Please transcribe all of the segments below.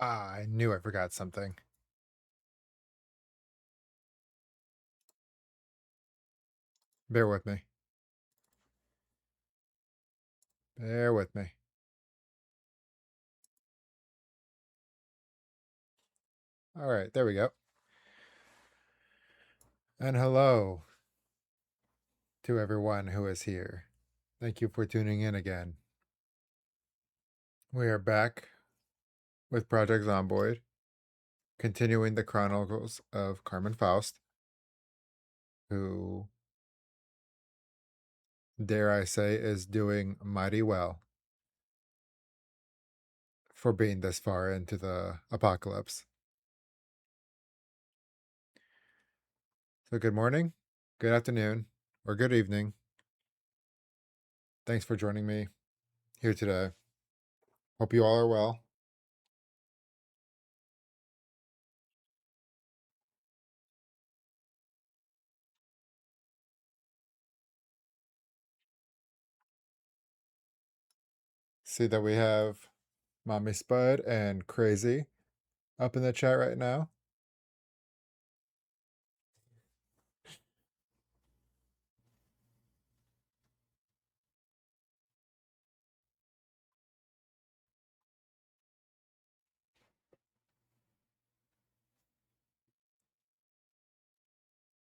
Ah, I knew I forgot something. Bear with me. Bear with me. All right, there we go. And hello to everyone who is here. Thank you for tuning in again. We are back with Project Zomboid, continuing the Chronicles of Carmen Faust, who, dare I say, is doing mighty well for being this far into the apocalypse. So, good morning, good afternoon, or good evening. Thanks for joining me here today. Hope you all are well. See that we have Mommy Spud and Crazy up in the chat right now.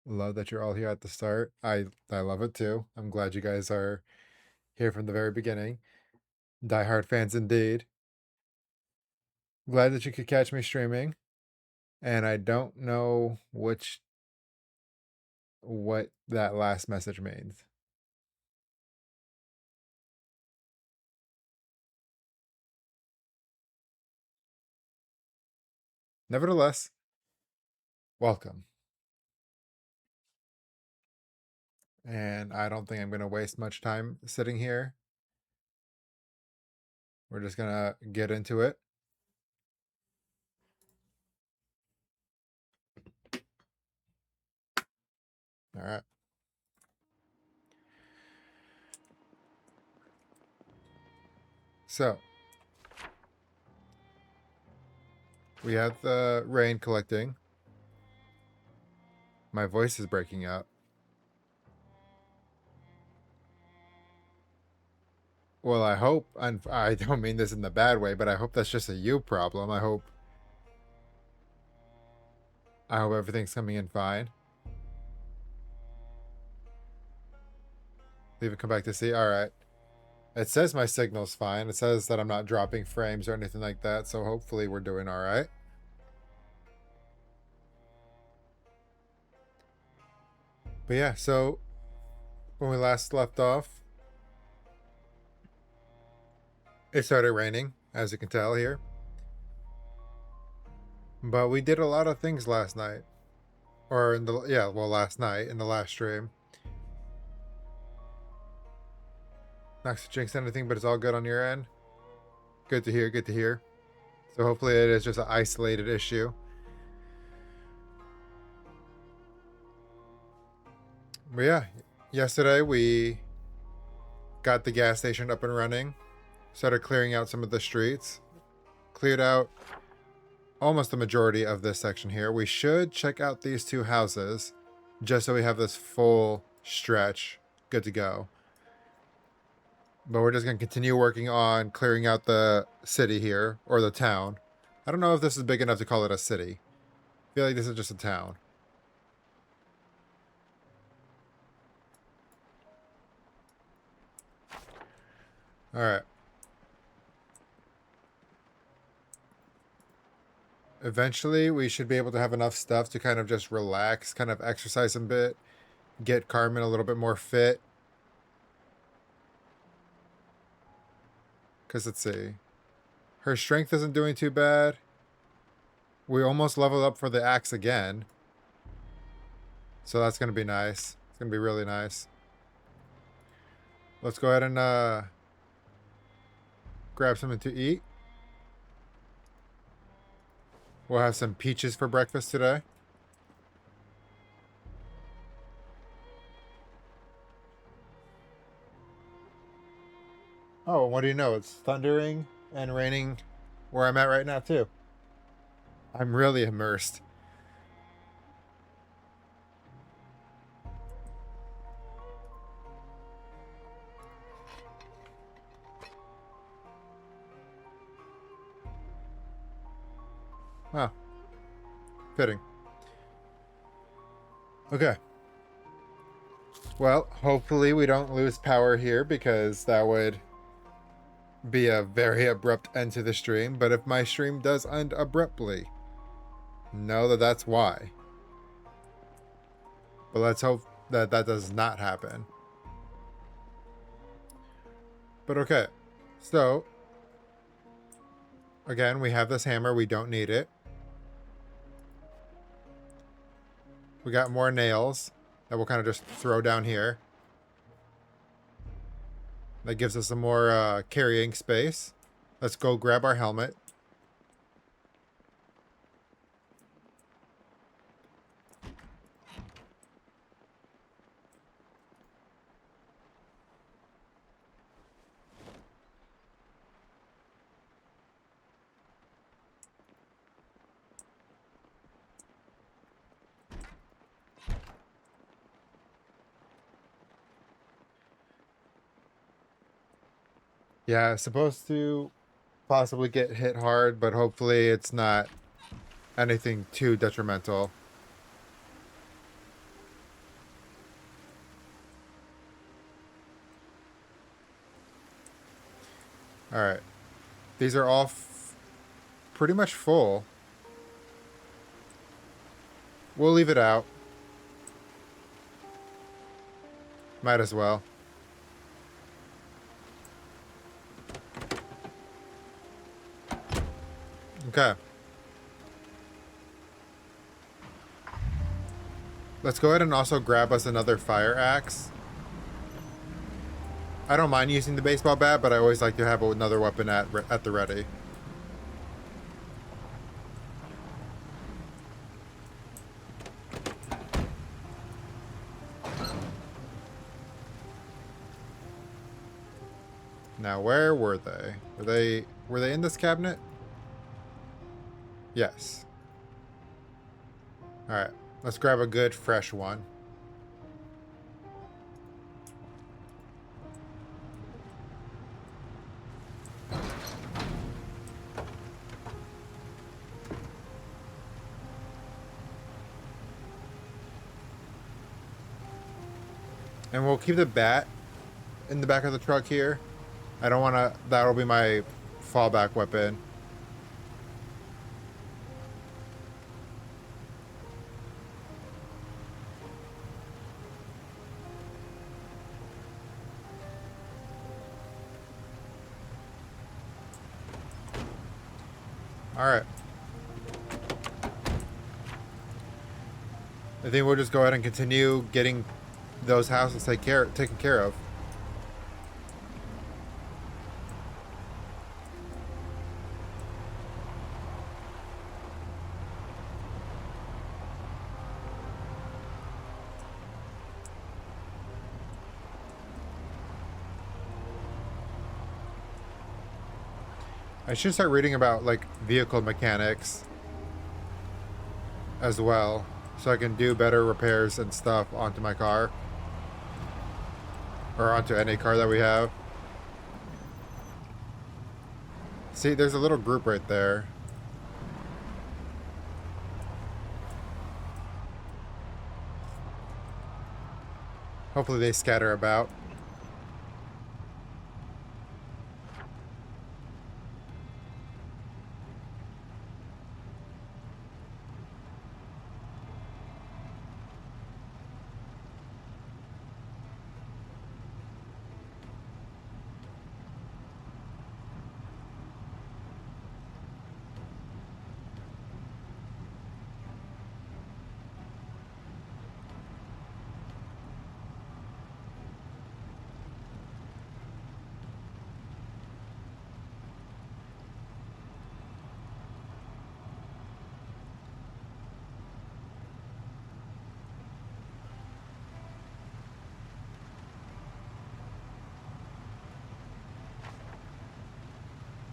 Love that you're all here at the start. I love it too. I'm glad you guys are here from the very beginning. Die hard fans indeed. Glad that you could catch me streaming. And I don't know what that last message means. Nevertheless, welcome. And I don't think I'm going to waste much time sitting here. We're just going to get into it. All right. So, we have the rain collecting. My voice is breaking up. Well, I hope, and I don't mean this in the bad way, but I hope that's just a you problem. I hope everything's coming in fine. Leave it, come back to see. All right. It says my signal's fine. It says that I'm not dropping frames or anything like that, so hopefully we're doing all right. But yeah, so when we last left off, it started raining, as you can tell here. But we did a lot of things last night. Or in the last night in the last stream. Not to jinx anything, but it's all good on your end. Good to hear, good to hear. So hopefully it is just an isolated issue. But yeah, yesterday we got the gas station up and running, started clearing out some of the streets, cleared out almost the majority of this section here. We should check out these two houses just so we have this full stretch good to go. But we're just going to continue working on clearing out the city here, or the town. I don't know if this is big enough to call it a city. I feel like this is just a town. Alright. Eventually, we should be able to have enough stuff to kind of just relax, kind of exercise a bit, get Carmen a little bit more fit. Because let's see. Her strength isn't doing too bad. We almost leveled up for the axe again. So that's going to be nice. It's going to be really nice. Let's go ahead and grab something to eat. We'll have some peaches for breakfast today. Oh, what do you know? It's thundering and raining where I'm at right now, too. I'm really immersed. Wow. Fitting. Okay. Well, hopefully we don't lose power here because that would be a very abrupt end to the stream. But if my stream does end abruptly, know that that's why. But let's hope that that does not happen. But okay. So, again, we have this hammer. We don't need it. We got more nails that we'll kind of just throw down here. That gives us some more carrying space. Let's go grab our helmet. Yeah, supposed to possibly get hit hard, but hopefully it's not anything too detrimental. Alright. These are all pretty much full. We'll leave it out. Might as well. Okay. Let's go ahead and also grab us another fire axe. I don't mind using the baseball bat, but I always like to have another weapon at the ready. Now, where were they? Were they in this cabinet? Yes. All right. Let's grab a good fresh one. And we'll keep the bat in the back of the truck here. I don't want to... That'll be my fallback weapon. Alright. I think we'll just go ahead and continue getting those houses taken care of. I should start reading about, like, vehicle mechanics as well, so I can do better repairs and stuff onto my car. Or onto any car that we have. See, there's a little group right there. Hopefully they scatter about.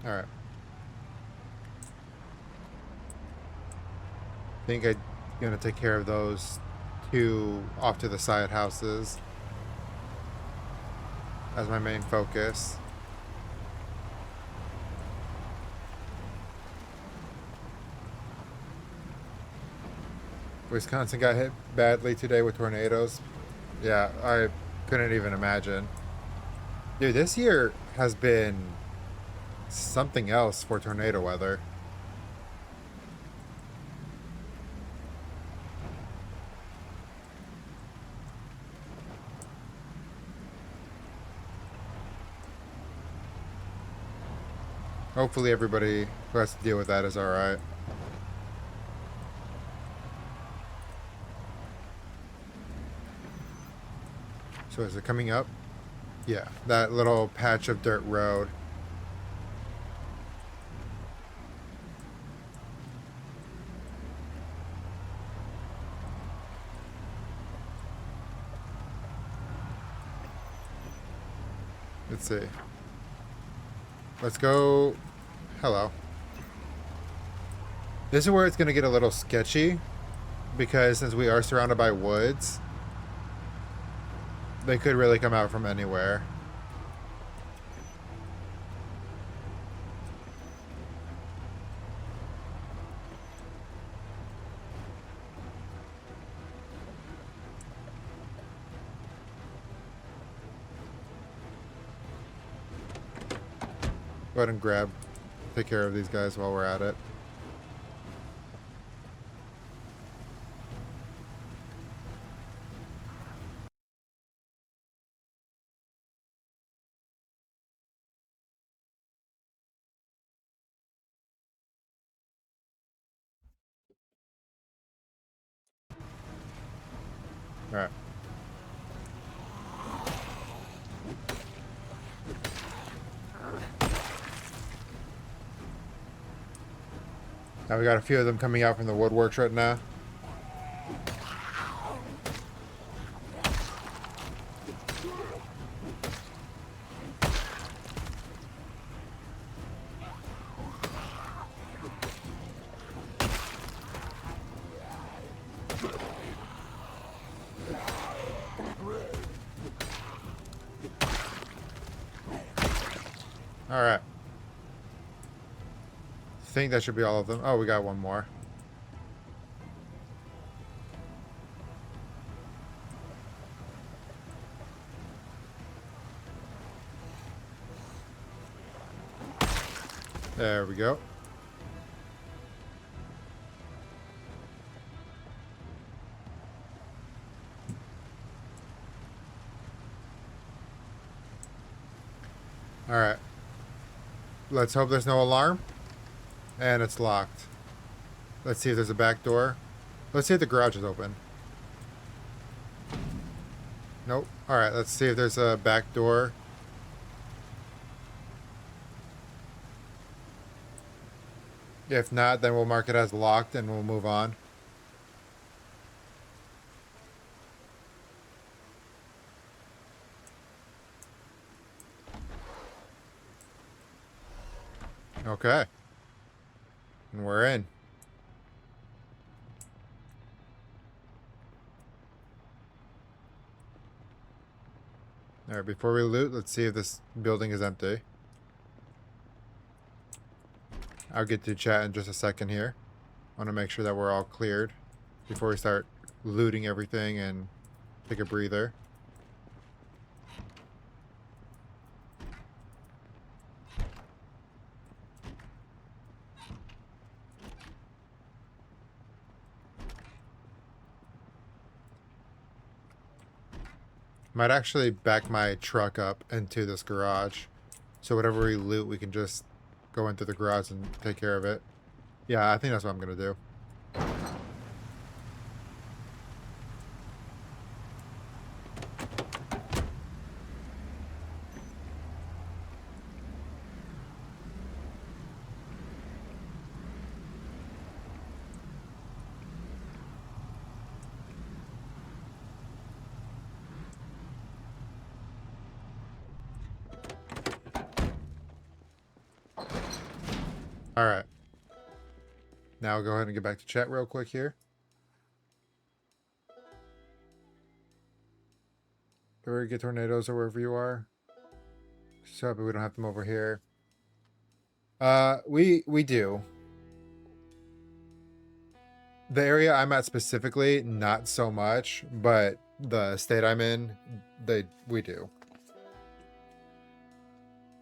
Alright. think I'm gonna take care of those two off to the side houses as my main focus. Wisconsin got hit badly today with tornadoes. Yeah, I couldn't even imagine. Dude, this year has been something else for tornado weather. Hopefully everybody who has to deal with that is alright. So is it coming up? Yeah, that little patch of dirt road. Let's see. Let's go. Hello. This is where it's going to get a little sketchy because since we are surrounded by woods, they could really come out from anywhere. Go ahead and take care of these guys while we're at it. Alright. Now we got a few of them coming out from the woodworks right now. Alright. I think that should be all of them. Oh, we got one more. There we go. Alright. Let's hope there's no alarm. And it's locked. Let's see if there's a back door. Let's see if the garage is open. Nope. Alright, let's see if there's a back door. If not, then we'll mark it as locked and we'll move on. Okay. And we're in. Alright, before we loot, let's see if this building is empty. I'll get to chat in just a second here. I want to make sure that we're all cleared before we start looting everything and take a breather. Might actually back my truck up into this garage. So whatever we loot, we can just go into the garage and take care of it. Yeah, I think that's what I'm going to do. All right. Now I'll go ahead and get back to chat real quick here. Or get tornadoes or wherever you are. So happy we don't have them over here. We do. The area I'm at specifically, not so much, but the state I'm in, we do.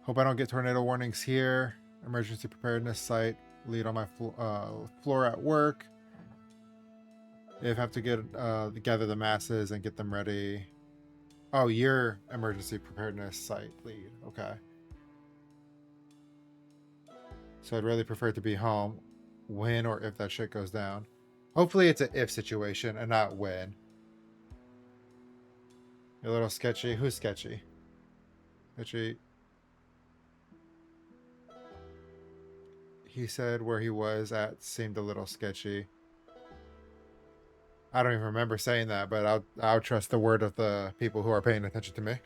Hope I don't get tornado warnings here. Emergency preparedness site. Lead on my floor at work. If have to gather the masses and get them ready. Oh, your emergency preparedness site lead. Okay. So I'd really prefer to be home when or if that shit goes down. Hopefully it's an if situation and not when. You're a little sketchy. Who's sketchy? Sketchy. He said where he was at seemed a little sketchy. I don't even remember saying that, but I'll trust the word of the people who are paying attention to me.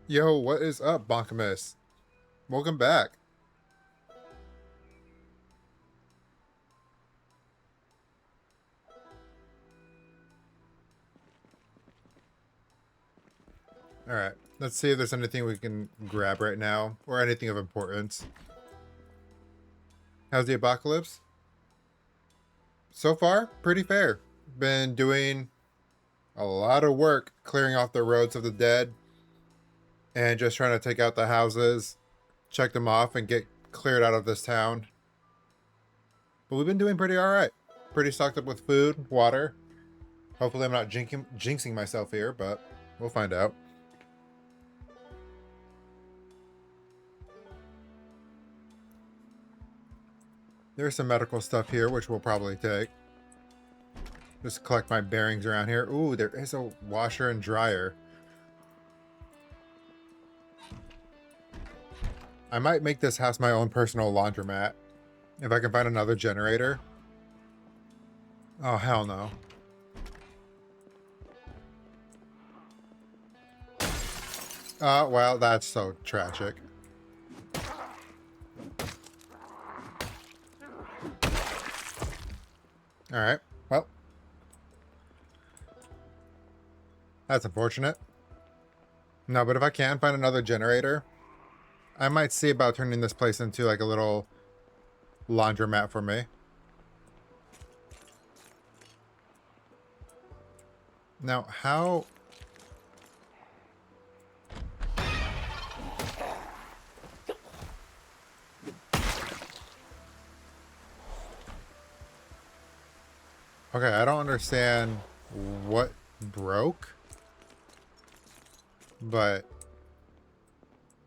Yo, what is up, Bonkamus? Welcome back. Alright, let's see if there's anything we can grab right now, or anything of importance. How's the apocalypse? So far, pretty fair. Been doing a lot of work clearing off the roads of the dead, and just trying to take out the houses, check them off, and get cleared out of this town. But we've been doing pretty alright. Pretty stocked up with food, water. Hopefully I'm not jinxing myself here, but we'll find out. There's some medical stuff here, which we'll probably take. Just collect my bearings around here. Ooh, there is a washer and dryer. I might make this house my own personal laundromat. If I can find another generator. Oh, hell no. Well, that's so tragic. Alright, well. That's unfortunate. No, but if I can find another generator, I might see about turning this place into like a little laundromat for me. Now, how... Okay, I don't understand what broke, but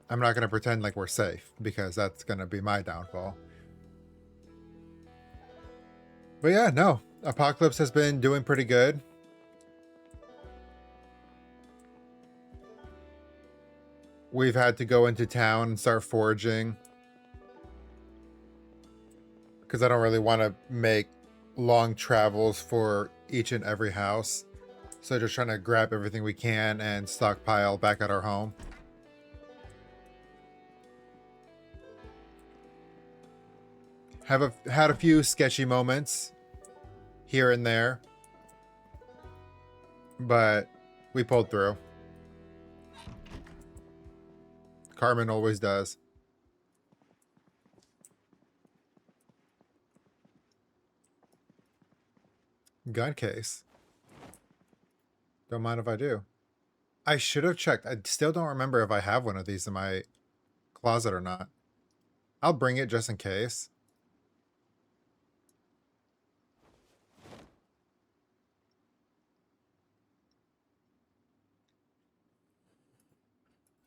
I'm not going to pretend like we're safe, because that's going to be my downfall. But yeah, no. Apocalypse has been doing pretty good. We've had to go into town and start foraging, because I don't really want to make long travels for each and every house. So just trying to grab everything we can and stockpile back at our home. Had a few sketchy moments here and there, but we pulled through. Carmen always does. Gun case. Don't mind if I do. I should have checked. I still don't remember if I have one of these in my closet or not. I'll bring it just in case.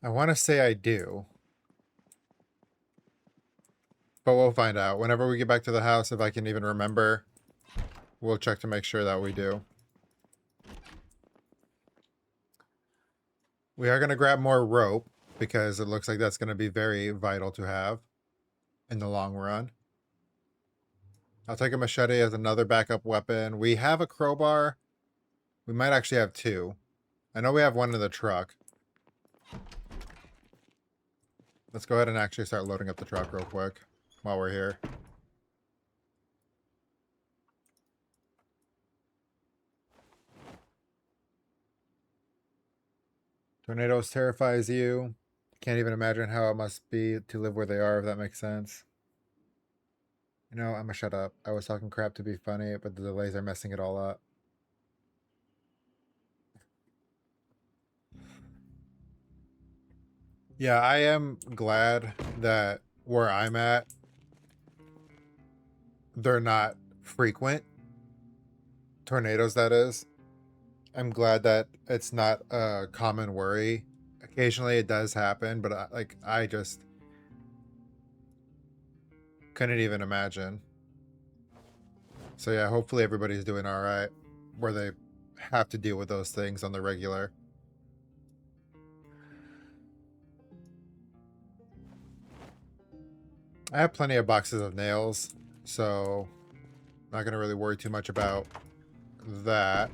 I want to say I do. But we'll find out. Whenever we get back to the house, if I can even remember, we'll check to make sure that we do. We are going to grab more rope because it looks like that's going to be very vital to have in the long run. I'll take a machete as another backup weapon. We have a crowbar. We might actually have two. I know we have one in the truck. Let's go ahead and actually start loading up the truck real quick while we're here. Tornadoes terrifies you. Can't even imagine how it must be to live where they are, if that makes sense. You know, I'm gonna shut up. I was talking crap to be funny, but the delays are messing it all up. Yeah, I am glad that where I'm at, they're not frequent. Tornadoes, that is. I'm glad that it's not a common worry. Occasionally it does happen, but I just couldn't even imagine. So yeah, hopefully everybody's doing all right where they have to deal with those things on the regular. I have plenty of boxes of nails, so not going to really worry too much about that.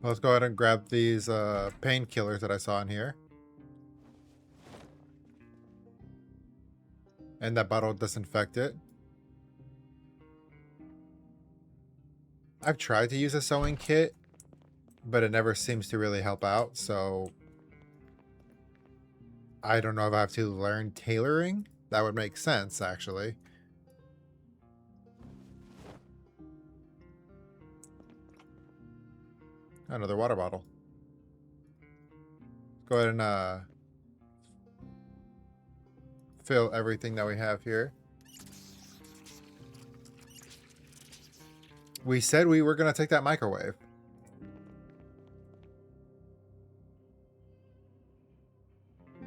Let's go ahead and grab these painkillers that I saw in here. And that bottle disinfectant. I've tried to use a sewing kit, but it never seems to really help out, so I don't know if I have to learn tailoring. That would make sense, actually. Another water bottle. Go ahead and fill everything that we have here. We said we were going to take that microwave.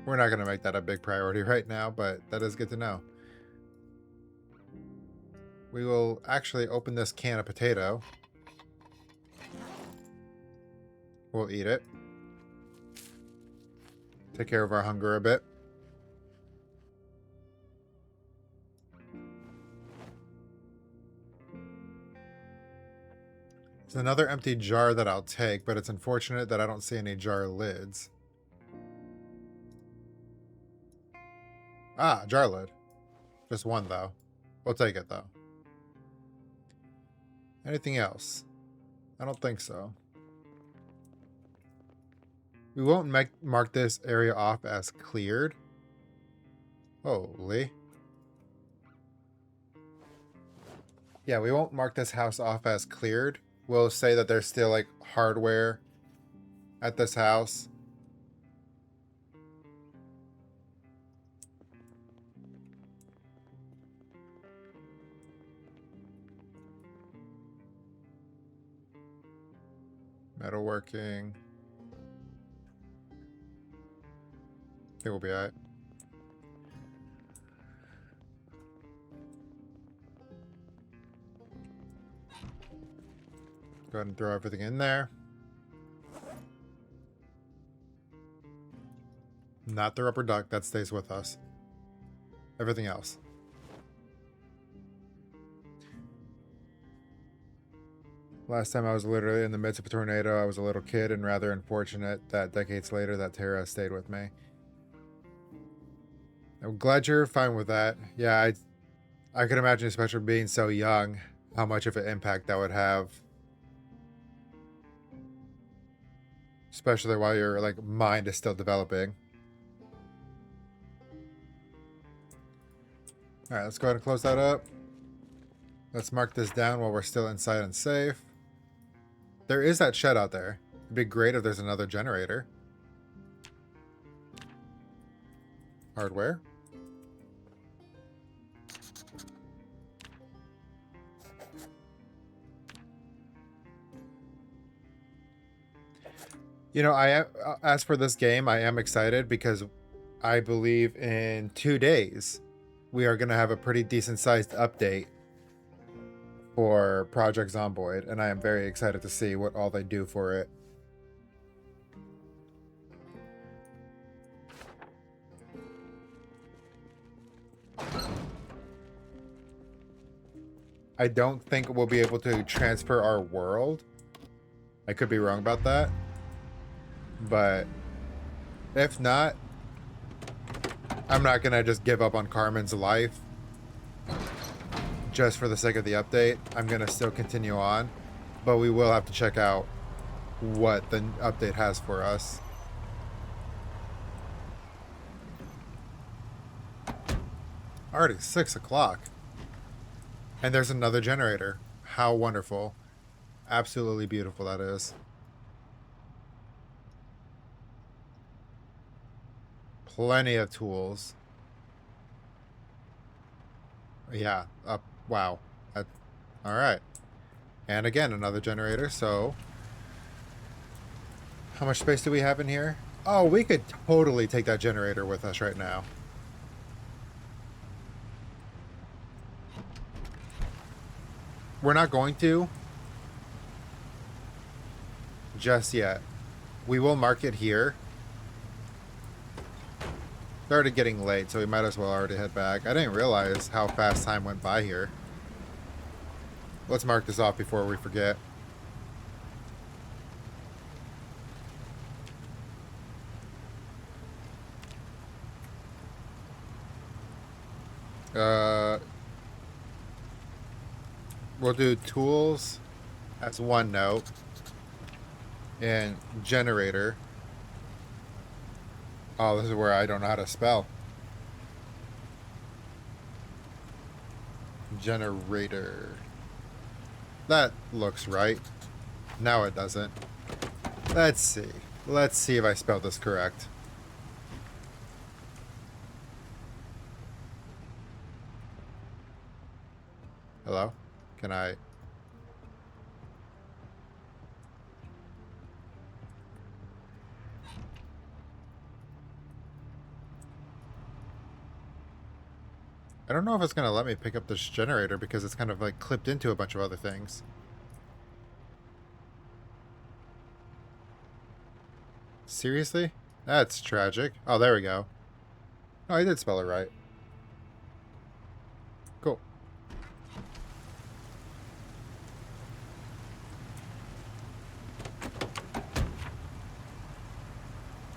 We're not going to make that a big priority right now, but that is good to know. We will actually open this can of potato. We'll eat it. Take care of our hunger a bit. There's another empty jar that I'll take, but it's unfortunate that I don't see any jar lids. Ah, jar lid. Just one, though. We'll take it, though. Anything else? I don't think so. We won't mark this area off as cleared. Holy. Yeah, we won't mark this house off as cleared. We'll say that there's still, like, hardware at this house. Metalworking. I think we'll be alright. Go ahead and throw everything in there. Not the rubber duck, that stays with us. Everything else. Last time I was literally in the midst of a tornado, I was a little kid and rather unfortunate that decades later that terror stayed with me. I'm glad you're fine with that. Yeah, I can imagine, especially being so young, how much of an impact that would have. Especially while your like mind is still developing. Alright, let's go ahead and close that up. Let's mark this down while we're still inside and safe. There is that shed out there. It'd be great if there's another generator. Hardware. You know, as for this game, I am excited because I believe in 2 days we are going to have a pretty decent sized update for Project Zomboid, and I am very excited to see what all they do for it. I don't think we'll be able to transfer our world. I could be wrong about that. But if not, I'm not going to just give up on Carmen's life just for the sake of the update. I'm going to still continue on. But we will have to check out what the update has for us. Already 6 o'clock. And there's another generator. How wonderful. Absolutely beautiful that is. Plenty of tools. Yeah. Wow. Alright. And again, another generator. So, how much space do we have in here? Oh, we could totally take that generator with us right now. We're not going to just yet. We will mark it here. It's already getting late, so we might as well already head back. I didn't realize how fast time went by here. Let's mark this off before we forget. We'll do tools as one note and generator. Oh, this is where I don't know how to spell. Generator. That looks right. Now it doesn't. Let's see. Let's see if I spelled this correct. Hello? Can I... I don't know if it's going to let me pick up this generator because it's kind of like clipped into a bunch of other things. Seriously? That's tragic. Oh, there we go. Oh, I did spell it right. Cool.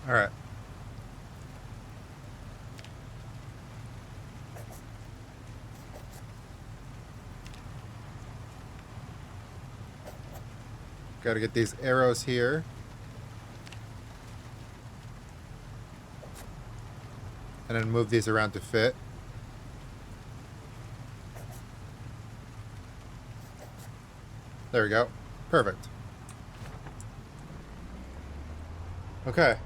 Alright. Gotta get these arrows here. And then move these around to fit. There we go. Perfect. Okay.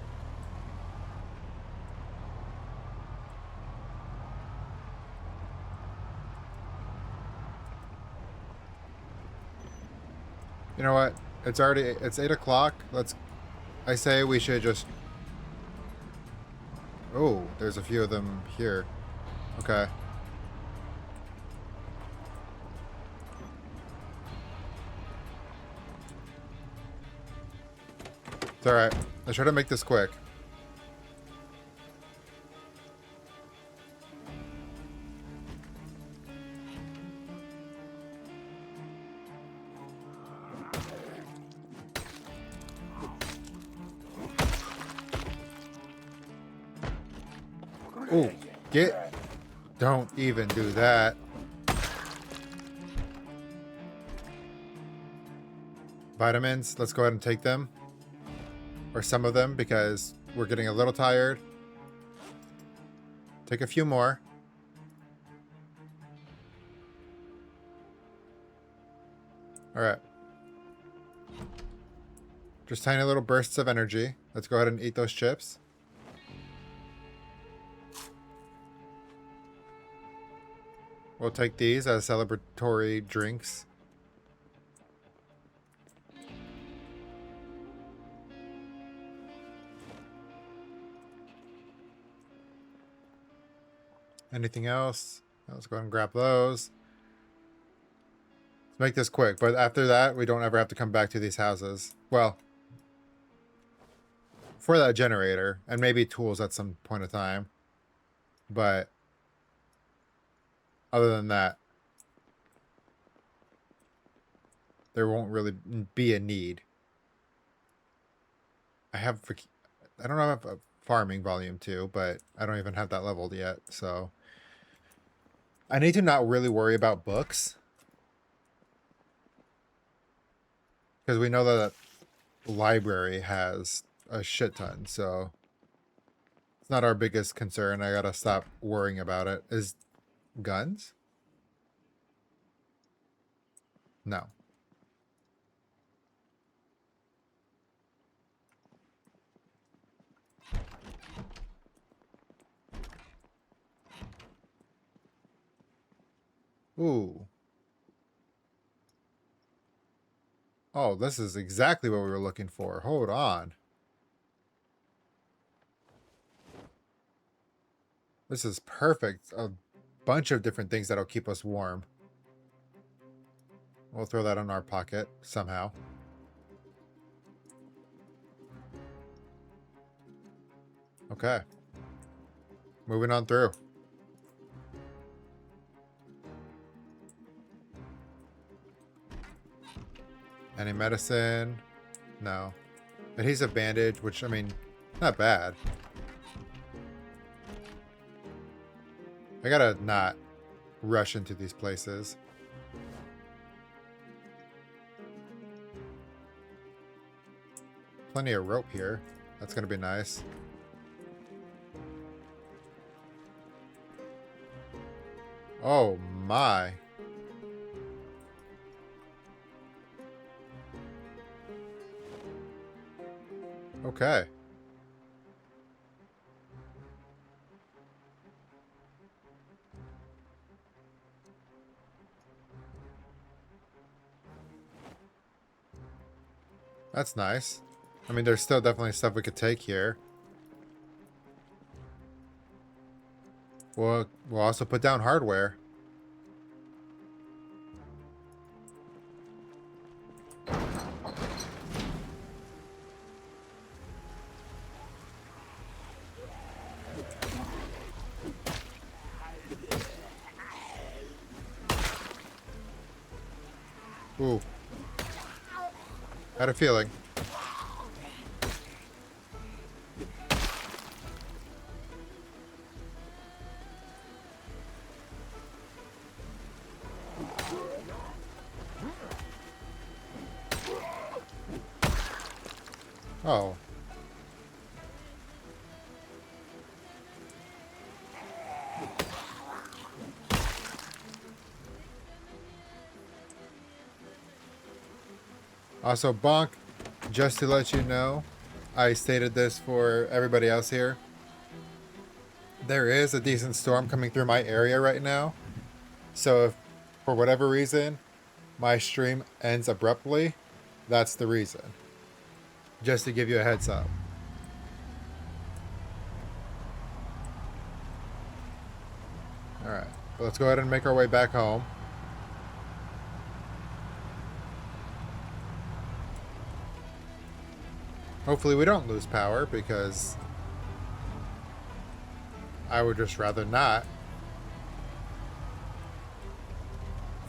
You know what? It's 8 o'clock. I say we should just... Oh, there's a few of them here. Okay. It's alright. Let's try to make this quick. Ooh, don't even do that. Vitamins, let's go ahead and take them. Or some of them, because we're getting a little tired. Take a few more. Alright. Just tiny little bursts of energy. Let's go ahead and eat those chips. We'll take these as celebratory drinks. Anything else? Let's go ahead and grab those. Let's make this quick, but after that, we don't ever have to come back to these houses. Well, for that generator, and maybe tools at some point of time. But other than that, there won't really be a need. I don't have a farming volume 2, but I don't even have that leveled yet, so I need to not really worry about books, because we know that the library has a shit ton, so it's not our biggest concern. I gotta stop worrying about it. Is guns? No. Ooh. Oh, this is exactly what we were looking for. Hold on. This is perfect. A bunch of different things that'll keep us warm. We'll throw that in our pocket somehow. Okay. Moving on through. Any medicine? No. Adhesive bandage, which, I mean, not bad. I gotta not rush into these places. Plenty of rope here. That's gonna be nice. Oh my. Okay. That's nice. I mean, there's still definitely stuff we could take here. We'll also put down hardware. Ooh. Had a feeling. Oh. Also, Bonk, just to let you know, I stated this for everybody else here. There is a decent storm coming through my area right now. So if, for whatever reason, my stream ends abruptly, that's the reason. Just to give you a heads up. Alright, let's go ahead and make our way back home. Hopefully we don't lose power, because I would just rather not,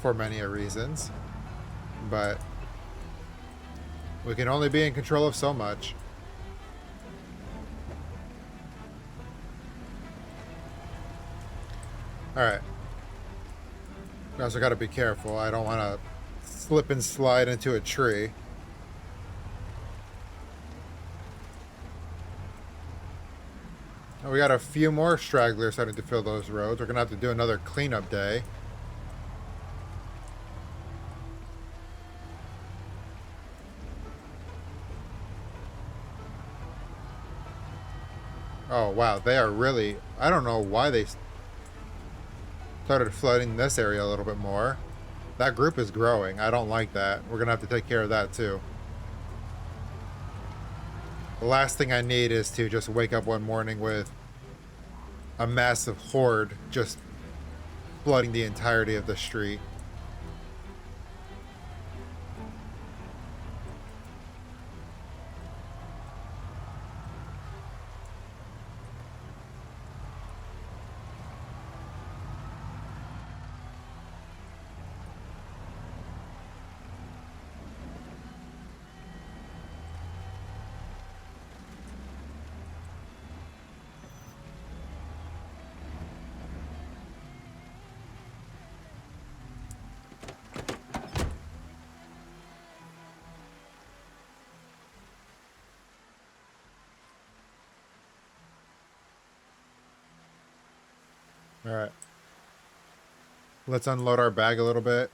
for many reasons. But we can only be in control of so much. Alright. We also gotta be careful. I don't want to slip and slide into a tree. We got a few more stragglers starting to fill those roads. We're going to have to do another cleanup day. Oh, wow. They are really... I don't know why they started flooding this area a little bit more. That group is growing. I don't like that. We're going to have to take care of that, too. The last thing I need is to just wake up one morning with a massive horde just flooding the entirety of the street. Alright. Let's unload our bag a little bit.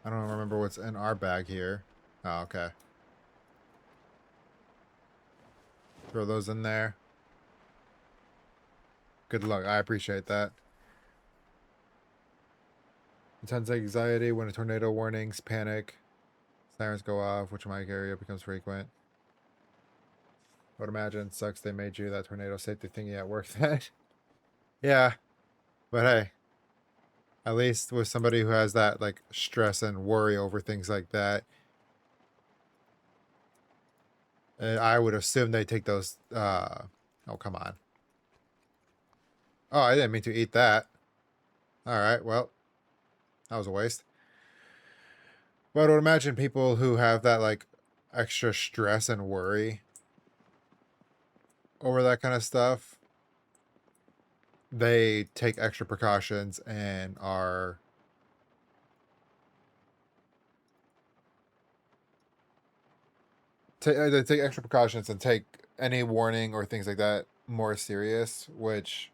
I don't remember what's in our bag here. Oh, okay. Throw those in there. Good luck. I appreciate that. Intense anxiety when a tornado warnings, panic. Sirens go off, which in my area becomes frequent. I would imagine it sucks they made you that tornado safety thingy at work then. Yeah. But hey. At least with somebody who has that like stress and worry over things like that. I would assume they take those oh come on. Oh, I didn't mean to eat that. Alright, well. That was a waste. But I would imagine people who have that like extra stress and worry over that kind of stuff, they take extra precautions and are they take extra precautions and take any warning or things like that more serious, which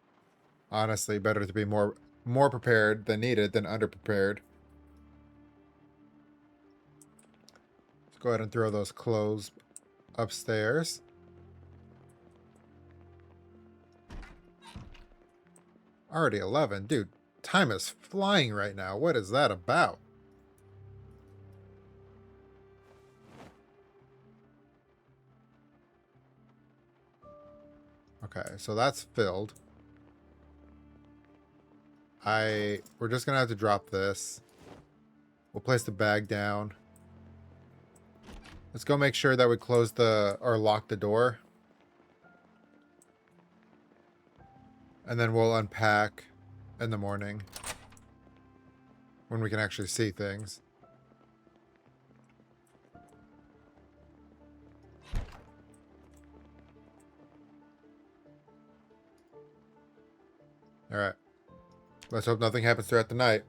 honestly better to be more prepared than needed than underprepared. Let's go ahead and throw those clothes upstairs. Already 11. Dude, time is flying right now. What is that about? Okay, so that's filled. We're just gonna have to drop this. We'll place the bag down. Let's go make sure that we close or lock the door. And then we'll unpack in the morning when we can actually see things. Alright. Let's hope nothing happens throughout the night.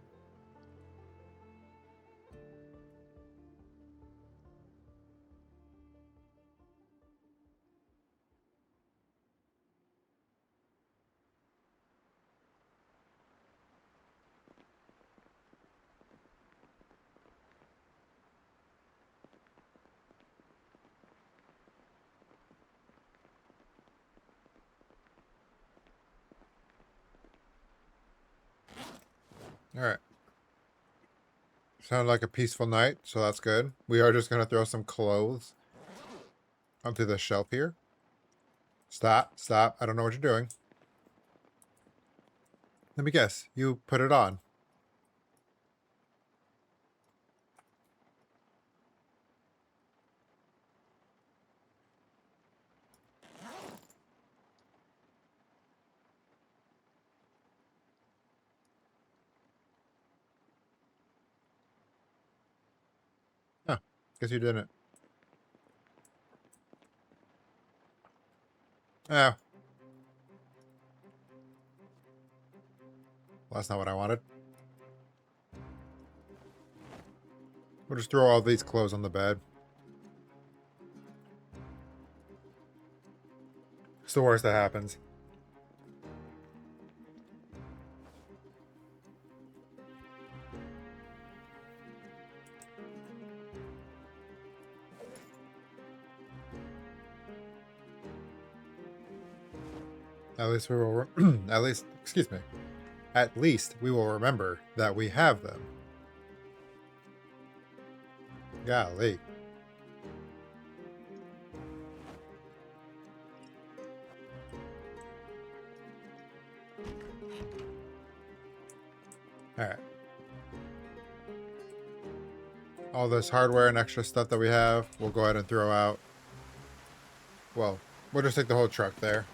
Alright. Sounded like a peaceful night, so that's good. We are just going to throw some clothes onto the shelf here. Stop. Stop. I don't know what you're doing. Let me guess. You put it on. Huh. Guess you didn't. Oh. Well, that's not what I wanted. We'll just throw all these clothes on the bed. It's the worst that happens. At least we will. Excuse me. At least we will remember that we have them. Golly. Alright. All this hardware and extra stuff that we have, we'll go ahead and throw out. Well, we'll just take the whole truck there.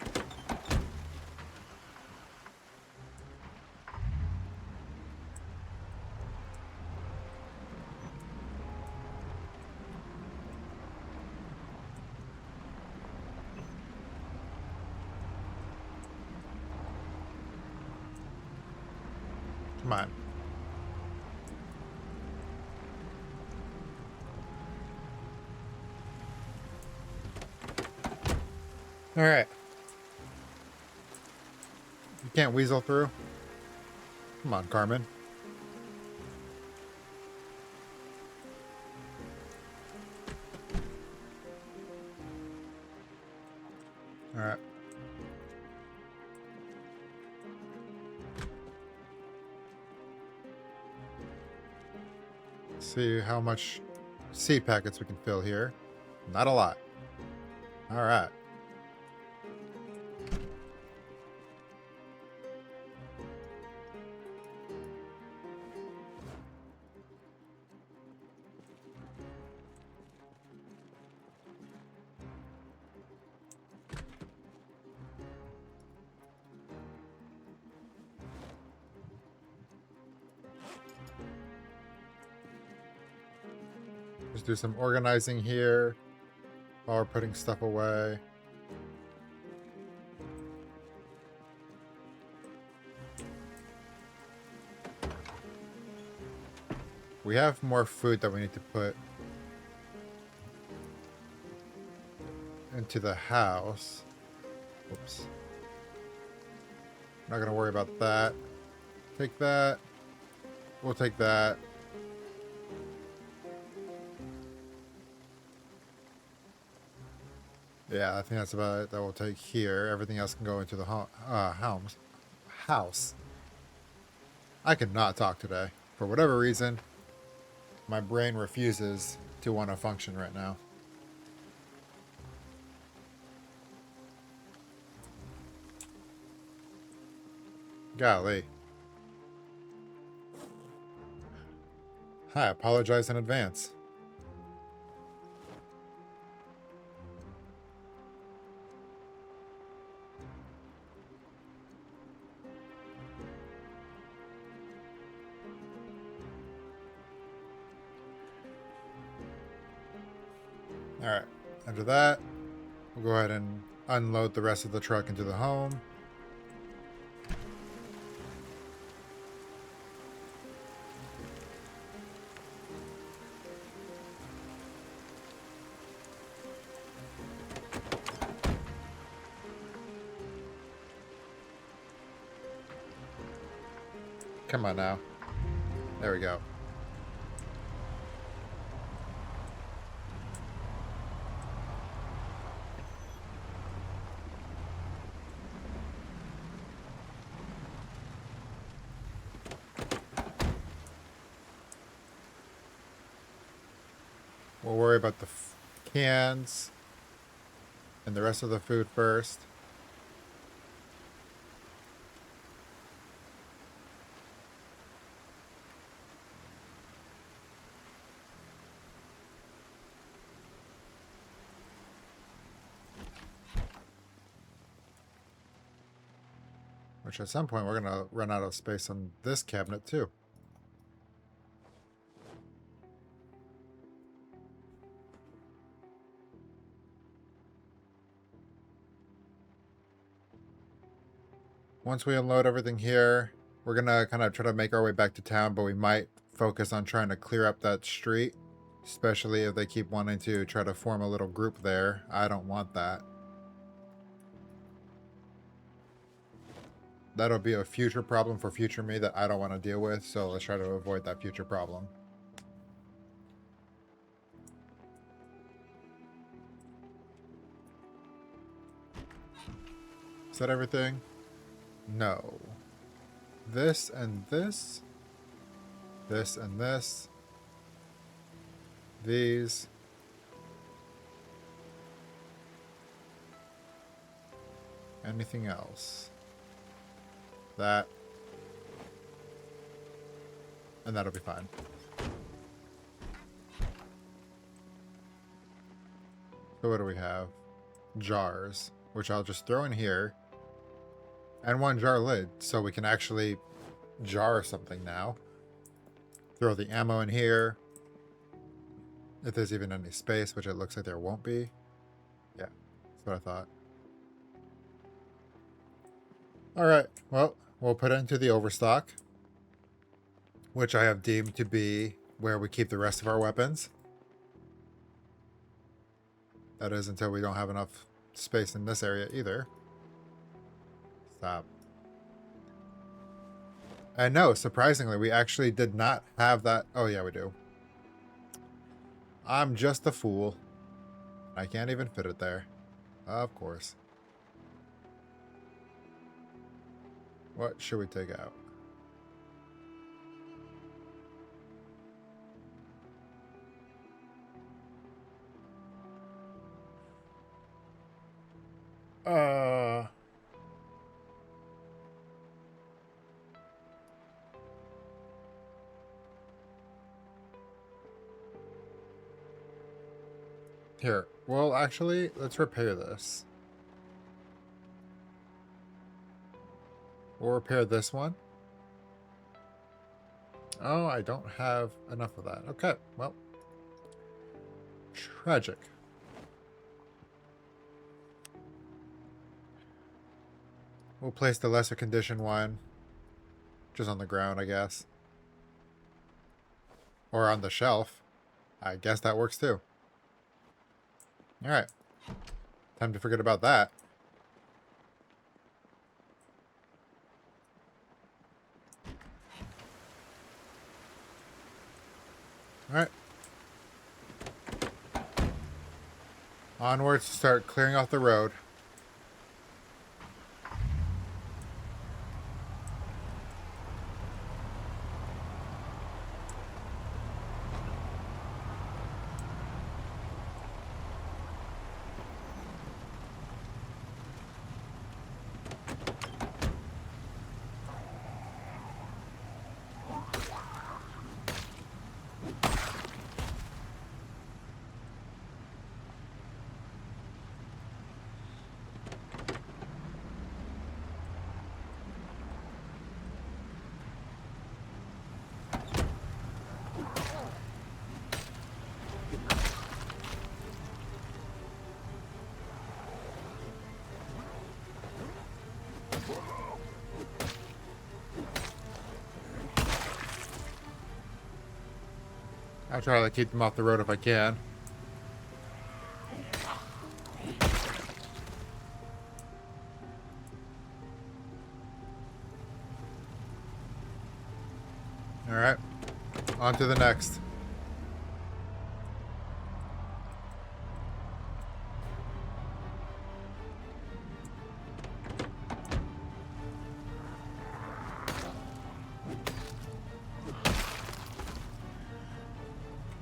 Come on. Alright. You can't weasel through? Come on, Carmen. Alright. See how much seed packets we can fill here. Not a lot. Alright. Just do some organizing here while we're putting stuff away. We have more food that we need to put into the house. Oops. Not gonna worry about that. Take that. We'll take that. Yeah, I think that's about it that we'll take here. Everything else can go into the house. I cannot talk today. For whatever reason, my brain refuses to want to function right now. Golly. I apologize in advance. Alright, after that, we'll go ahead and unload the rest of the truck into the home. Come on now. There we go. We'll worry about the cans and the rest of the food first. Which at some point we're going to run out of space on this cabinet too. Once we unload everything here, we're going to kind of try to make our way back to town, but we might focus on trying to clear up that street, especially if they keep wanting to try to form a little group there. I don't want that. That'll be a future problem for future me that I don't want to deal with, so let's try to avoid that future problem. Is that everything? No. This and this. This and this. These. Anything else? That. And that'll be fine. So what do we have? Jars, which I'll just throw in here. And one jar lid, so we can actually jar something now. Throw the ammo in here. If there's even any space, which it looks like there won't be. Yeah, that's what I thought. Alright, well, we'll put it into the overstock, which I have deemed to be where we keep the rest of our weapons. That is until we don't have enough space in this area either. Stop. And no, surprisingly, we actually did not have that. Oh, yeah, we do. I'm just a fool. I can't even fit it there. Of course. What should we take out? Here. Well, actually, let's repair this. We'll repair this one. Oh, I don't have enough of that. Okay, well. Tragic. We'll place the lesser condition one just on the ground, I guess. Or on the shelf. I guess that works too. Alright. Time to forget about that. Alright. Onwards to start clearing off the road. I'll try to keep them off the road if I can. Alright. On to the next.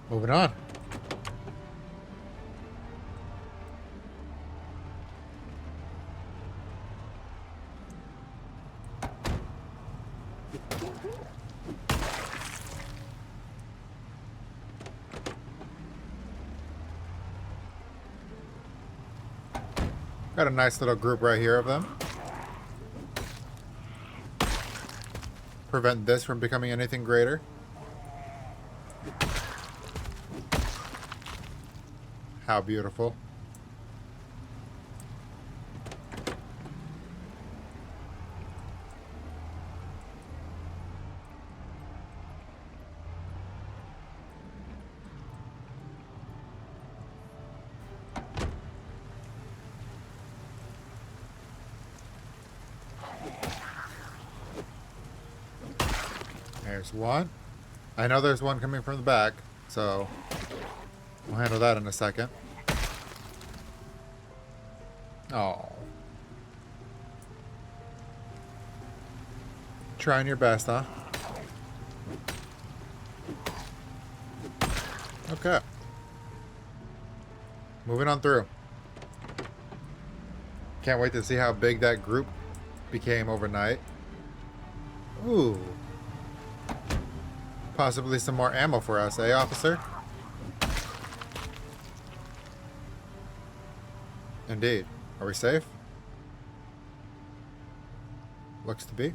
Moving on. Got a nice little group right here of them. Prevent this from becoming anything greater. How beautiful. There's one. I know there's one coming from the back, so we'll handle that in a second. Oh. Trying your best, huh? Okay. Moving on through. Can't wait to see how big that group became overnight. Ooh. Possibly some more ammo for us, eh, officer? Indeed. Are we safe? Looks to be.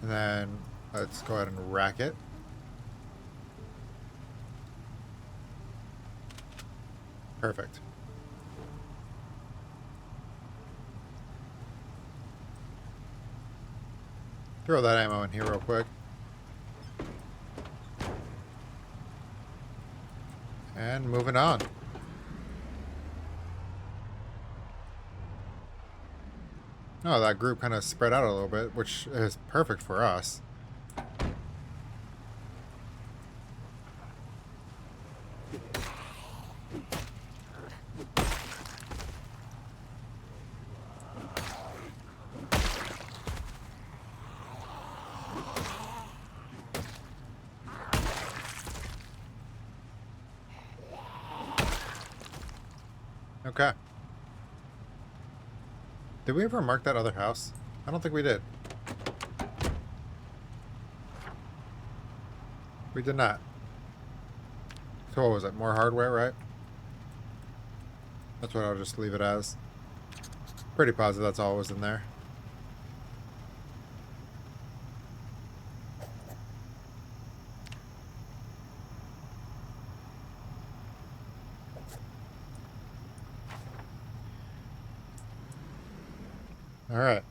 And then let's go ahead and rack it. Perfect. Throw that ammo in here real quick. And moving on. Oh, that group kind of spread out a little bit, which is perfect for us. Okay. Did we ever mark that other house? I don't think we did. We did not. So what was it? More hardware, right? That's what I'll just leave it as. Pretty positive that's all was in there. All right.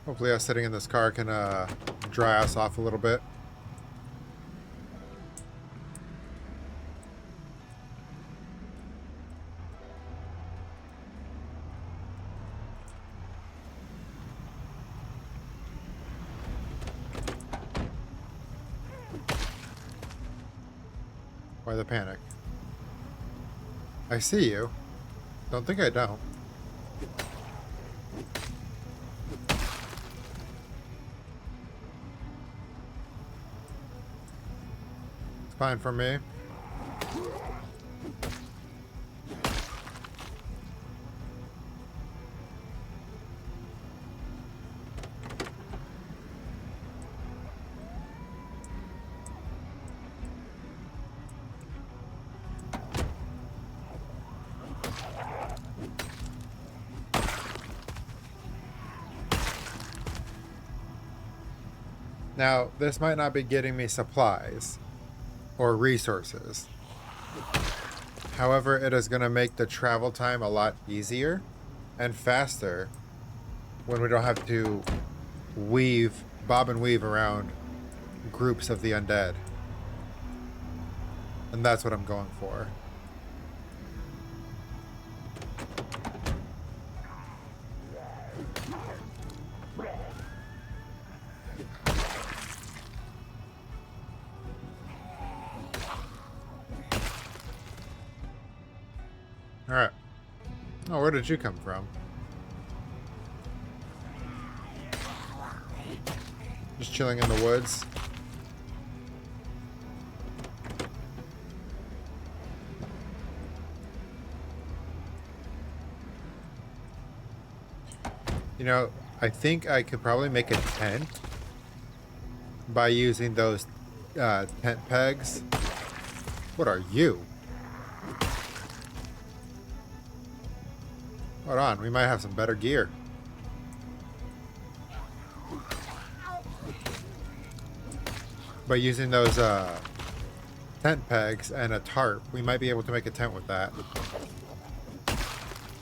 Hopefully us sitting in this car can dry us off a little bit. Why the panic? I see you. Don't think I don't. It's fine for me. Now, this might not be getting me supplies or resources. However, it is going to make the travel time a lot easier and faster when we don't have to bob and weave around groups of the undead. And that's what I'm going for. Alright. Oh, where did you come from? Just chilling in the woods. You know, I think I could probably make a tent by using those tent pegs. What are you? Hold on, we might have some better gear. By using those tent pegs and a tarp, we might be able to make a tent with that.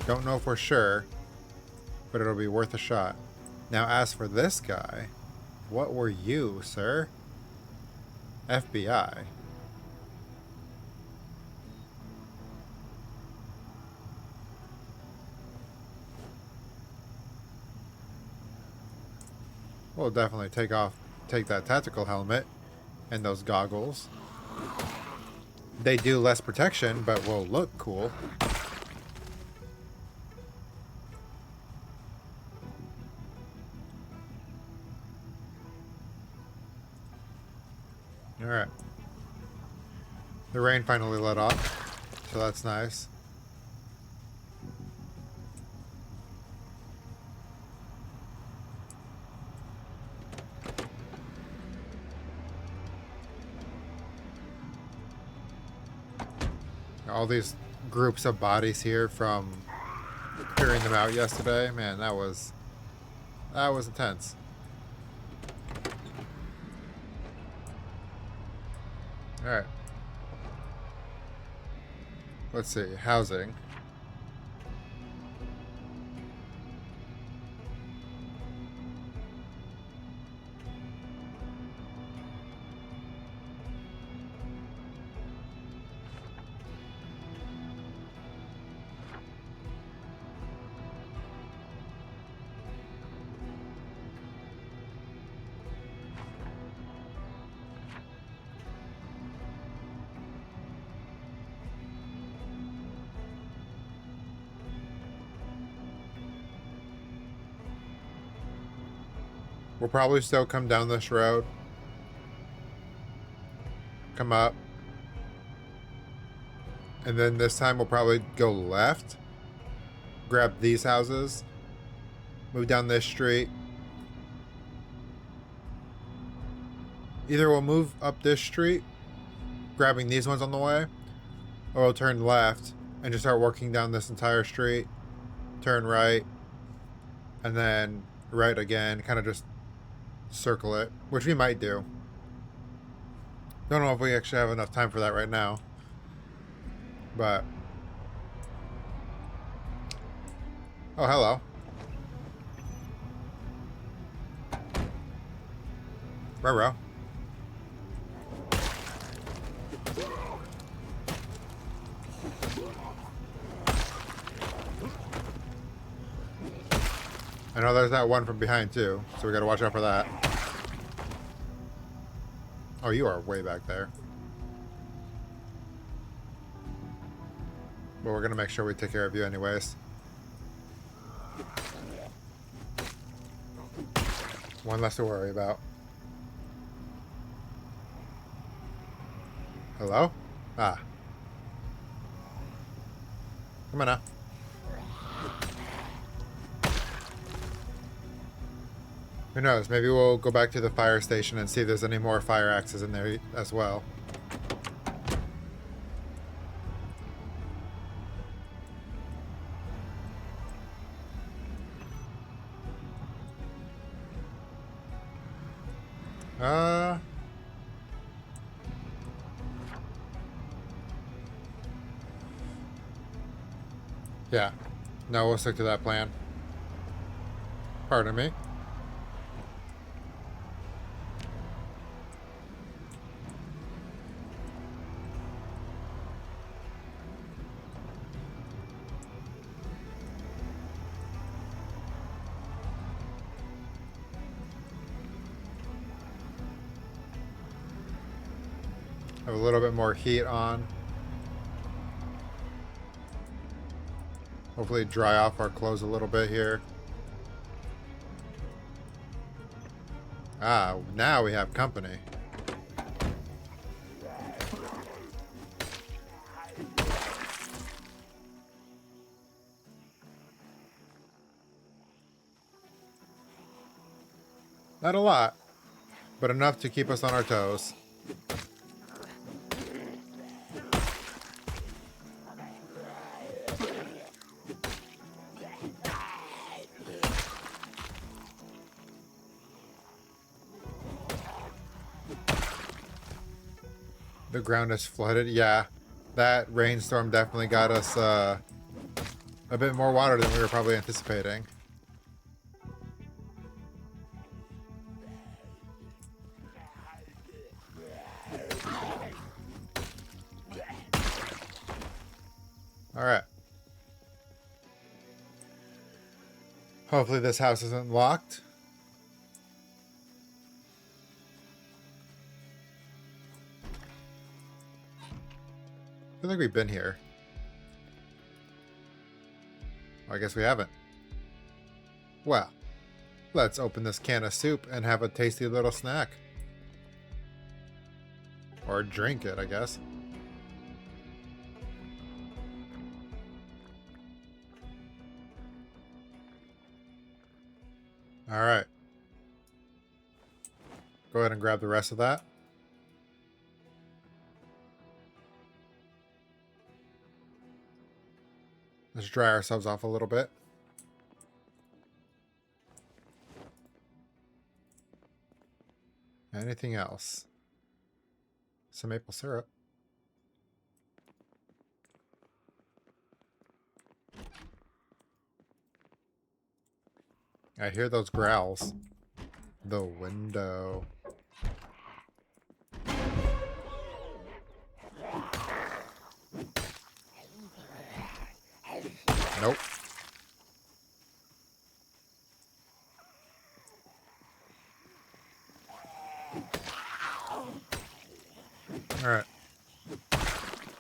Don't know for sure, but it'll be worth a shot. Now, as for this guy, what were you, sir? FBI. We'll definitely take that tactical helmet and those goggles. They do less protection, but will look cool. Alright. The rain finally let off, so that's nice. All these groups of bodies here from clearing them out yesterday. Man, that was intense. Alright. Let's see. Housing. We'll probably still come down this road. Come up. And then this time we'll probably go left. Grab these houses. Move down this street. Either we'll move up this street, grabbing these ones on the way, or we'll turn left and just start working down this entire street. Turn right. And then right again. Kind of just circle it, which we might do. Don't know if we actually have enough time for that right now, but oh, hello. Ruh-roh. I know there's that one from behind too, so we gotta watch out for that. Oh, you are way back there. But we're gonna make sure we take care of you anyways. One less to worry about. Hello? Ah. Come on now. Who knows? Maybe we'll go back to the fire station and see if there's any more fire axes in there as well. Yeah. No, we'll stick to that plan. Pardon me. Have a little bit more heat on. Hopefully dry off our clothes a little bit here. Ah, now we have company. Not a lot, but enough to keep us on our toes. The ground is flooded. Yeah, that rainstorm definitely got us a bit more water than we were probably anticipating. All right. Hopefully this house isn't locked. I feel like we've been here. Well, I guess we haven't. Well, let's open this can of soup and have a tasty little snack. Or drink it, I guess. Alright. Go ahead and grab the rest of that. Let's dry ourselves off a little bit. Anything else? Some maple syrup. I hear those growls. The window. Nope. Alright.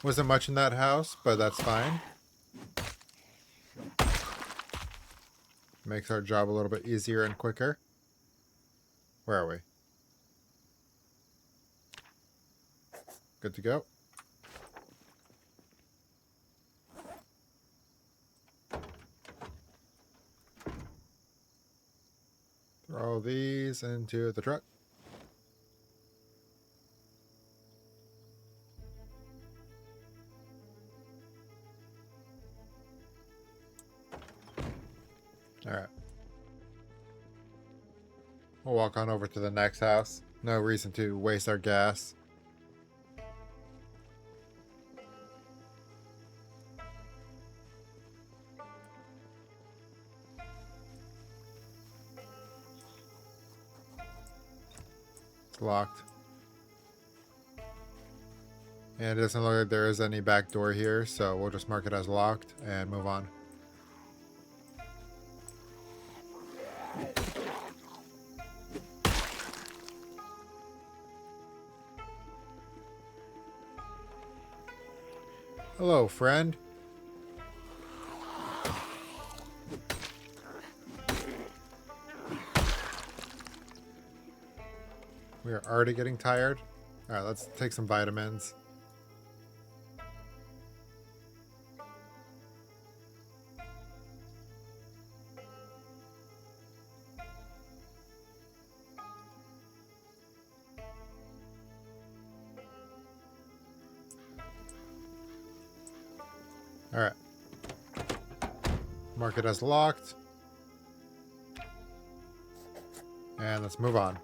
Wasn't much in that house, but that's fine. Makes our job a little bit easier and quicker. Where are we? Good to go. Throw these into the truck. Alright. We'll walk on over to the next house. No reason to waste our gas. It's locked. And it doesn't look like there is any back door here, so we'll just mark it as locked and move on. Hello, friend. We are already getting tired. All right, let's take some vitamins. All right. Mark it as locked. And let's move on.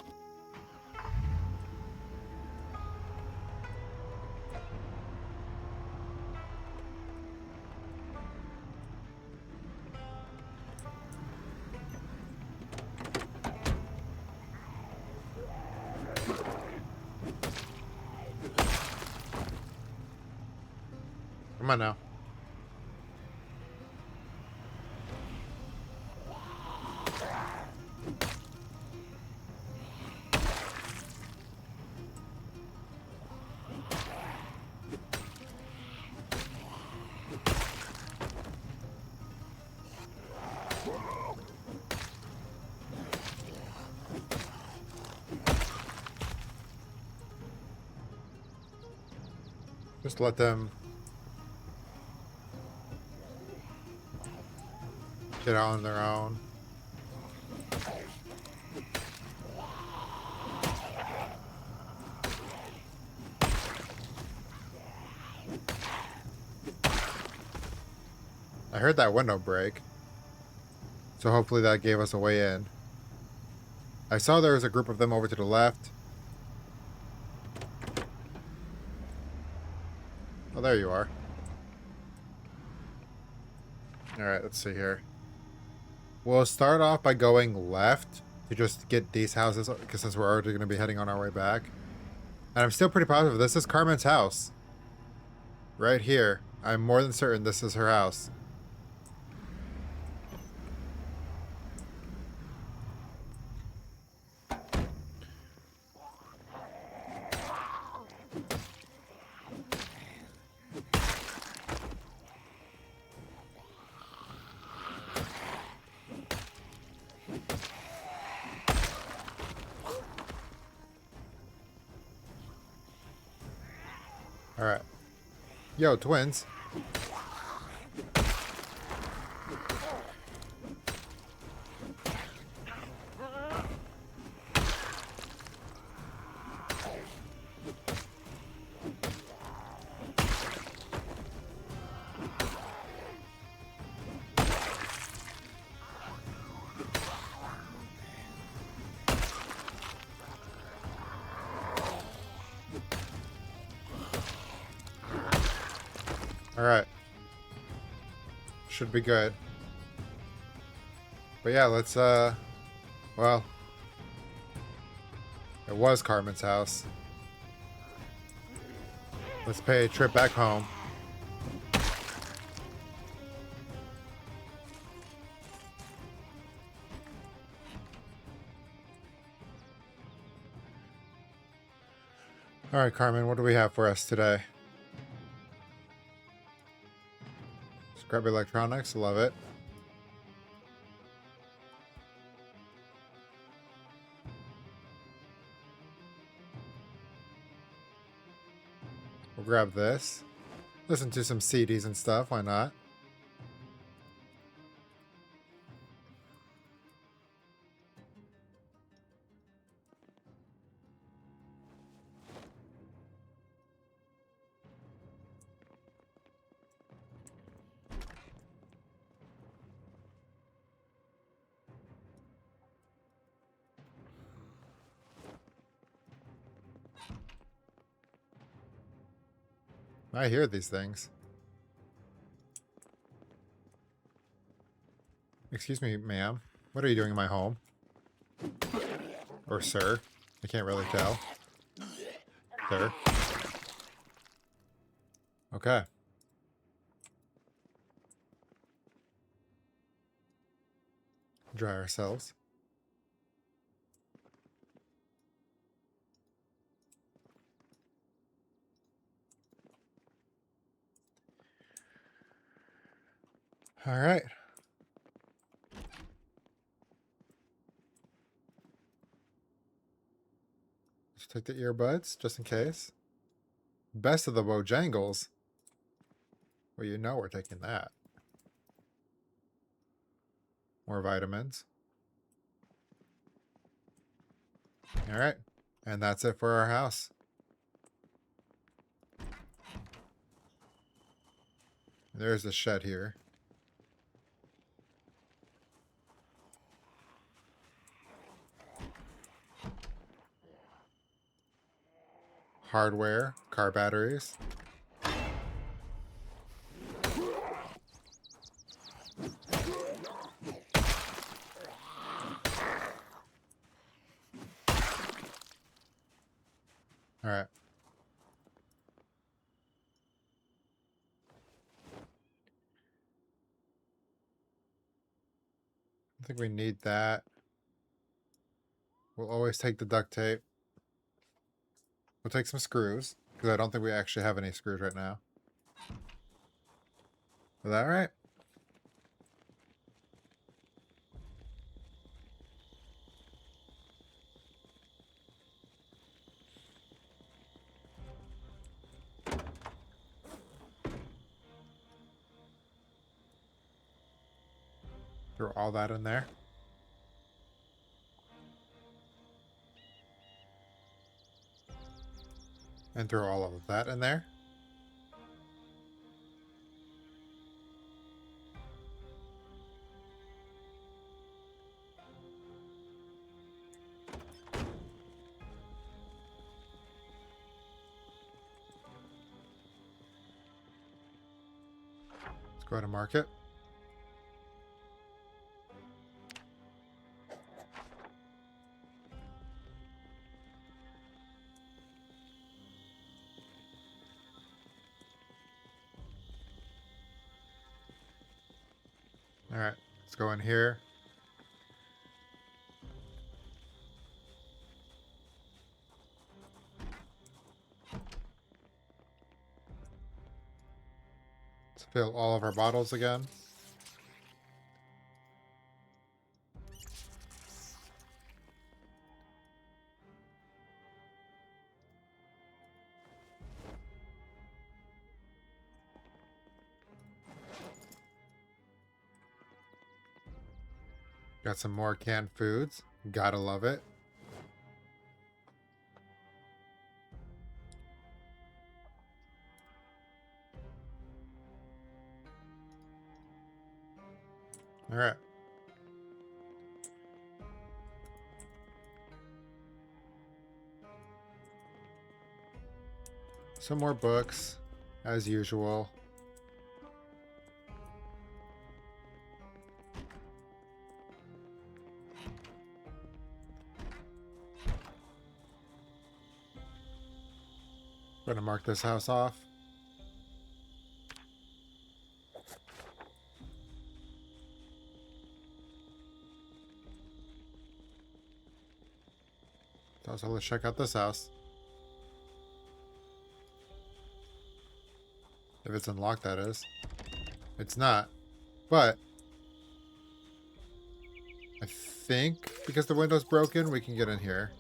Come on now. Just let them get out on their own. I heard that window break. So hopefully that gave us a way in. I saw there was a group of them over to the left. Oh, there you are. Alright, let's see here. We'll start off by going left to just get these houses, because since we're already going to be heading on our way back. And I'm still pretty positive this is Carmen's house. Right here. I'm more than certain this is her house. Alright. Yo, twins. Alright. Should be good. But yeah, let's, well, it was Carmen's house. Let's pay a trip back home. Alright, Carmen, what do we have for us today? Scrub electronics, love it. We'll grab this. Listen to some CDs and stuff, why not? I hear these things. Excuse me, ma'am. What are you doing in my home? Or sir? I can't really tell. Sir? Okay. Dry ourselves. Alright. Let's take the earbuds, just in case. Best of the Bojangles. Well, you know we're taking that. More vitamins. Alright. And that's it for our house. There's the shed here. Hardware, car batteries. Alright. I think we need that. We'll always take the duct tape. We'll take some screws, because I don't think we actually have any screws right now. Is that right? Throw all that in there. And throw all of that in there. Let's go to market. Alright, let's go in here. Let's fill all of our bottles again. Got some more canned foods. Gotta love it. Alright. Some more books, as usual. gonna mark this house off. Also, let's check out this house. If it's unlocked, that is. It's not. But I think because the window's broken, we can get in here.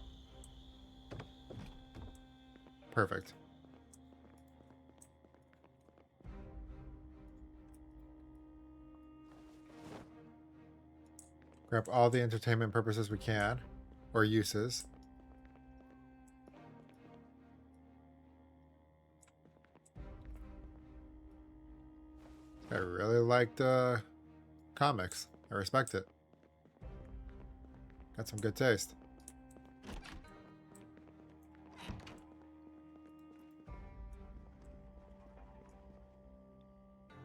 Perfect. Grab all the entertainment purposes we can. Or uses. I really liked comics. I respect it. Got some good taste.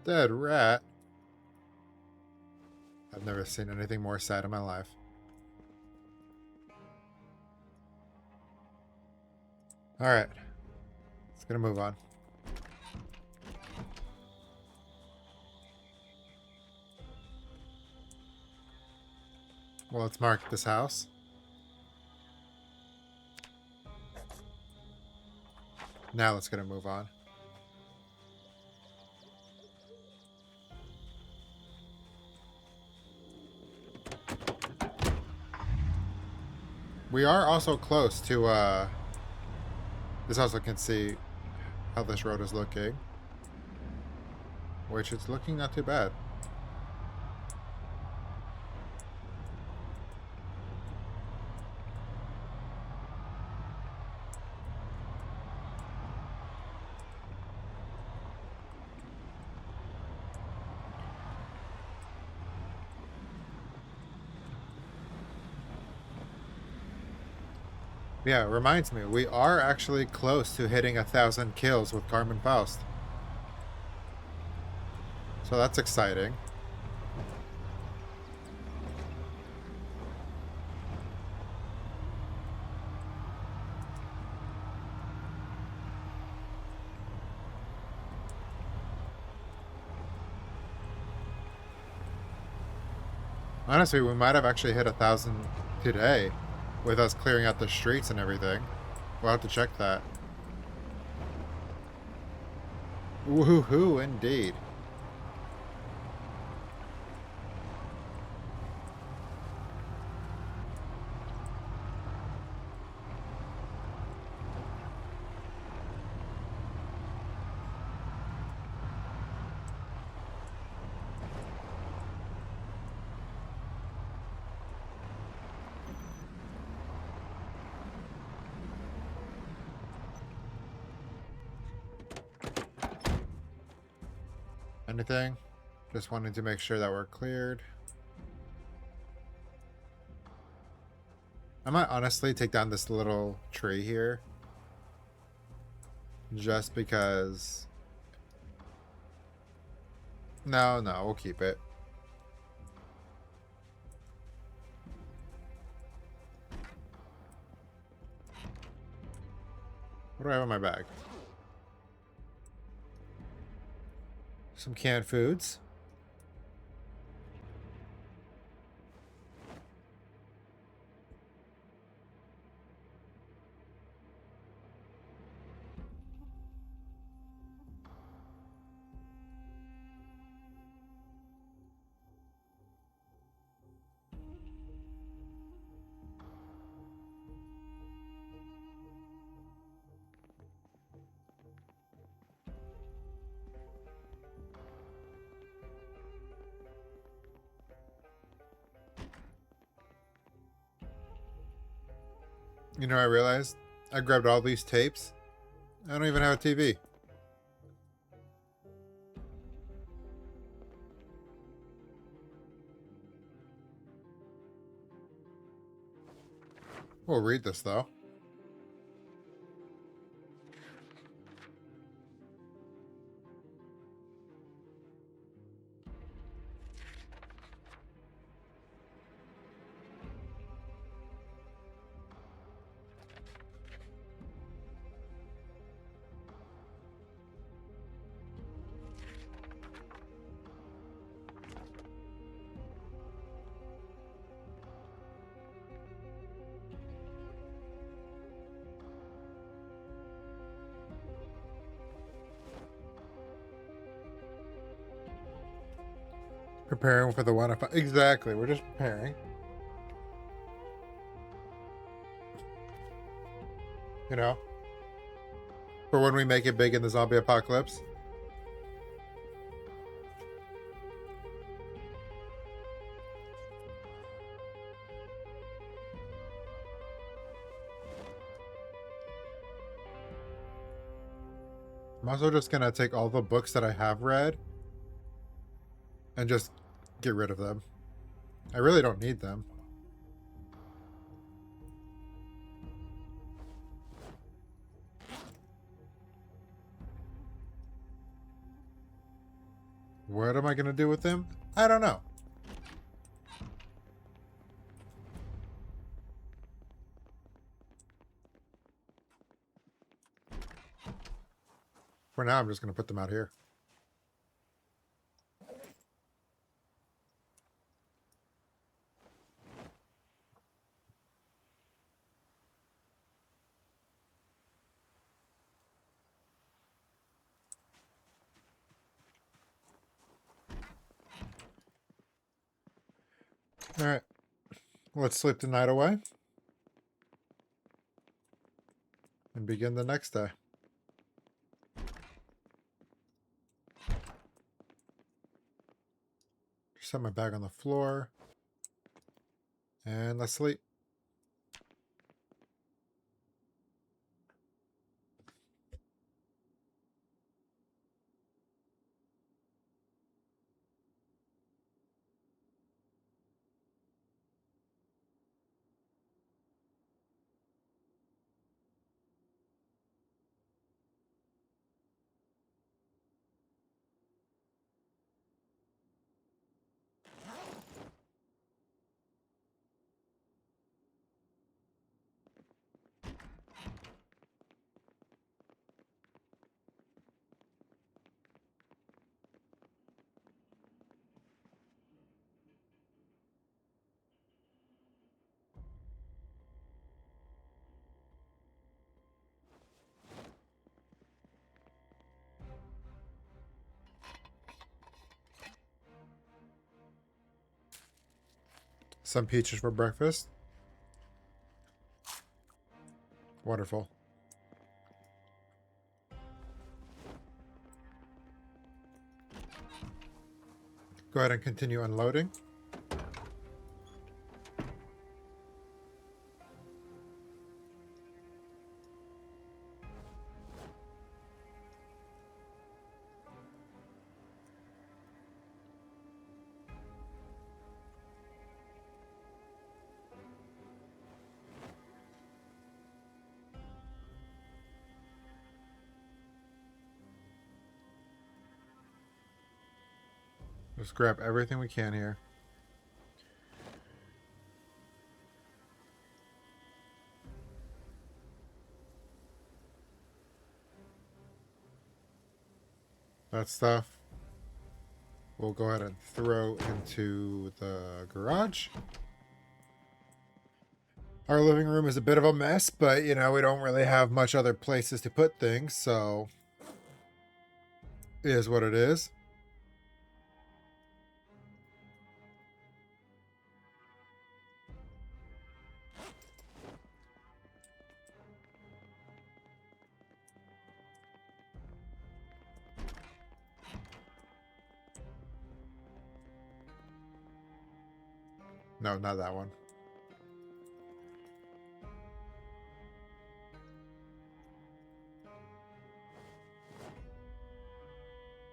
Dead rat. I've never seen anything more sad in my life. Alright. Let's gonna move on. Well, let's mark this house. Now let's gonna move on. We are also close to this also can see how this road is looking. Which it's looking not too bad. Yeah, it reminds me, we are actually close to hitting 1,000 kills with Carmen Faust. So that's exciting. Honestly, we might have actually hit 1,000 today with us clearing out the streets and everything. We'll have to check that. Woohoo, indeed. Anything? Just wanted to make sure that we're cleared. I might honestly take down this little tree here. Just because... No, we'll keep it. What do I have in my bag? Some canned foods. You know, I realized I grabbed all these tapes. I don't even have a TV. We'll read this, though. Preparing for the one. Exactly. We're just preparing. You know? For when we make it big in the zombie apocalypse. I'm also just gonna take all the books that I have read and just get rid of them. I really don't need them. What am I gonna do with them? I don't know. For now, I'm just gonna put them out here. Alright. Let's sleep the night away. And begin the next day. Set my bag on the floor. And let's sleep. Some peaches for breakfast. Wonderful. Go ahead and continue unloading. Just grab everything we can here. That stuff we'll go ahead and throw into the garage. Our living room is a bit of a mess, but you know, we don't really have much other places to put things, so it is what it is. No, not that one.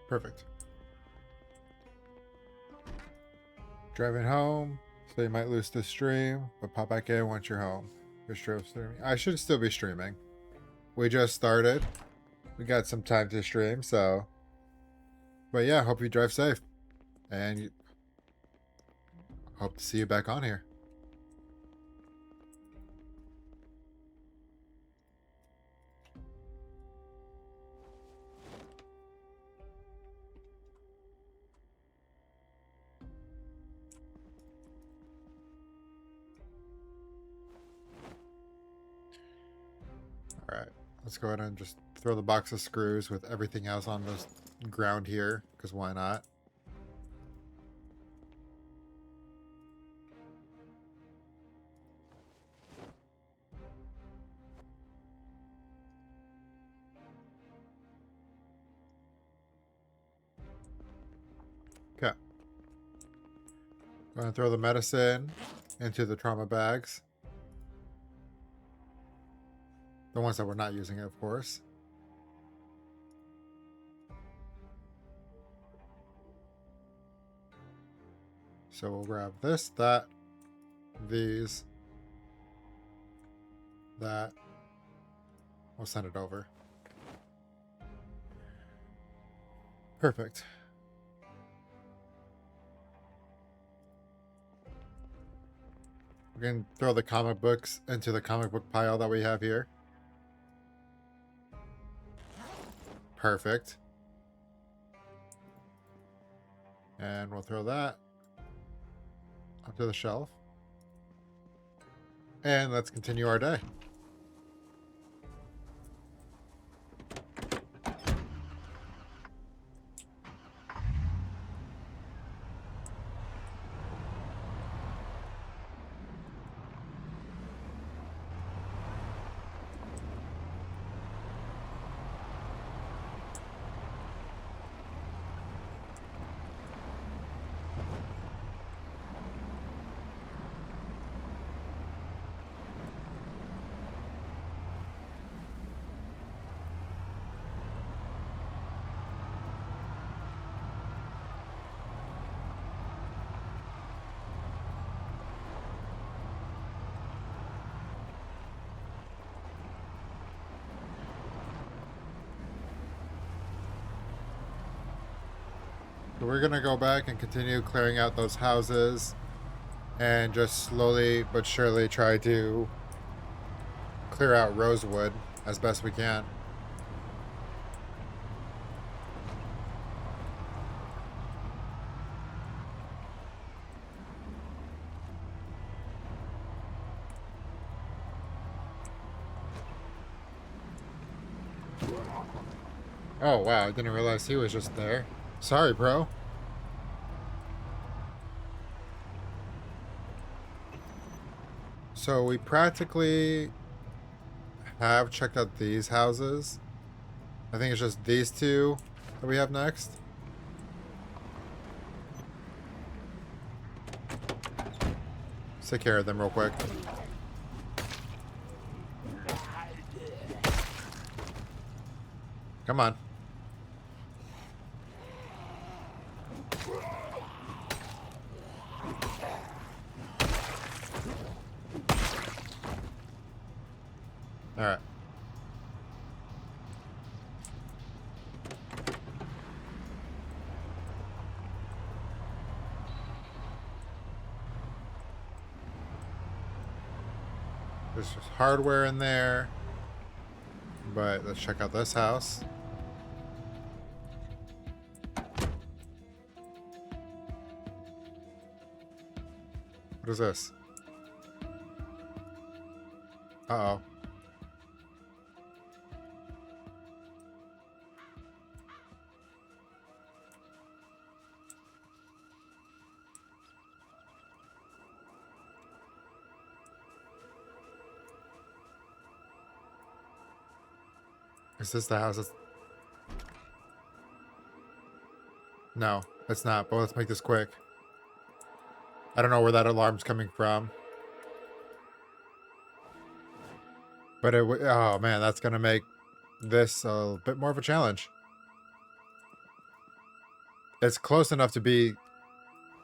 Perfect. Driving home, so you might lose the stream, but pop back in once you're home. You're streaming. I should still be streaming. We just started. We got some time to stream, so. But yeah, hope you drive safe. And hope to see you back on here. Alright, let's go ahead and just throw the box of screws with everything else on the ground here, because why not? I'm going to throw the medicine into the trauma bags. The ones that we're not using, of course. So we'll grab this, that, these, that. We'll send it over. Perfect. We're going to throw the comic books into the comic book pile that we have here. Perfect. And we'll throw that onto the shelf. And let's continue our day. So we're going to go back and continue clearing out those houses and just slowly but surely try to clear out Rosewood as best we can. Oh wow, I didn't realize he was just there. Sorry, bro. So we practically have checked out these houses. I think it's just these two that we have next. Let's take care of them real quick. Come on. Alright. There's just hardware in there. But let's check out this house. What is this? Uh-oh. Is this the house that's... No, it's not, but let's make this quick. I don't know where that alarm's coming from. But oh man, that's gonna make this a bit more of a challenge. It's close enough to be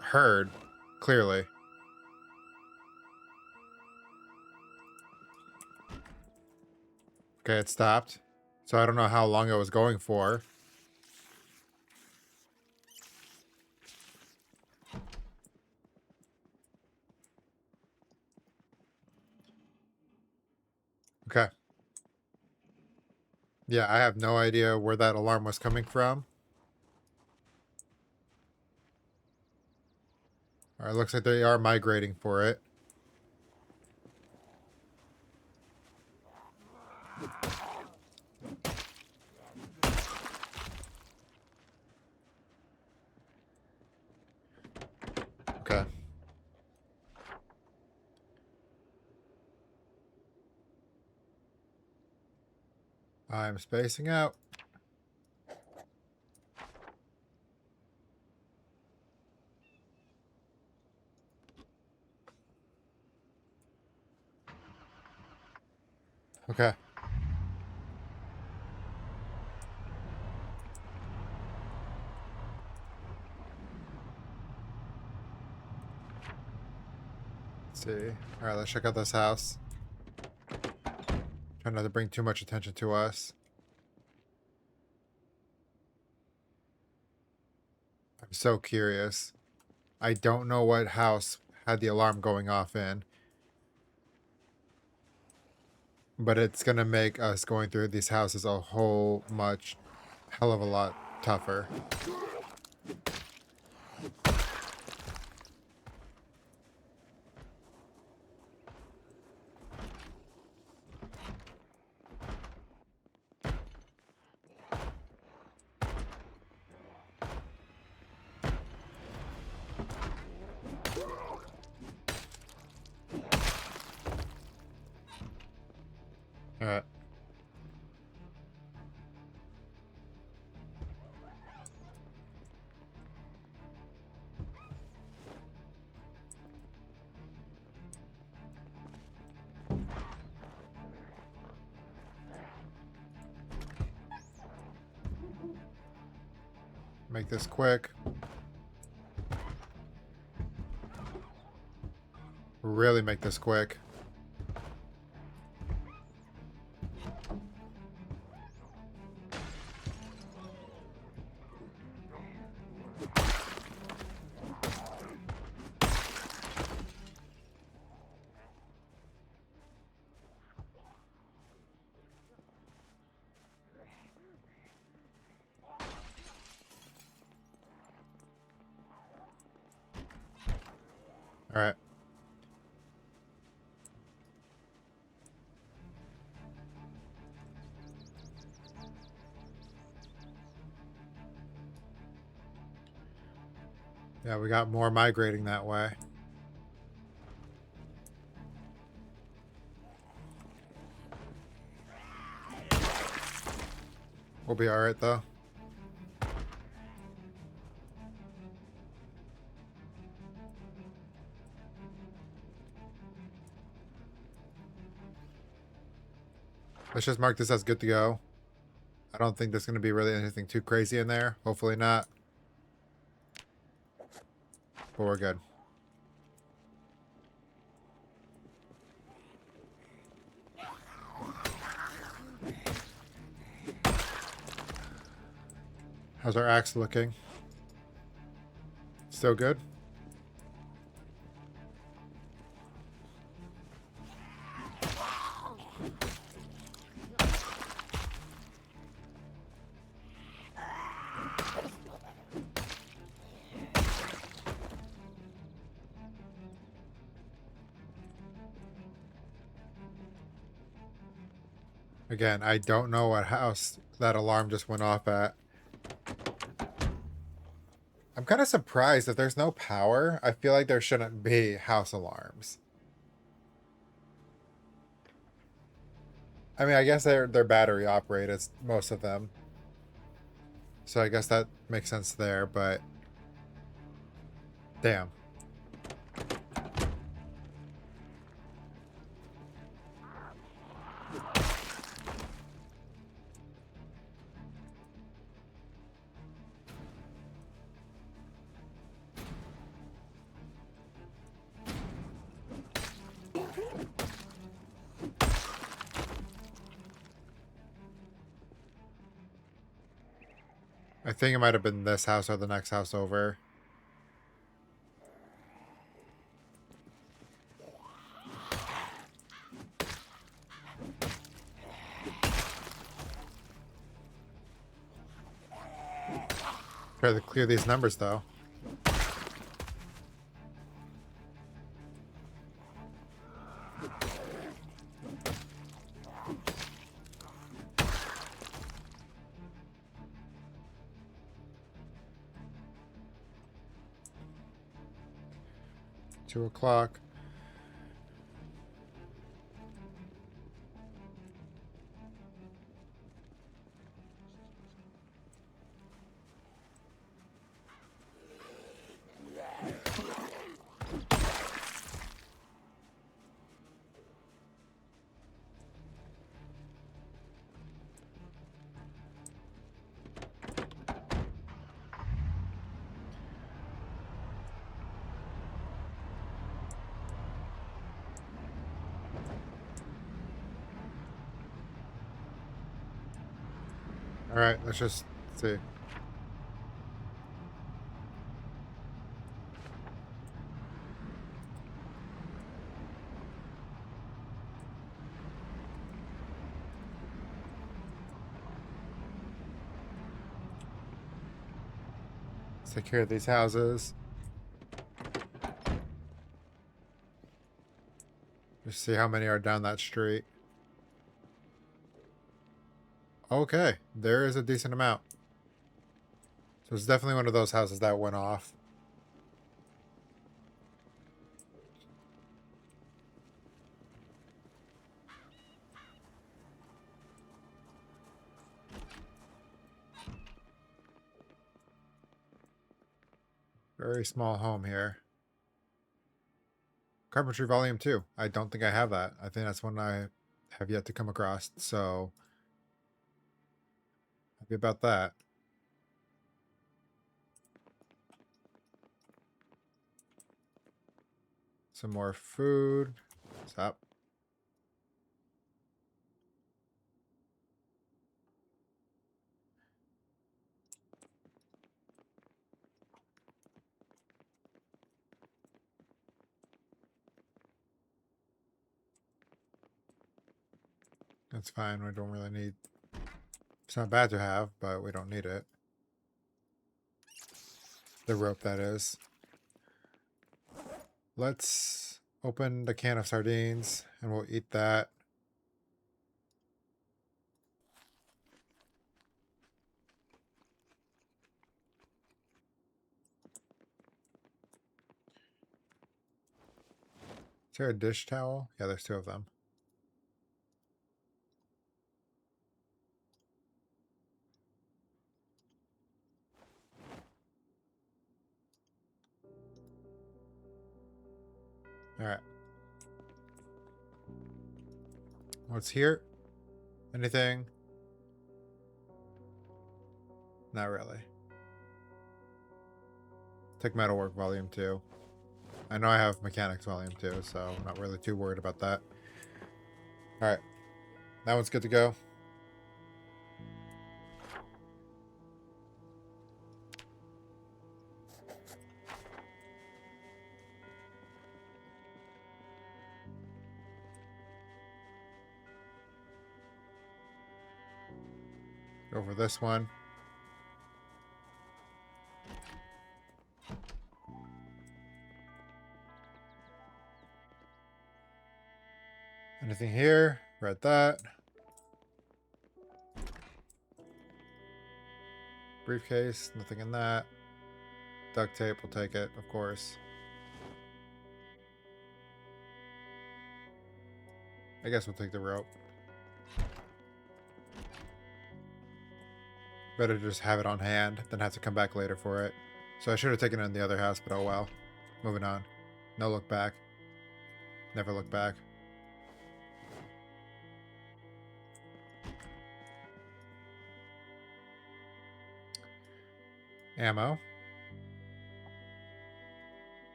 heard, clearly. Okay, it stopped. So I don't know how long it was going for. Okay. Yeah, I have no idea where that alarm was coming from. Alright, looks like they are migrating for it. Okay. I'm spacing out. Okay. Let's see. All right, let's check out this house. Try not to bring too much attention to us. I'm so curious. I don't know what house had the alarm going off in, but it's gonna make us going through these houses a whole much hell of a lot tougher. All right. Make this quick. Really make this quick. All right. Yeah, we got more migrating that way. We'll be all right though. Let's just mark this as good to go. I don't think there's going to be really anything too crazy in there. Hopefully not. But we're good. How's our axe looking? Still good? Again, I don't know what house that alarm just went off at. I'm kind of surprised if there's no power. I feel like there shouldn't be house alarms. I mean, I guess they're battery operated, most of them. So I guess that makes sense there, but damn. I think it might have been this house or the next house over. Try to clear these numbers though. Two o'clock. Alright, let's just see. Let's take care of these houses. Just see how many are down that street. Okay, there is a decent amount. So it's definitely one of those houses that went off. Very small home here. Carpentry Volume 2. I don't think I have that. I think that's one I have yet to come across. So, happy about that. Some more food. Stop. That's fine. We don't really need... It's not bad to have, but we don't need it. The rope, that is. Let's open the can of sardines, and we'll eat that. Is there a dish towel? Yeah, there's 2 of them. Alright. What's here? Anything? Not really. Take Metalwork Volume 2. I know I have Mechanics Volume 2, so I'm not really too worried about that. Alright. That one's good to go. Go for this one. Anything here? Read that. Briefcase, nothing in that. Duct tape, we'll take it, of course. I guess we'll take the rope. Better just have it on hand than have to come back later for it. So I should have taken it in the other house, but oh well. Moving on. No look back. Never look back. Ammo.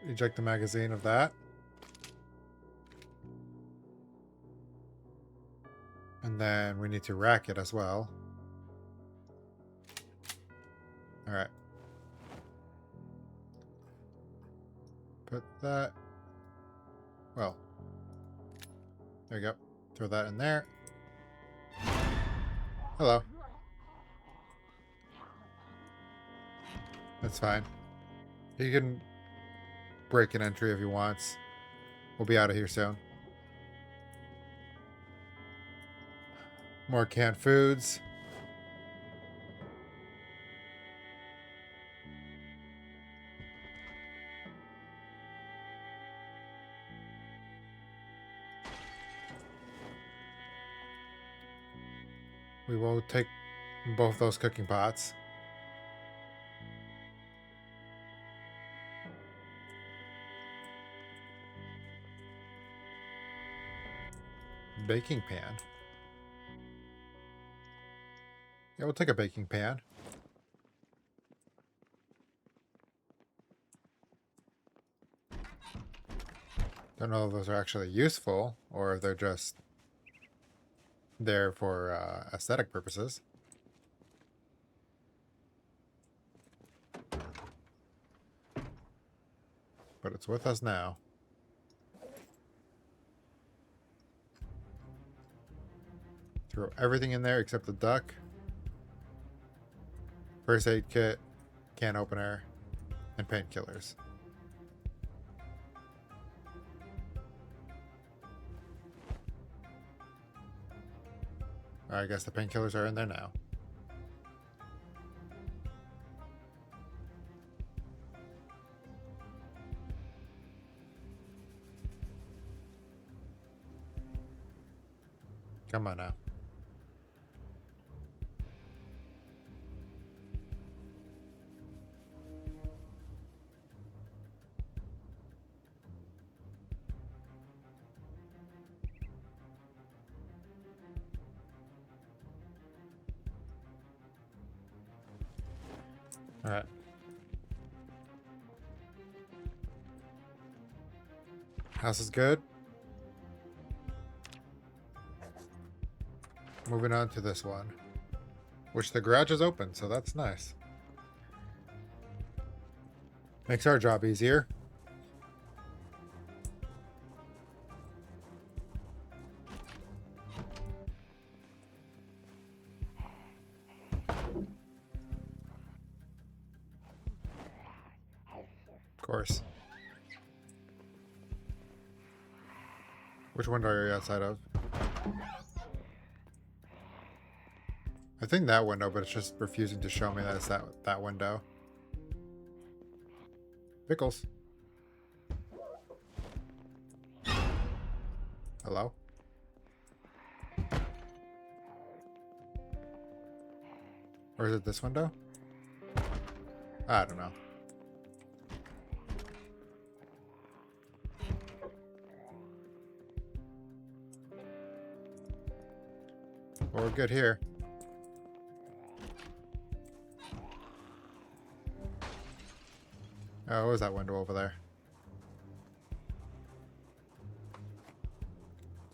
Eject the magazine of that. And then we need to rack it as well. Alright. Put that... Well. There you go. Throw that in there. Hello. That's fine. He can break an entry if he wants. We'll be out of here soon. More canned foods. We will take both those cooking pots. Baking pan. Yeah, we'll take a baking pan. Don't know if those are actually useful or if they're just there for aesthetic purposes. But it's with us now. Throw everything in there except the duck. First aid kit, can opener, and painkillers. I guess the painkillers are in there now. Come on now. All right. House is good. Moving on to this one, which the garage is open, so that's nice. Makes our job easier. Of course. Which window are you outside of? I think that window, but it's just refusing to show me that it's that window. Pickles. Hello? Or is it this window? I don't know. Well, we're good here. Oh, what was that window over there?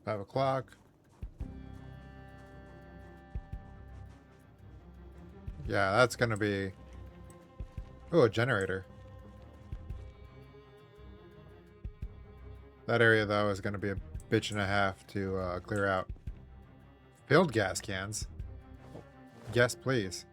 5 o'clock. Yeah, that's gonna be... Oh, a generator. That area, though, is gonna be a bitch and a half to clear out. Filled gas cans? Yes, please.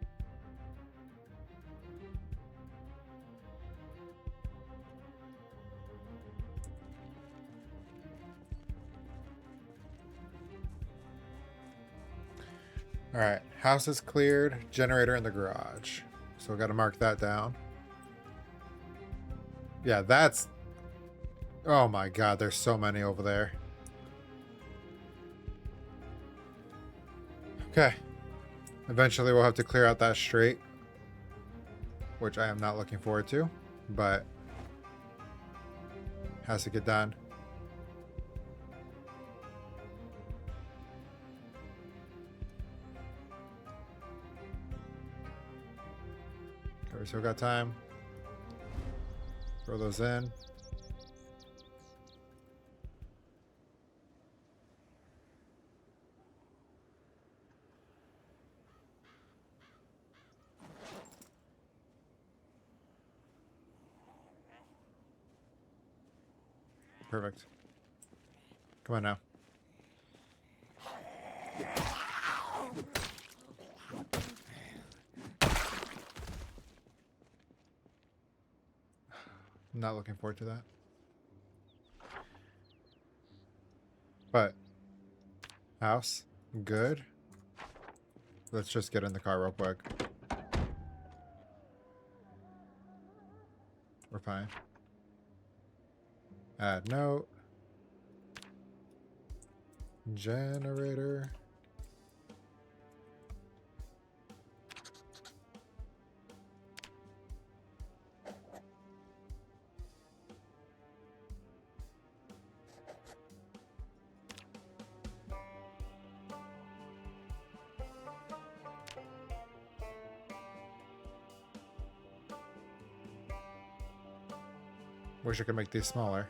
Alright, house is cleared, generator in the garage. So we gotta mark that down. Yeah, that's... Oh my god, there's so many over there. Okay. Eventually we'll have to clear out that street, which I am not looking forward to, but has to get done. We still got time. Throw those in. Perfect. Come on now. Not looking forward to that. But house, good. Let's just get in the car real quick. We're fine. Add note. Generator. Wish I could make these smaller.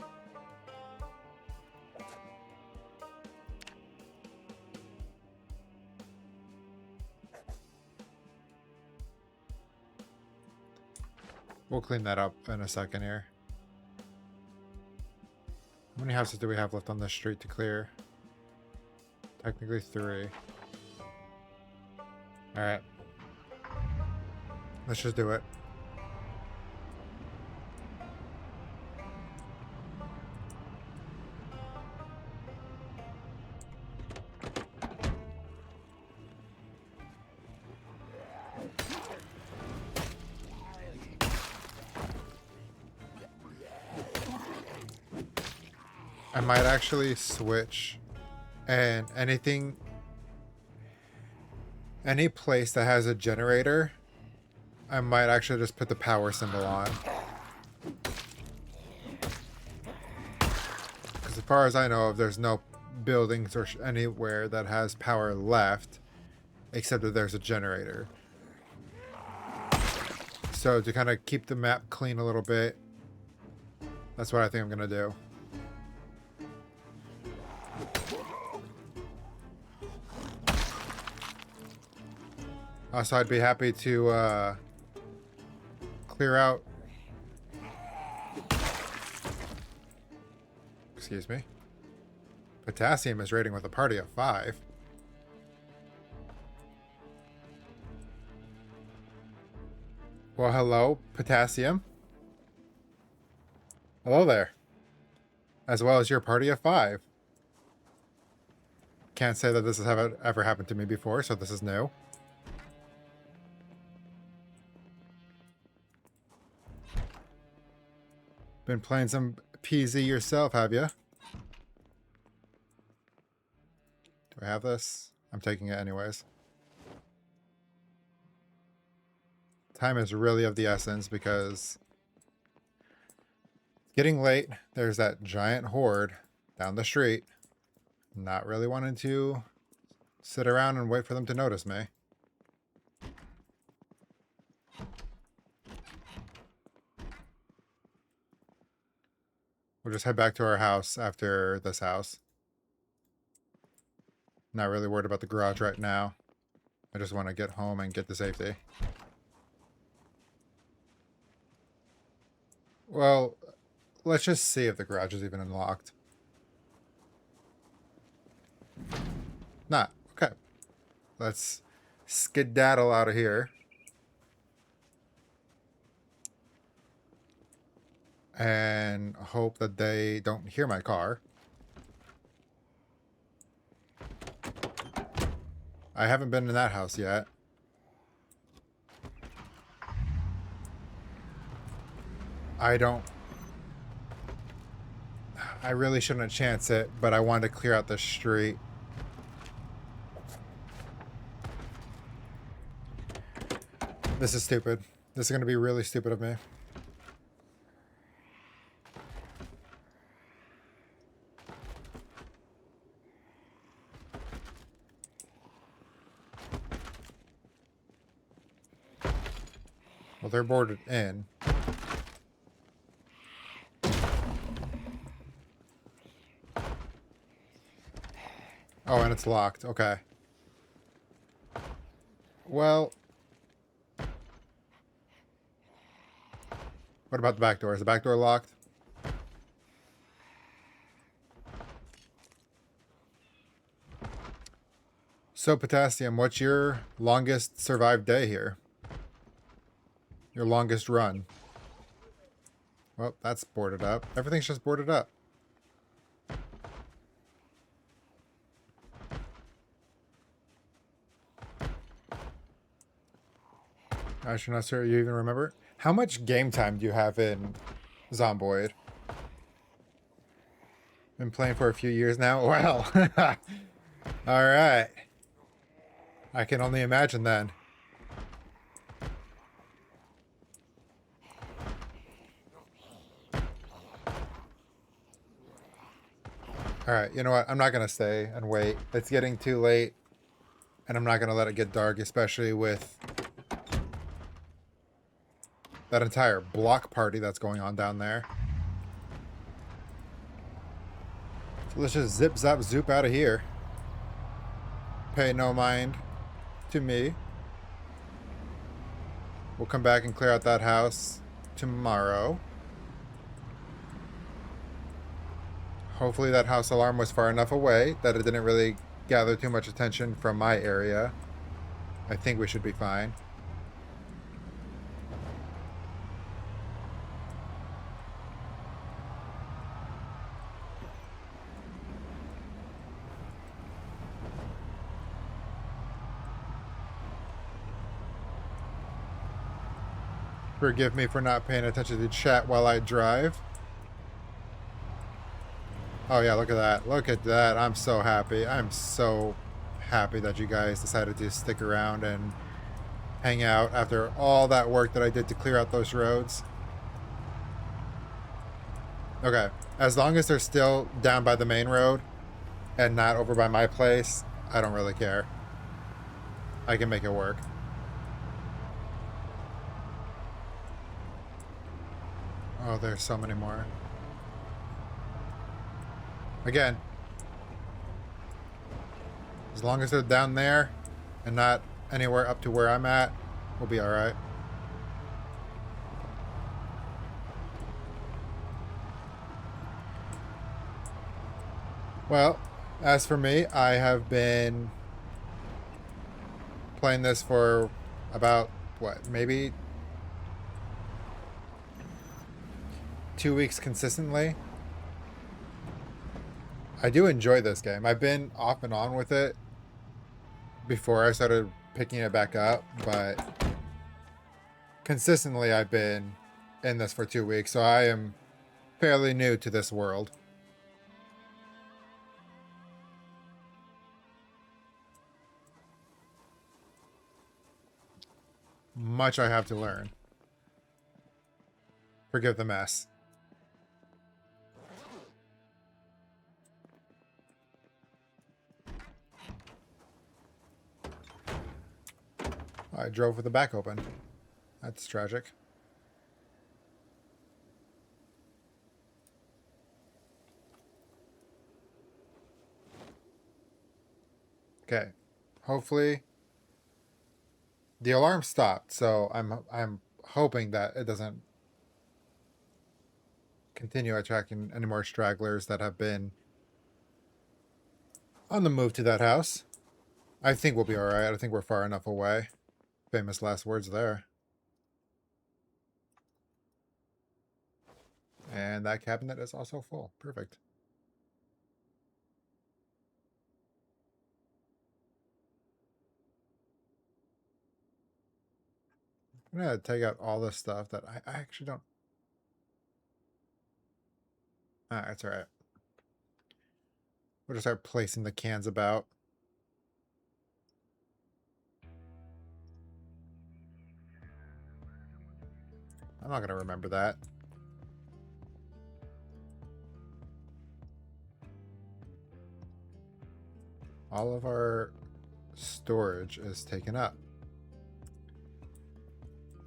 We'll clean that up in a second here. How many houses do we have left on this street to clear? Technically 3. Alright. Let's just do it. I might actually switch, and any place that has a generator, I might actually just put the power symbol on. Because as far as I know, there's no buildings or anywhere that has power left, except that there's a generator. So to kind of keep the map clean a little bit, that's what I think I'm going to do. So I'd be happy to clear out. Excuse me. Potassium is raiding with a party of 5. Well, hello, Potassium. Hello there. As well as your party of 5. Can't say that this has ever happened to me before, so this is new. Been playing some PZ yourself, have you? Do I have this? I'm taking it anyways. Time is really of the essence because it's getting late. There's that giant horde down the street. Not really wanting to sit around and wait for them to notice me. We'll just head back to our house after this house. Not really worried about the garage right now. I just want to get home and get to safety. Well, let's just see if the garage is even unlocked. Not. Okay. Let's skedaddle out of here. And hope that they don't hear my car. I haven't been in that house yet. I really shouldn't chance it, but I wanted to clear out the street. This is stupid. This is going to be really stupid of me. Well, they're boarded in. Oh, and it's locked. Okay. Well, what about the back door? Is the back door locked? So, Potassium, what's your longest survived day here? Your longest run? Well, that's boarded up. Everything's just boarded up. Actually, not sure you even remember. How much game time do you have in Zomboid? Been playing for a few years now? Well, alright. I can only imagine then. Alright, you know what? I'm not going to stay and wait. It's getting too late. And I'm not going to let it get dark, especially with that entire block party that's going on down there. So let's just zip, zap, zoop out of here. Pay no mind to me. We'll come back and clear out that house tomorrow. Hopefully that house alarm was far enough away that it didn't really gather too much attention from my area. I think we should be fine. Forgive me for not paying attention to chat while I drive. Oh yeah, look at that. Look at that. I'm so happy. I'm so happy that you guys decided to stick around and hang out after all that work that I did to clear out those roads. Okay, as long as they're still down by the main road and not over by my place, I don't really care. I can make it work. Oh, there's so many more. Again, as long as they're down there and not anywhere up to where I'm at, we'll be alright. Well, as for me, I have been playing this for about, what, maybe 2 weeks consistently. I do enjoy this game. I've been off and on with it before I started picking it back up, but consistently I've been in this for 2 weeks, so I am fairly new to this world. Much I have to learn. Forgive the mess. I drove with the back open. That's tragic. Okay. Hopefully the alarm stopped, so I'm hoping that it doesn't continue attracting any more stragglers that have been on the move to that house. I think we'll be alright. I think we're far enough away. Famous last words there. And that cabinet is also full. Perfect. I'm gonna take out all this stuff that I actually don't. It's alright. We'll just start placing the cans about. I'm not gonna remember that. All of our storage is taken up.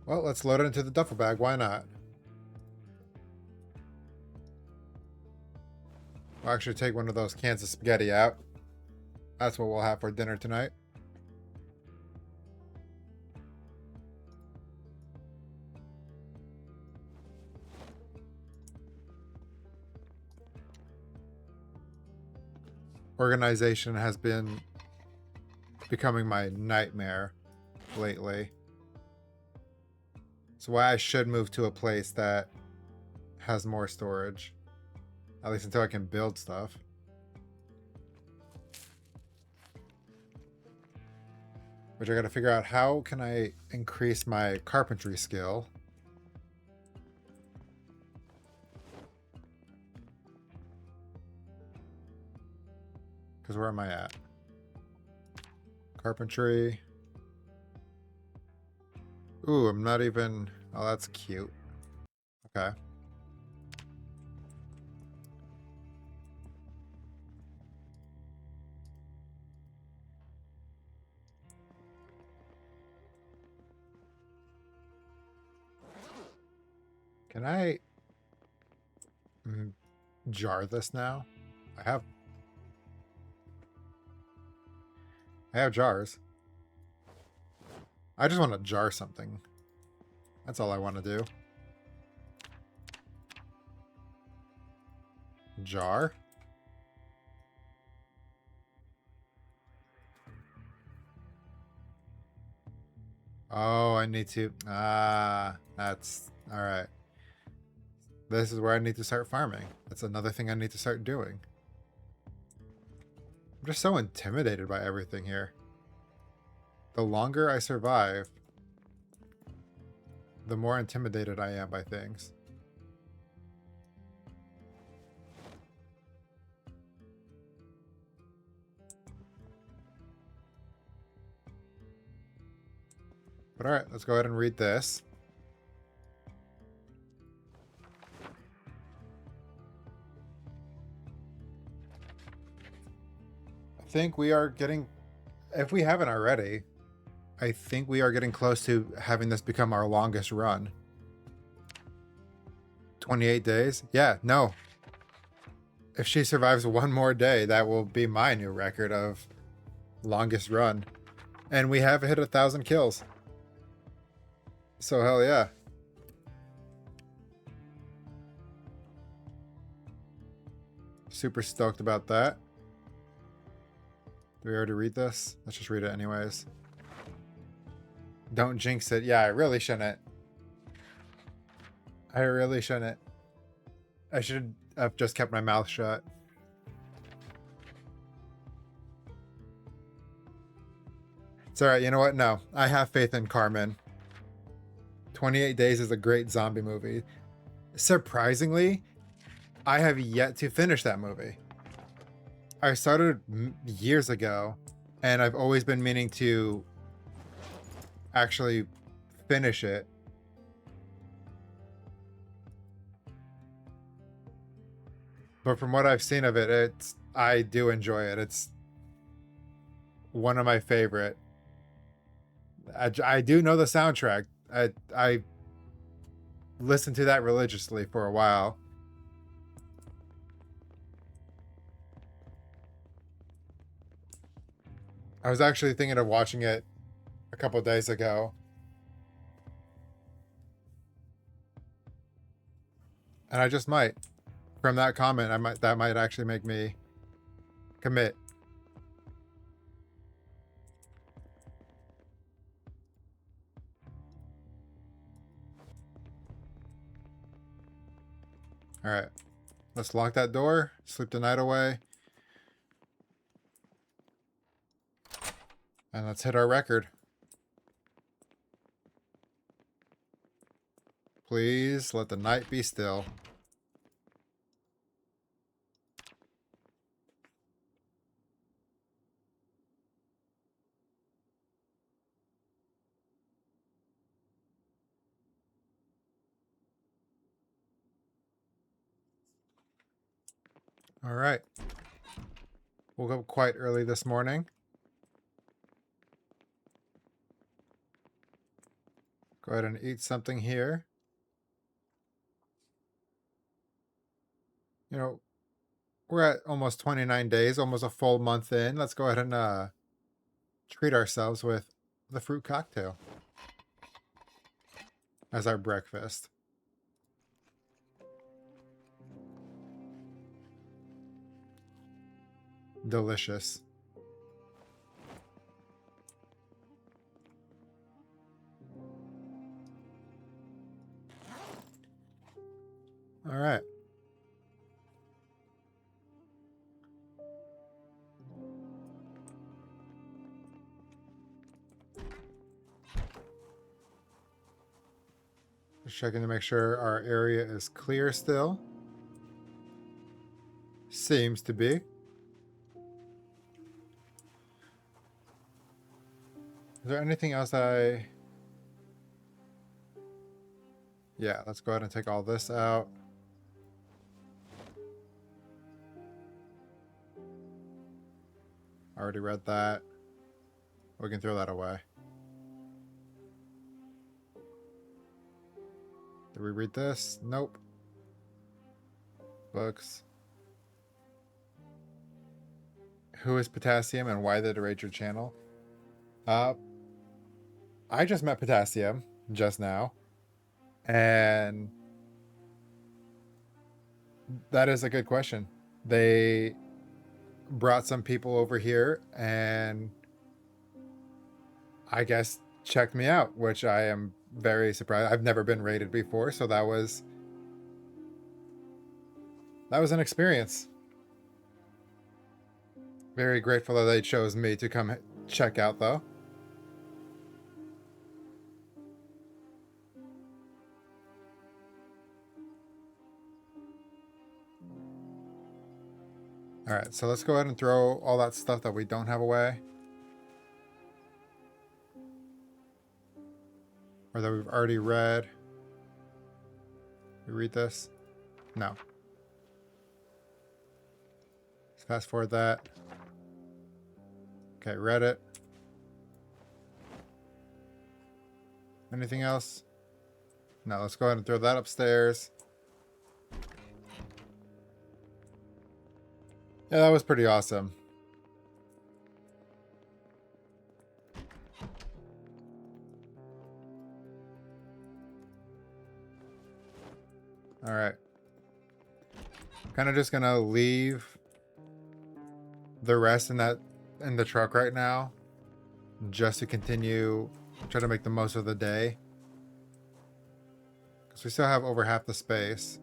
Well, let's load it into the duffel bag. Why not? We'll actually take one of those cans of spaghetti out. That's what we'll have for dinner tonight. Organization has been becoming my nightmare lately. So why I should move to a place that has more storage. At least until I can build stuff. Which I gotta figure out, how can I increase my carpentry skill? Because where am I at? Carpentry. Ooh, I'm not even... Oh, that's cute. Okay. Can I jar this now? I have jars. I just want to jar something. That's all I want to do. Jar? Oh, I need to... that's... Alright. This is where I need to start farming. That's another thing I need to start doing. I'm just so intimidated by everything here. The longer I survive, the more intimidated I am by things. But alright, let's go ahead and read this. I think we are getting, if we haven't already, I think we are getting close to having this become our longest run. 28 days? Yeah, no. If she survives one more day, that will be my new record of longest run. And we have hit 1,000 kills. So hell yeah. Super stoked about that. Do we already read this? Let's just read it anyways. Don't jinx it. Yeah, I really shouldn't. I really shouldn't. I should have just kept my mouth shut. It's alright, you know what? No, I have faith in Carmen. 28 Days is a great zombie movie. Surprisingly, I have yet to finish that movie. I started years ago, and I've always been meaning to actually finish it. But from what I've seen of it, I do enjoy it. It's one of my favorite. I do know the soundtrack. I listened to that religiously for a while. I was actually thinking of watching it a couple of days ago. And I just might. From that comment, that might actually make me commit. All right, let's lock that door, sleep the night away, and let's hit our record. Please let the night be still. All right. Woke up quite early this morning. Go ahead and eat something here. You know, we're at almost 29 days, almost a full month in. Let's go ahead and treat ourselves with the fruit cocktail as our breakfast. Delicious. All right. Just checking to make sure our area is clear still. Seems to be. Is there anything else Yeah, let's go ahead and take all this out. I already read that. We can throw that away. Did we read this? Nope. Books. Who is Potassium and why did it raid your channel? I just met Potassium just now. And that is a good question. They brought some people over here and I guess checked me out, which I am very surprised. I've never been raided before, so that was an experience. Very grateful that they chose me to come check out, though. Alright, so let's go ahead and throw all that stuff that we don't have away. Or that we've already read. We read this? No. Let's fast forward that. Okay, read it. Anything else? No, let's go ahead and throw that upstairs. Yeah, that was pretty awesome. Alright. Kind of just gonna leave the rest in the truck right now. Just to continue try to make the most of the day. Because we still have over half the space.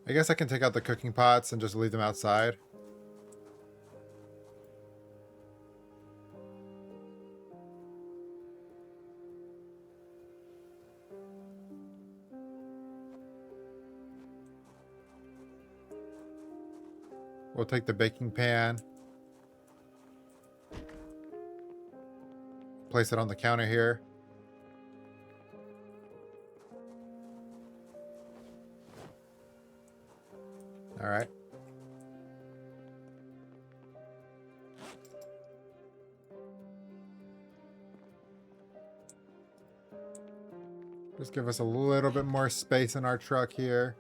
I guess I can take out the cooking pots and just leave them outside. We'll take the baking pan. Place it on the counter here. All right. Just give us a little bit more space in our truck here.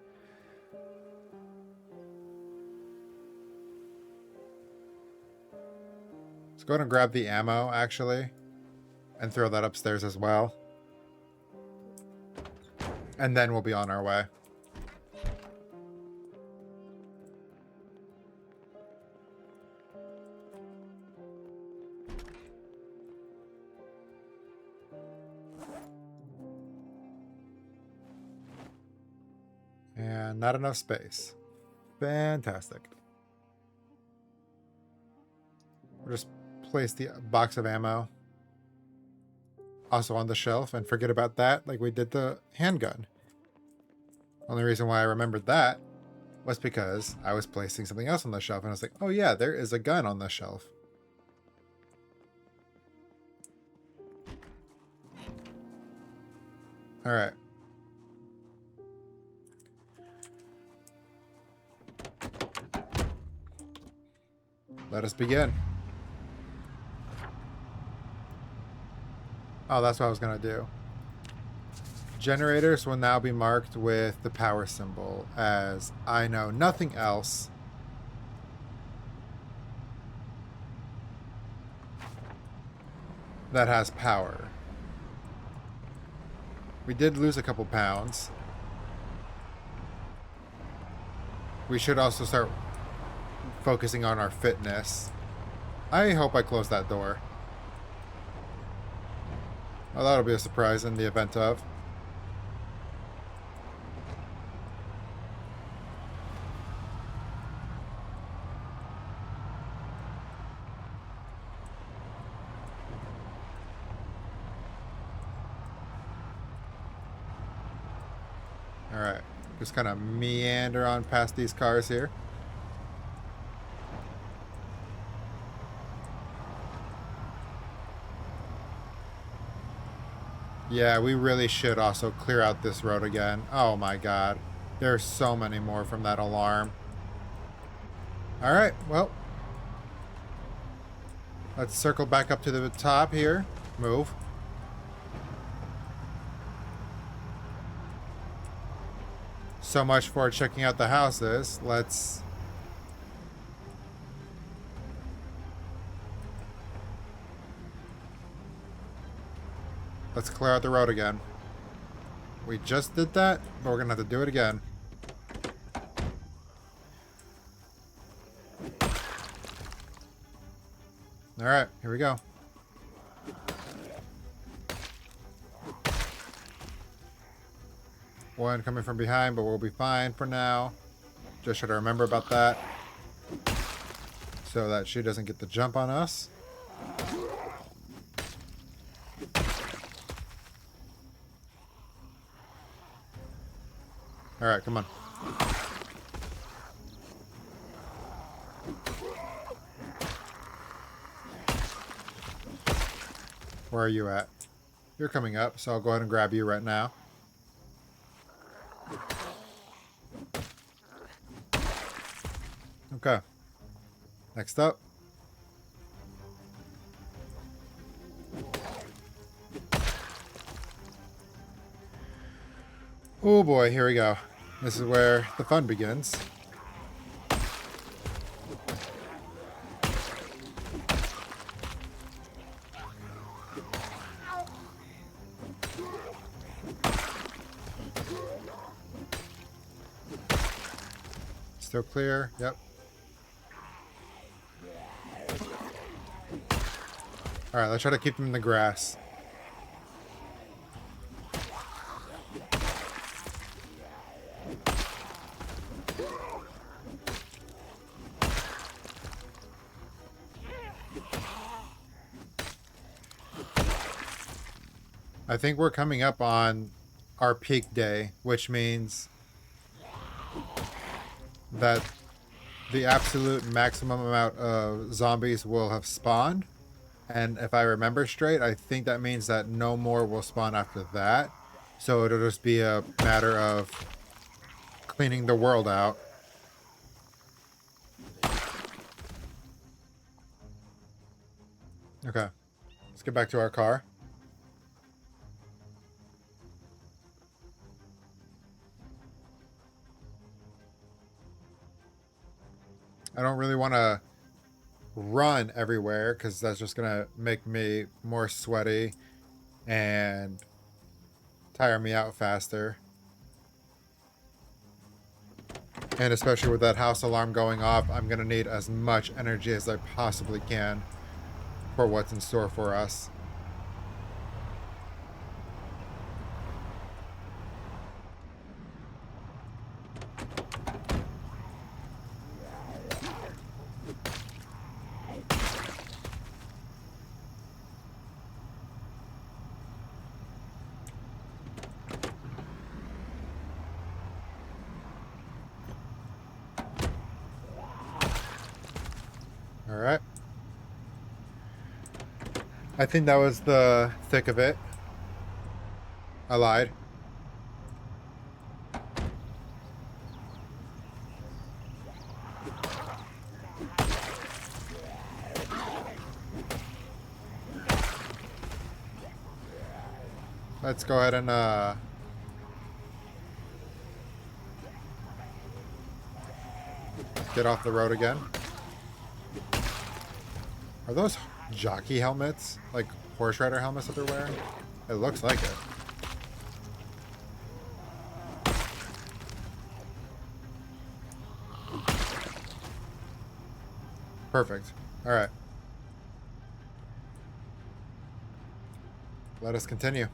Let's go ahead and grab the ammo, actually, and throw that upstairs as well. And then we'll be on our way. And not enough space. Fantastic. We'll just place the box of ammo also on the shelf and forget about that like we did the handgun. Only reason why I remembered that was because I was placing something else on the shelf and I was like, oh yeah, there is a gun on the shelf. All right. Let us begin. Oh, that's what I was going to do. Generators will now be marked with the power symbol, as I know nothing else that has power. We did lose a couple pounds. We should also start focusing on our fitness. I hope I close that door. Well, that'll be a surprise in the event of. Alright, just kind of meander on past these cars here. Yeah, we really should also clear out this road again. Oh my god. There's so many more from that alarm. Alright, well. Let's circle back up to the top here. Move. So much for checking out the houses. Let's clear out the road again. We just did that, but we're gonna have to do it again. Alright, here we go. One coming from behind, but we'll be fine for now. Just try to remember about that, so that she doesn't get the jump on us. Alright, come on. Where are you at? You're coming up, so I'll go ahead and grab you right now. Okay. Next up. Oh boy, here we go. This is where the fun begins. Still clear. Yep. Alright, let's try to keep them in the grass. I think we're coming up on our peak day, which means that the absolute maximum amount of zombies will have spawned. And if I remember straight, I think that means that no more will spawn after that. So it'll just be a matter of cleaning the world out. Okay, let's get back to our car. I don't really want to run everywhere because that's just going to make me more sweaty and tire me out faster. And especially with that house alarm going off, I'm going to need as much energy as I possibly can for what's in store for us. All right. I think that was the thick of it. I lied. Let's go ahead and get off the road again. Are those jockey helmets? Like horse rider helmets that they're wearing? It looks like it. Perfect. All right. Let us continue.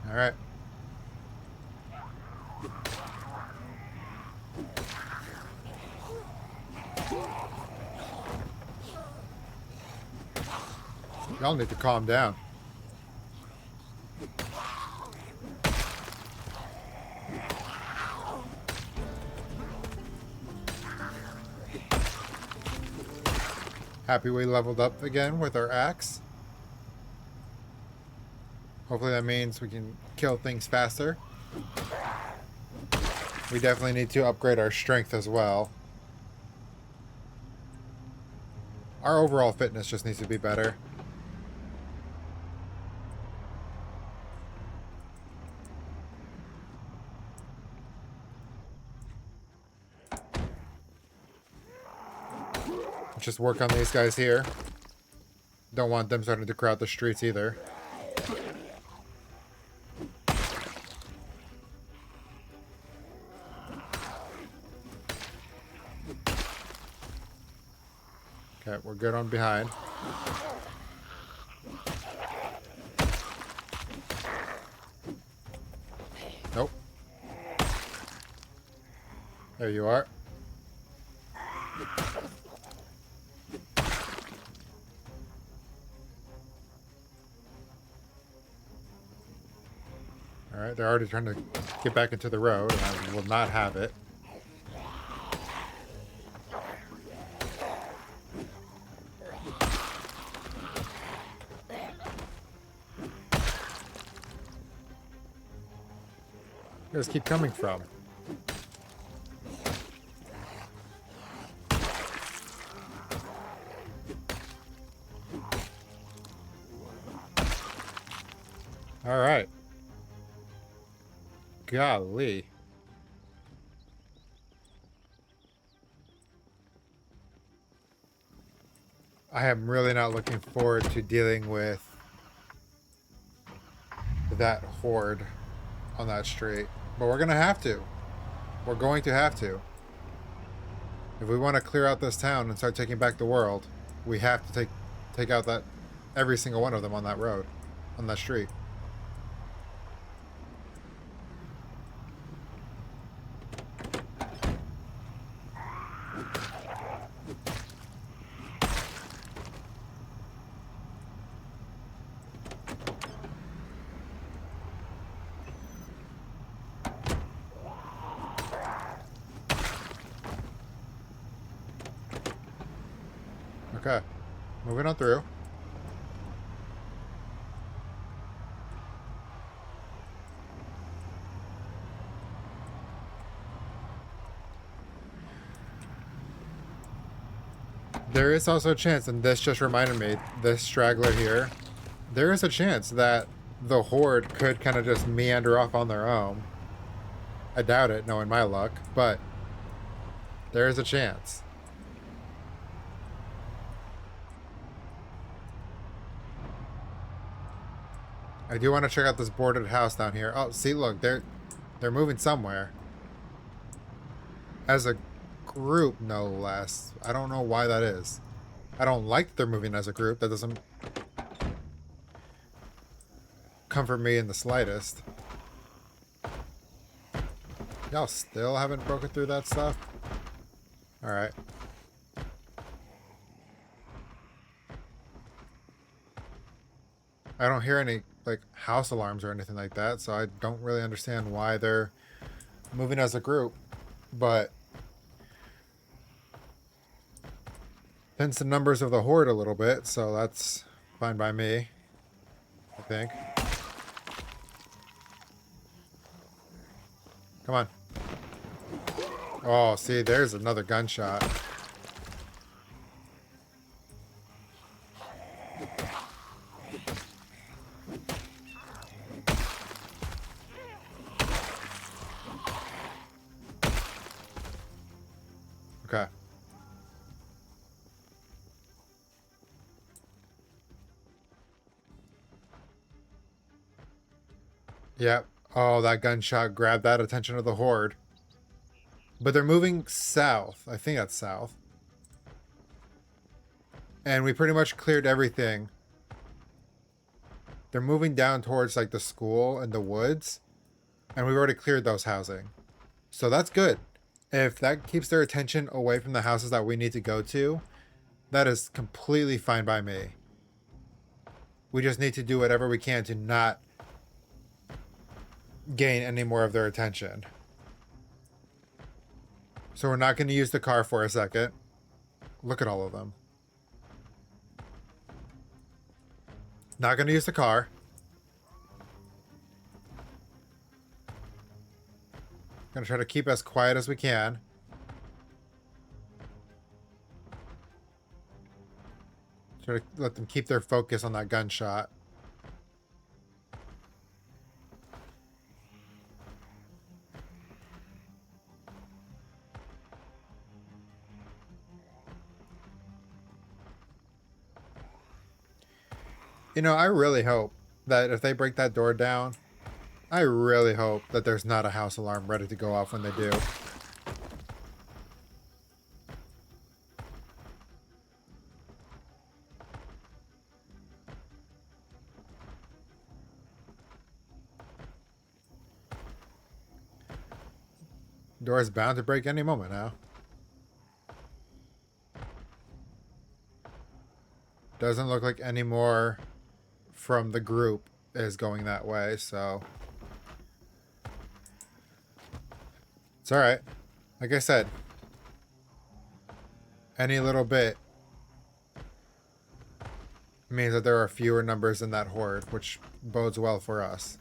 All right. Y'all need to calm down. Happy we leveled up again with our axe. Hopefully that means we can kill things faster. We definitely need to upgrade our strength as well. Our overall fitness just needs to be better. Just work on these guys here. Don't want them starting to crowd the streets either. Okay, we're good on behind. Nope. There you are. Alright, they're already trying to get back into the road, and I will not have it. Where does it keep coming from? Alright. Golly. I am really not looking forward to dealing with that horde on that street. But we're going to have to. We're going to have to. If we want to clear out this town and start taking back the world, we have to take out that every single one of them on that road, on that street. Okay, moving on through. There is also a chance, and this just reminded me, this straggler here, there is a chance that the horde could kind of just meander off on their own. I doubt it, knowing my luck, but there is a chance. I do want to check out this boarded house down here. Oh, see, look, they're moving somewhere. As a group, no less. I don't know why that is. I don't like that they're moving as a group. That doesn't comfort me in the slightest. Y'all still haven't broken through that stuff? Alright. I don't hear any like house alarms or anything like that, so I don't really understand why they're moving as a group, but thins the numbers of the horde a little bit, so that's fine by me, I think. Come on. Oh, see, there's another gunshot. Okay. Yep. Oh, that gunshot grabbed that attention of the horde. But they're moving south. I think that's south. And we pretty much cleared everything. They're moving down towards like the school and the woods. And we've already cleared those housing. So that's good. If that keeps their attention away from the houses that we need to go to, that is completely fine by me. We just need to do whatever we can to not gain any more of their attention. So we're not going to use the car for a second. Look at all of them. Not going to use the car. Gonna try to keep as quiet as we can. Try to let them keep their focus on that gunshot. You know, I really hope that if they break that door down, I really hope that there's not a house alarm ready to go off when they do. Door is bound to break any moment now. Doesn't look like any more from the group is going that way, so it's alright. Like I said, any little bit means that there are fewer numbers in that horde, which bodes well for us.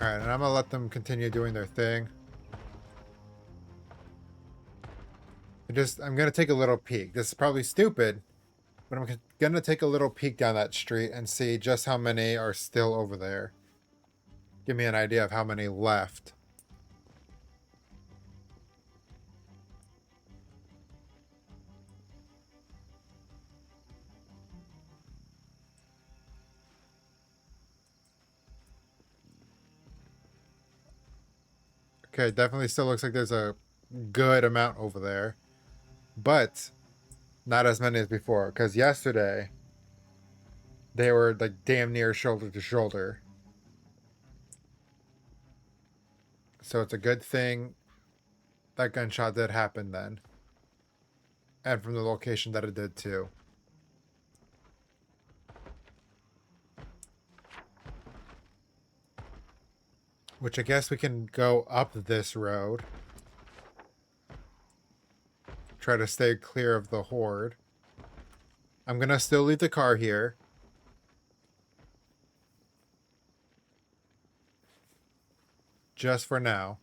Alright, and I'm gonna let them continue doing their thing. I'm gonna take a little peek. This is probably stupid, but I'm gonna take a little peek down that street and see just how many are still over there. Give me an idea of how many left. Okay, definitely still looks like there's a good amount over there. But not as many as before, because yesterday they were like damn near shoulder to shoulder. So it's a good thing that gunshot did happen then. And from the location that it did too. Which I guess we can go up this road. Try to stay clear of the horde. I'm gonna still leave the car here. Just for now.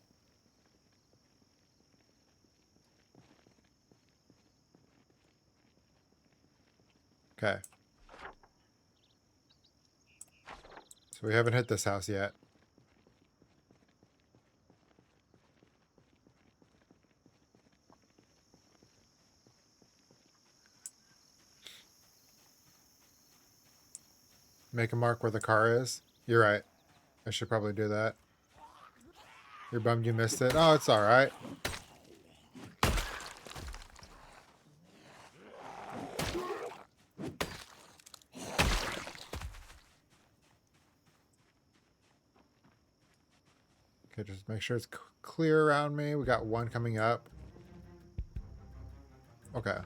Okay. So we haven't hit this house yet. Make a mark where the car is. You're right. I should probably do that. You're bummed you missed it? Oh, it's alright. Okay, just make sure it's clear around me. We got one coming up. Okay.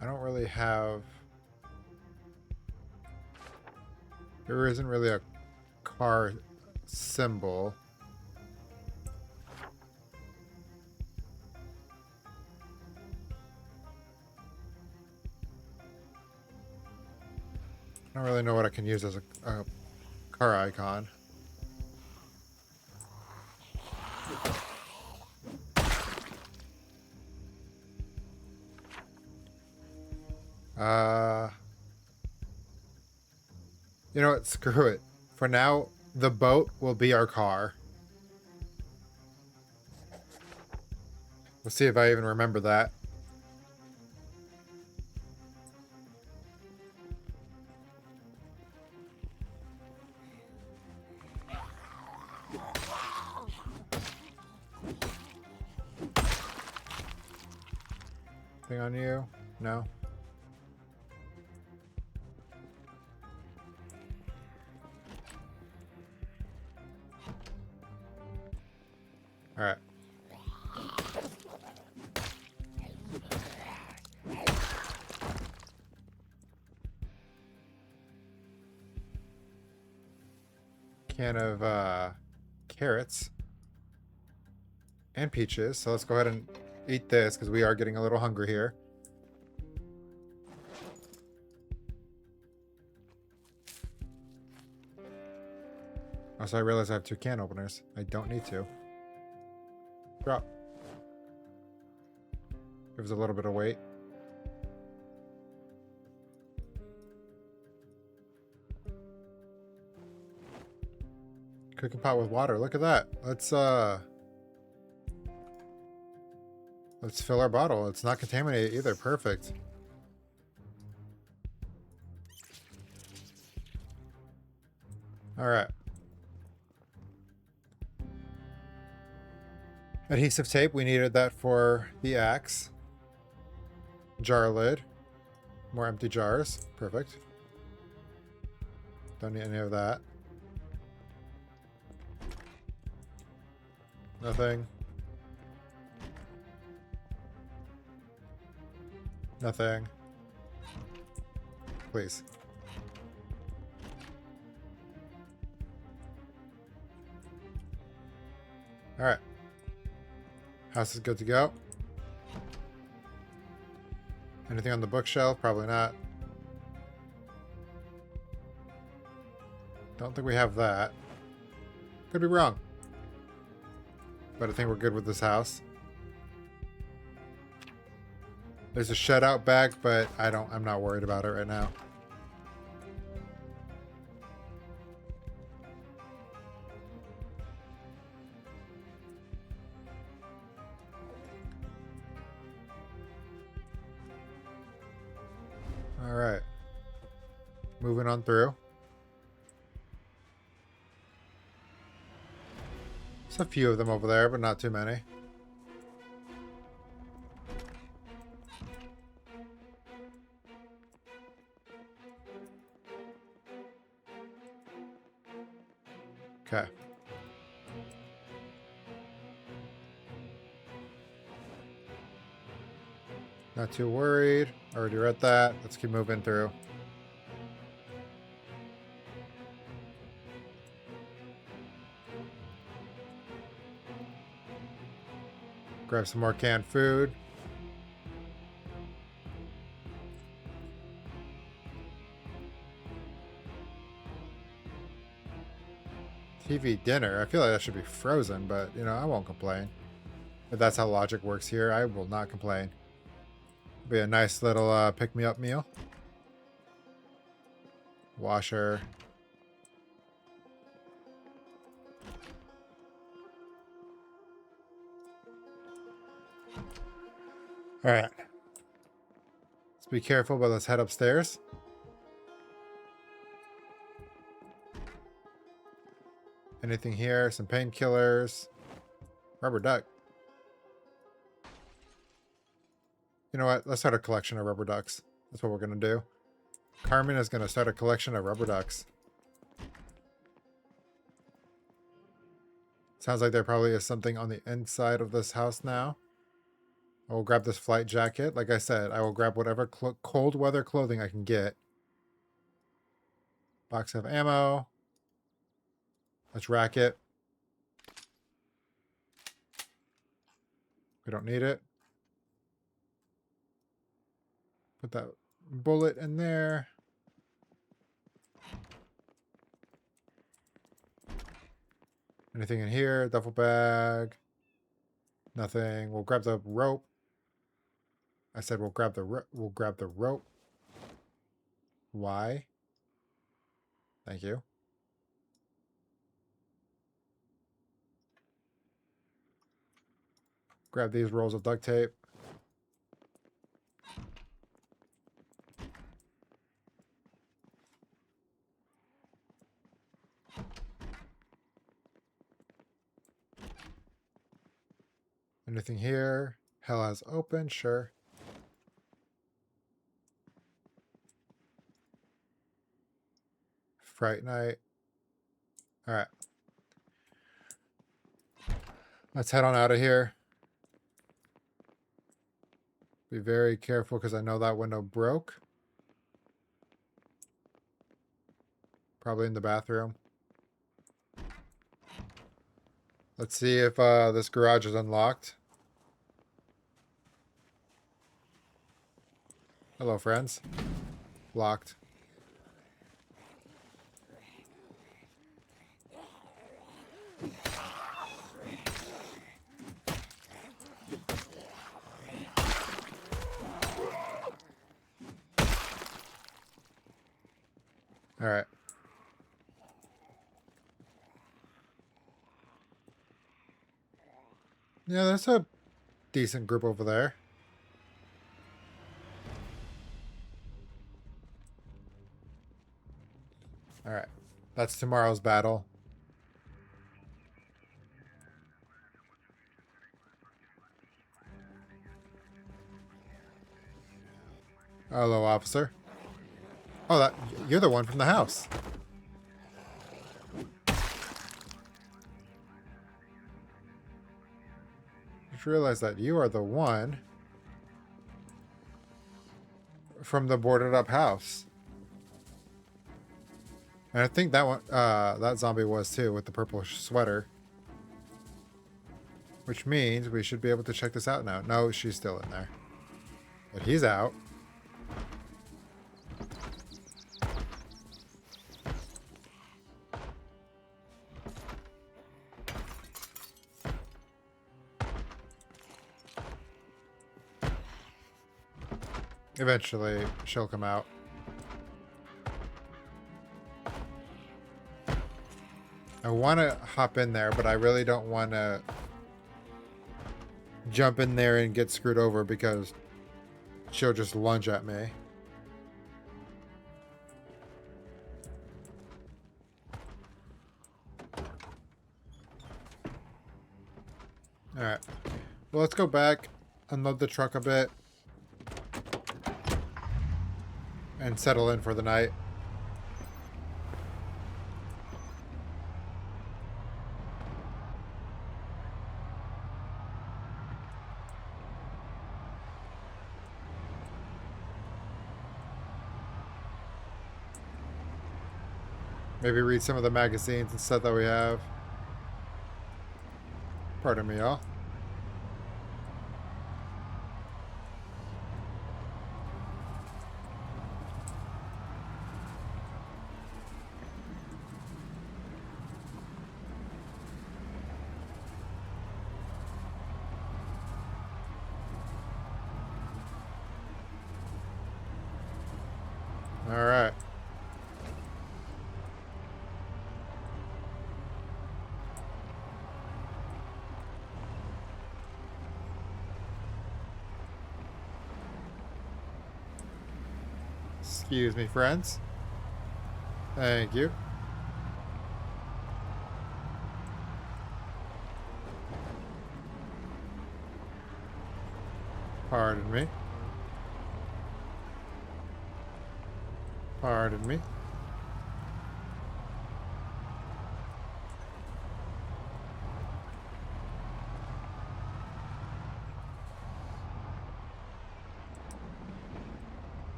I don't really have... There isn't really a car symbol. I don't really know what I can use as a car icon. You know what? Screw it. For now, the boat will be our car. Let's see if I even remember that. Thing on you? No? Alright. Can of carrots. and peaches. So let's go ahead and eat this because we are getting a little hungry here. Also, I realize I have 2 can openers. I don't need to. Drop. Gives a little bit of weight. Cooking pot with water. Look at that. Let's fill our bottle. It's not contaminated either. Perfect. All right. Adhesive tape. We needed that for the axe. Jar lid. More empty jars. Perfect. Don't need any of that. Nothing. Nothing. Please. All right. House is good to go. Anything on the bookshelf? Probably not. Don't think we have that. Could be wrong. But I think we're good with this house. There's a shed out back, but I'm not worried about it right now. All right. Moving on through. There's a few of them over there, but not too many. Okay. Not too worried. Already read that. Let's keep moving through. Grab some more canned food. TV dinner. I feel like that should be frozen, but, you know, I won't complain. If that's how logic works here, I will not complain. Be a nice little pick-me-up meal. Washer. All right. Let's be careful, but let's head upstairs. Anything here? Some painkillers. Rubber duck. You know what? Let's start a collection of rubber ducks. That's what we're going to do. Carmen is going to start a collection of rubber ducks. Sounds like there probably is something on the inside of this house now. I will grab this flight jacket. Like I said, I will grab whatever cold weather clothing I can get. Box of ammo. Let's rack it. We don't need it. Put that bullet in there. Anything in here? Duffel bag. Nothing. We'll grab the rope. I said we'll grab the rope. Why? Thank you. Grab these rolls of duct tape. Anything here? Hell has open, sure. Fright night. All right. Let's head on out of here. Be very careful because I know that window broke. Probably in the bathroom. Let's see if this garage is unlocked. Hello, friends. Locked. All right. Yeah, there's a decent group over there. All right. That's tomorrow's battle. Hello, officer. Oh, you're the one from the house. Just realized that you are the one from the boarded up house. And I think that one, that zombie was too, with the purple sweater. Which means we should be able to check this out now. No, she's still in there. But he's out. Eventually, she'll come out. I want to hop in there, but I really don't want to jump in there and get screwed over because she'll just lunge at me. Alright. Well, let's go back, unload the truck a bit, and settle in for the night. Maybe read some of the magazines and stuff that we have. Pardon me, y'all. All right. Excuse me, friends. Thank you. Pardon me. Pardon me.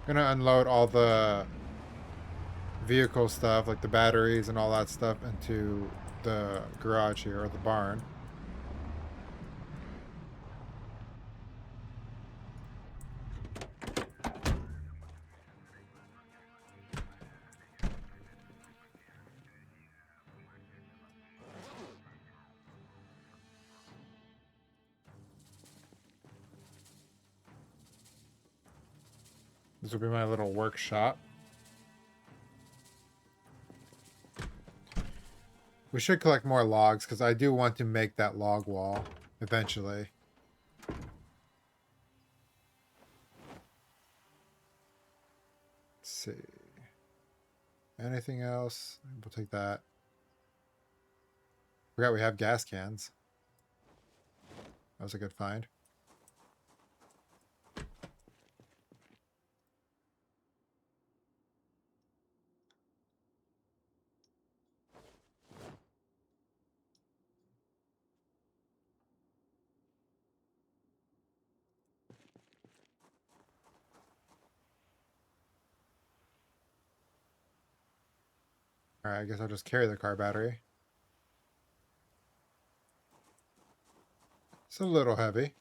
Gonna unload all the vehicle stuff, like the batteries and all that stuff, into the garage here, or the barn. This will be my little workshop. We should collect more logs, because I do want to make that log wall eventually. Let's see. Anything else? We'll take that. Forgot we have gas cans. That was a good find. Alright, I guess I'll just carry the car battery. It's a little heavy.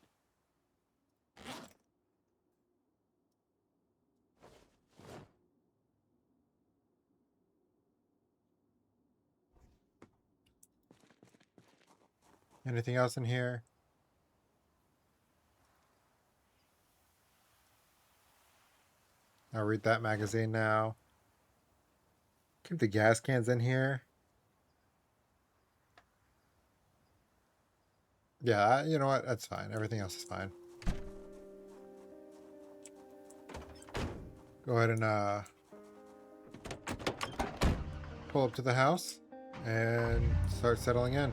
Anything else in here? I'll read that magazine now. Keep the gas cans in here. Yeah, you know what? That's fine. Everything else is fine. Go ahead and pull up to the house and start settling in.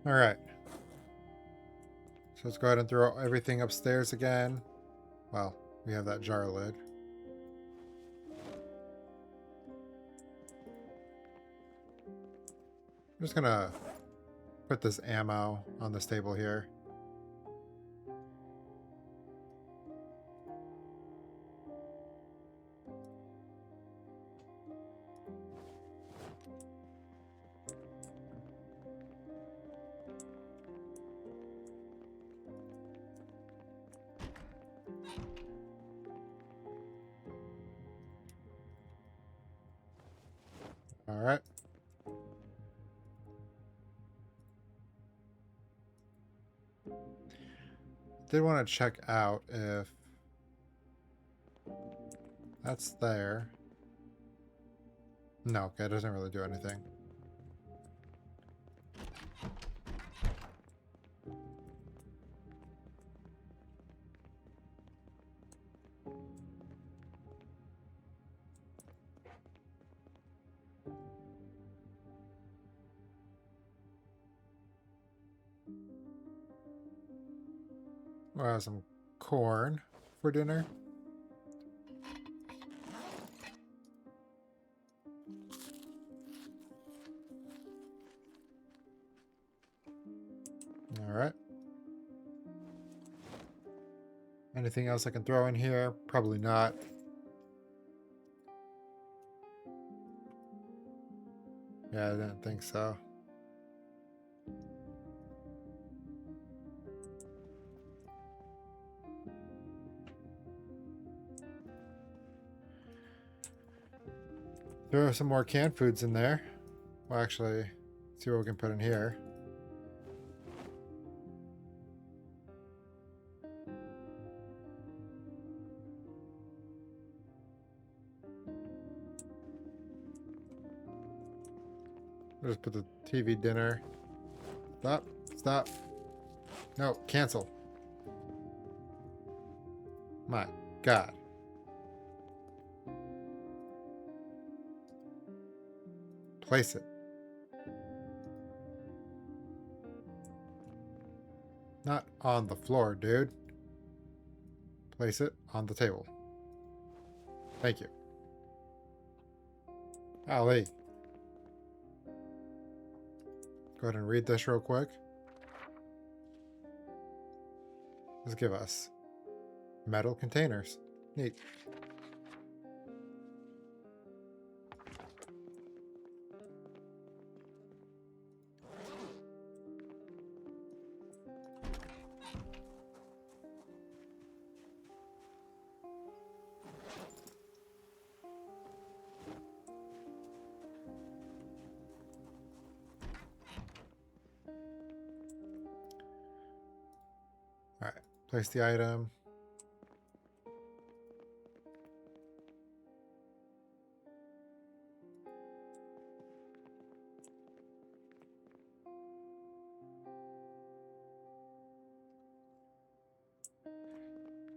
All right. So let's go ahead and throw everything upstairs again. Well, we have that jar lid. I'm just gonna put this ammo on this table here. All right. Did want to check out if that's there. No, okay, it doesn't really do anything. We'll have some corn for dinner. All right. Anything else I can throw in here? Probably not. Yeah, I didn't think so. There are some more canned foods in there. Well, actually, see what we can put in here. We'll just put the TV dinner. Stop. Stop. No, cancel. My God. Place it. Not on the floor, dude. Place it on the table. Thank you. Ali. Go ahead and read this real quick. Let's give us metal containers. Neat. All right, place the item.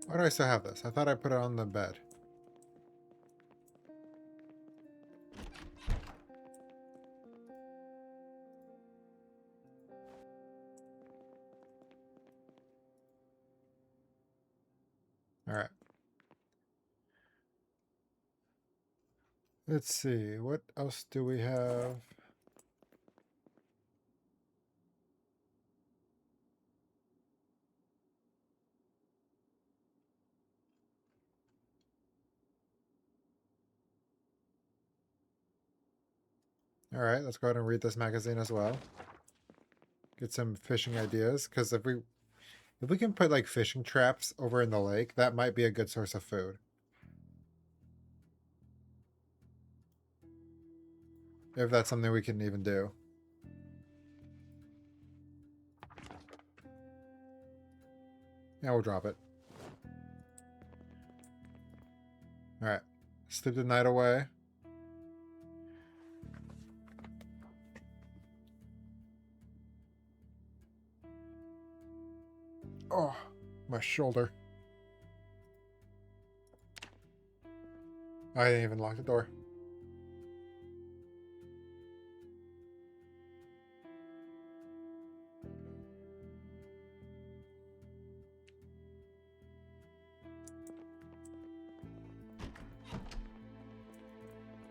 Why do I still have this? I thought I put it on the bed. All right. Let's see. What else do we have? All right, let's go ahead and read this magazine as well. Get some fishing ideas, because if we can put like fishing traps over in the lake, that might be a good source of food. If that's something we can even do. Yeah, we'll drop it. All right, sleep the night away. Oh, my shoulder. I didn't even lock the door.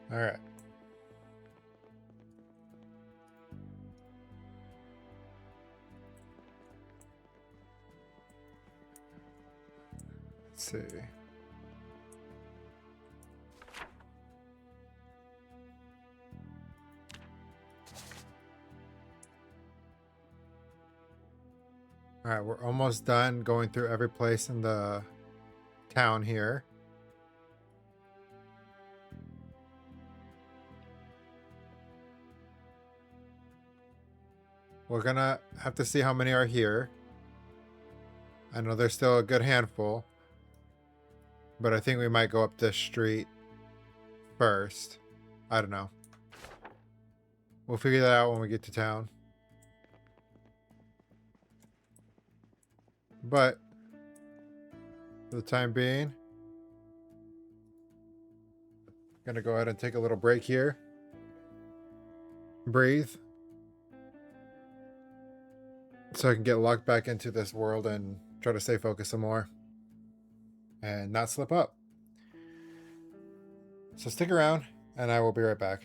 All right. Let's see. All right, we're almost done going through every place in the town here. We're gonna have to see how many are here. I know there's still a good handful, but I think we might go up this street first. I don't know. We'll figure that out when we get to town. But for the time being, gonna go ahead and take a little break here. Breathe. So I can get locked back into this world and try to stay focused some more. And not slip up. So stick around, and I will be right back.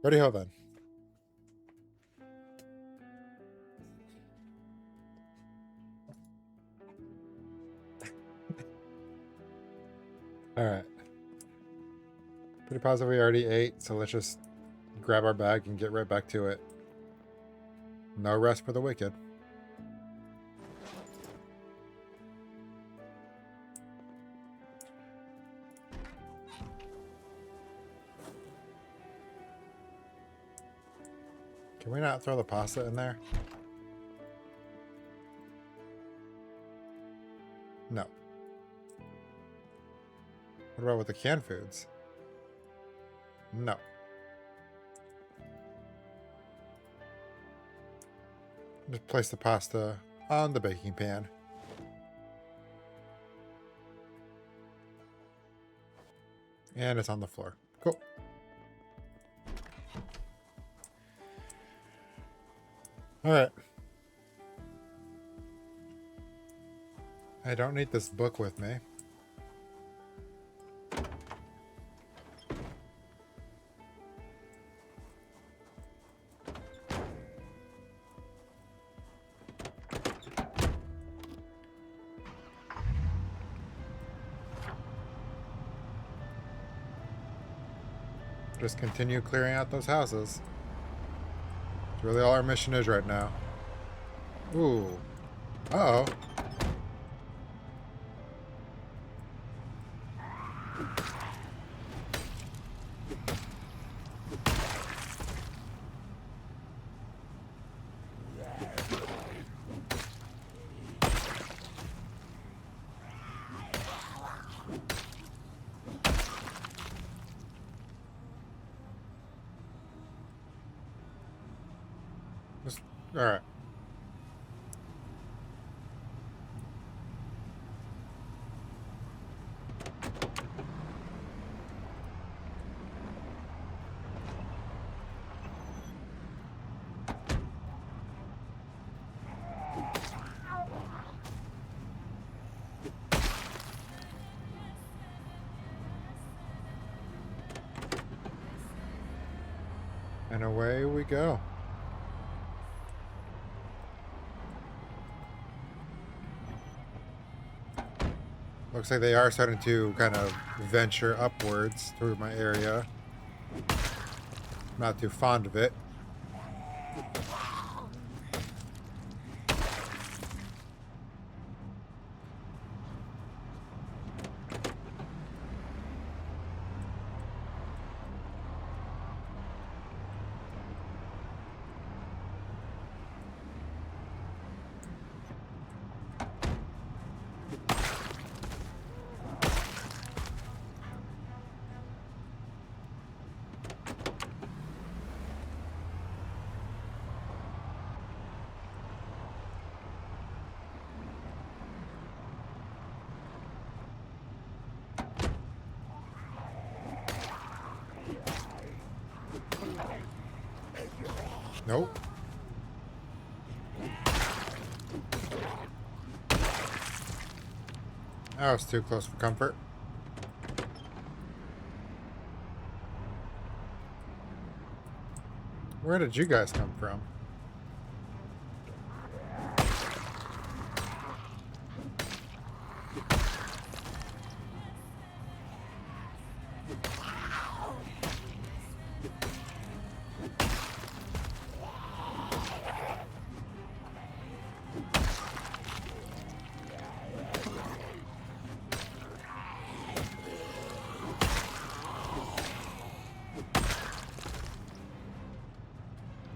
Ready, ho then. Alright. Pretty positive we already ate, so let's just grab our bag and get right back to it. No rest for the wicked. Can we not throw the pasta in there? No. What about with the canned foods? No. Just place the pasta on the baking pan. And it's on the floor. Cool. Alright. I don't need this book with me. Just continue clearing out those houses. That's really all our mission is right now. Ooh. Uh-oh. All right. And away we go. Looks like they are starting to kind of venture upwards through my area. Not too fond of it. Nope. That was too close for comfort. Where did you guys come from?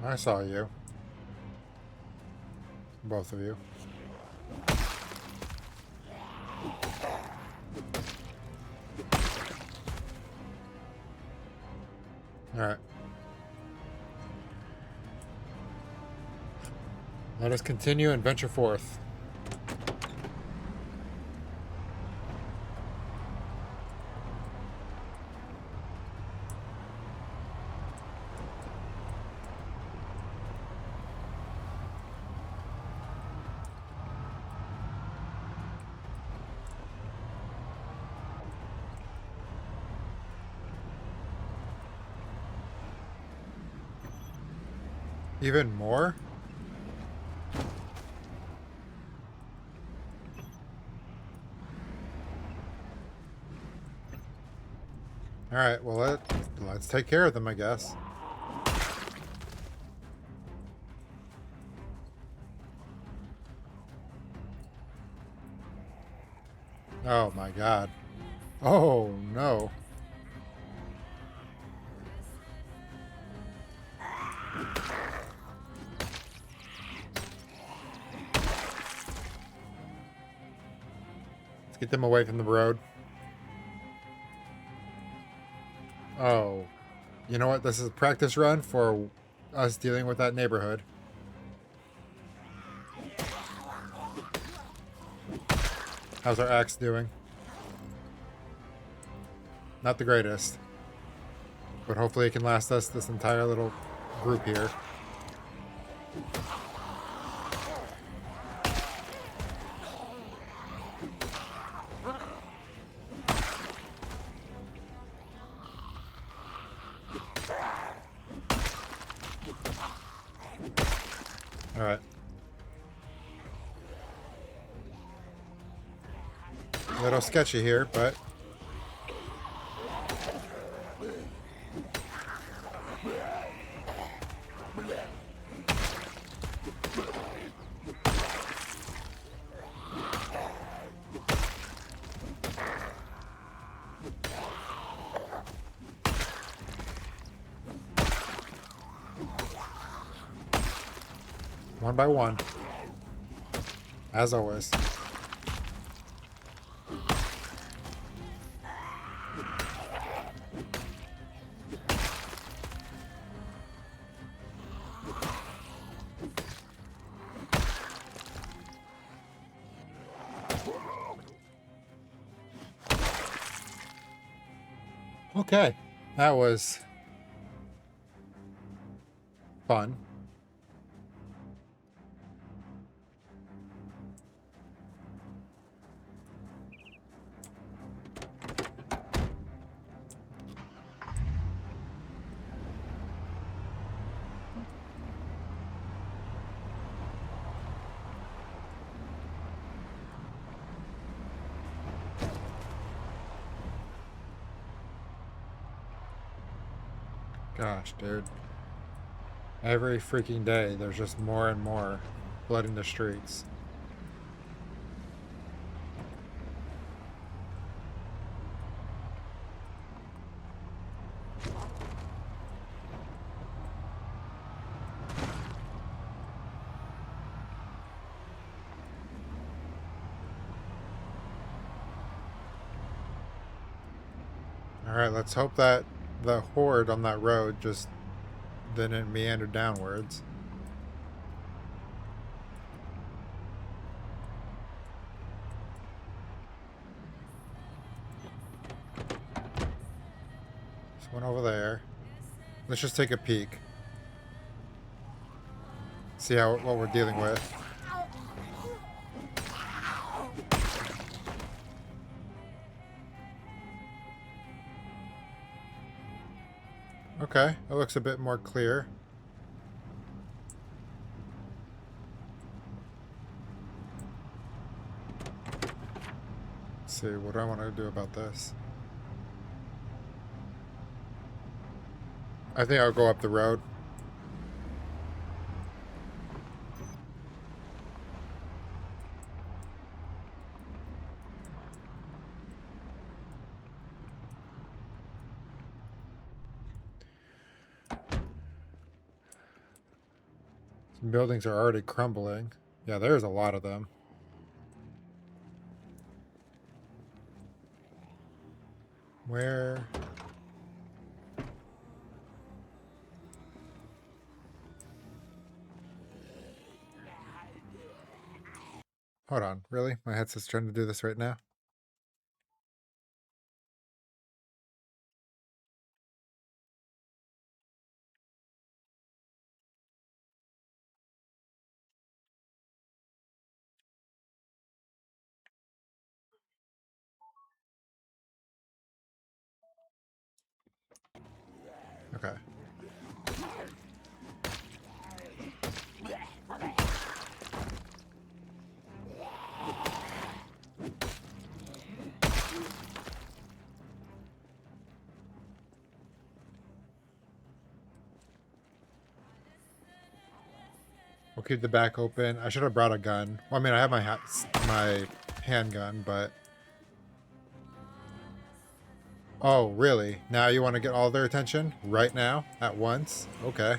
I saw you. Both of you. Alright. Let us continue and venture forth. Even more? Alright, well, let's take care of them, I guess. Oh my god. Oh no. Let's get them away from the road. Oh. You know what? This is a practice run for us dealing with that neighborhood. How's our axe doing? Not the greatest. But hopefully it can last us this entire little group here. Alright. A little sketchy here, but... one by one. As always. Okay. That was fun. Gosh, dude. Every freaking day, there's just more and more blood in the streets. Alright, let's hope that the horde on that road just didn't meander downwards. There's one over there. Let's just take a peek. See what we're dealing with. Okay, that looks a bit more clear. Let's see, what do I want to do about this? I think I'll go up the road. Some buildings are already crumbling. Yeah, there's a lot of them. Where? Hold on, really? My headset's trying to do this right now? Okay. We'll keep the back open. I should have brought a gun. Well, I mean, I have my handgun, but... Oh, really? Now you want to get all their attention? Right now? At once? Okay.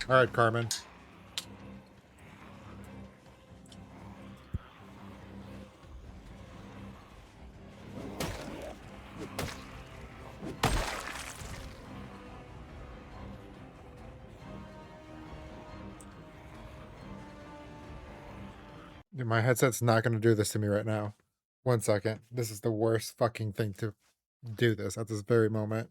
Alright, Carmen. My headset's not going to do this to me right now. 1 second. This is the worst fucking thing to do this at this very moment.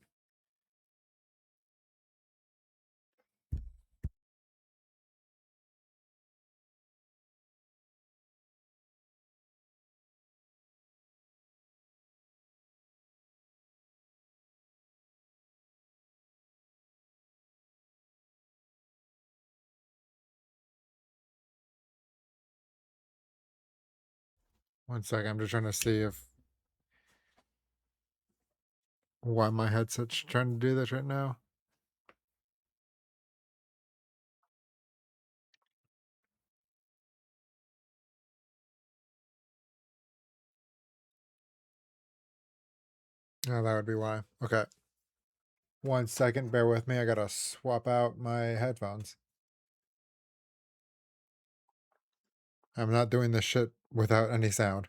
One second. I'm just trying to see if why my headset's trying to do this right now. Oh, that would be why. Okay. 1 second. Bear with me. I gotta swap out my headphones. I'm not doing this shit without any sound.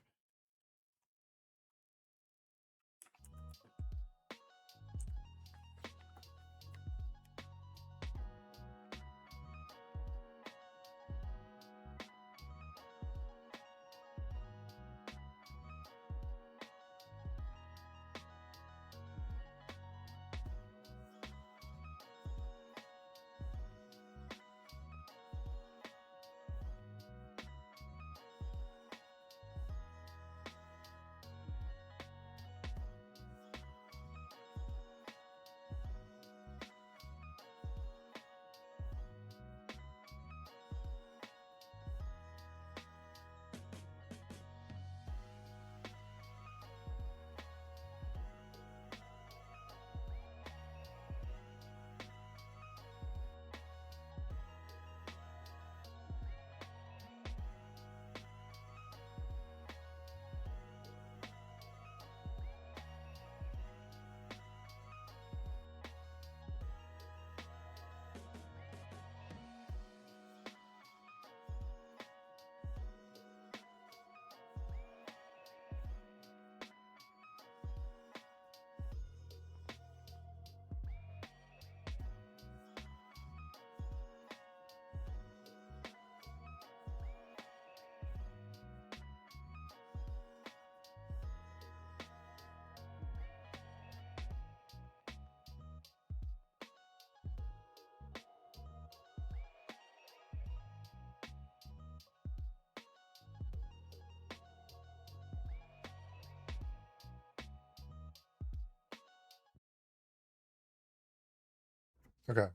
Okay.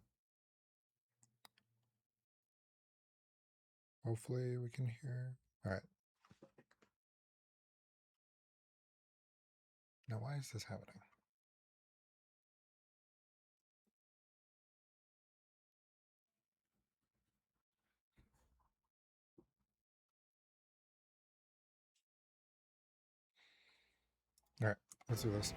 Hopefully we can hear. All right. Now, why is this happening? All right. Let's do this.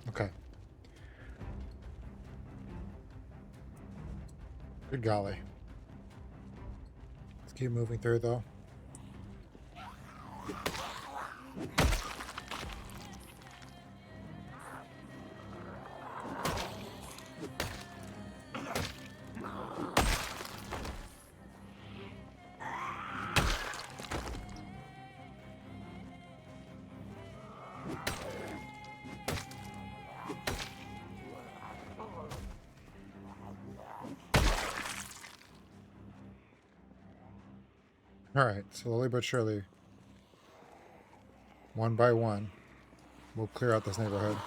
Okay. Good golly. Let's keep moving through, though. Alright, slowly but surely, one by one, we'll clear out this neighborhood.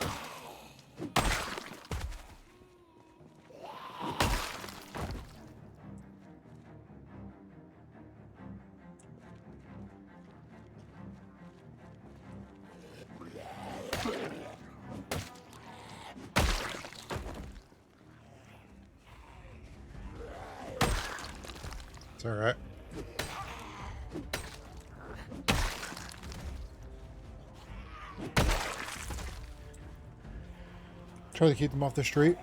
It's alright. Try to keep them off the street.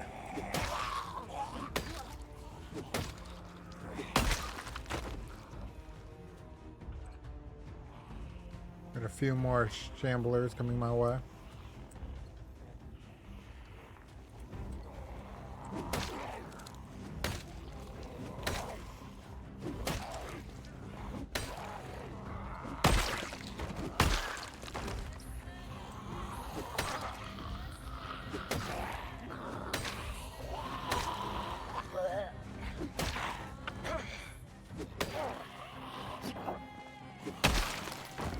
Got a few more shamblers coming my way.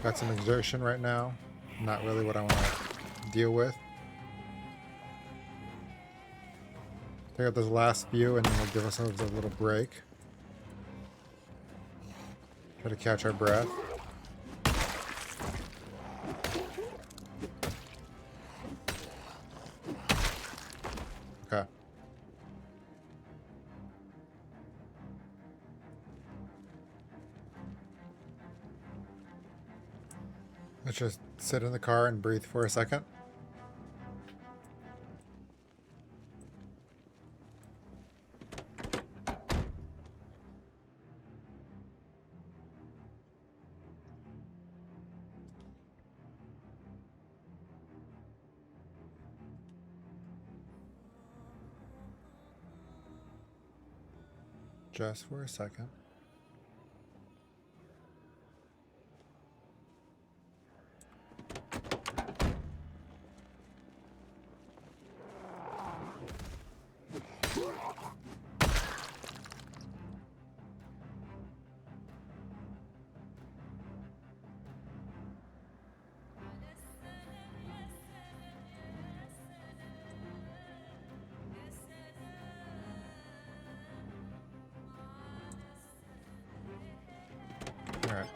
Got some exertion right now. Not really what I want to deal with. Take out this last few and then we'll give ourselves a little break. Try to catch our breath. Okay. Let's just sit in the car and breathe for a second. Just for a second. Alright.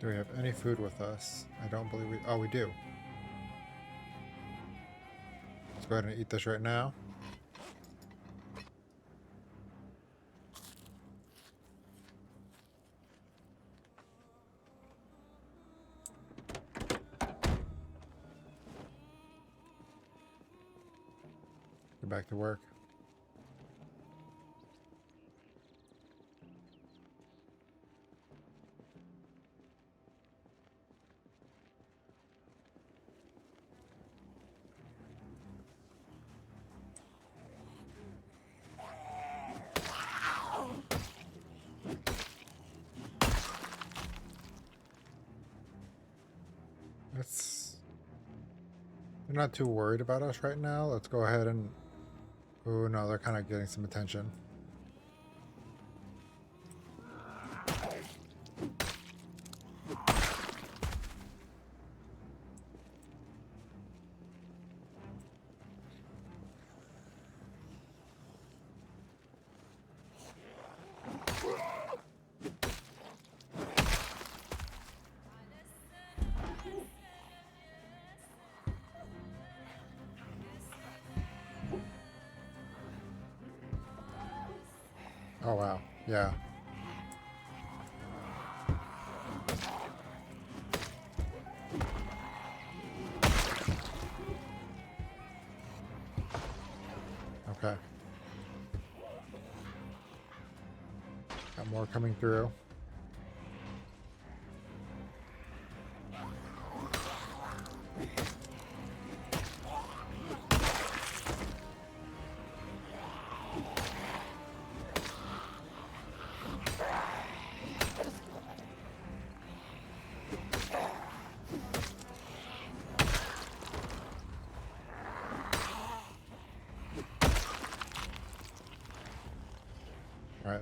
Do we have any food with us? I don't believe we... Oh, we do. Let's go ahead and eat this right now. Get back to work. They're not too worried about us right now. Let's go ahead and... Oh no, they're kind of getting some attention. Oh wow, yeah. Okay. Got more coming through.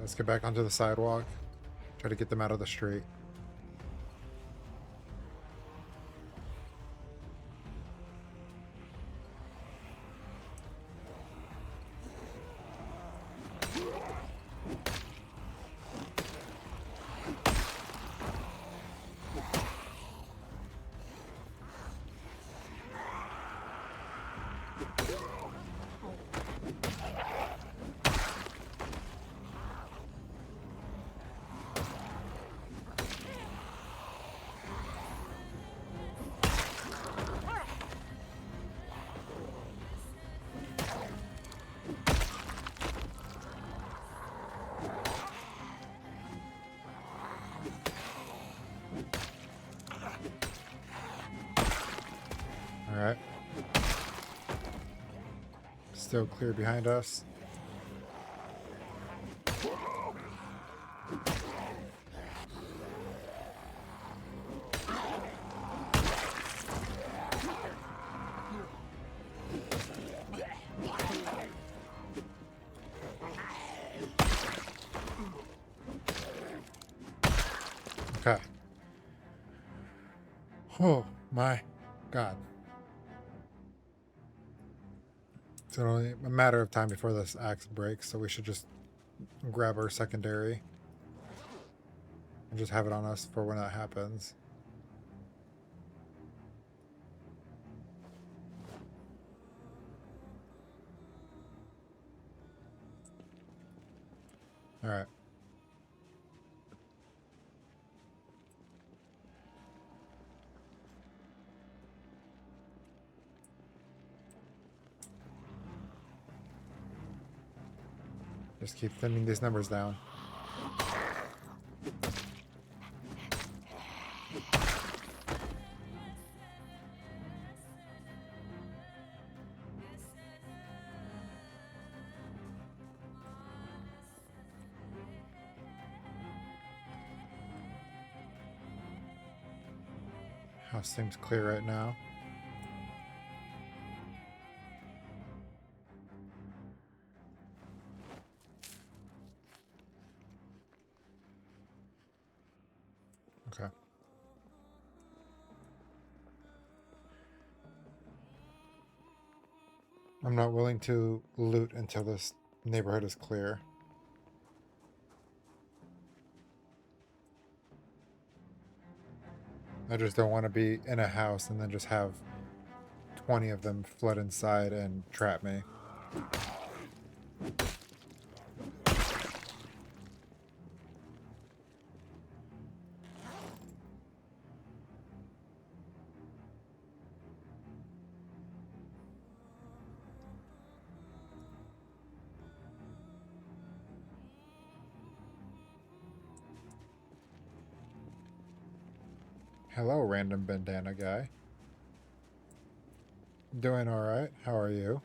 let's get back onto the sidewalk. Try to get them out of the street. Alright. Still clear behind us. Okay. Oh my God. It's only a matter of time before this axe breaks, so we should just grab our secondary and just have it on us for when that happens. All right. Just keep thinning these numbers down. House seems clear right now. Okay. I'm not willing to loot until this neighborhood is clear. I just don't want to be in a house and then just have 20 of them flood inside and trap me. Hello, random bandana guy. Doing alright. How are you?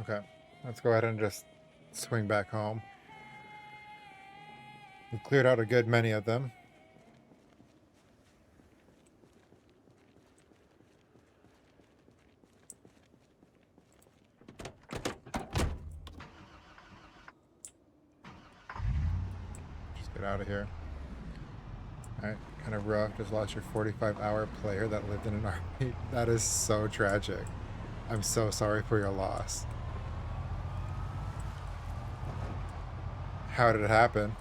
Okay, let's go ahead and just swing back home. We cleared out a good many of them. Just get out of here. Alright, kind of rough. Just lost your 45-hour player that lived in an army. That is so tragic. I'm so sorry for your loss. How did it happen?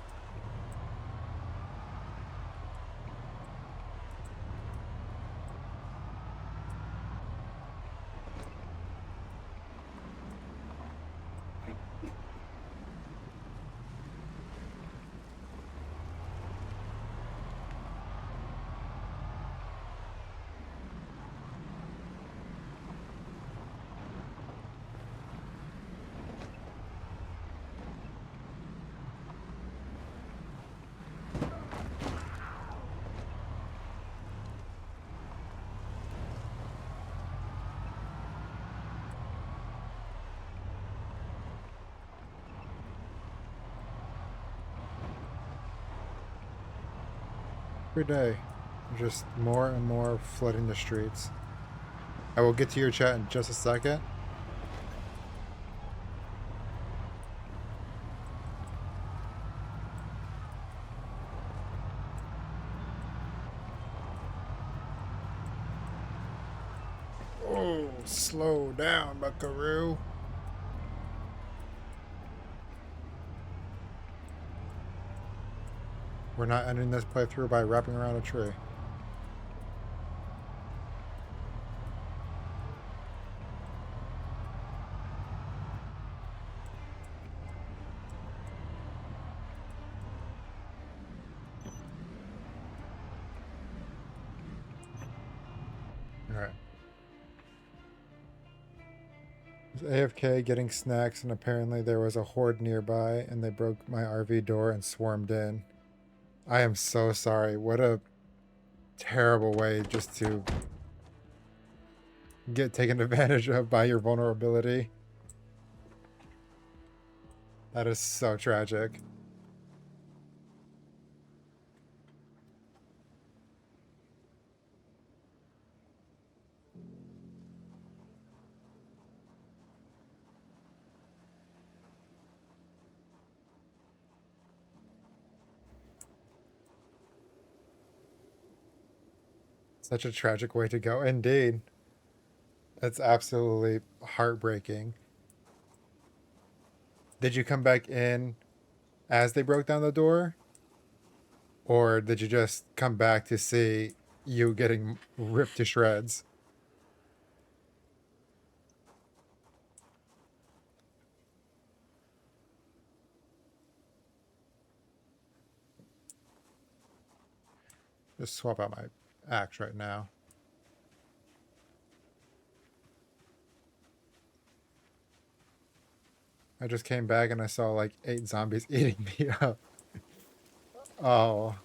Every day, just more and more flooding the streets. I will get to your chat in just a second. Oh, slow down, buckaroo. We're not ending this playthrough by wrapping around a tree. Alright. AFK getting snacks, and apparently there was a horde nearby, and they broke my RV door and swarmed in. I am so sorry. What a terrible way just to get taken advantage of by your vulnerability. That is so tragic. Such a tragic way to go. Indeed. It's absolutely heartbreaking. Did you come back in as they broke down the door? Or did you just come back to see you getting ripped to shreds? Just swap out my axe right now. I just came back and I saw like 8 zombies eating me up. Oh.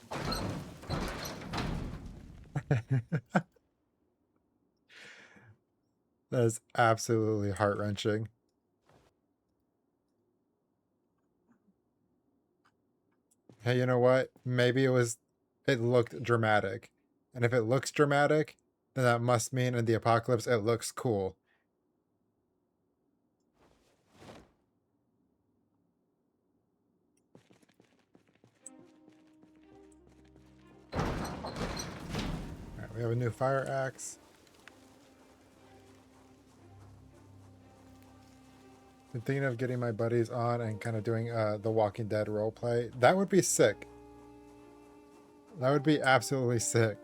That is absolutely heart-wrenching. Hey, you know what? Maybe it looked dramatic. And if it looks dramatic, then that must mean in the apocalypse it looks cool. Alright, we have a new fire axe. I'm thinking of getting my buddies on and kind of doing the Walking Dead roleplay. That would be sick. That would be absolutely sick.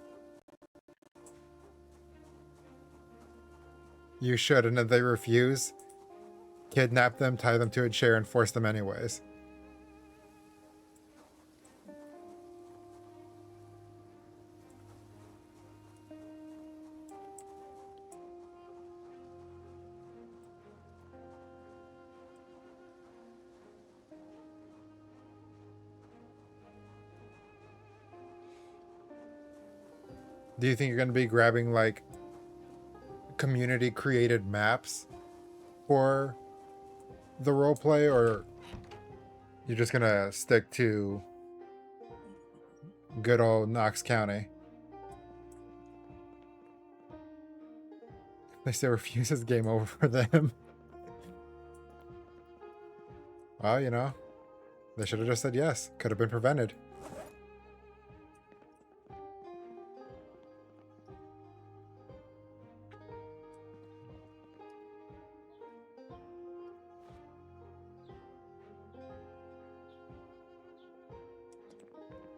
You should, and if they refuse, kidnap them, tie them to a chair, and force them anyways. Do you think you're going to be grabbing like community created maps for the roleplay, or you're just going to stick to good old Knox County? If they say refuses, game over for them. Well, you know, they should have just said yes. Could have been prevented.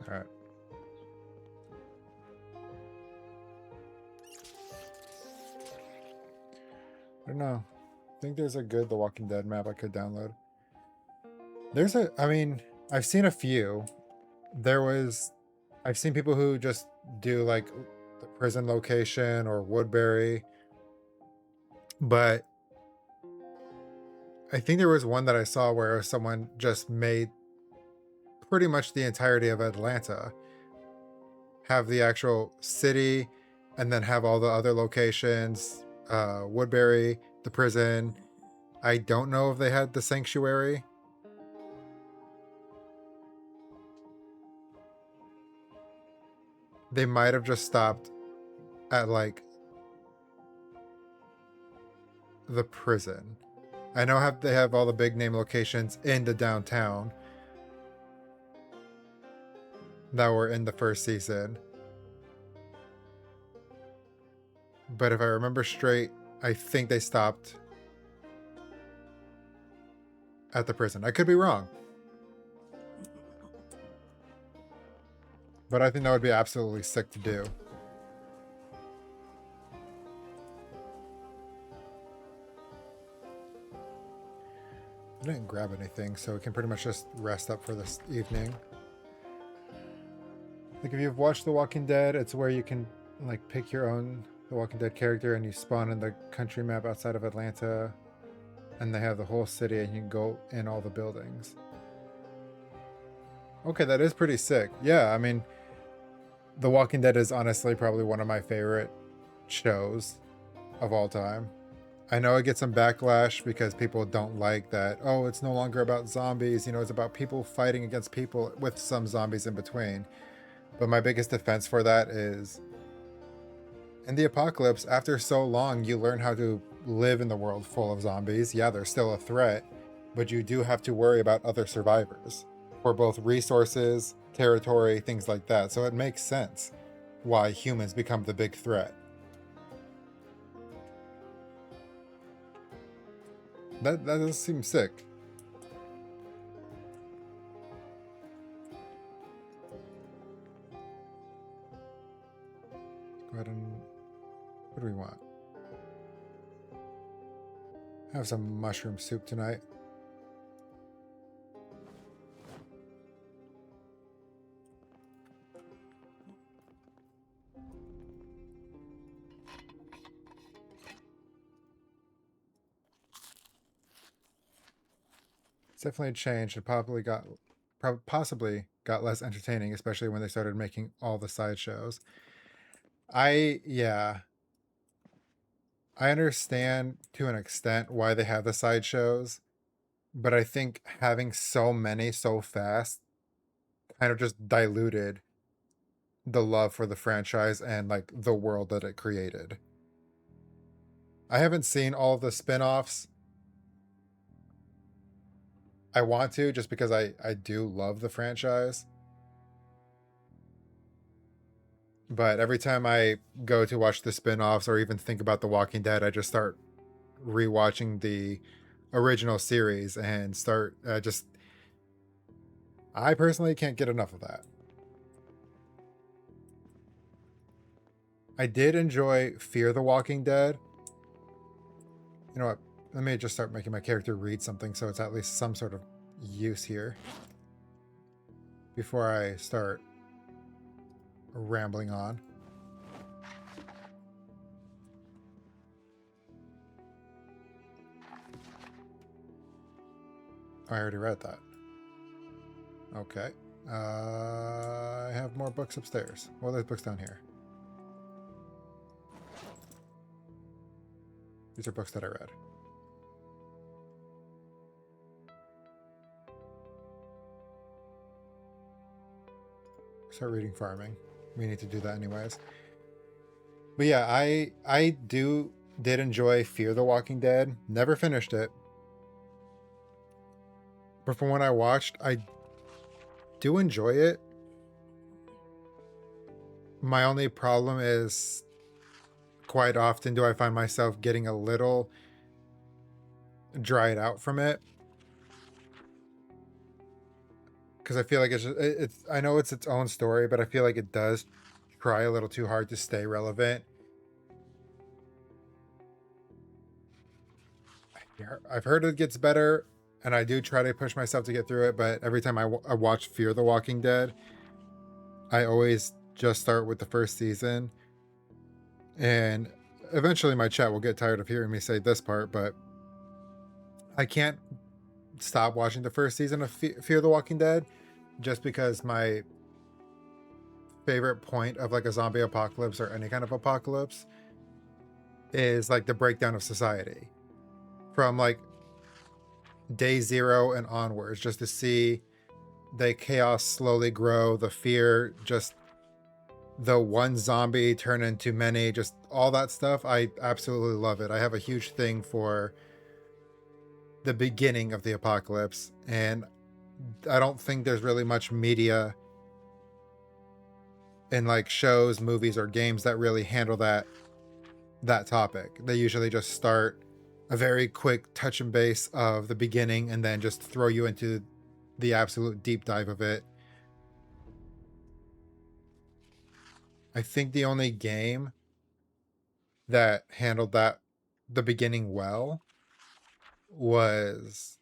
All right. I don't know. I think there's a good The Walking Dead map I could download. I mean, I've seen a few. I've seen people who just do like the prison location or Woodbury, but I think there was one that I saw where someone just made pretty much the entirety of Atlanta, have the actual city, and then have all the other locations, Woodbury, the prison. I don't know if they had the sanctuary. they might have just stopped at like the prison. I know they have all the big name locations in the downtown that were in the first season. But if I remember straight, I think they stopped at the prison. I could be wrong. But I think that would be absolutely sick to do. I didn't grab anything, so we can pretty much just rest up for this evening. Like, if you've watched The Walking Dead, it's where you can like pick your own The Walking Dead character and you spawn in the country map outside of Atlanta, and they have the whole city and you can go in all the buildings. Okay, that is pretty sick. Yeah, I mean, The Walking Dead is honestly probably one of my favorite shows of all time. I know it gets some backlash because people don't like that. Oh, it's no longer about zombies. You know, it's about people fighting against people with some zombies in between. But my biggest defense for that is, in the apocalypse, after so long, you learn how to live in the world full of zombies. Yeah, they're still a threat, but you do have to worry about other survivors for both resources, territory, things like that. So it makes sense why humans become the big threat. That does seem sick. Go ahead and... what do we want? Have some mushroom soup tonight. It's definitely changed and possibly got less entertaining, especially when they started making all the sideshows. Yeah. I understand to an extent why they have the sideshows, but I think having so many so fast kind of just diluted the love for the franchise and like the world that it created. I haven't seen all the spin-offs. I want to, just because I do love the franchise. But every time I go to watch the spin-offs or even think about The Walking Dead, I just start rewatching the original series and start just... I personally can't get enough of that. I did enjoy Fear the Walking Dead. You know what? Let me just start making my character read something so it's at least some sort of use here before I start rambling on. I already read that. Okay. I have more books upstairs. Well, there's books down here. These are books that I read. Start reading Farming. We need to do that anyways. But yeah, I did enjoy Fear the Walking Dead. Never finished it. But from what I watched, I do enjoy it. My only problem is quite often do I find myself getting a little dried out from it. Because I feel like it's I know it's its own story, but I feel like it does try a little too hard to stay relevant. I've heard it gets better, and I do try to push myself to get through it, but every time I watch Fear the Walking Dead, I always just start with the first season. And eventually my chat will get tired of hearing me say this part, but I can't stop watching the first season of Fear the Walking Dead just because my favorite point of like a zombie apocalypse or any kind of apocalypse is like the breakdown of society from like day zero and onwards, just to see the chaos slowly grow, the fear just the one zombie turn into many, just all that stuff. I absolutely love it. I have a huge thing for the beginning of the apocalypse, and I don't think there's really much media in like shows, movies, or games that really handle that topic. They usually just start a very quick touch and base of the beginning and then just throw you into the absolute deep dive of it. I think the only game that handled that the beginning well was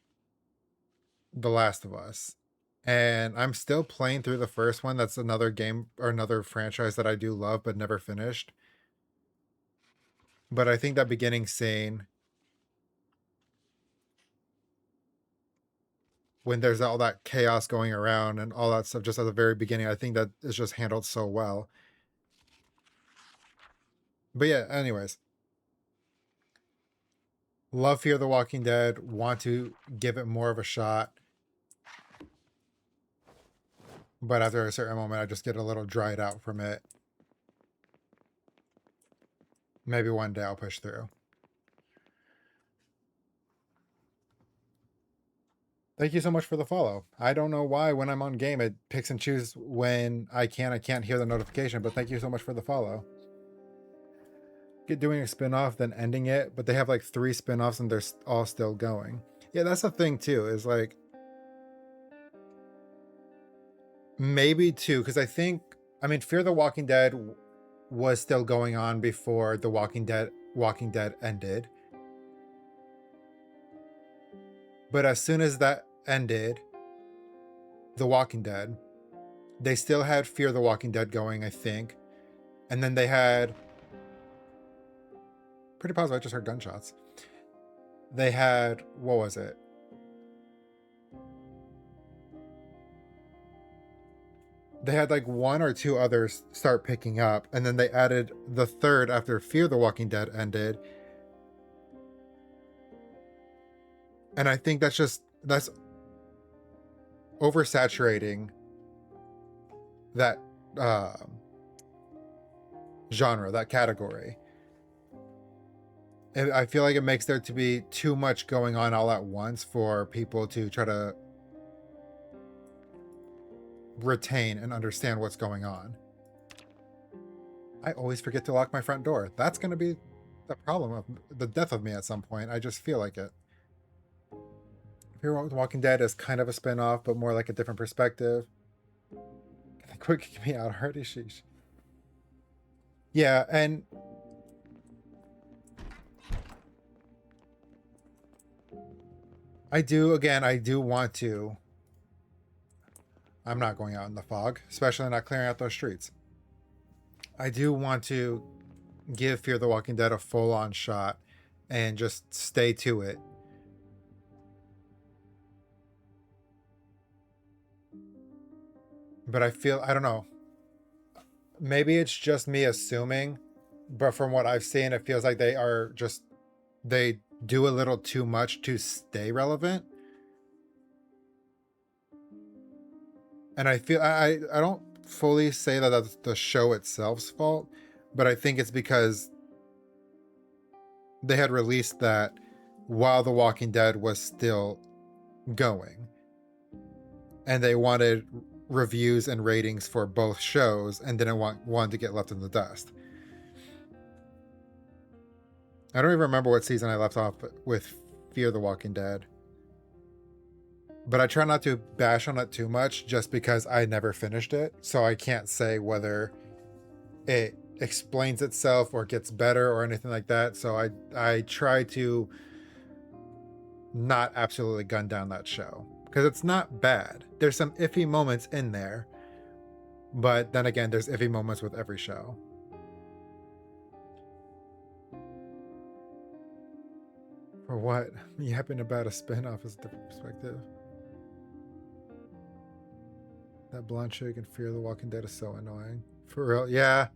The Last of Us. And I'm still playing through the first one. That's another game or another franchise that I do love but never finished. But I think that beginning scene, when there's all that chaos going around and all that stuff just at the very beginning, I think that is just handled so well. But yeah, anyways. Love Fear the Walking Dead. Want to give it more of a shot. But after a certain moment, I just get a little dried out from it. Maybe one day I'll push through. Thank you so much for the follow. I don't know why when I'm on game, it picks and chooses when I can't hear the notification, but thank you so much for the follow. Get doing a spin-off, then ending it, but they have like 3 spin-offs and they're all still going. Yeah, that's the thing too, is like maybe 2, because I mean, Fear the Walking Dead was still going on before the Walking Dead ended. But as soon as that ended, The Walking Dead, they still had Fear the Walking Dead going, I think. And then they had, pretty positive I just heard gunshots. They had, what was it? They had like 1 or 2 others start picking up, and then they added the 3rd after Fear the Walking Dead ended. And I think that's oversaturating that genre, that category. And I feel like it makes there to be too much going on all at once for people to try to retain and understand what's going on. I always forget to lock my front door. That's going to be the problem of the death of me at some point. I just feel like it. Fear the Walking Dead is kind of a spin-off, but more like a different perspective. Quick, get me out already, sheesh. Yeah, and I do want to. I'm not going out in the fog, especially not clearing out those streets. I do want to give Fear the Walking Dead a full-on shot and just stay to it. But I don't know. Maybe it's just me assuming, but from what I've seen, it feels like they do a little too much to stay relevant. And I feel I don't fully say that that's the show itself's fault, but I think it's because they had released that while The Walking Dead was still going. And they wanted reviews and ratings for both shows and didn't want one to get left in the dust. I don't even remember what season I left off with Fear the Walking Dead. But I try not to bash on it too much just because I never finished it. So I can't say whether it explains itself or gets better or anything like that. So I try to not absolutely gun down that show. Because it's not bad. There's some iffy moments in there. But then again, there's iffy moments with every show. For what? Yapping about a spin-off is a different perspective. That blonde chick in Fear the Walking Dead is so annoying. For real? Yeah.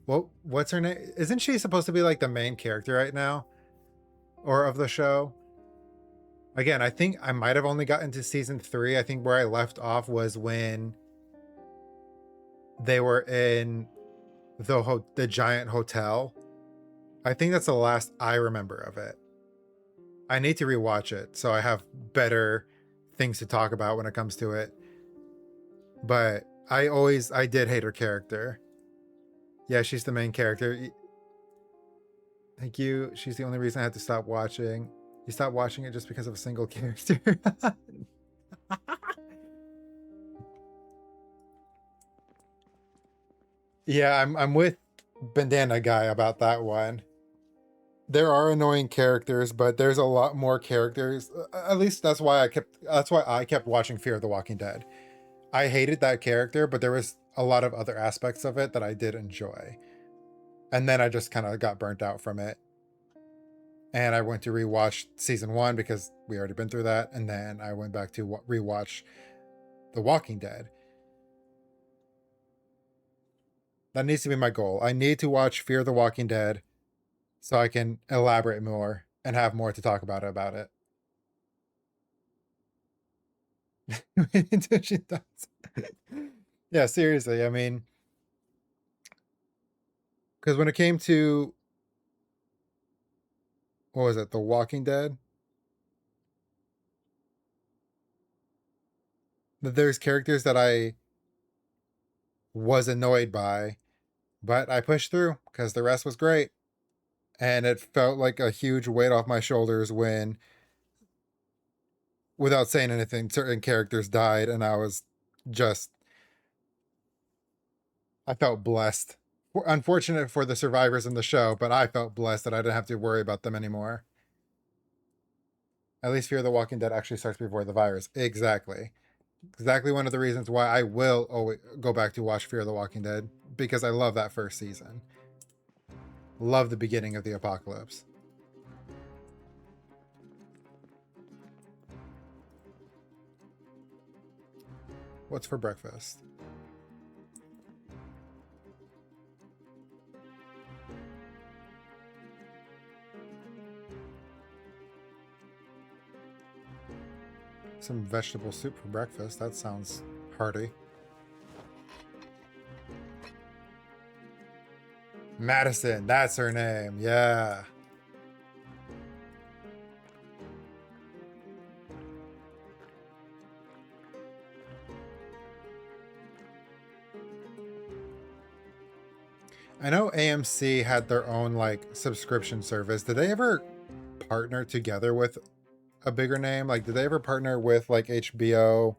Well, what's her name? Isn't she supposed to be like the main character right now? Or of the show? Again, I think I might have only gotten to season 3. I think where I left off was when they were in the giant hotel. I think that's the last I remember of it. I need to rewatch it so I have better things to talk about when it comes to it. But I did hate her character. Yeah, she's the main character. Thank you. She's the only reason I had to stop watching. You stopped watching it just because of a single character. Yeah, I'm with Bandana Guy about that one. There are annoying characters, but there's a lot more characters. At least that's why I kept watching Fear of the Walking Dead. I hated that character, but there was a lot of other aspects of it that I did enjoy. And then I just kind of got burnt out from it. And I went to rewatch season 1 because we already been through that, and then I went back to rewatch The Walking Dead. That needs to be my goal. I need to watch Fear the Walking Dead so I can elaborate more and have more to talk about it. Until she does. Yeah, seriously. I mean, because when it came to what was it, The Walking Dead, there's characters that I was annoyed by, but I pushed through because the rest was great. And it felt like a huge weight off my shoulders when, without saying anything, certain characters died, and just, I felt blessed. Unfortunate for the survivors in the show, but I felt blessed that I didn't have to worry about them anymore. At least Fear the Walking Dead actually starts before the virus. Exactly. Exactly one of the reasons why I will always go back to watch Fear the Walking Dead, because I love that first season. Love the beginning of the apocalypse. What's for breakfast? Some vegetable soup for breakfast. That sounds hearty. Madison, that's her name. Yeah. I know AMC had their own like subscription service. Did they ever partner together with a bigger name? Like, did they ever partner with like HBO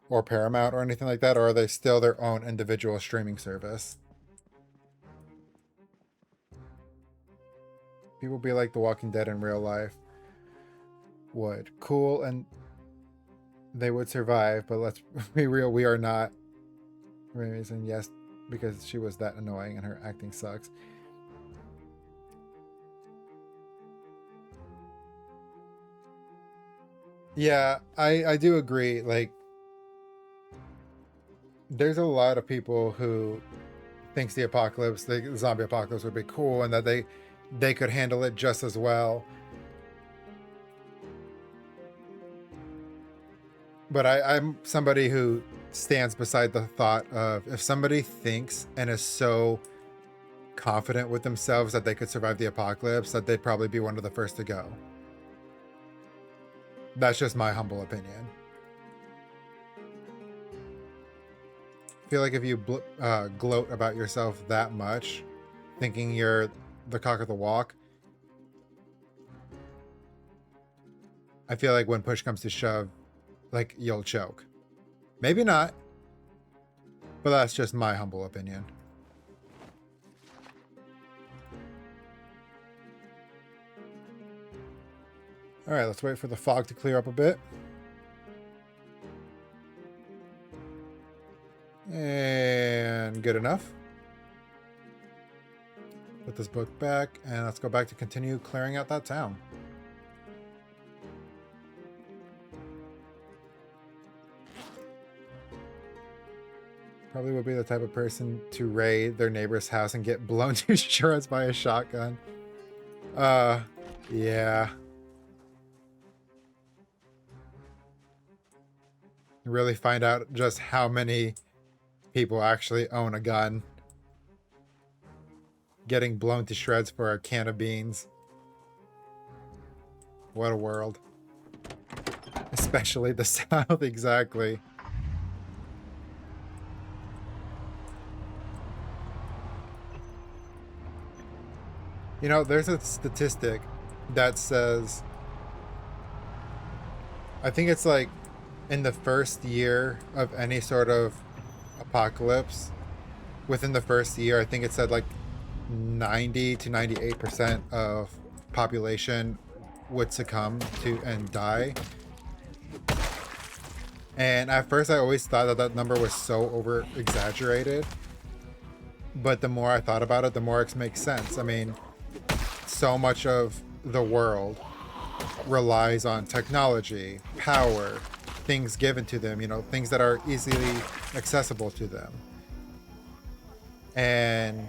or Paramount or anything like that? Or are they still their own individual streaming service? People be like The Walking Dead in real life. Would. Cool, and they would survive, but let's be real, we are not. Reason, yes, because she was that annoying and her acting sucks. Yeah, I do agree. Like, there's a lot of people who thinks the zombie apocalypse would be cool, and that they could handle it just as well. But I'm somebody who stands beside the thought of, if somebody thinks and is so confident with themselves that they could survive the apocalypse, that they'd probably be one of the first to go. That's just my humble opinion. I feel like if you gloat about yourself that much, thinking you're the cock of the walk, I feel like when push comes to shove, like, you'll choke. Maybe not, but that's just my humble opinion. All right, let's wait for the fog to clear up a bit. And good enough. Put this book back, and let's go back to continue clearing out that town. Probably would be the type of person to raid their neighbor's house and get blown to shreds by a shotgun. Yeah. Really find out just how many people actually own a gun. getting blown to shreds for a can of beans. What a world. Especially the South, exactly. You know, there's a statistic that says, I think it's like in the first year of any sort of apocalypse, within the first year, I think it said like 90 to 98% of population would succumb to and die. And at first I always thought that that number was so over exaggerated, but the more I thought about it, the more it makes sense. I mean, so much of the world relies on technology, power, things given to them, you know, things that are easily accessible to them. And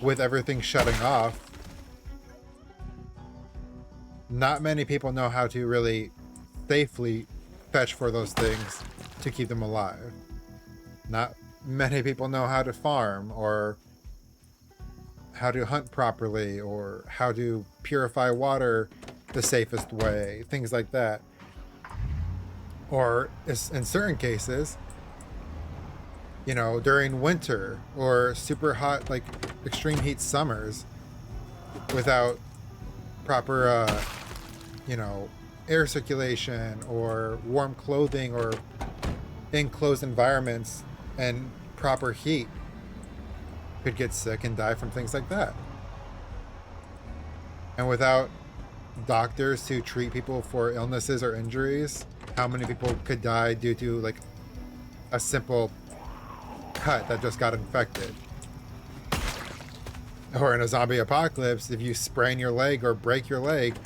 with everything shutting off, not many people know how to really safely fetch for those things to keep them alive. Not many people know how to farm or how to hunt properly or how to purify water the safest way, things like that. Or in certain cases, you know, during winter or super hot, like extreme heat summers, without proper, you know, air circulation or warm clothing or enclosed environments and proper heat, could get sick and die from things like that. And without doctors to treat people for illnesses or injuries, how many people could die due to like a simple cut that just got infected? Or in a zombie apocalypse, if you sprain your leg or break your leg,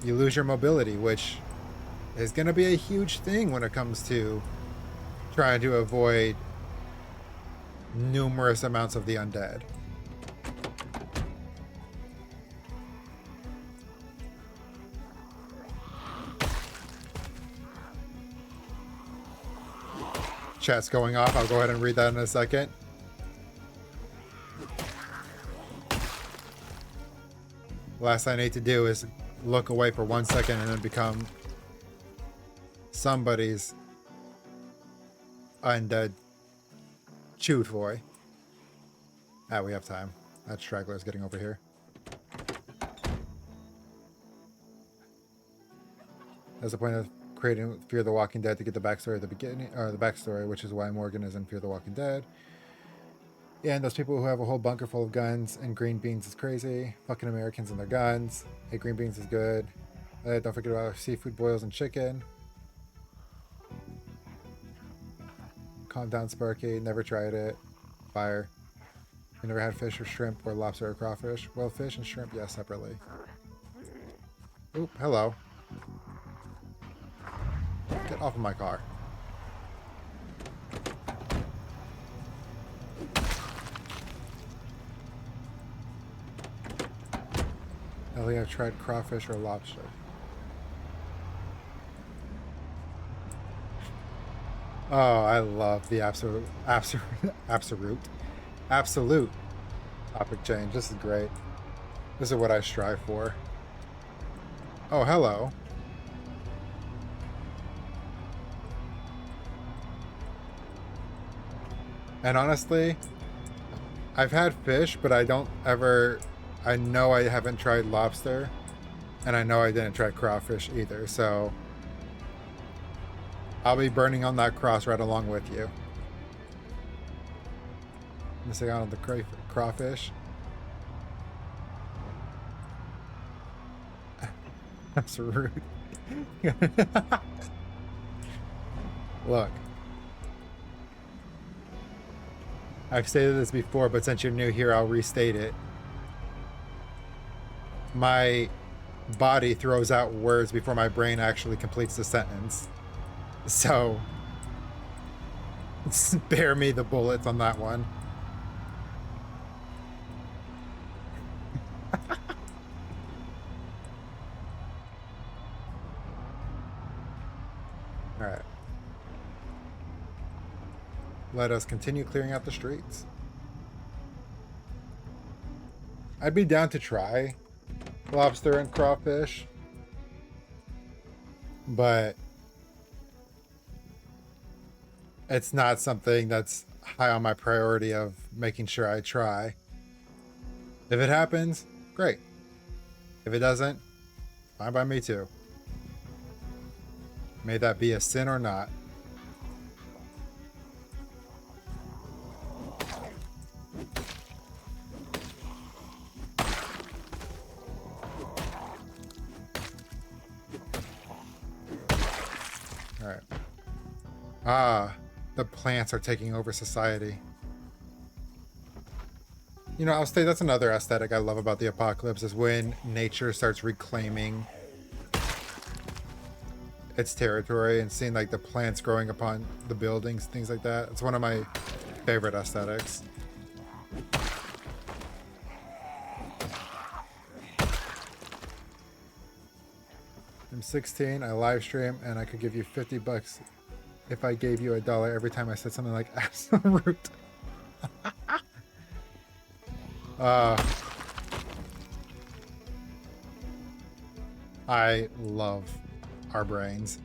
you lose your mobility, which is going to be a huge thing when it comes to trying to avoid numerous amounts of the undead. Chat's going off. I'll go ahead and read that in a second. Last I need to do is look away for 1 second and then become somebody's undead chew toy. Ah, we have time. That straggler's getting over here. That's the point of creating Fear the Walking Dead, to get the backstory at the beginning, or the backstory, which is why Morgan is in Fear the Walking Dead. Yeah, and those people who have a whole bunker full of guns and green beans is crazy. Fucking Americans and their guns. Hey, green beans is good. Don't forget about seafood boils and chicken. Calm down, Sparky. Never tried it. Fire. You never had fish or shrimp or lobster or crawfish? Well, fish and shrimp, yes, separately. Oop, hello. Get off of my car. I don't think I've tried crawfish or lobster. Oh, I love the absolute topic change. This is great. This is what I strive for. Oh, hello. And honestly, I've had fish, but I know I haven't tried lobster, and I know I didn't try crawfish either, so I'll be burning on that cross right along with you. Missing out on the crawfish. That's rude. Look. I've stated this before, but since you're new here, I'll restate it. My body throws out words before my brain actually completes the sentence. So, spare me the bullets on that one. Alright. let us continue clearing out the streets. I'd be down to try lobster and crawfish, but it's not something that's high on my priority of making sure I try. If it happens, great. If it doesn't, fine by me too. May that be a sin or not. All right. Ah, the plants are taking over society. You know, I'll say that's another aesthetic I love about the apocalypse is when nature starts reclaiming its territory and seeing like the plants growing upon the buildings, things like that. It's one of my favorite aesthetics. I'm 16, I live stream, and I could give you $50 if I gave you $1 every time I said something like absolute. I love our brains.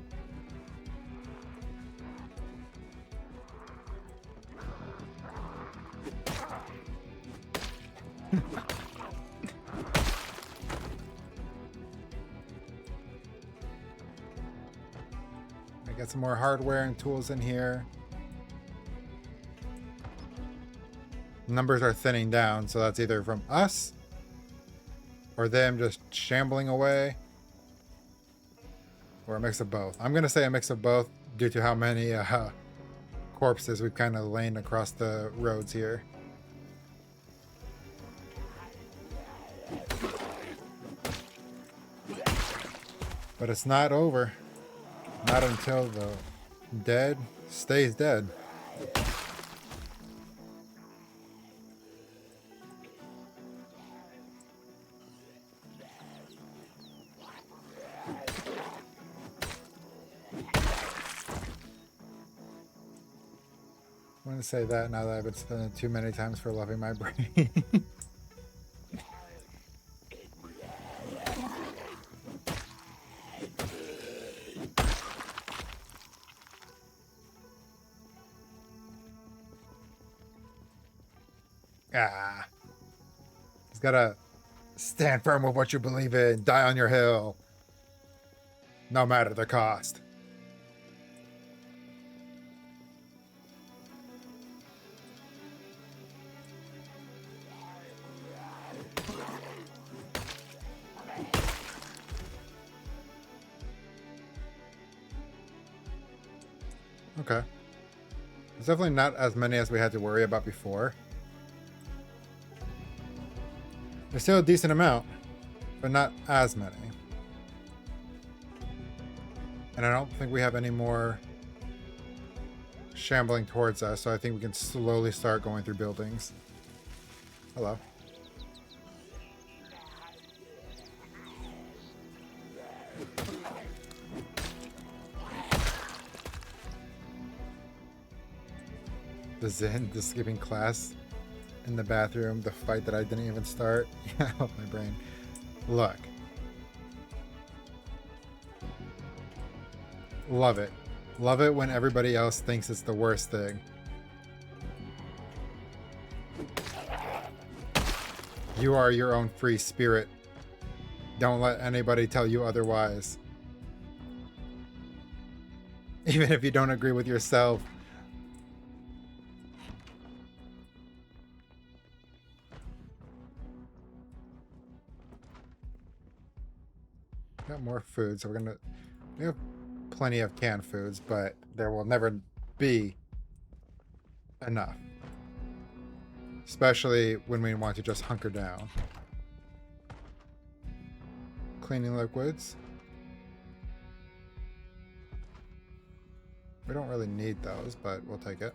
I got some more hardware and tools in here. Numbers are thinning down, so that's either from us or them just shambling away, or a mix of both. I'm gonna say a mix of both due to how many corpses we've kind of lain across the roads here. But it's not over. Not until the dead stays dead. I'm going to say that now that I've been spending too many times for loving my brain. Just gotta stand firm with what you believe in. Die on your hill. No matter the cost. Okay. There's definitely not as many as we had to worry about before. There's still a decent amount, but not as many. And I don't think we have any more shambling towards us, so I think we can slowly start going through buildings. Hello. The Zen, the skipping class in the bathroom, the fight that I didn't even start. Yeah, I love my brain. Look. Love it. Love it when everybody else thinks it's the worst thing. You are your own free spirit. Don't let anybody tell you otherwise. Even if you don't agree with yourself. Got more food, so we have plenty of canned foods, but there will never be enough. Especially when we want to just hunker down. Cleaning liquids. We don't really need those, but we'll take it.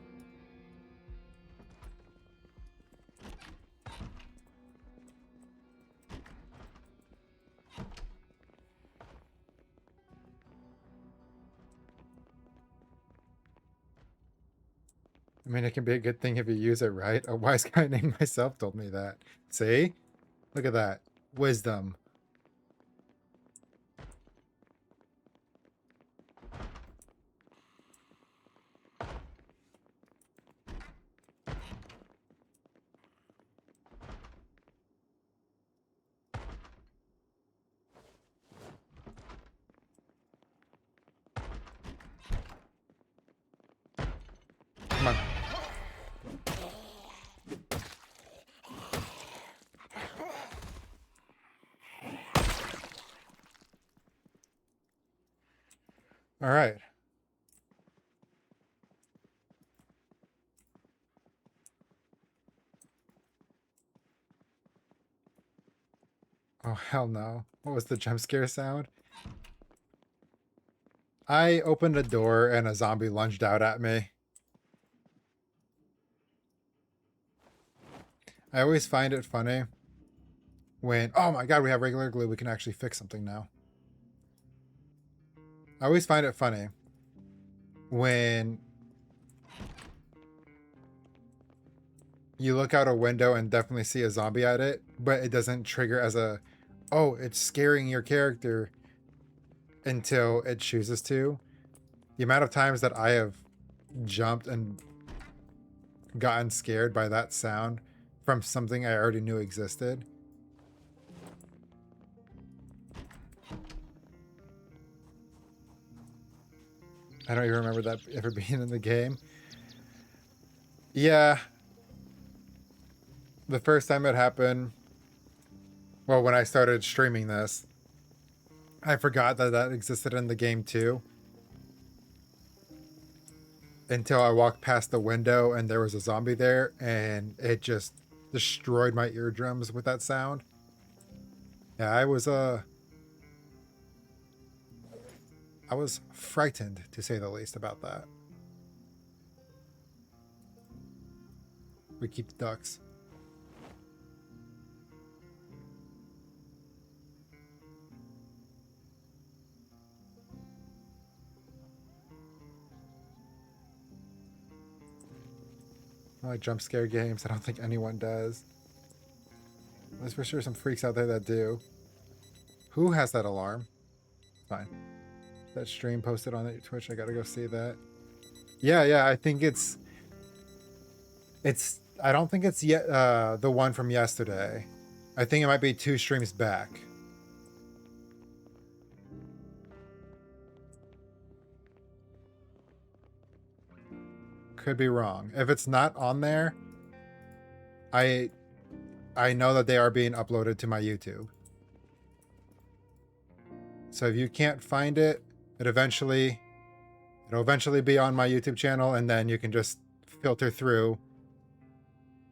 I mean, it can be a good thing if you use it right. A wise guy named myself told me that. See? Look at that. Wisdom. Come on. All right. Oh, hell no. What was the jump scare sound? I opened a door and a zombie lunged out at me. I always find it funny when, oh my god, we have regular glue. We can actually fix something now. I always find it funny when you look out a window and definitely see a zombie at it, but it doesn't trigger as a, oh, it's scaring your character until it chooses to. The amount of times that I have jumped and gotten scared by that sound from something I already knew existed. I don't even remember that ever being in the game. Yeah. The first time it happened, well, when I started streaming this, I forgot that that existed in the game too. Until I walked past the window and there was a zombie there, and it just destroyed my eardrums with that sound. Yeah, I was frightened, to say the least, about that. We keep the ducks. I like jump scare games. I don't think anyone does. There's for sure some freaks out there that do. Who has that alarm? Fine. That stream posted on Twitch. I gotta go see that. Yeah. I think it's. I don't think it's yet the one from yesterday. I think it might be 2 streams back. Could be wrong. If it's not on there, I know that they are being uploaded to my YouTube. So if you can't find it, it'll eventually be on my YouTube channel, and then you can just filter through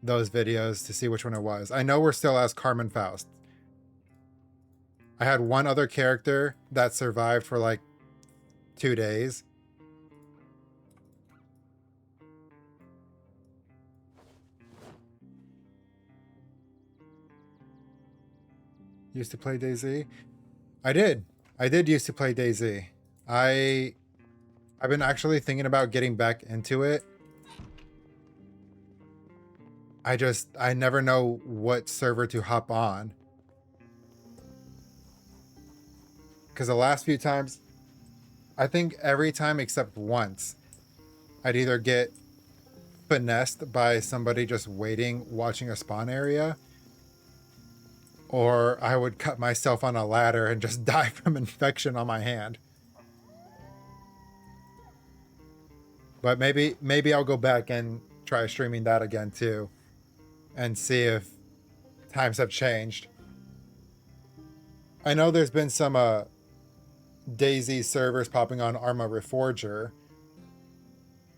those videos to see which one it was. I know we're still as Carmen Faust. I had one other character that survived for like 2 days. Used to play DayZ? I did used to play DayZ. I've been actually thinking about getting back into it. I never know what server to hop on. Because the last few times, I think every time except once, I'd either get finessed by somebody just waiting, watching a spawn area, or I would cut myself on a ladder and just die from infection on my hand. But maybe I'll go back and try streaming that again too, and see if times have changed. I know there's been some DayZ servers popping on Arma Reforger,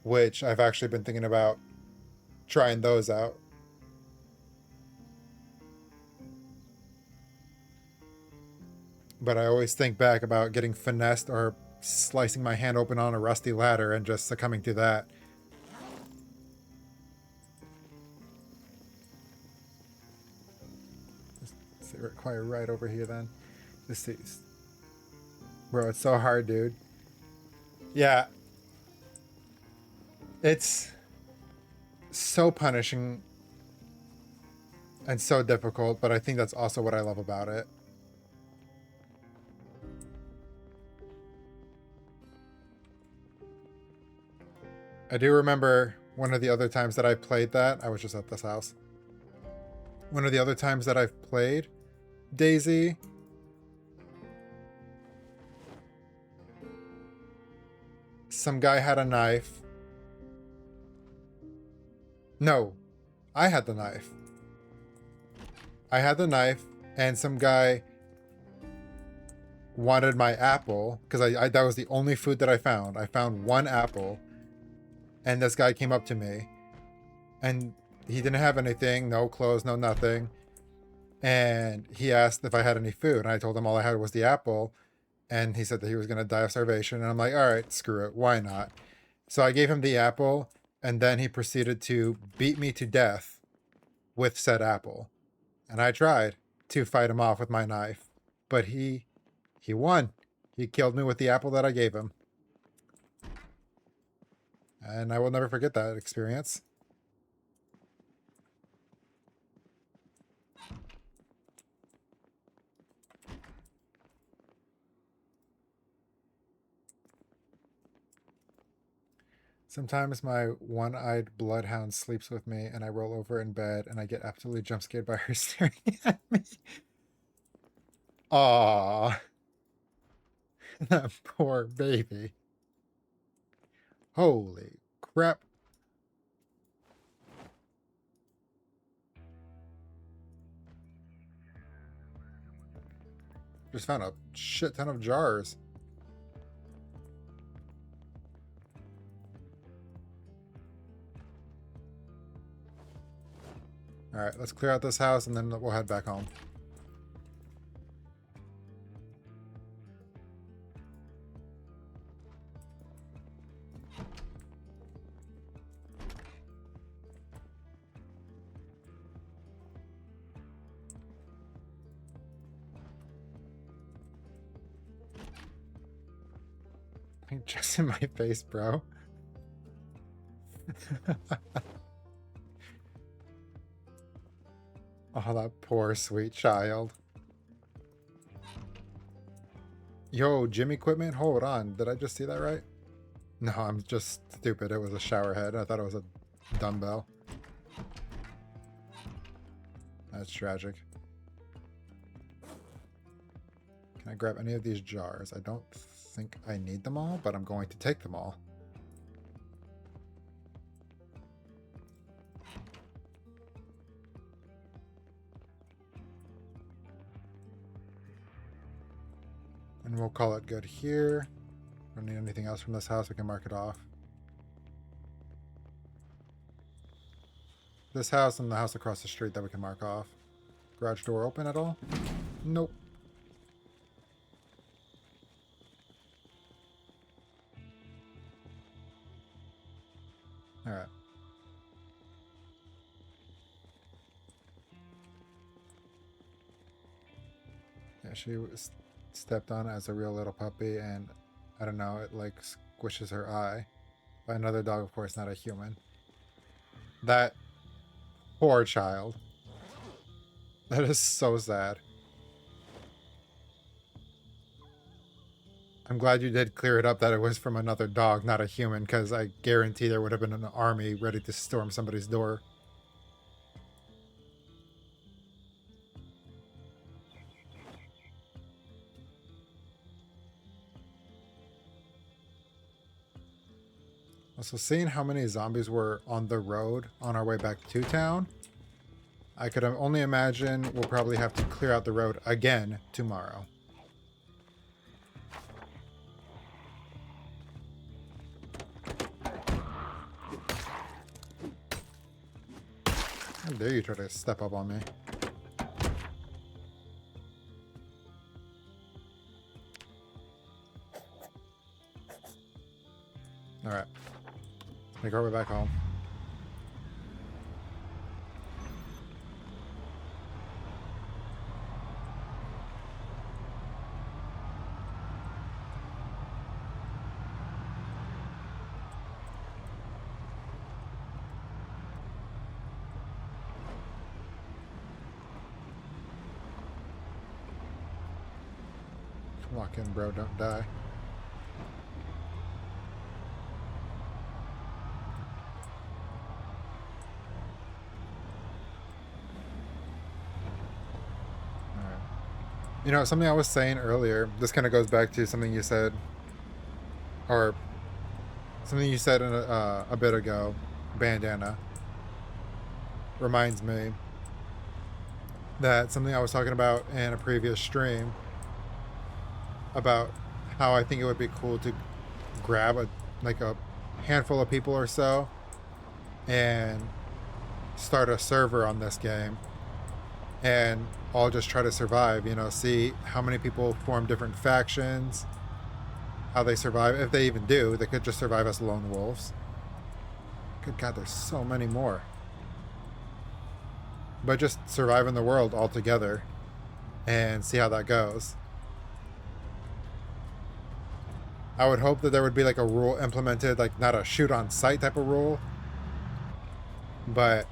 which I've actually been thinking about trying those out. But I always think back about getting finessed or slicing my hand open on a rusty ladder and just succumbing to that. Just require right over here then. Just see. Bro, it's so hard, dude. Yeah. so punishing and so difficult, but I think that's also what I love about it. I do remember one of the other times that I played that. I was just at this house. One of the other times that I've played Daisy, some guy had a knife. No, I had the knife. I had the knife, and some guy wanted my apple because I that was the only food that I found. I found one apple, and this guy came up to me, and he didn't have anything, no clothes, no nothing. And he asked if I had any food, and I told him all I had was the apple. And he said that he was going to die of starvation. And I'm like, all right, screw it. Why not? So I gave him the apple, and then he proceeded to beat me to death with said apple. And I tried to fight him off with my knife, but he won. He killed me with the apple that I gave him. And I will never forget that experience. Sometimes my one-eyed bloodhound sleeps with me, and I roll over in bed, and I get absolutely jump scared by her staring at me. Aww. That poor baby. Holy crap. Just found a shit ton of jars. Alright, let's clear out this house and then we'll head back home. Just in my face, bro. Oh, that poor sweet child. Yo, gym equipment? Hold on. Did I just see that right? No, I'm just stupid. It was a shower head. I thought it was a dumbbell. That's tragic. Can I grab any of these jars? I don't think I need them all, but I'm going to take them all. And we'll call it good here. Don't need anything else from this house. We can mark it off. This house and the house across the street that we can mark off. Garage door open at all? Nope. Alright. Yeah, she was stepped on as a real little puppy, and I don't know, it like squishes her eye. By another dog, of course, not a human. That poor child. That is so sad. I'm glad you did clear it up that it was from another dog, not a human, because I guarantee there would have been an army ready to storm somebody's door. Also, seeing how many zombies were on the road on our way back to town, I could only imagine we'll probably have to clear out the road again tomorrow. How dare you try to step up on me? Alright. Make our way back home. Lock in, bro. Don't die. Alright. You know, something I was saying earlier, this kind of goes back to something you said, or something you said a bit ago, bandana. Reminds me that something I was talking about in a previous stream about how I think it would be cool to grab a handful of people or so and start a server on this game and all just try to survive, you know, see how many people form different factions, how they survive. If they even do, they could just survive as lone wolves. Good God, there's so many more. But just survive in the world all together and see how that goes. I would hope that there would be like a rule implemented, like not a shoot on sight type of rule, but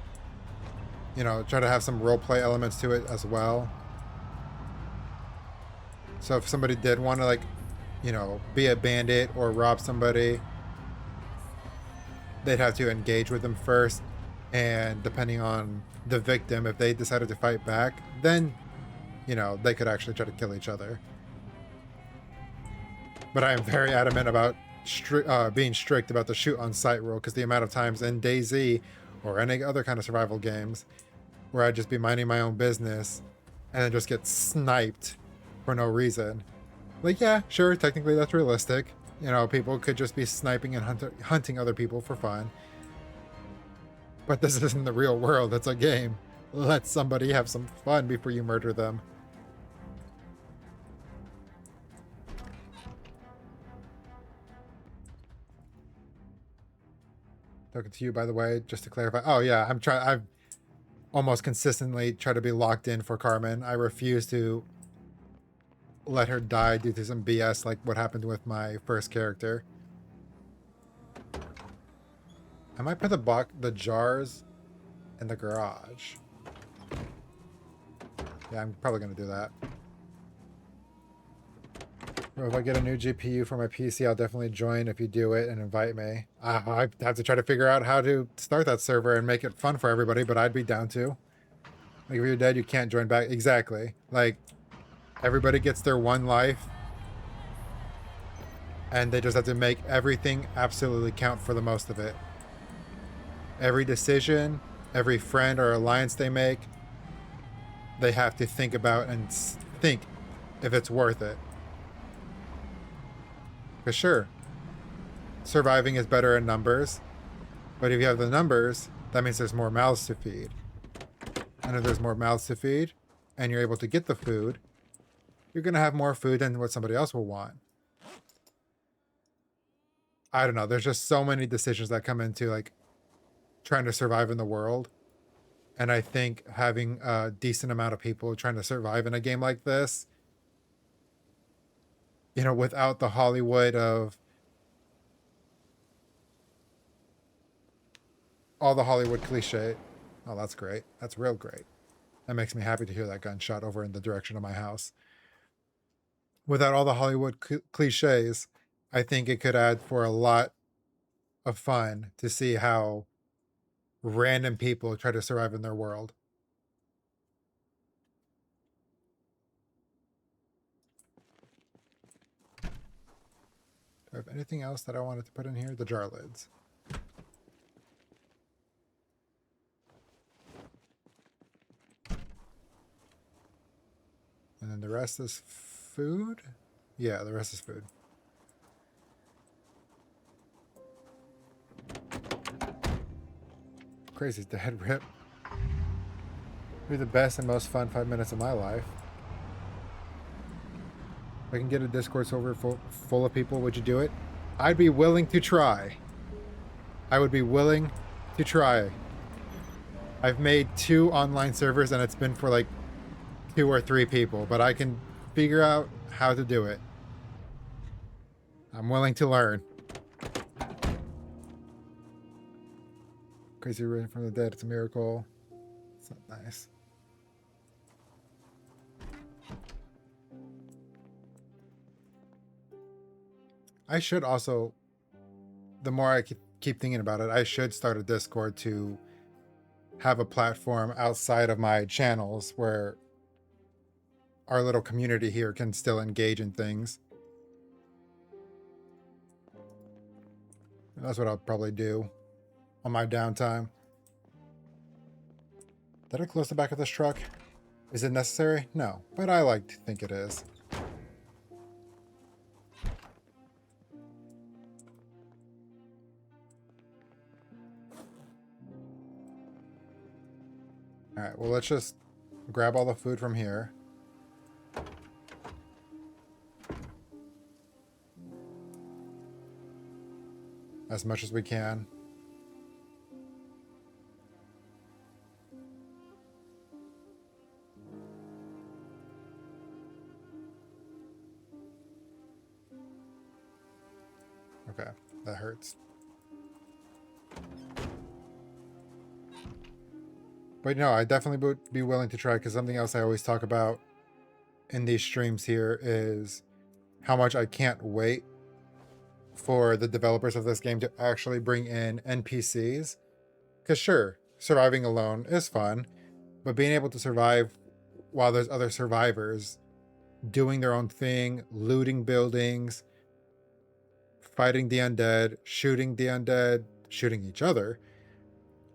you know, try to have some role play elements to it as well. So if somebody did want to, like, you know, be a bandit or rob somebody, they'd have to engage with them first, and depending on the victim, if they decided to fight back, then, you know, they could actually try to kill each other. But I am very adamant about being strict about the shoot on sight rule, because the amount of times in DayZ or any other kind of survival games where I'd just be minding my own business and then just get sniped for no reason. Like, yeah, sure, technically that's realistic. You know, people could just be sniping and hunting other people for fun. But this isn't the real world, it's a game. Let somebody have some fun before you murder them. Talking to you, by the way, just to clarify. Oh yeah, I've almost consistently tried to be locked in for Carmen. I refuse to let her die due to some BS like what happened with my first character. I might put the jars in the garage. Yeah, I'm probably gonna do that. Or if I get a new GPU for my PC, I'll definitely join if you do it and invite me. I have to try to figure out how to start that server and make it fun for everybody, but I'd be down to. Like, if you're dead, you can't join back. Exactly. Like, everybody gets their one life, and they just have to make everything absolutely count for the most of it. Every decision, every friend or alliance they make, they have to think about and think if it's worth it. For sure, surviving is better in numbers, but if you have the numbers, that means there's more mouths to feed. And if there's more mouths to feed, and you're able to get the food, you're going to have more food than what somebody else will want. I don't know, there's just so many decisions that come into, like, trying to survive in the world. And I think having a decent amount of people trying to survive in a game like this, you know, without the Hollywood of all the Hollywood cliche. Oh, that's great. That's real great. That makes me happy to hear that gunshot over in the direction of my house. Without all the Hollywood cliches, I think it could add for a lot of fun to see how random people try to survive in their world. Do I have anything else that I wanted to put in here? The jar lids. And then the rest is food? Yeah, the rest is food. Crazy dead rip. Be the best and most fun 5 minutes of my life. If I can get a Discord server full of people, would you do it? I'd be willing to try. I would be willing to try. I've made 2 online servers and it's been for like 2 or 3 people, but I can figure out how to do it. I'm willing to learn. Crazy risen from the dead, it's a miracle. It's not nice. I should also, the more I keep thinking about it, I should start a Discord to have a platform outside of my channels where our little community here can still engage in things. And that's what I'll probably do on my downtime. Did I close the back of this truck? Is it necessary? No, but I like to think it is. Alright, well, let's just grab all the food from here. As much as we can. Okay, that hurts. But no, I definitely would be willing to try, because something else I always talk about in these streams here is how much I can't wait for the developers of this game to actually bring in NPCs. Because sure, surviving alone is fun, but being able to survive while there's other survivors doing their own thing, looting buildings, fighting the undead, shooting each other,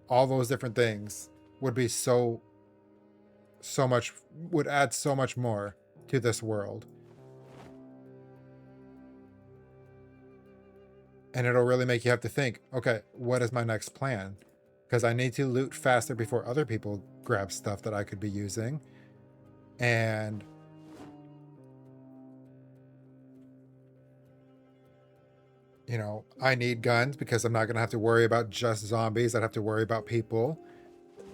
all those different things would be so much, would add so much more to this world. And it'll really make you have to think, okay, what is my next plan? Because I need to loot faster before other people grab stuff that I could be using. And you know, I need guns because I'm not going to have to worry about just zombies. I'd have to worry about people.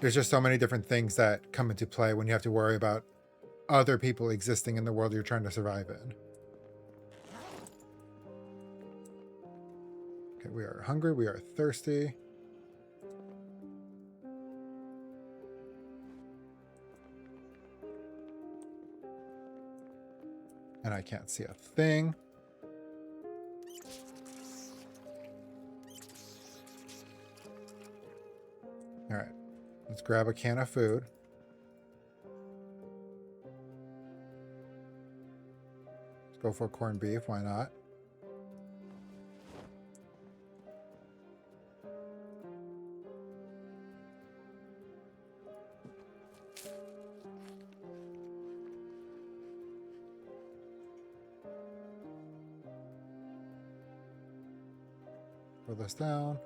There's just so many different things that come into play when you have to worry about other people existing in the world you're trying to survive in. Okay, we are hungry. We are thirsty. And I can't see a thing. All right, let's grab a can of food. Let's go for corned beef. Why not? Throw this down.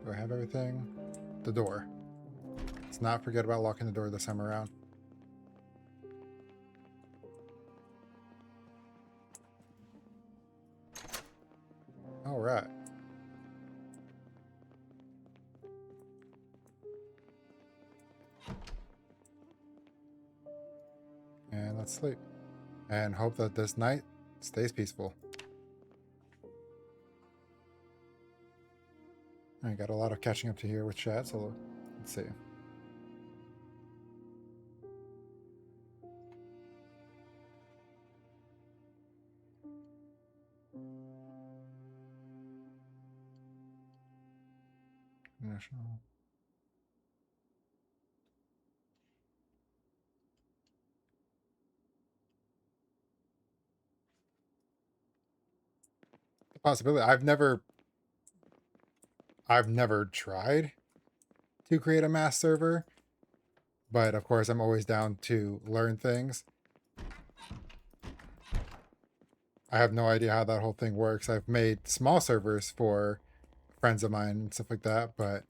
Do I have everything? The door. Let's not forget about locking the door this time around. All right. And let's sleep. And hope that this night stays peaceful. I got a lot of catching up to here with chat, so let's see. National. The possibility. I've never tried to create a mass server, but of course I'm always down to learn things. I have no idea how that whole thing works. I've made small servers for friends of mine and stuff like that, but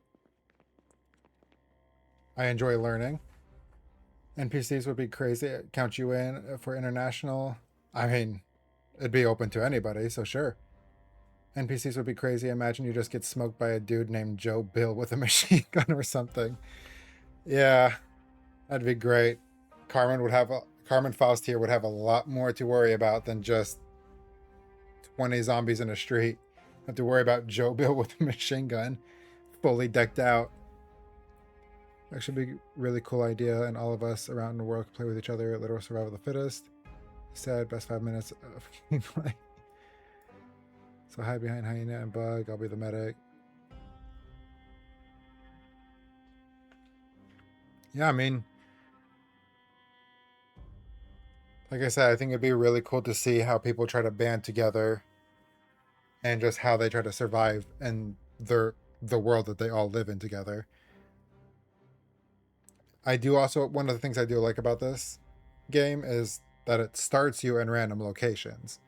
I enjoy learning. NPCs would be crazy. Count you in for international. I mean, it'd be open to anybody, so sure. NPCs would be crazy. Imagine you just get smoked by a dude named Joe Bill with a machine gun or something. Yeah, that'd be great. Carmen Faust here would have a lot more to worry about than just 20 zombies in a street. Have to worry about Joe Bill with a machine gun, fully decked out. That should be a really cool idea, and all of us around the world can play with each other. Literal survival of the fittest. Said best 5 minutes of gameplay. So hide behind Hyena and Bug. I'll be the medic. Yeah, I mean, like I said, I think it'd be really cool to see how people try to band together and just how they try to survive in the world that they all live in together. I do also, one of the things I do like about this game is that it starts you in random locations.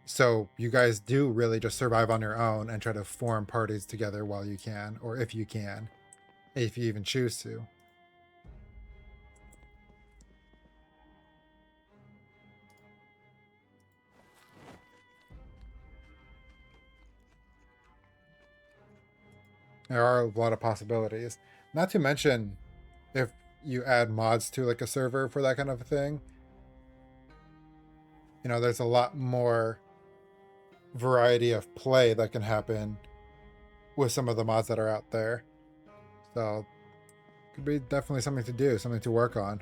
So you guys do really just survive on your own and try to form parties together while you can, or if you can, if you even choose to. There are a lot of possibilities. Not to mention, if you add mods to like a server for that kind of a thing, you know, there's a lot more variety of play that can happen with some of the mods that are out there. So could be definitely something to do, something to work on.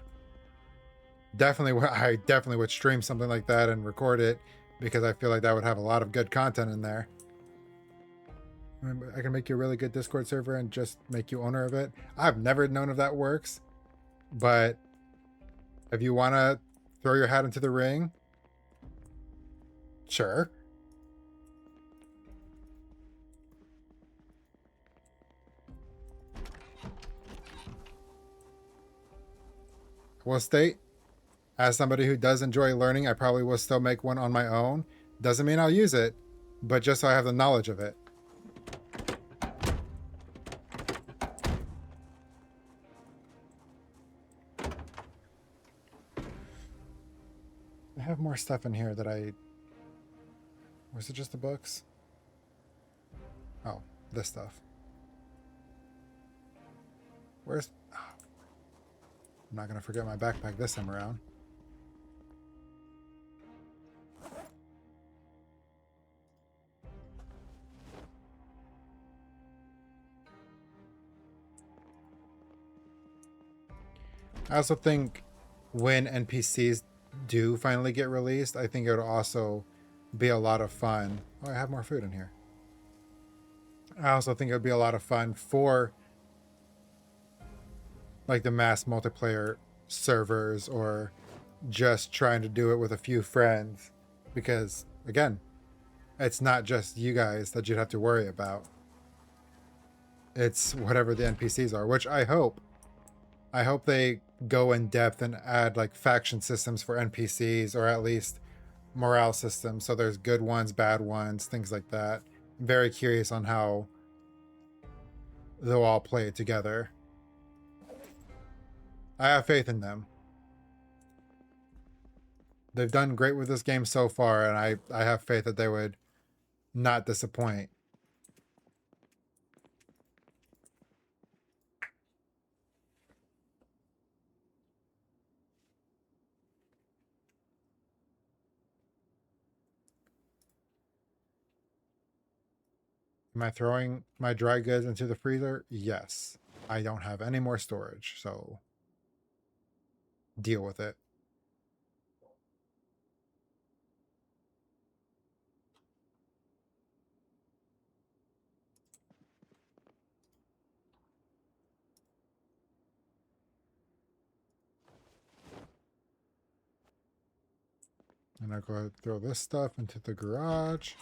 Definitely, I definitely would stream something like that and record it because I feel like that would have a lot of good content in there. I can make you a really good Discord server and just make you owner of it. I've never known if that works, but if you want to throw your hat into the ring, sure. I will state, as somebody who does enjoy learning, I probably will still make one on my own. Doesn't mean I'll use it, but just so I have the knowledge of it. I have more stuff in here that was it just the books? Oh, this stuff. Where's... Oh, I'm not going to forget my backpack this time around. I also think when NPCs do finally get released, I think it would also be a lot of fun. Oh, I have more food in here. I also think it would be a lot of fun for like the mass multiplayer servers or just trying to do it with a few friends. Because, again, it's not just you guys that you'd have to worry about. It's whatever the NPCs are, which I hope they go in depth and add like faction systems for NPCs, or at least morale systems. So there's good ones, bad ones, things like that. I'm very curious on how they'll all play it together. I have faith in them. They've done great with this game so far, and I have faith that they would not disappoint. Am I throwing my dry goods into the freezer? Yes. I don't have any more storage, so deal with it. And I'll go ahead and throw this stuff into the garage.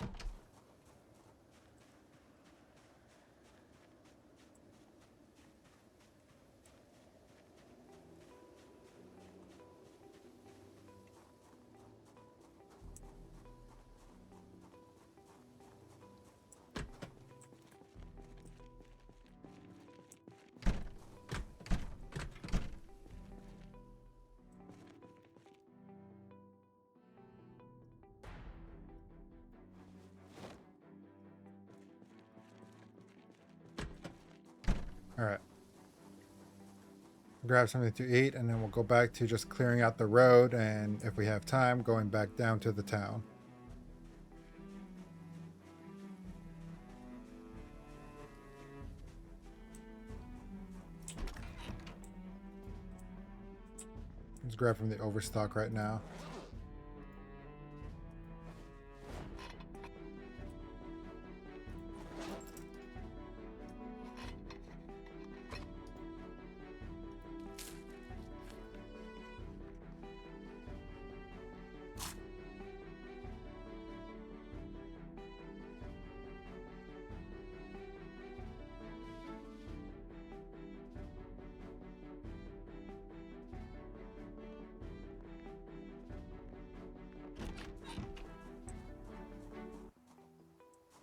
All right. Grab something to eat, and then we'll go back to just clearing out the road, and if we have time, going back down to the town. Let's grab from the overstock right now.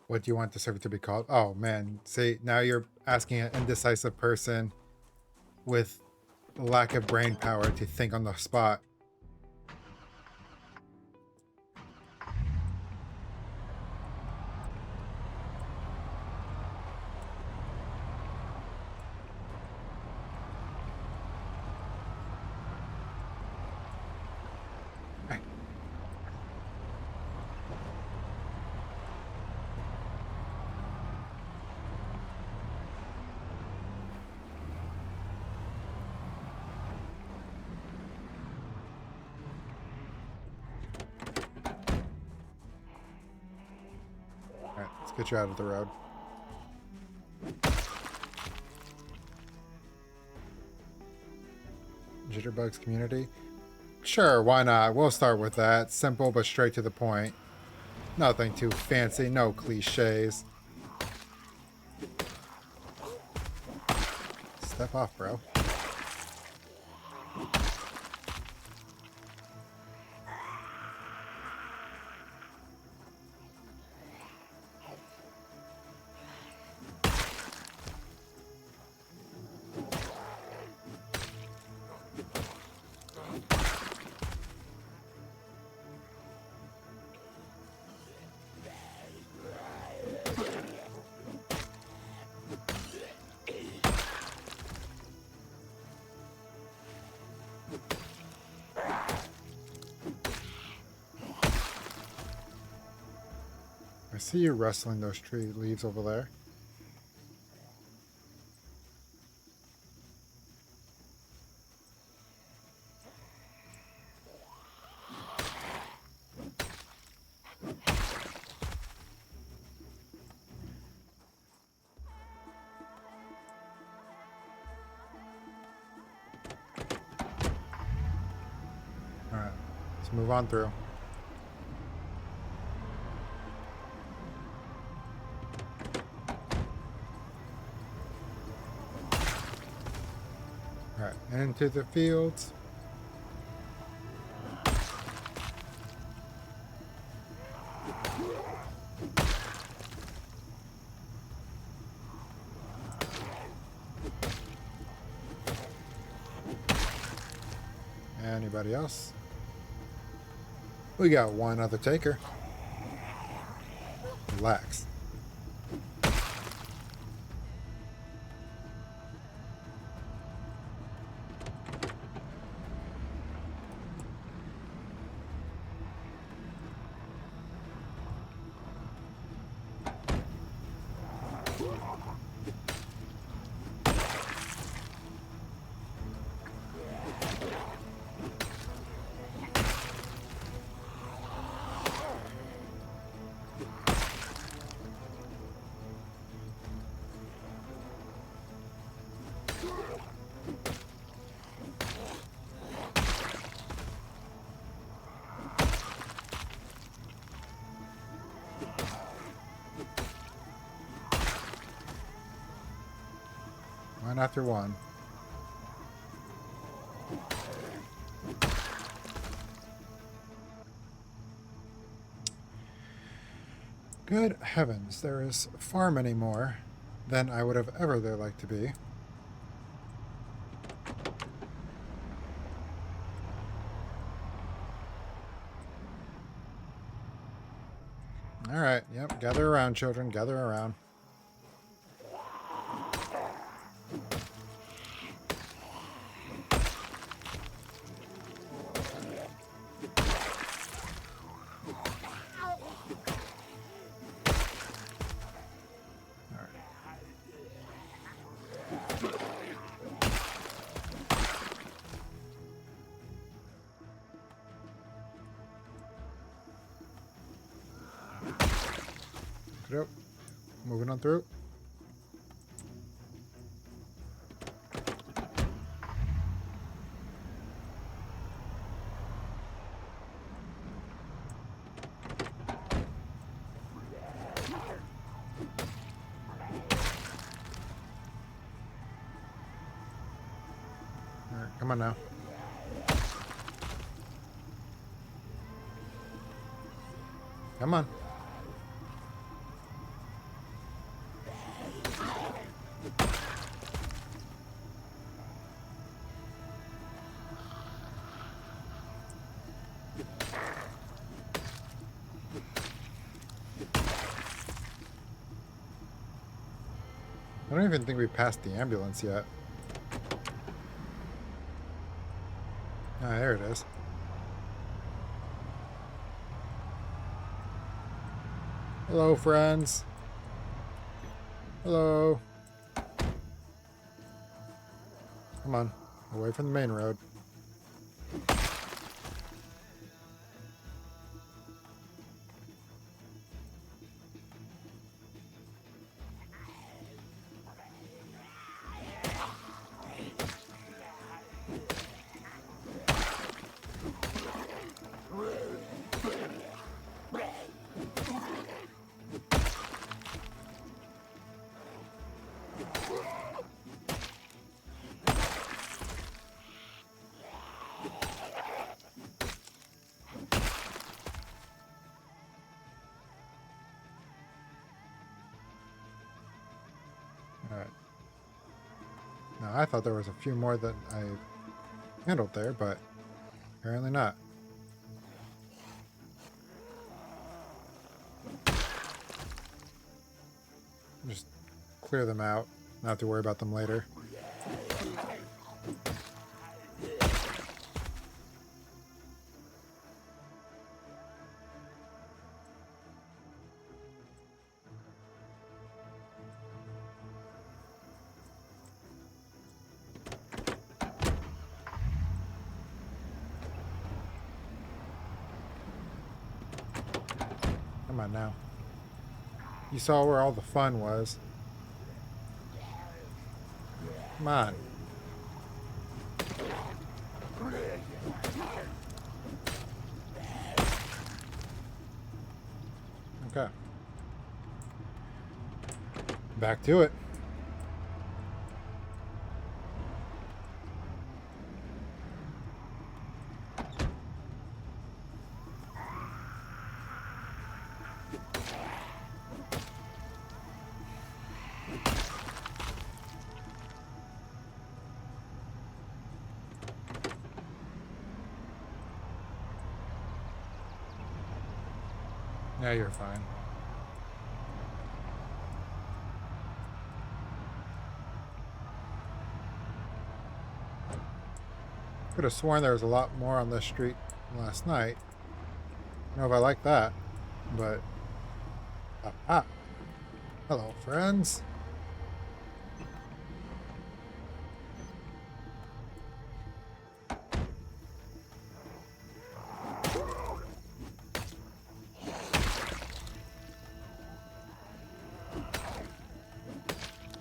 What do you want the server to be called? Oh man, see, now you're asking an indecisive person with lack of brain power to think on the spot. Alright, let's get you out of the road. Jitterbugs community? Sure, why not? We'll start with that. Simple but straight to the point. Nothing too fancy, no cliches. Step off, bro. I see you rustling those tree leaves over there. Alright, let's move on through. Alright, into the fields. Anybody else? We got one other taker. Relax. One after one. Good heavens, there is far many more than I would have ever liked to be. Alright, yep, gather around, children, gather around. moving on through. All right, come on now. Come on. I don't even think we passed the ambulance yet. Ah, there it is. Hello, friends. Hello. Come on, away from the main road. Alright. Now, I thought there was a few more that I handled there, but apparently not. Just clear them out. Not have to worry about them later. Come on now. You saw where all the fun was. Come on. Okay. Back to it. Yeah, you're fine. Could have sworn there was a lot more on this street last night. I don't know if I like that, but... Ah. Hello, friends.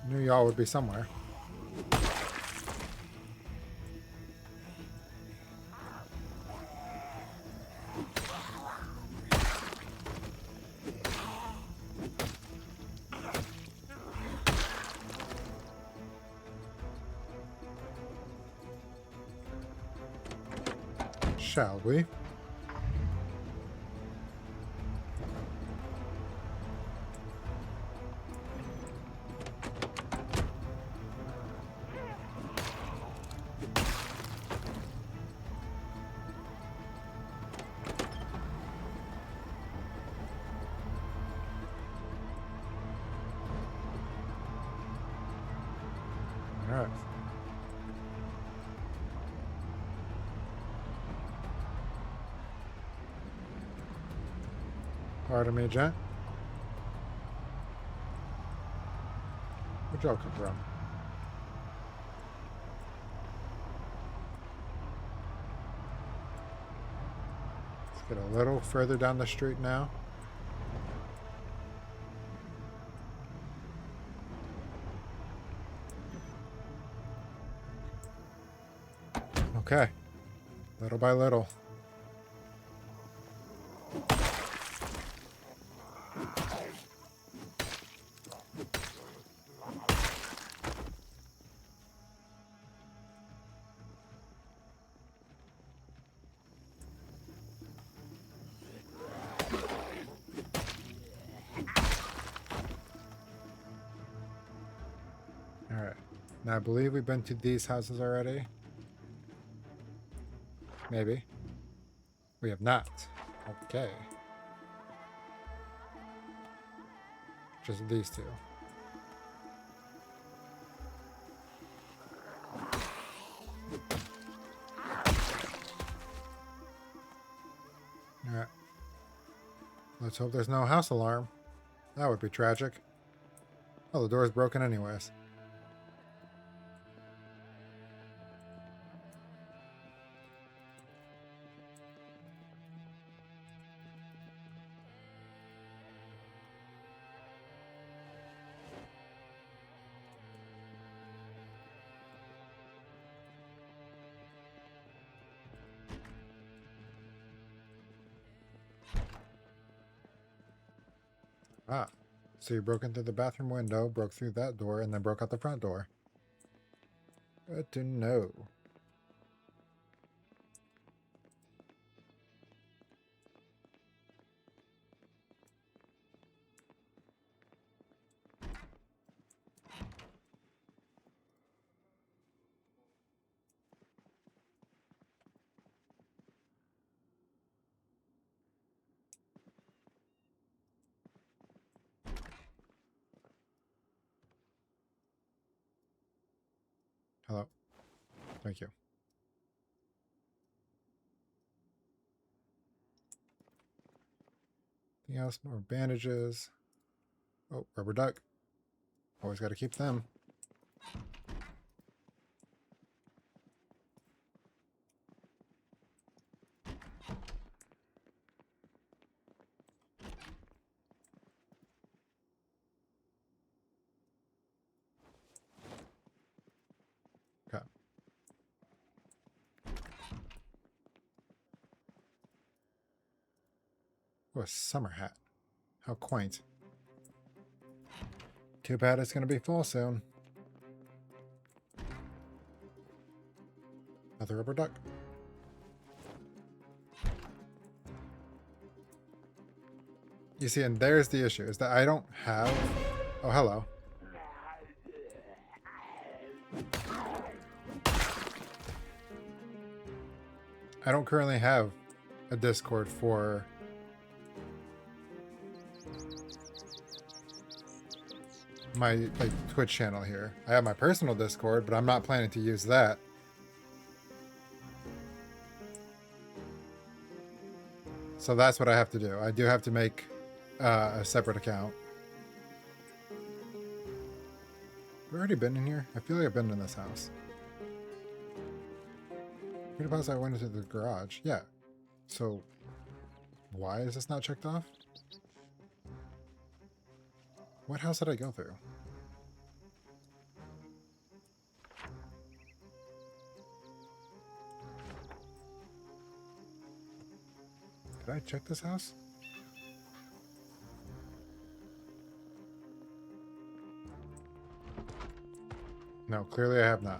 Knew y'all would be somewhere. Shall we? All right. Pardon me, gent. Where'd y'all come from? Let's get a little further down the street now. Okay. Little by little. Alright. Now I believe we've been to these houses already. Maybe. We have not. Okay. Just these two. Alright. Let's hope there's no house alarm. That would be tragic. Oh, the door's broken anyways. Ah. So you broke into the bathroom window, broke through that door, and then broke out the front door. Good to know. Hello. Thank you. Anything else? More bandages. Oh, rubber duck. Always got to keep them. Okay. Oh, a summer hat. How quaint. Too bad it's going to be fall soon. Another rubber duck. You see, and there's the issue, is that I don't have... Oh, hello. I don't currently have a Discord for... my Twitch channel here. I have my personal Discord, but I'm not planning to use that. So that's what I have to do. I do have to make a separate account. Have I already been in here? I feel like I've been in this house. What about I went into the garage? Yeah. So why is this not checked off? What house did I go through? Did I check this house? No, clearly I have not.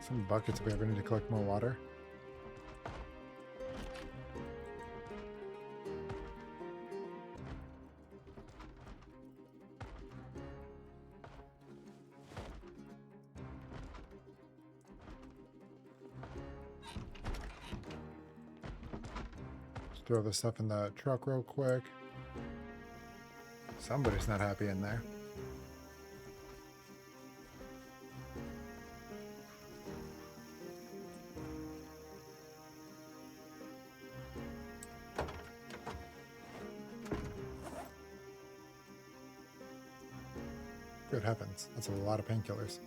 Some buckets we ever need to collect more water. Just throw this stuff in the truck real quick. Somebody's not happy in there. Good heavens, that's a lot of painkillers.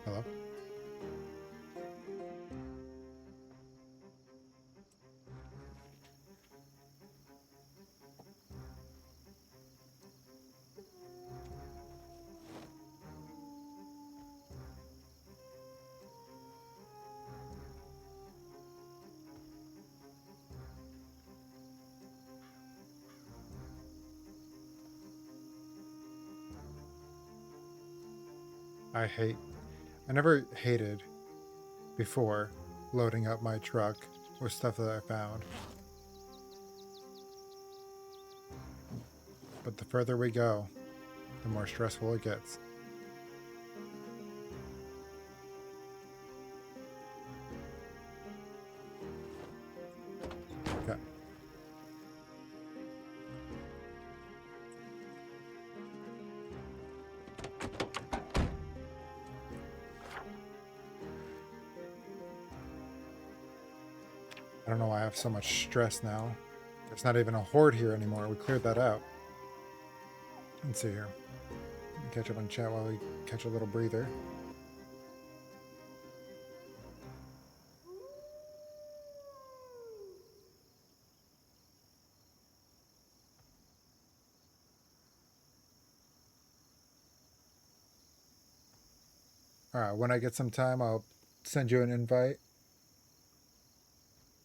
Hello? I never hated before loading up my truck with stuff that I found. But the further we go, the more stressful it gets. Okay. I don't know why I have so much stress now. There's not even a horde here anymore. We cleared that out. Let's see here. Catch up on chat while we catch a little breather. Alright, when I get some time, I'll send you an invite.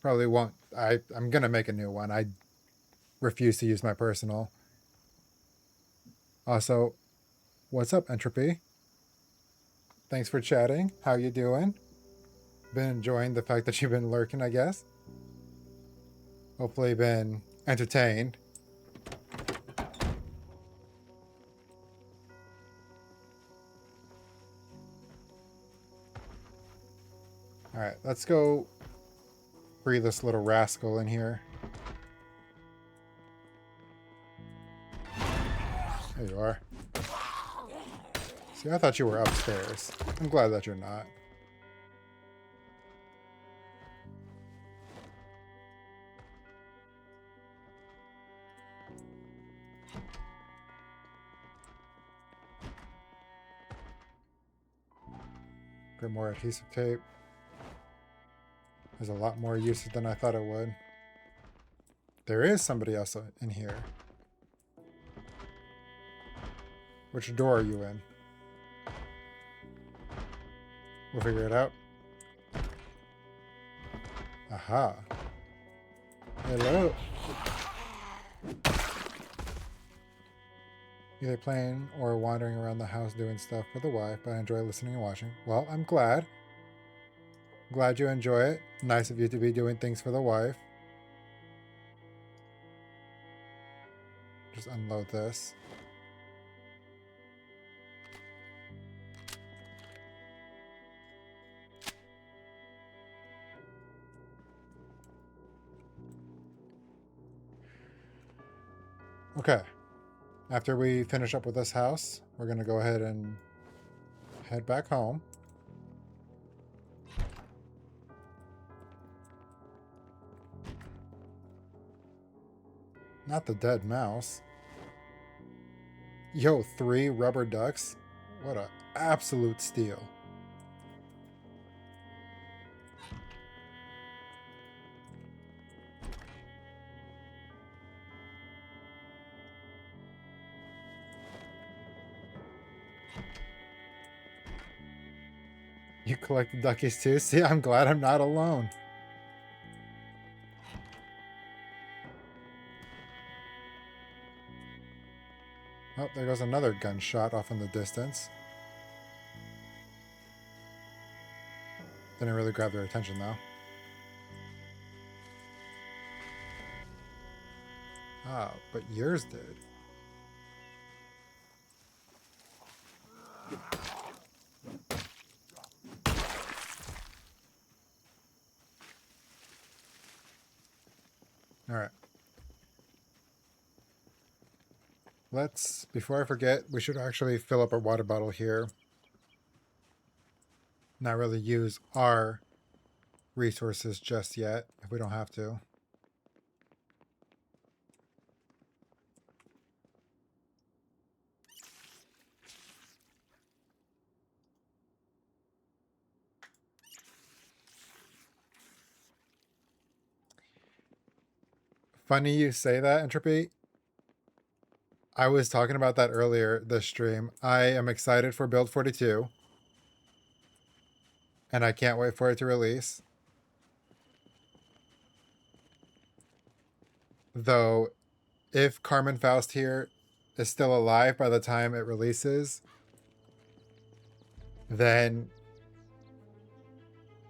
Probably won't. I'm going to make a new one. I refuse to use my personal. Also, what's up, Entropy? Thanks for chatting. How you doing? Been enjoying the fact that you've been lurking, I guess. Hopefully been entertained. Alright, let's go free this little rascal in here. There you are. See, I thought you were upstairs. I'm glad that you're not. Get more adhesive tape. There's a lot more uses than I thought it would. There is somebody else in here. Which door are you in? We'll figure it out. Aha. Hello. Either playing or wandering around the house doing stuff for the wife, but I enjoy listening and watching. Well, I'm glad. Glad you enjoy it. Nice of you to be doing things for the wife. Just unload this. Okay. After we finish up with this house, we're going to go ahead and head back home. Not the dead mouse. Yo, 3 rubber ducks? What an absolute steal. You collect the duckies too? See, I'm glad I'm not alone. Oh, there goes another gunshot off in the distance. Didn't really grab their attention though. Ah, but yours did. let's, before I forget, we should actually fill up our water bottle here. Not really use our resources just yet, if we don't have to. Funny you say that, Entropy. I was talking about that earlier this stream. I am excited for Build 42. And I can't wait for it to release. Though, if Carmen Faust here is still alive by the time it releases, then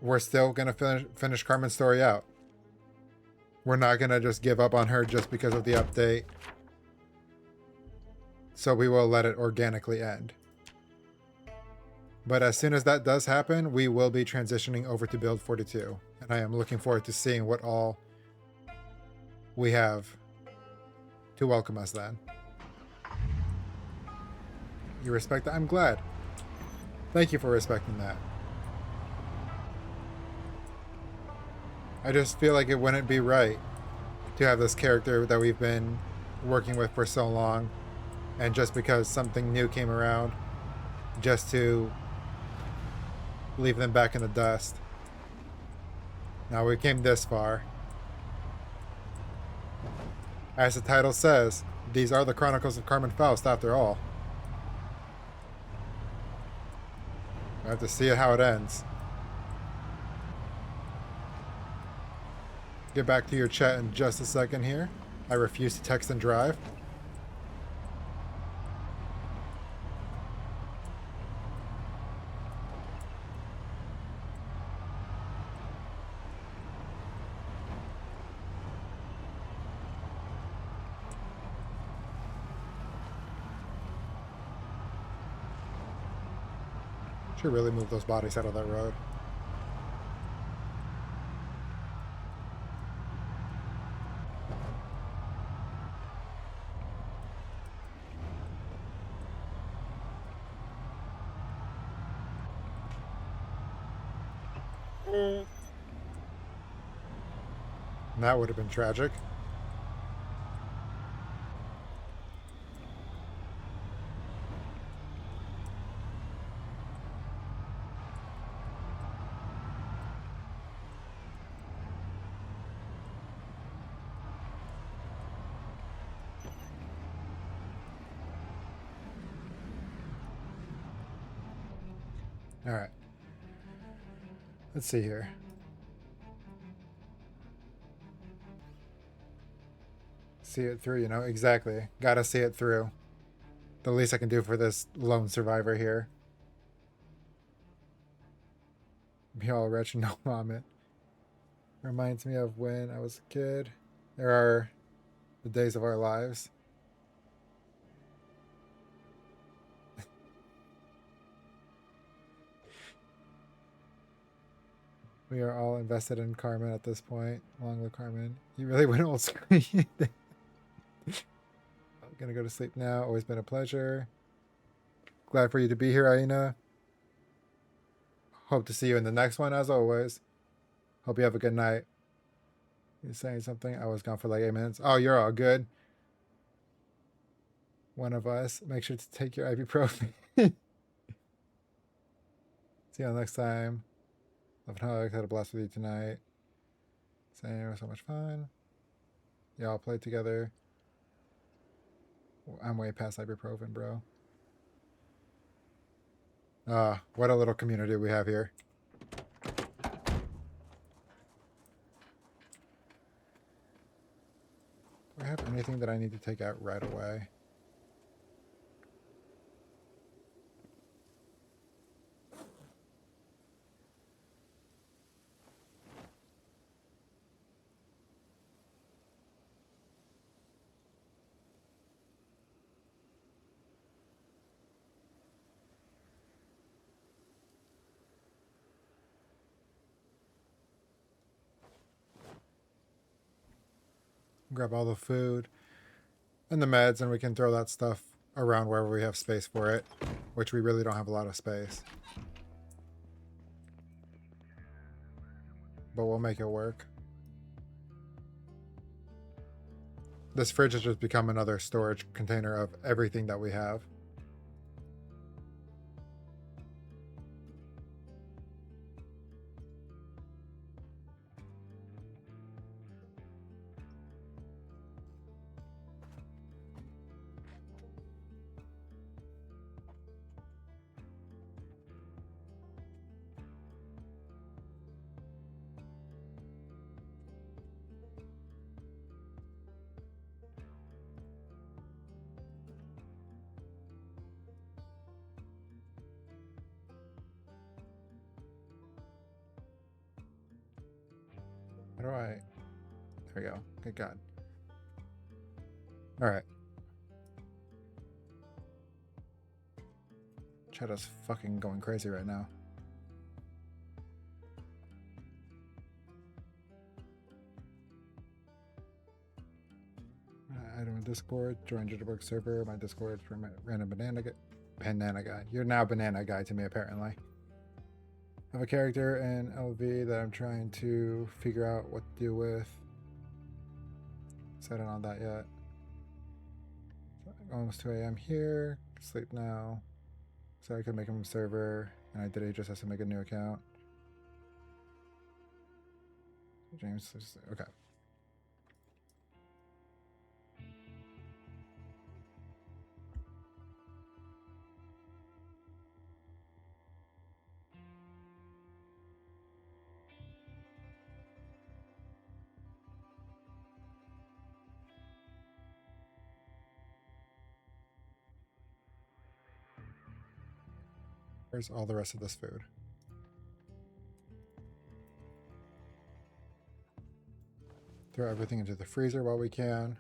we're still going to finish Carmen's story out. We're not going to just give up on her just because of the update. So we will let it organically end. But as soon as that does happen, we will be transitioning over to Build 42. And I am looking forward to seeing what all we have to welcome us then. You respect that? I'm glad. Thank you for respecting that. I just feel like it wouldn't be right to have this character that we've been working with for so long, and just because something new came around, just to leave them back in the dust. Now we came this far. As the title says, these are the Chronicles of Carmen Faust after all. I have to see how it ends. Get back to your chat in just a second here. I refuse to text and drive. Should really move those bodies out of that road. That would have been tragic. All right. Let's see here. See it through, you know? Exactly. Gotta see it through. The least I can do for this lone survivor here. Be all rich and no vomit. Reminds me of when I was a kid. There are the days of our lives. We are all invested in Carmen at this point. Long live Carmen. You really went old school. I'm gonna go to sleep now. Always been a pleasure. Glad for you to be here, Aina. Hope to see you in the next one as always. Hope you have a good night. You saying something? I was gone for like 8 minutes. Oh, you're all good. One of us. Make sure to take your ibuprofen. See you next time. Love and hugs. Had a blast with you tonight. Saying it was so much fun. Y'all played together. I'm way past ibuprofen, bro. What a little community we have here. Do I have anything that I need to take out right away? Grab all the food. And the meds, and we can throw that stuff around wherever we have space for it, which we really don't have a lot of space. But we'll make it work. This fridge has just become another storage container of everything that we have. How do I... There we go. Good God. Alright. Cheddar's fucking going crazy right now. Item in Discord. Join Jitterbug server. My Discord for my random banana guy. You're now banana guy to me, apparently. I have a character in LV that I'm trying to figure out what to do with. Setting on that yet. Almost 2 a.m. here. Sleep now. So I could make him a server, and I did. He just has to make a new account. James, okay. Where's all the rest of this food? Throw everything into the freezer while we can.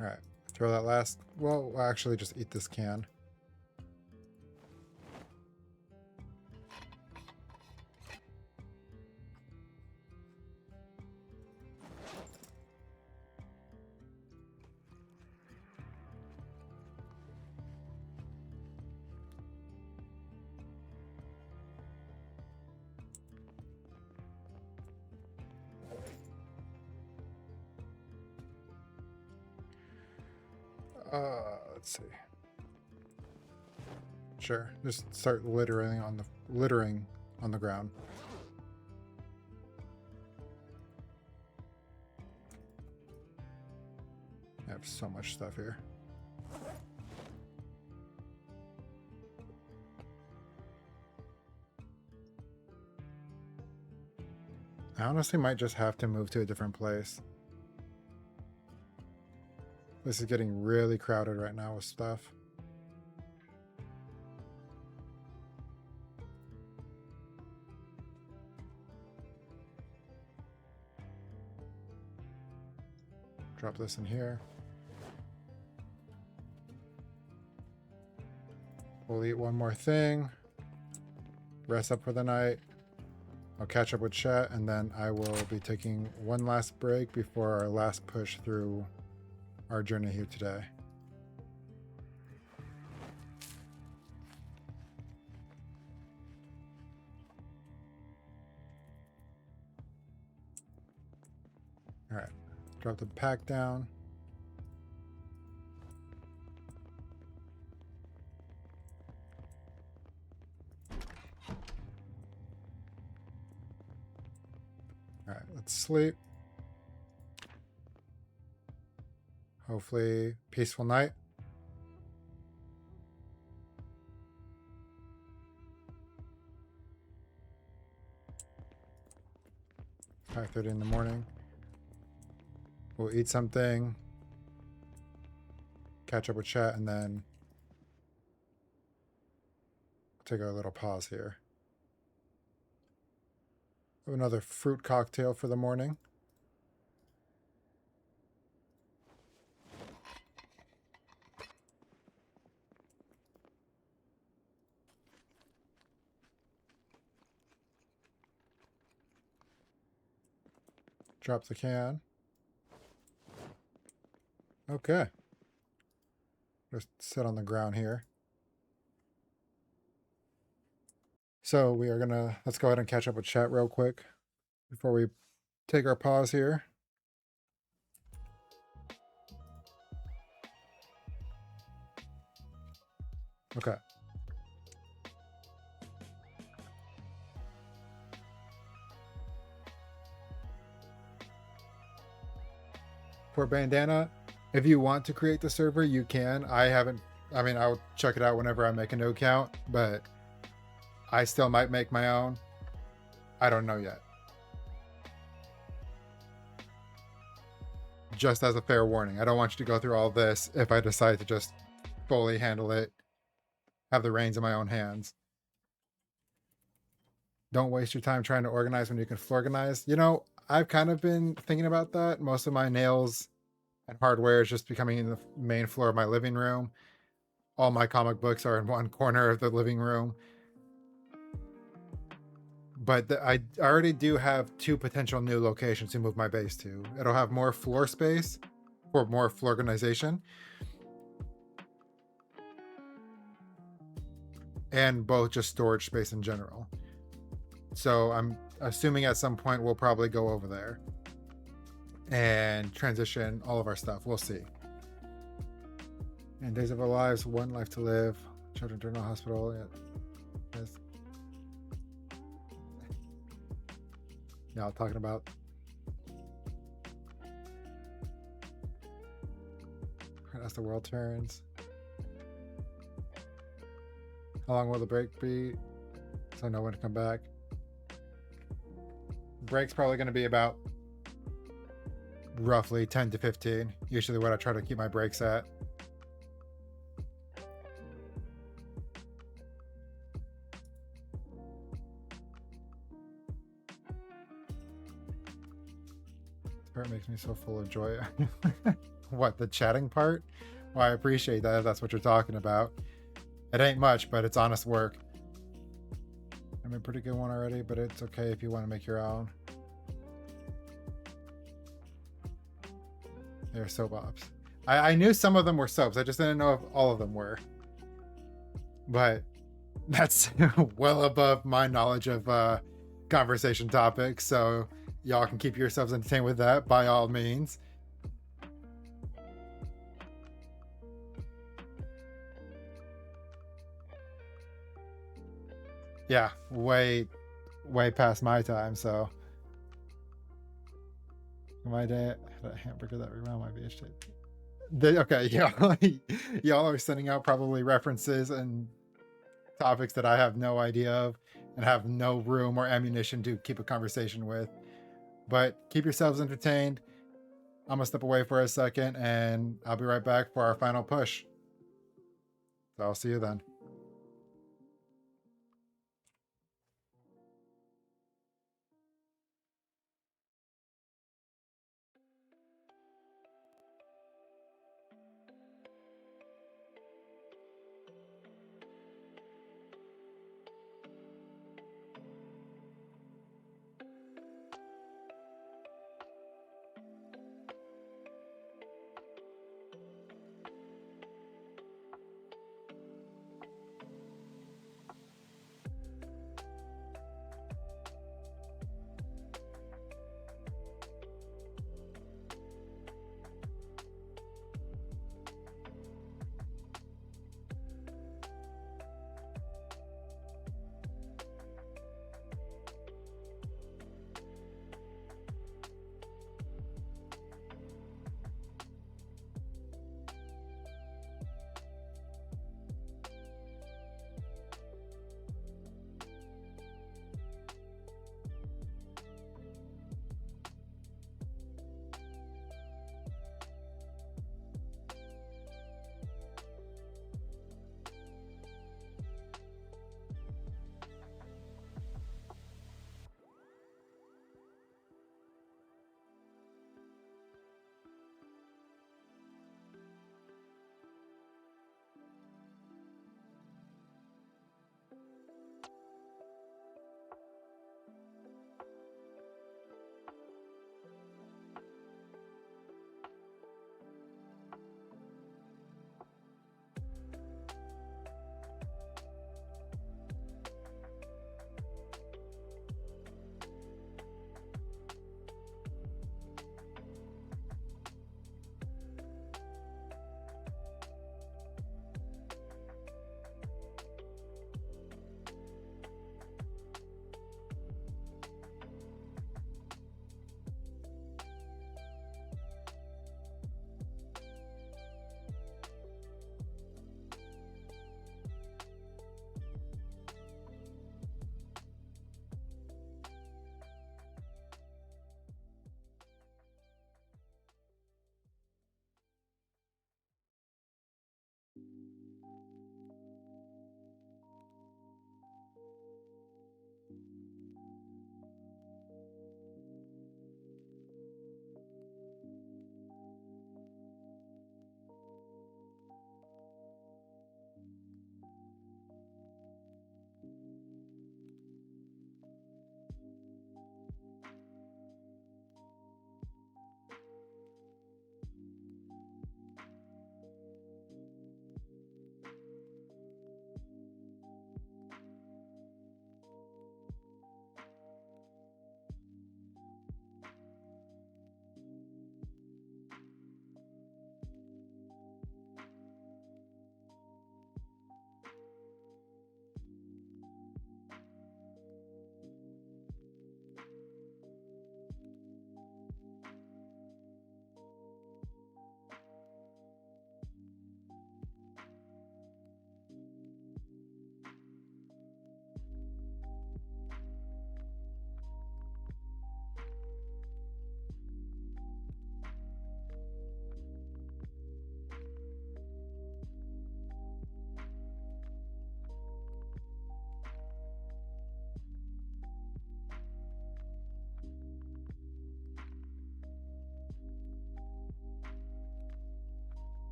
All right, throw that last. Well, we'll actually just eat this can. Let's see. Sure, just start littering on the ground. I have so much stuff here. I honestly might just have to move to a different place. This is getting really crowded right now with stuff. Drop this in here. We'll eat one more thing. Rest up for the night. I'll catch up with chat, and then I will be taking one last break before our last push through our journey here today. All right, drop the pack down. All right, let's sleep. Hopefully, peaceful night. It's 5:30 in the morning. We'll eat something, catch up with chat, and then take a little pause here. Another fruit cocktail for the morning. Drop the can. Okay. Just sit on the ground here. So we are gonna, let's go ahead and catch up with chat real quick before we take our pause here. Okay. For Bandana, if you want to create the server, you can. I'll check it out whenever I make a new account, but I still might make my own. I don't know yet. Just as a fair warning, I don't want you to go through all this if I decide to just fully handle it, have the reins in my own hands. Don't waste your time trying to organize when you can organize. You know, I've kind of been thinking about that. Most of my nails and hardware is just becoming in the main floor of my living room. All my comic books are in one corner of the living room. But I already do have 2 potential new locations to move my base to. It'll have more floor space for more floor organization, and both just storage space in general. So I'm assuming at some point we'll probably go over there and transition all of our stuff. We'll see. And Days of Our Lives, One Life to Live, Children Journal Hospital. Yes. Now talking about as the world turns. How long will the break be? So I know when to come back. Break's probably going to be about roughly 10 to 15. Usually what I try to keep my breaks at. This part makes me so full of joy. What, the chatting part? Well, I appreciate that if that's what you're talking about. It ain't much, but it's honest work. I made a pretty good one already, but it's okay if you want to make your own. They're soap ops. I knew some of them were soaps. I just didn't know if all of them were. But that's well above my knowledge of conversation topics. So y'all can keep yourselves entertained with that by all means. Yeah, way past my time, so my day a hamburger that around my VH okay, yeah. Y'all are sending out probably references and topics that I have no idea of and have no room or ammunition to keep a conversation with. But keep yourselves entertained. I'm gonna step away for a second and I'll be right back for our final push. So I'll see you then.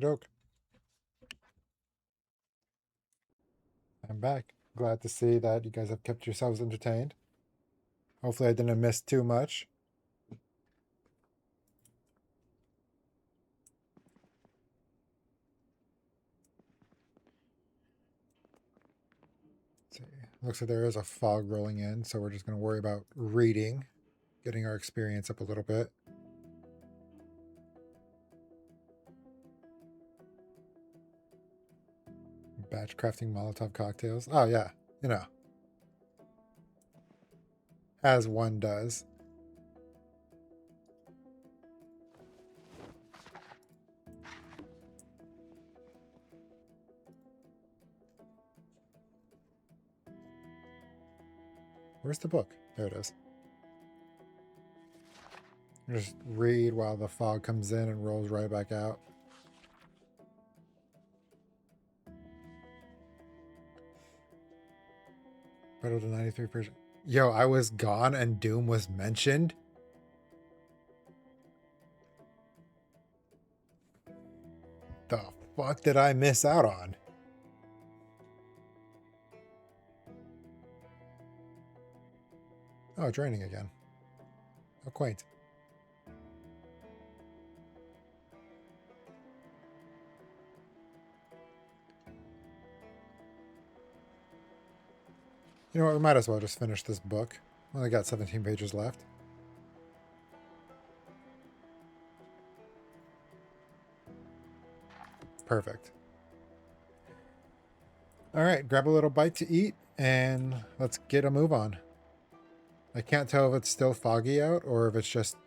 Okie I'm back. Glad to see that you guys have kept yourselves entertained. Hopefully I didn't miss too much. Let's see. Looks like there is a fog rolling in, so we're just going to worry about reading, getting our experience up a little bit. Batch crafting Molotov cocktails. Oh, yeah. You know. As one does. Where's the book? There it is. Just read while the fog comes in and rolls right back out. Better than 93%. Yo, I was gone and Doom was mentioned. The fuck did I miss out on? Oh, it's raining again. How quaint. You know what, we might as well just finish this book. Only got 17 pages left. Perfect. Alright, grab a little bite to eat, and let's get a move on. I can't tell if it's still foggy out, or if it's just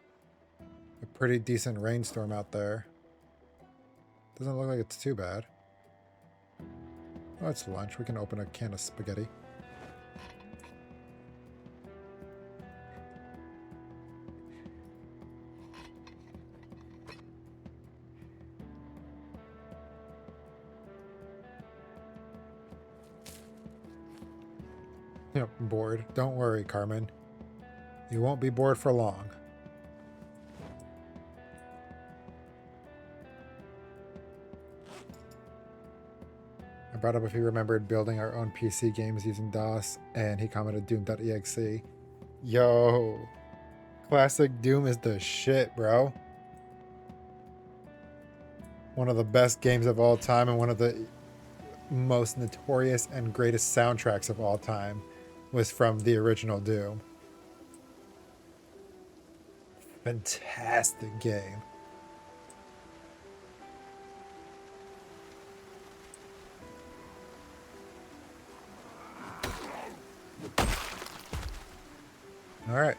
a pretty decent rainstorm out there. Doesn't look like it's too bad. Oh, it's lunch. We can open a can of spaghetti. Yep, bored. Don't worry, Carmen. You won't be bored for long. I brought up if he remembered building our own PC games using DOS, and he commented Doom.exe. Yo, classic Doom is the shit, bro. One of the best games of all time and one of the most notorious and greatest soundtracks of all time was from the original Doom. Fantastic game. All right.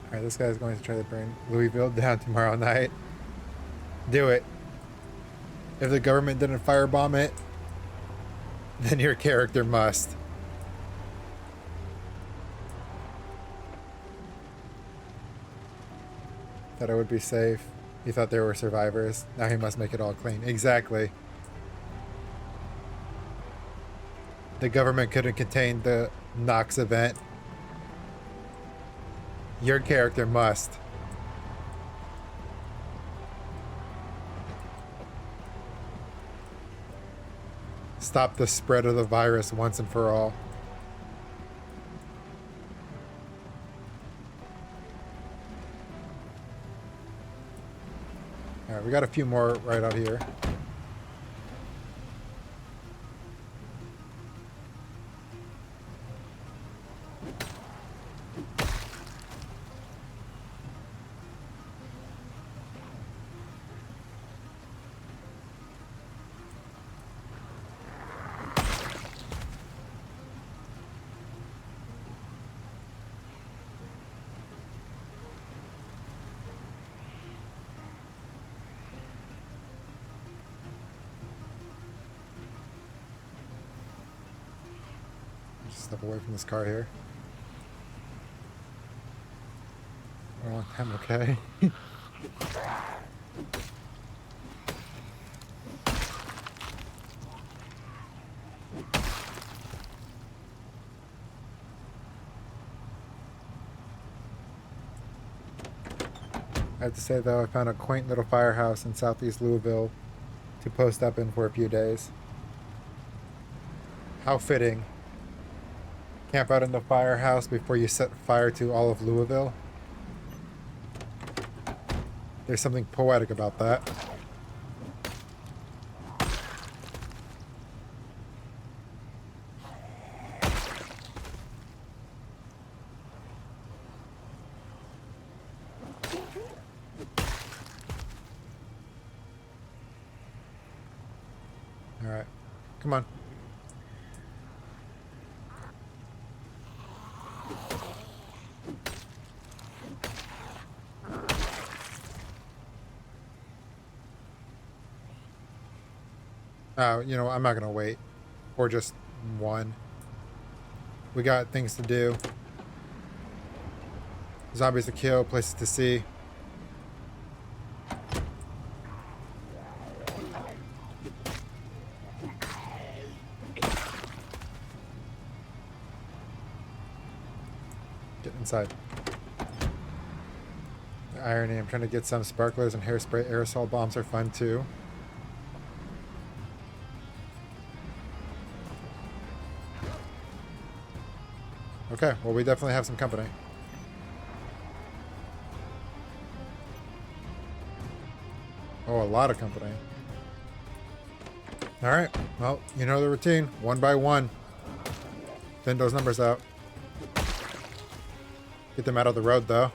All right, this guy's going to try to burn Louisville down tomorrow night. Do it. If the government didn't firebomb it, then your character must. Thought it would be safe. He thought there were survivors. Now he must make it all clean. Exactly. The government couldn't contain the Knox event. Your character must. Stop the spread of the virus once and for all. Alright, we got a few more right out here. Step away from this car here. Oh, I'm okay. I have to say, though, I found a quaint little firehouse in southeast Louisville to post up in for a few days. How fitting. Camp out in the firehouse before you set fire to all of Louisville. There's something poetic about that. All right. Come on. You know, I'm not going to wait. Or just one. We got things to do. Zombies to kill, places to see. Get inside. The irony, I'm trying to get some sparklers and hairspray. Aerosol bombs are fun too. Okay, well, we definitely have some company. Oh, a lot of company. Alright, well, you know the routine. One by one. Thin those numbers out. Get them out of the road, though.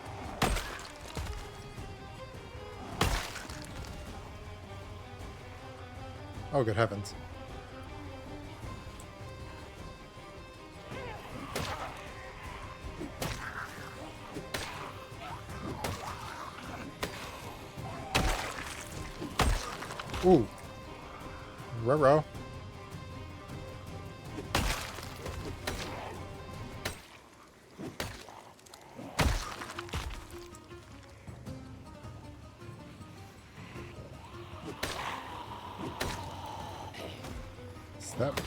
Oh, good heavens. Ooh. Ruh-roh. Step.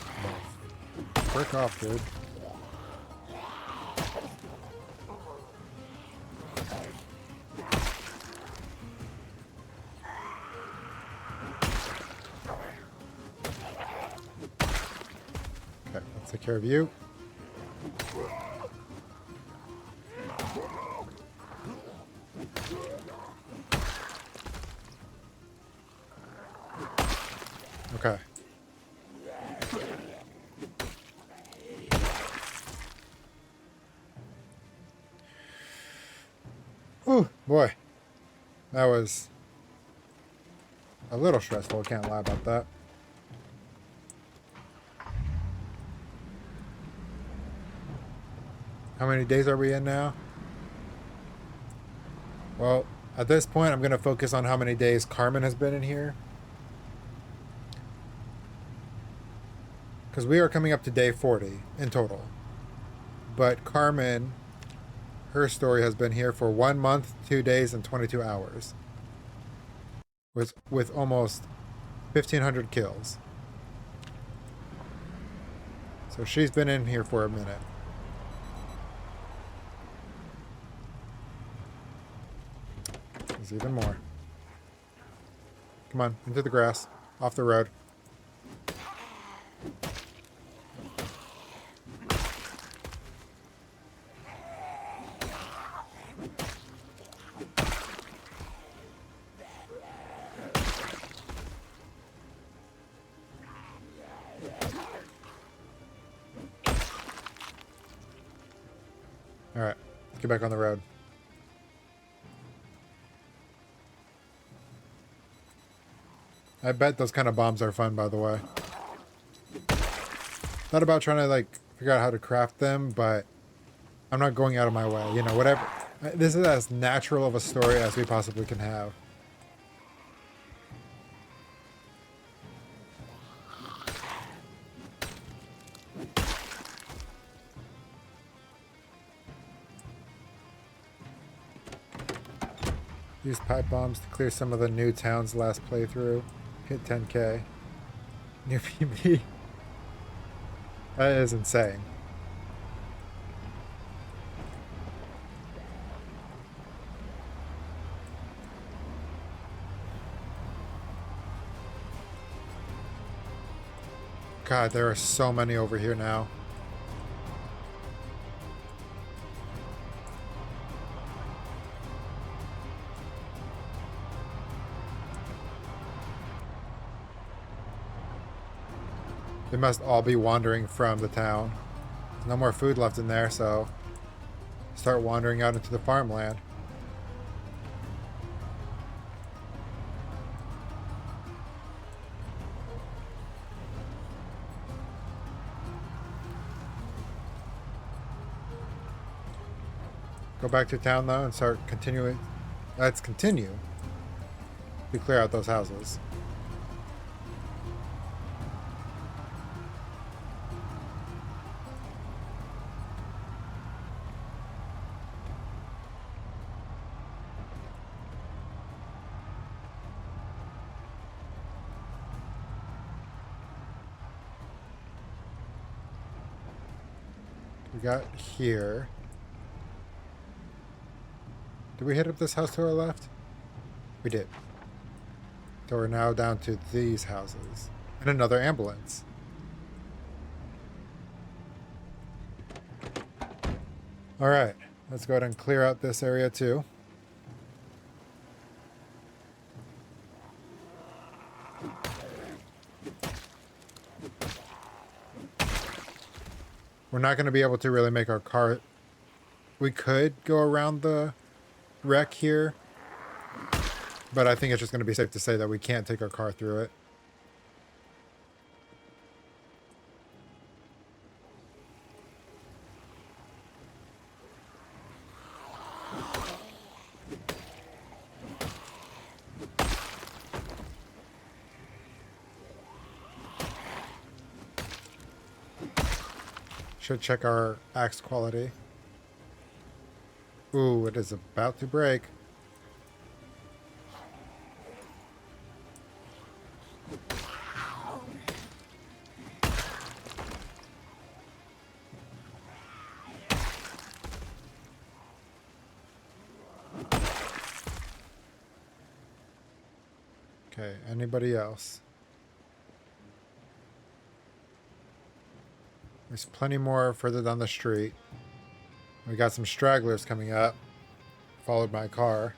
Frick off, dude. Okay, let's take care of you. Okay. Oh boy, that was a little stressful. I can't lie about that. How many days are we in now? Well, at this point, I'm going to focus on how many days Carmen has been in here. Because we are coming up to day 40 in total. But Carmen, her story has been here for 1 month, 2 days, and 22 hours. With almost 1,500 kills. So she's been in here for a minute. There's even more. Come on, into the grass. Off the road. Alright, get back on the road. I bet those kind of bombs are fun, by the way. Not about trying to, like, figure out how to craft them, but I'm not going out of my way. You know, whatever. This is as natural of a story as we possibly can have. Use pipe bombs to clear some of the new towns last playthrough. Hit 10k. New PB. That is insane. God, there are so many over here now. They must all be wandering from the town. There's no more food left in there, so start wandering out into the farmland. Go back to town though and start continuing. Let's continue to clear out those houses. We got here. Did we hit up this house to our left? We did. So we're now down to these houses. And another ambulance. Alright, let's go ahead and clear out this area too. We're not going to be able to really make our car... We could go around the wreck here, but I think it's just going to be safe to say that we can't take our car through it. Should check our axe quality. Ooh, it is about to break. Okay, anybody else? There's plenty more further down the street. We got some stragglers coming up, followed by a car.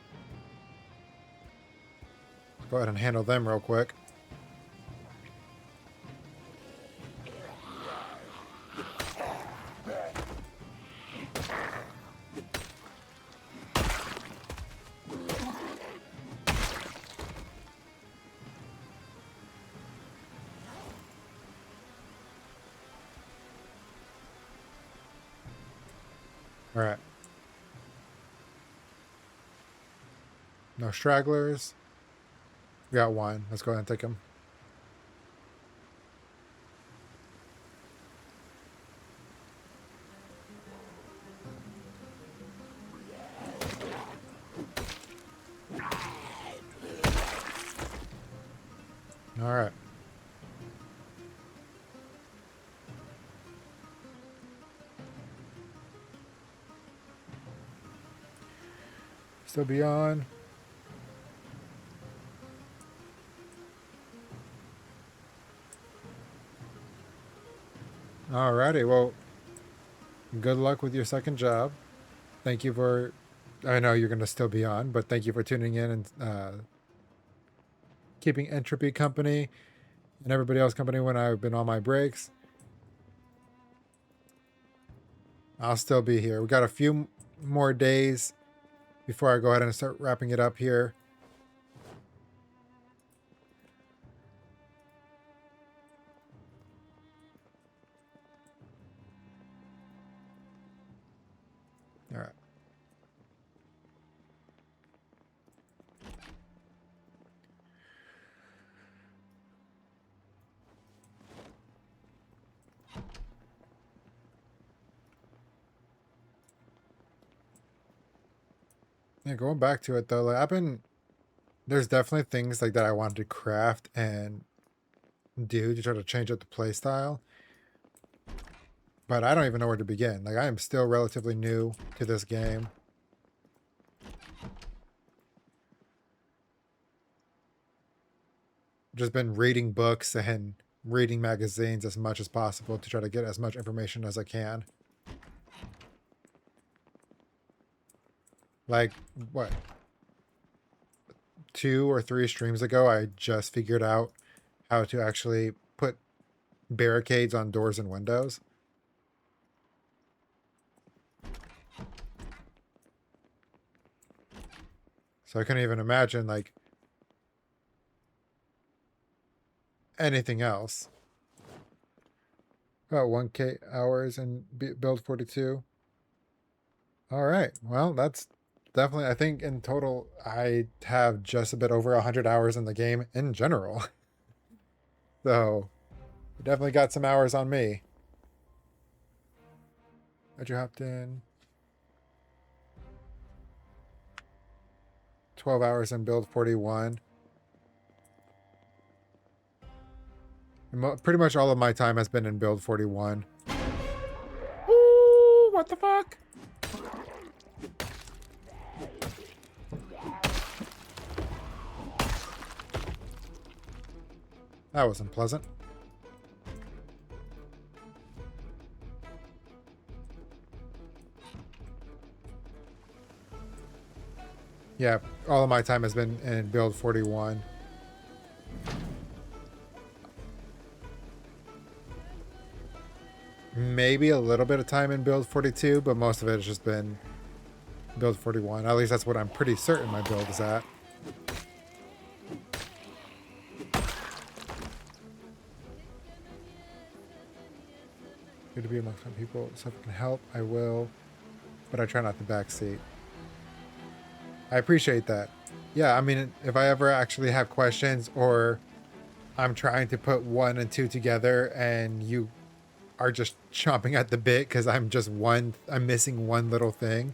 Go ahead and handle them real quick. All right. No stragglers. We got one. Let's go ahead and take him. All right. Still be on. Alrighty, well, good luck with your second job. Thank you for, I know you're going to still be on, but thank you for tuning in and keeping Entropy company and everybody else company when I've been on my breaks. I'll still be here. We got a few more days before I go ahead and start wrapping it up here. All right. Yeah, going back to it though, like there's definitely things like that I wanted to craft and do to try to change up the play style. But I don't even know where to begin. Like, I am still relatively new to this game. Just been reading books and reading magazines as much as possible to try to get as much information as I can. Like, what? 2 or 3 streams ago, I just figured out how to actually put barricades on doors and windows. So I couldn't even imagine, like, anything else. About 1K hours in build 42. All right. Well, that's definitely, I think in total, I have just a bit over 100 hours in the game in general. So, definitely got some hours on me. That you hopped in. 12 hours in build 41. Pretty much all of my time has been in build 41. Ooh, what the fuck? That wasn't pleasant. Yeah, all of my time has been in build 41. Maybe a little bit of time in build 42, but most of it has just been build 41. At least that's what I'm pretty certain my build is at. Good to be amongst some people. So if I can help, I will. But I try not to backseat. I appreciate that. Yeah, I mean, if I ever actually have questions or I'm trying to put 1 and 2 together and you are just chomping at the bit because I'm missing one little thing,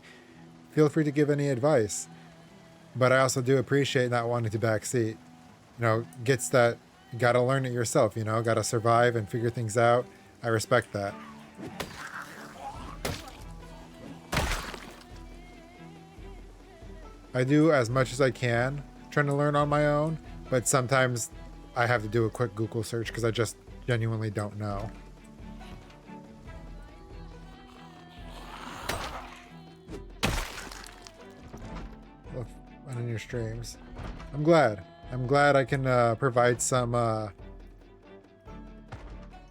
feel free to give any advice. But I also do appreciate not wanting to backseat. You know, gets that, you gotta learn it yourself, you know, gotta survive and figure things out. I respect that. I do as much as I can trying to learn on my own, but sometimes I have to do a quick Google search because I just genuinely don't know. On your streams. I'm glad. I'm glad I can provide some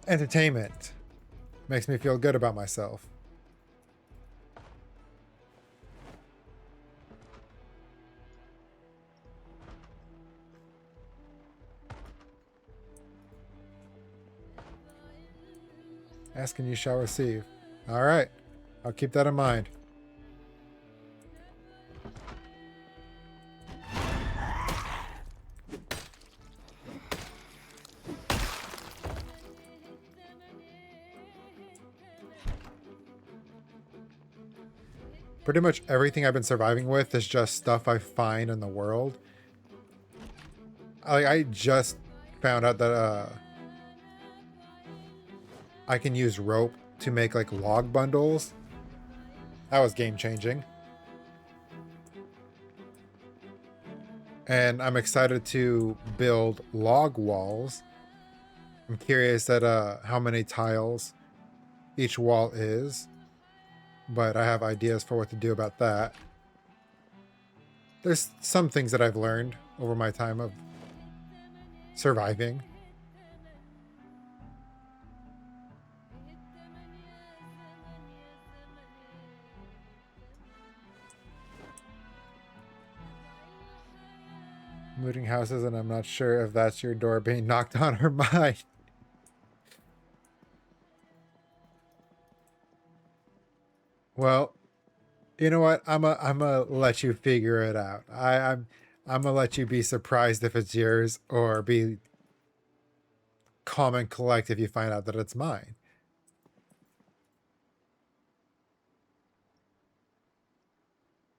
entertainment. Makes me feel good about myself. Ask and you shall receive. All right. I'll keep that in mind. Pretty much everything I've been surviving with is just stuff I find in the world. I just found out that I can use rope to make like log bundles. That was game changing. And I'm excited to build log walls. I'm curious at how many tiles each wall is, but I have ideas for what to do about that. There's some things that I've learned over my time of surviving. Looting houses, and I'm not sure if that's your door being knocked on or mine. Well, you know what? I'm a let you figure it out. I'm gonna let you be surprised if it's yours, or be calm and collect if you find out that it's mine.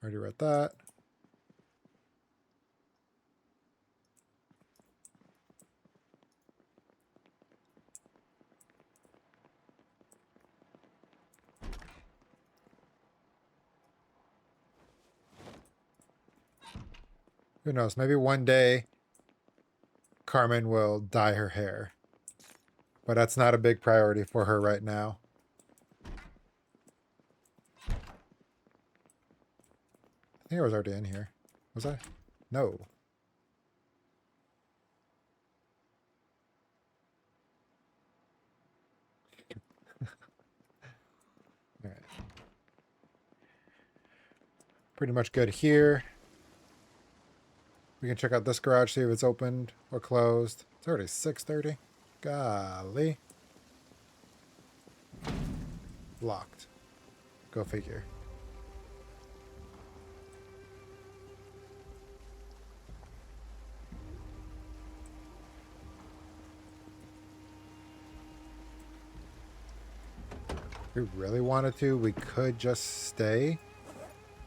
Already read that. Who knows? Maybe one day Carmen will dye her hair. But that's not a big priority for her right now. I think I was already in here. Was I? No. All right. Pretty much good here. We can check out this garage, see if it's opened or closed. It's already 6:30. Golly. Locked. Go figure. If we really wanted to, we could just stay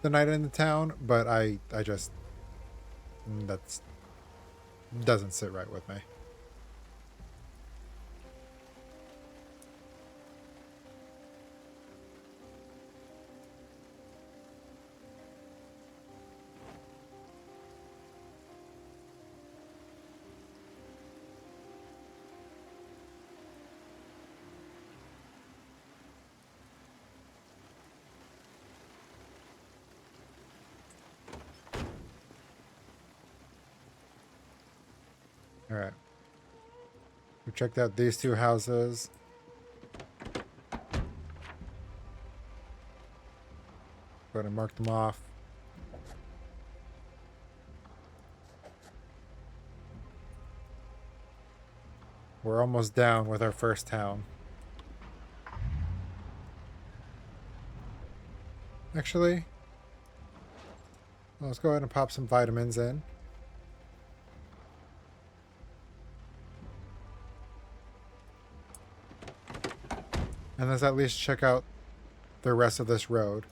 the night in the town, but I just that's doesn't sit right with me. All right. We checked out these two houses. Go ahead and mark them off. We're almost down with our first town. Actually, let's go ahead and pop some vitamins in. And let's at least check out the rest of this road.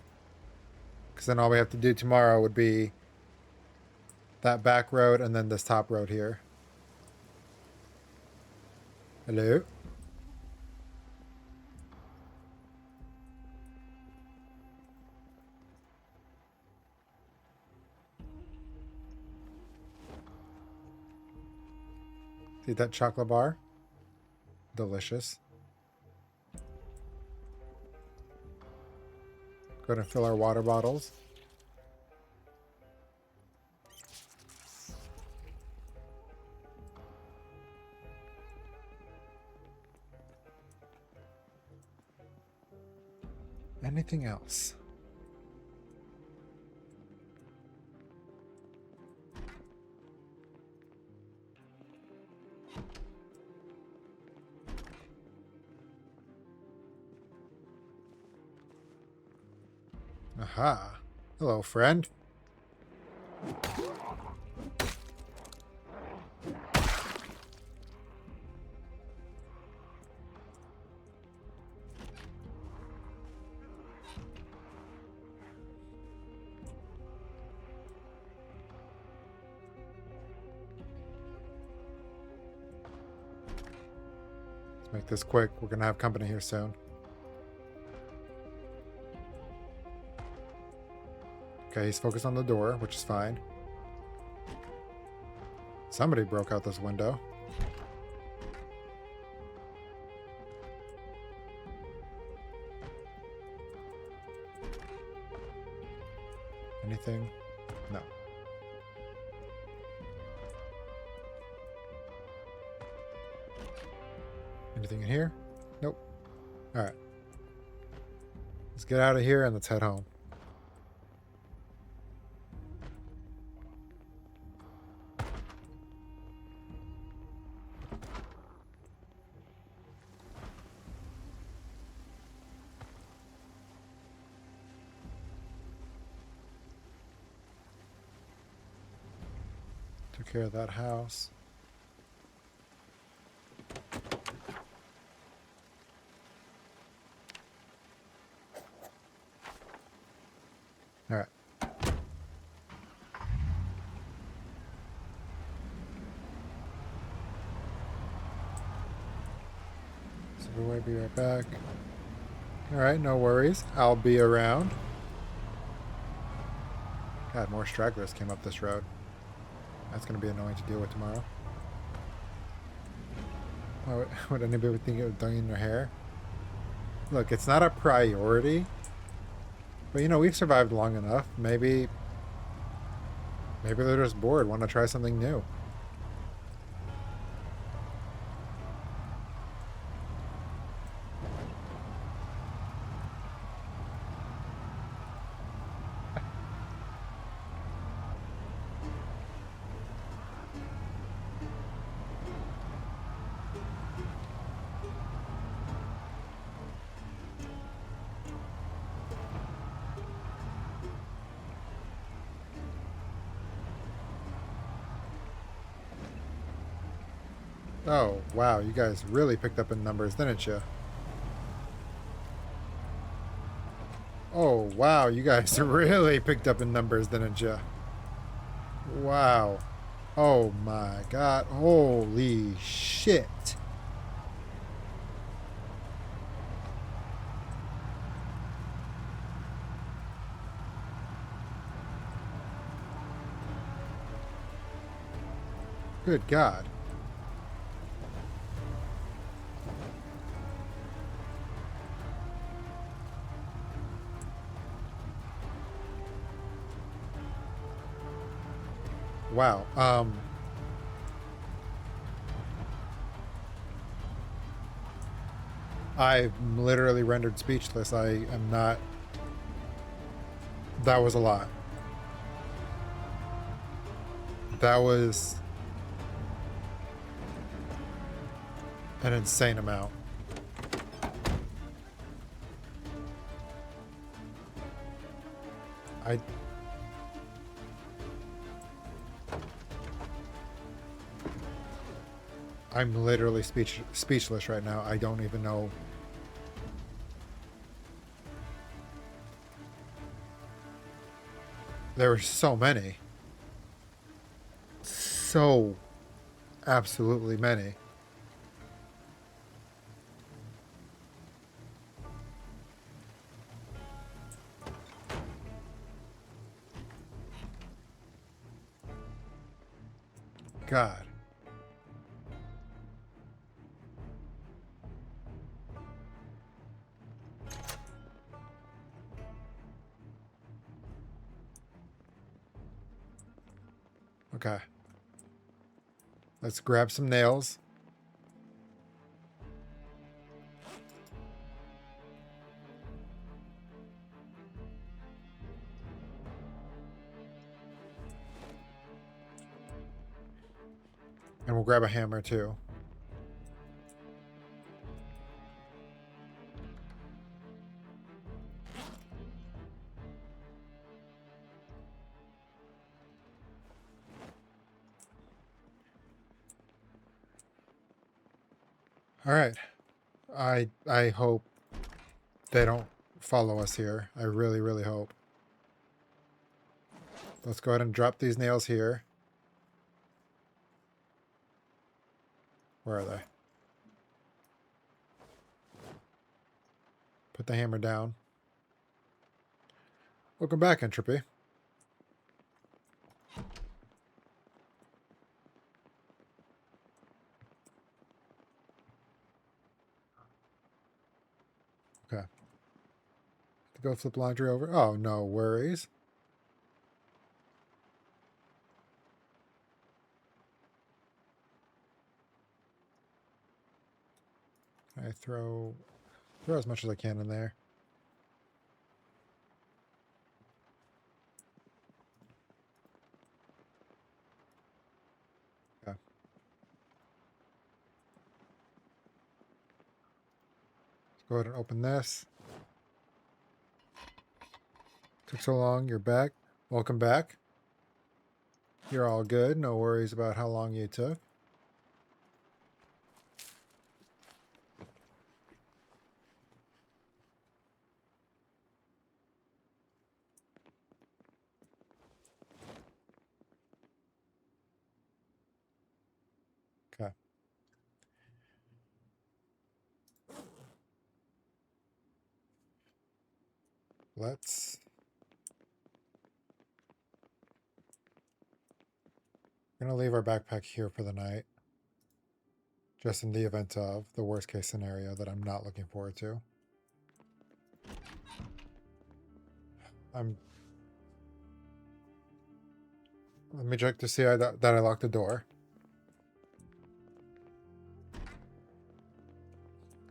Because then all we have to do tomorrow would be that back road and then this top road here. Hello? See that chocolate bar? Delicious. Go ahead and fill our water bottles. Anything else? Aha. Hello, friend. Let's make this quick. We're going to have company here soon. Okay, he's focused on the door, which is fine. Somebody broke out this window. Anything? No. Anything in here? Nope. Alright. Let's get out of here and let's head home. Took care of that house. All right. So we might be right back. All right, no worries. I'll be around. God, more stragglers came up this road. That's going to be annoying to deal with tomorrow. Why would anybody think of dunking in their hair? Look, it's not a priority, but you know, we've survived long enough. Maybe they're just bored, want to try something new. Oh, wow, you guys really picked up in numbers, didn't you? Oh, wow, you guys really picked up in numbers, didn't you? Wow. Oh my god. Holy shit. Good god. Wow. I'm literally rendered speechless. I am not. That was a lot. That was an insane amount. I. I'm literally speechless right now. I don't even know. There were so many. So absolutely many. God. Okay. Let's grab some nails. And we'll grab a hammer too. All right. I hope they don't follow us here. I really, really hope. Let's go ahead and drop these nails here. Where are they? Put the hammer down. Welcome back, Entropy. Okay. Go flip laundry over. Oh, no worries. I throw as much as I can in there. Okay. Let's go ahead and open this. Took so long. You're back. Welcome back. You're all good. No worries about how long you took. Okay. Let's... We're going to leave our backpack here for the night. just in the event of the worst case scenario that I'm not looking forward to. Let me check to see that I locked the door.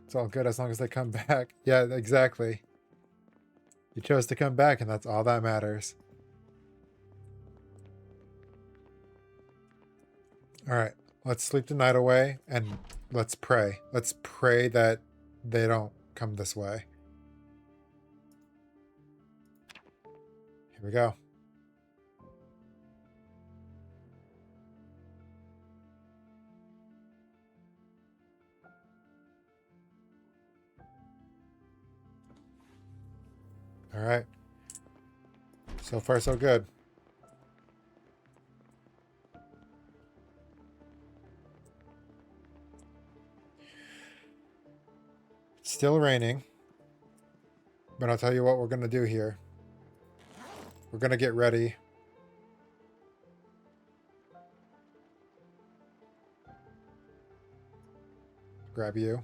It's all good as long as they come back. Yeah, exactly. You chose to come back, and that's all that matters. Alright, let's sleep the night away, and let's pray. Let's pray that they don't come this way. Here we go. Alright. So far, so good. It's still raining. But I'll tell you what we're going to do here. We're going to get ready. Grab you.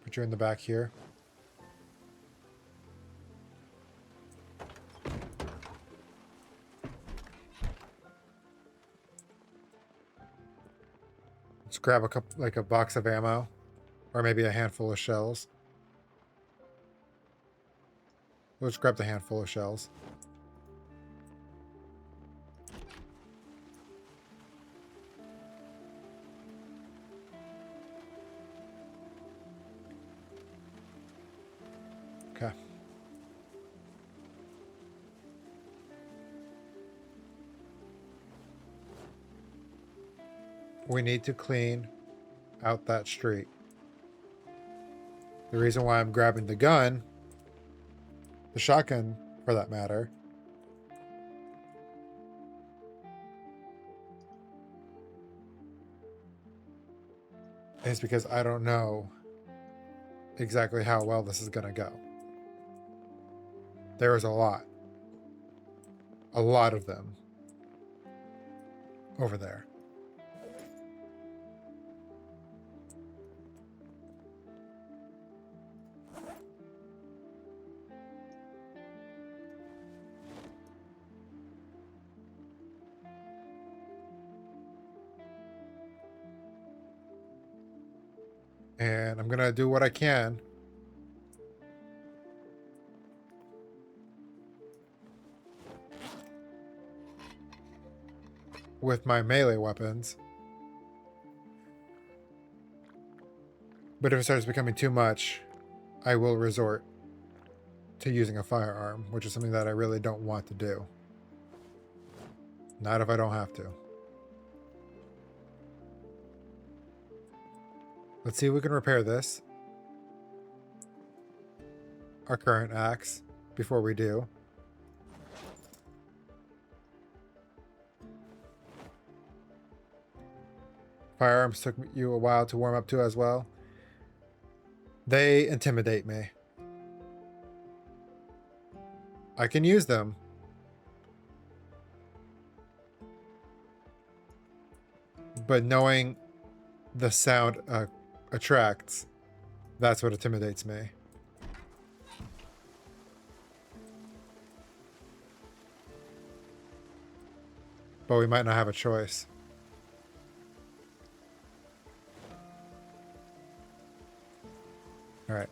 Put you in the back here. Let's grab a couple, like a box of ammo, or maybe a handful of shells. Let's grab the handful of shells. Okay. We need to clean out that street. The reason why I'm grabbing the gun, the shotgun for that matter, is because I don't know exactly how well this is going to go. There is a lot of them over there. And I'm going to do what I can with my melee weapons. But if it starts becoming too much, I will resort to using a firearm, which is something that I really don't want to do. Not if I don't have to. Let's see if we can repair this. Our current axe, before we do. Firearms took you a while to warm up to as well. They intimidate me. I can use them. But knowing the sound attracts, that's what intimidates me. But we might not have a choice. All right.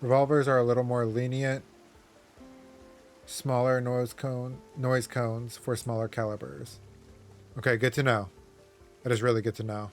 Revolvers are a little more lenient. Smaller noise cones for smaller calibers. Okay, good to know. That is really good to know.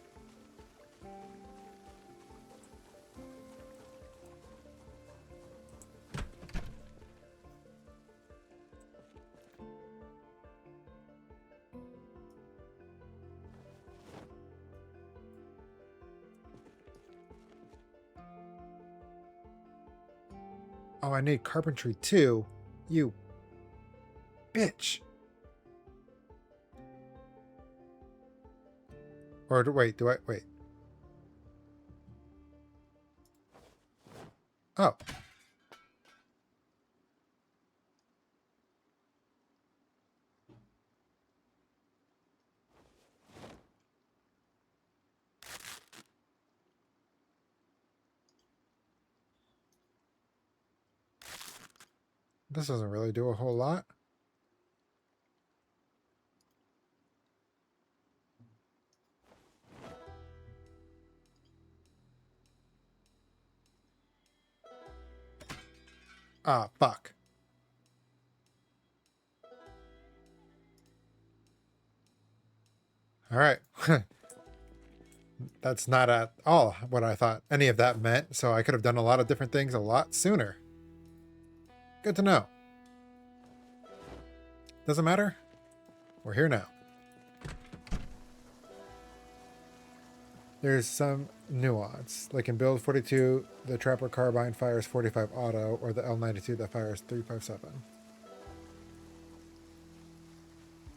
Oh, I need carpentry too. You bitch. Or wait, do I wait? Oh. This doesn't really do a whole lot. Ah, fuck. All right. That's not at all what I thought any of that meant, so I could have done a lot of different things a lot sooner. Good to know. Doesn't matter. We're here now. There's some nuance. Like in build 42, the Trapper Carbine fires 45 auto, or the L92 that fires 357.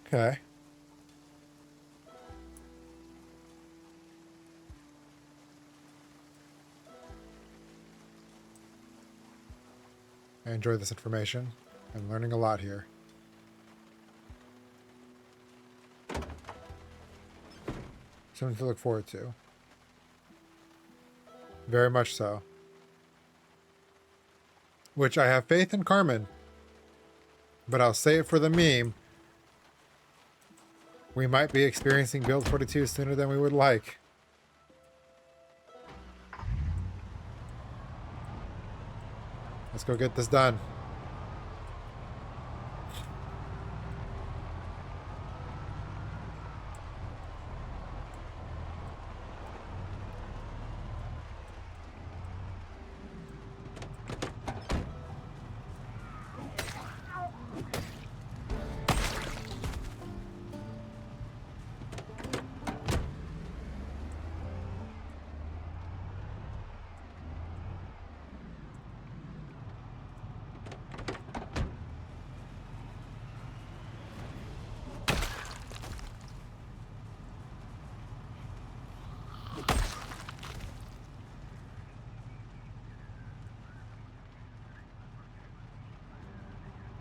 Okay. I enjoy this information. I'm learning a lot here. Something to look forward to. Very much so. Which I have faith in Carmen. But I'll say it for the meme. We might be experiencing build 42 sooner than we would like. Let's go get this done.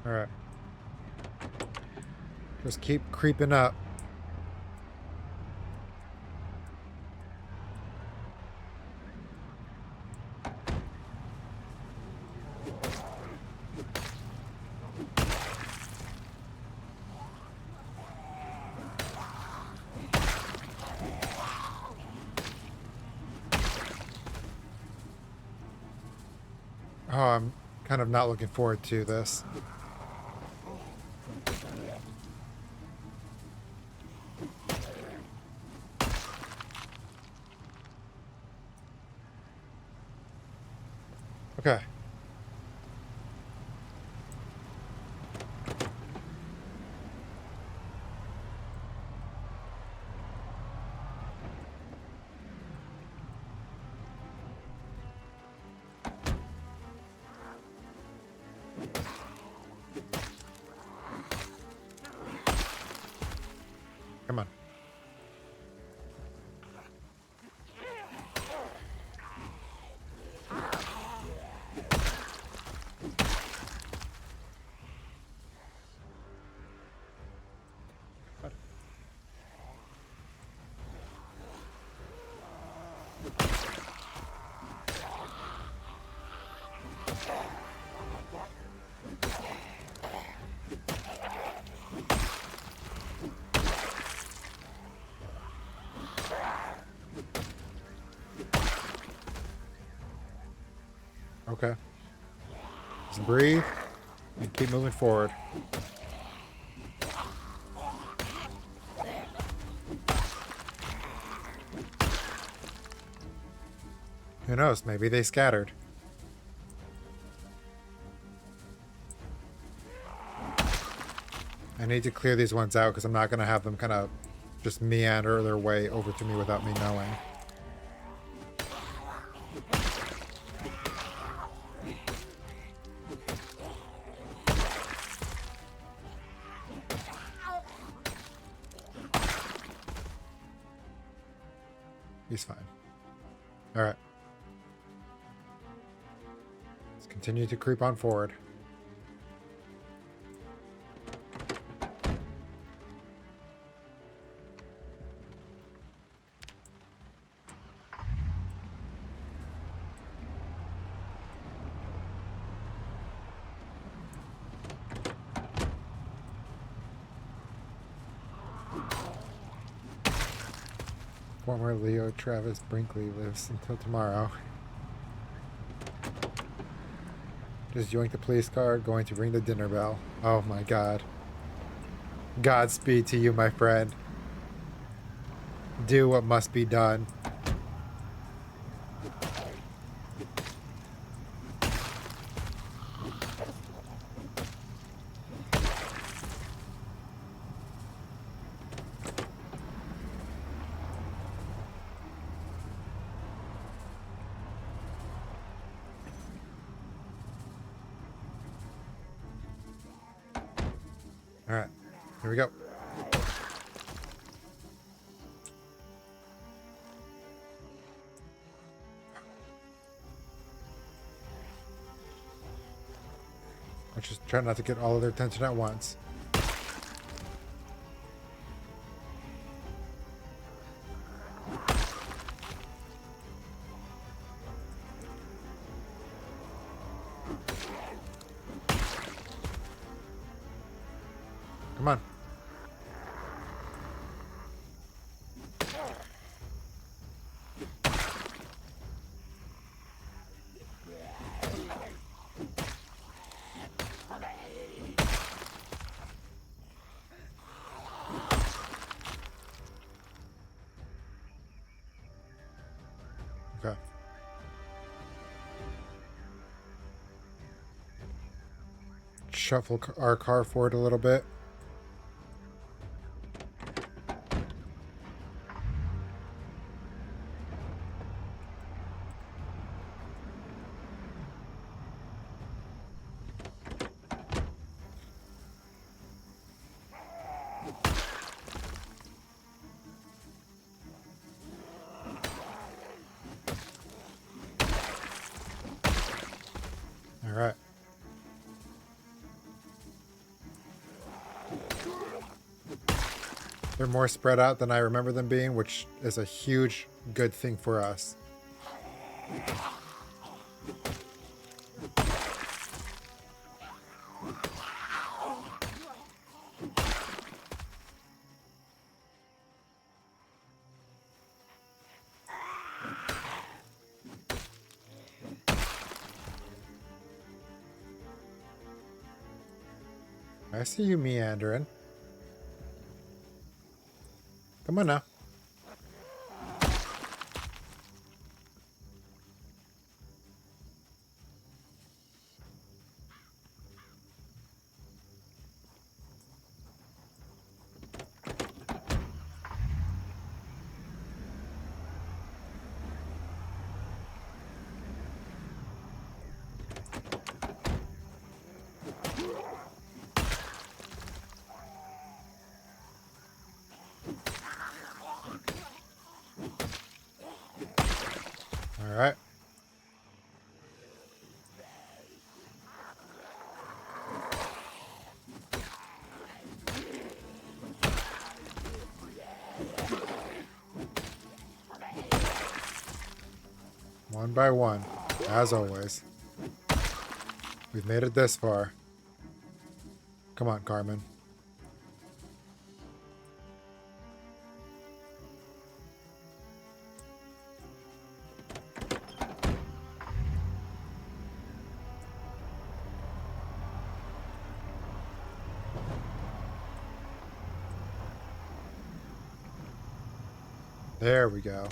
Alright. Just keep creeping up. Oh, I'm kind of not looking forward to this. Okay. Come on. Okay. Just breathe and keep moving forward. Who knows? Maybe they scattered. I need to clear these ones out because I'm not going to have them kind of just meander their way over to me without me knowing. He's fine. All right. Let's continue to creep on forward. Former Leo Travis Brinkley lives until tomorrow. Just yoink the police car, going to ring the dinner bell. Oh my god. Godspeed to you, my friend. Do what must be done. Alright, here we go. Let's just try not to get all of their attention at once. Come on. Okay. Shuffle our car forward a little bit. All right. They're more spread out than I remember them being, which is a huge good thing for us. I see you meandering. Come on now. All right. One by one, as always. We've made it this far. Come on, Carmen. There we go.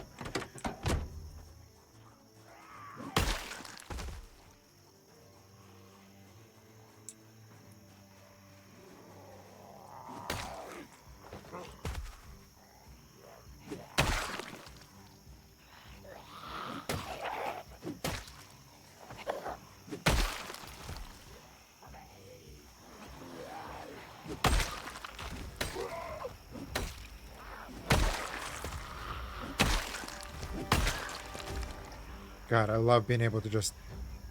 God, I love being able to just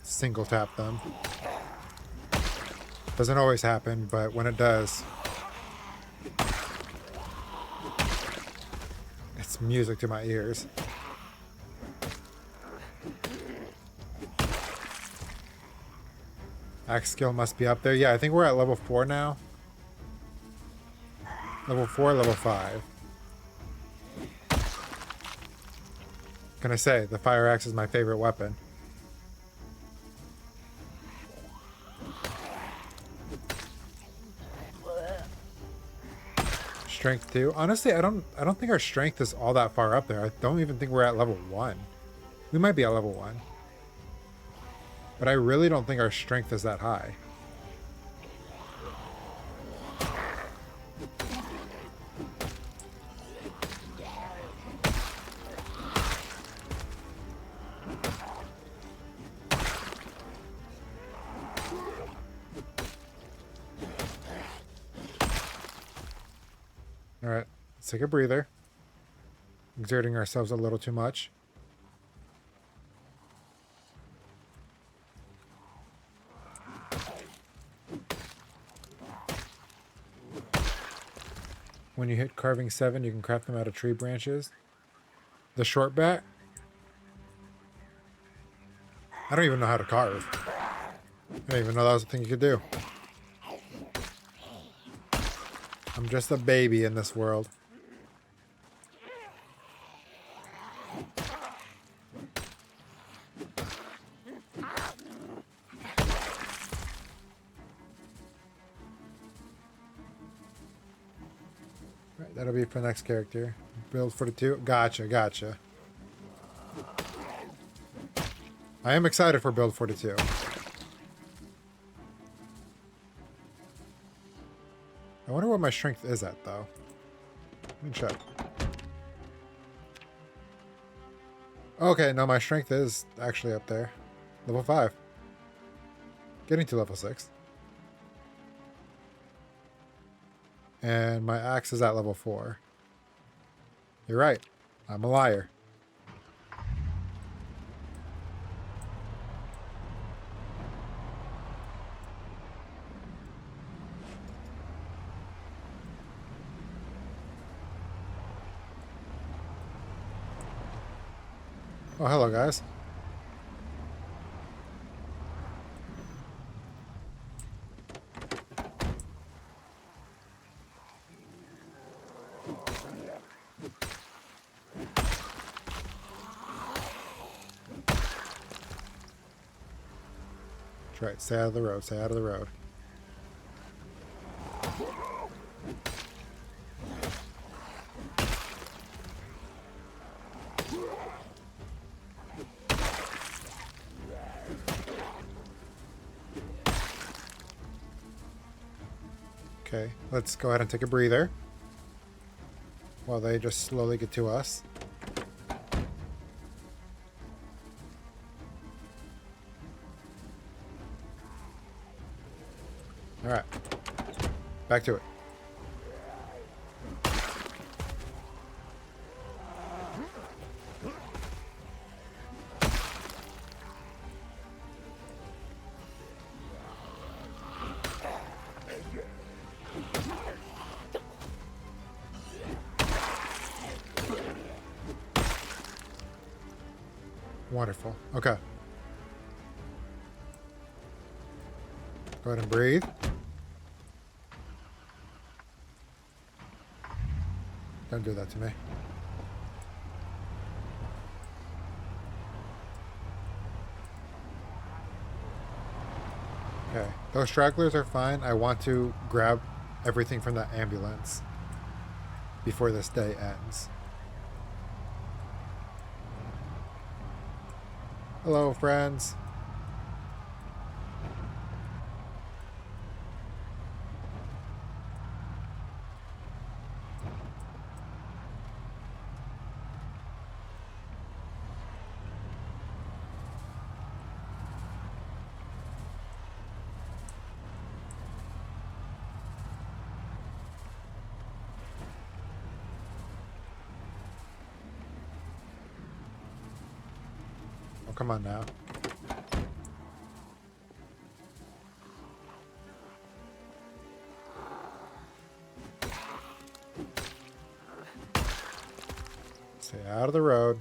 single tap them. Doesn't always happen, but when it does, it's music to my ears. Axe skill must be up there. Yeah, I think we're at level 4 now. Level 4, level 5. Can I say, the fire axe is my favorite weapon. Strength 2. Honestly, I don't think our strength is all that far up there. I don't even think we're at level 1. We might be at level 1. But I really don't think our strength is that high. Alright, let's take a breather. Exerting ourselves a little too much. When you hit carving 7, you can craft them out of tree branches. The short bat? I don't even know how to carve. I didn't even know that was a thing you could do. I'm just a baby in this world. Right, that'll be for the next character. Build 42. Gotcha. I am excited for build 42. I wonder what my strength is at, though. Let me check. Okay, no, my strength is actually up there. Level 5. Getting to level 6. And my axe is at level 4. You're right. I'm a liar. Oh, hello, guys. That's right. Stay out of the road. Stay out of the road. Okay, let's go ahead and take a breather while they just slowly get to us. All right, back to it. Wonderful. Okay. Go ahead and breathe. Don't do that to me. Okay. Those stragglers are fine. I want to grab everything from that ambulance before this day ends. Hello, friends. Oh, come on now. Stay out of the road.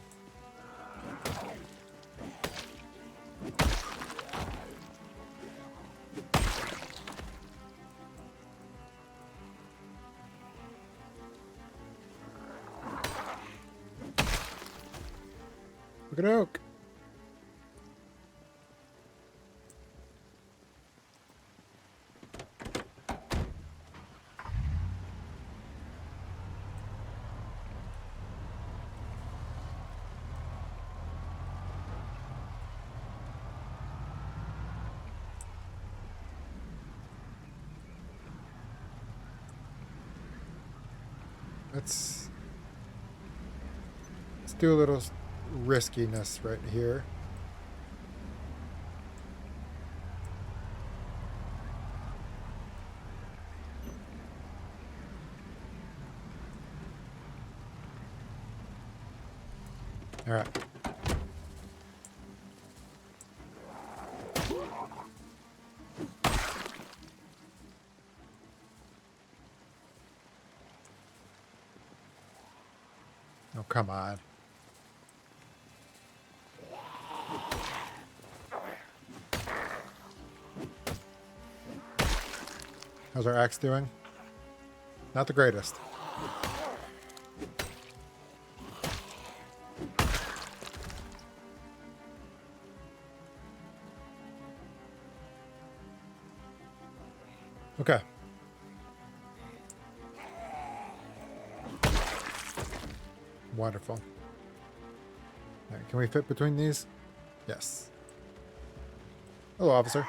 Look at Oak. Let's do a little riskiness right here. All right. Oh, come on. How's our axe doing? Not the greatest. Okay. Wonderful. All right, can we fit between these? Yes. Hello, officer.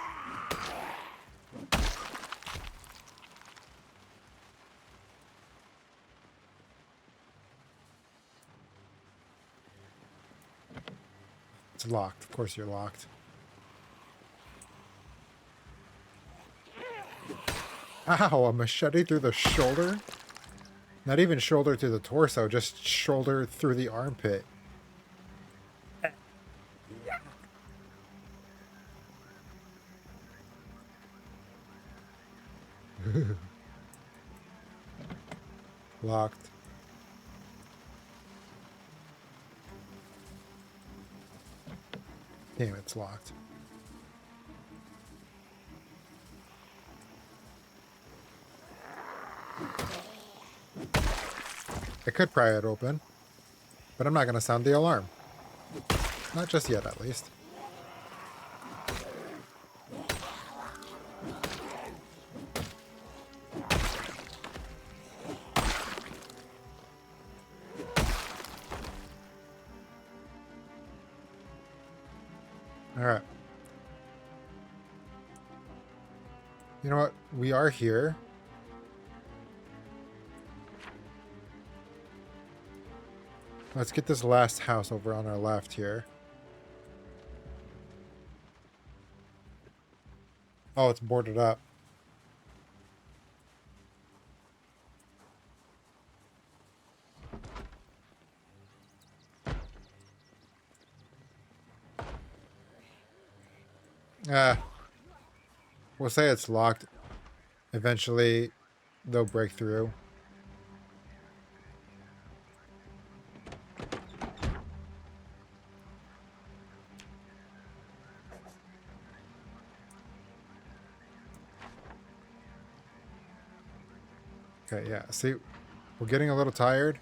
It's locked. Of course you're locked. Ow, a machete through the shoulder? Not even shoulder to the torso, just shoulder through the armpit. Locked. Damn, it's locked. I could pry it open, but I'm not going to sound the alarm. Not just yet, at least. All right. You know what? We are here. Let's get this last house over on our left here. Oh, it's boarded up. We'll say it's locked. Eventually, they'll break through. Okay, yeah. See, we're getting a little tired.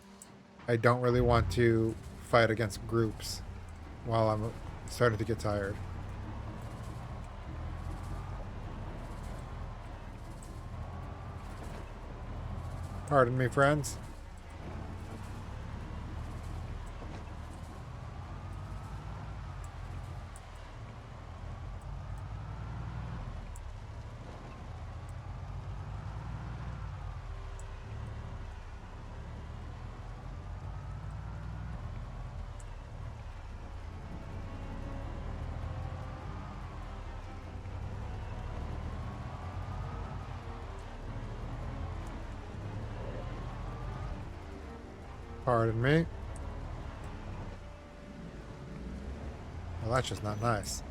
I don't really want to fight against groups while I'm starting to get tired. Pardon me, friends. Pardon me. Well, that's just not nice.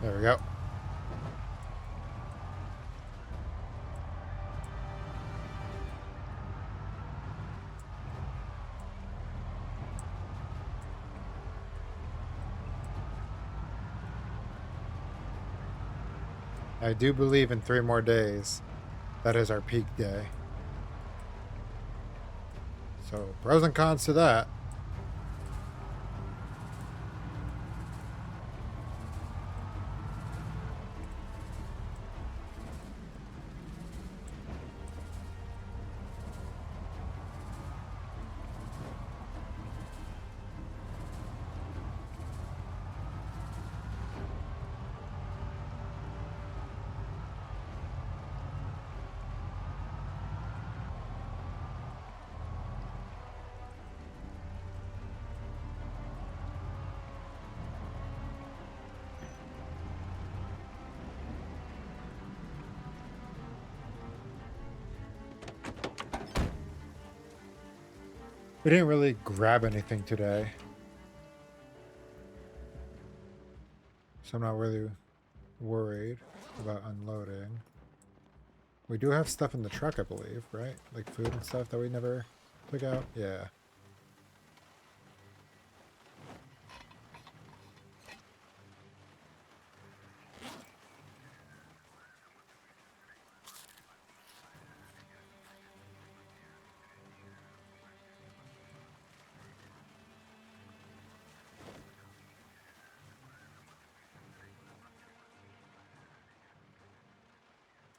There we go. I do believe in 3 more days. That is our peak day. So, pros and cons to that. We didn't really grab anything today. So I'm not really worried about unloading. We do have stuff in the truck, I believe, right? Like food and stuff that we never took out? Yeah.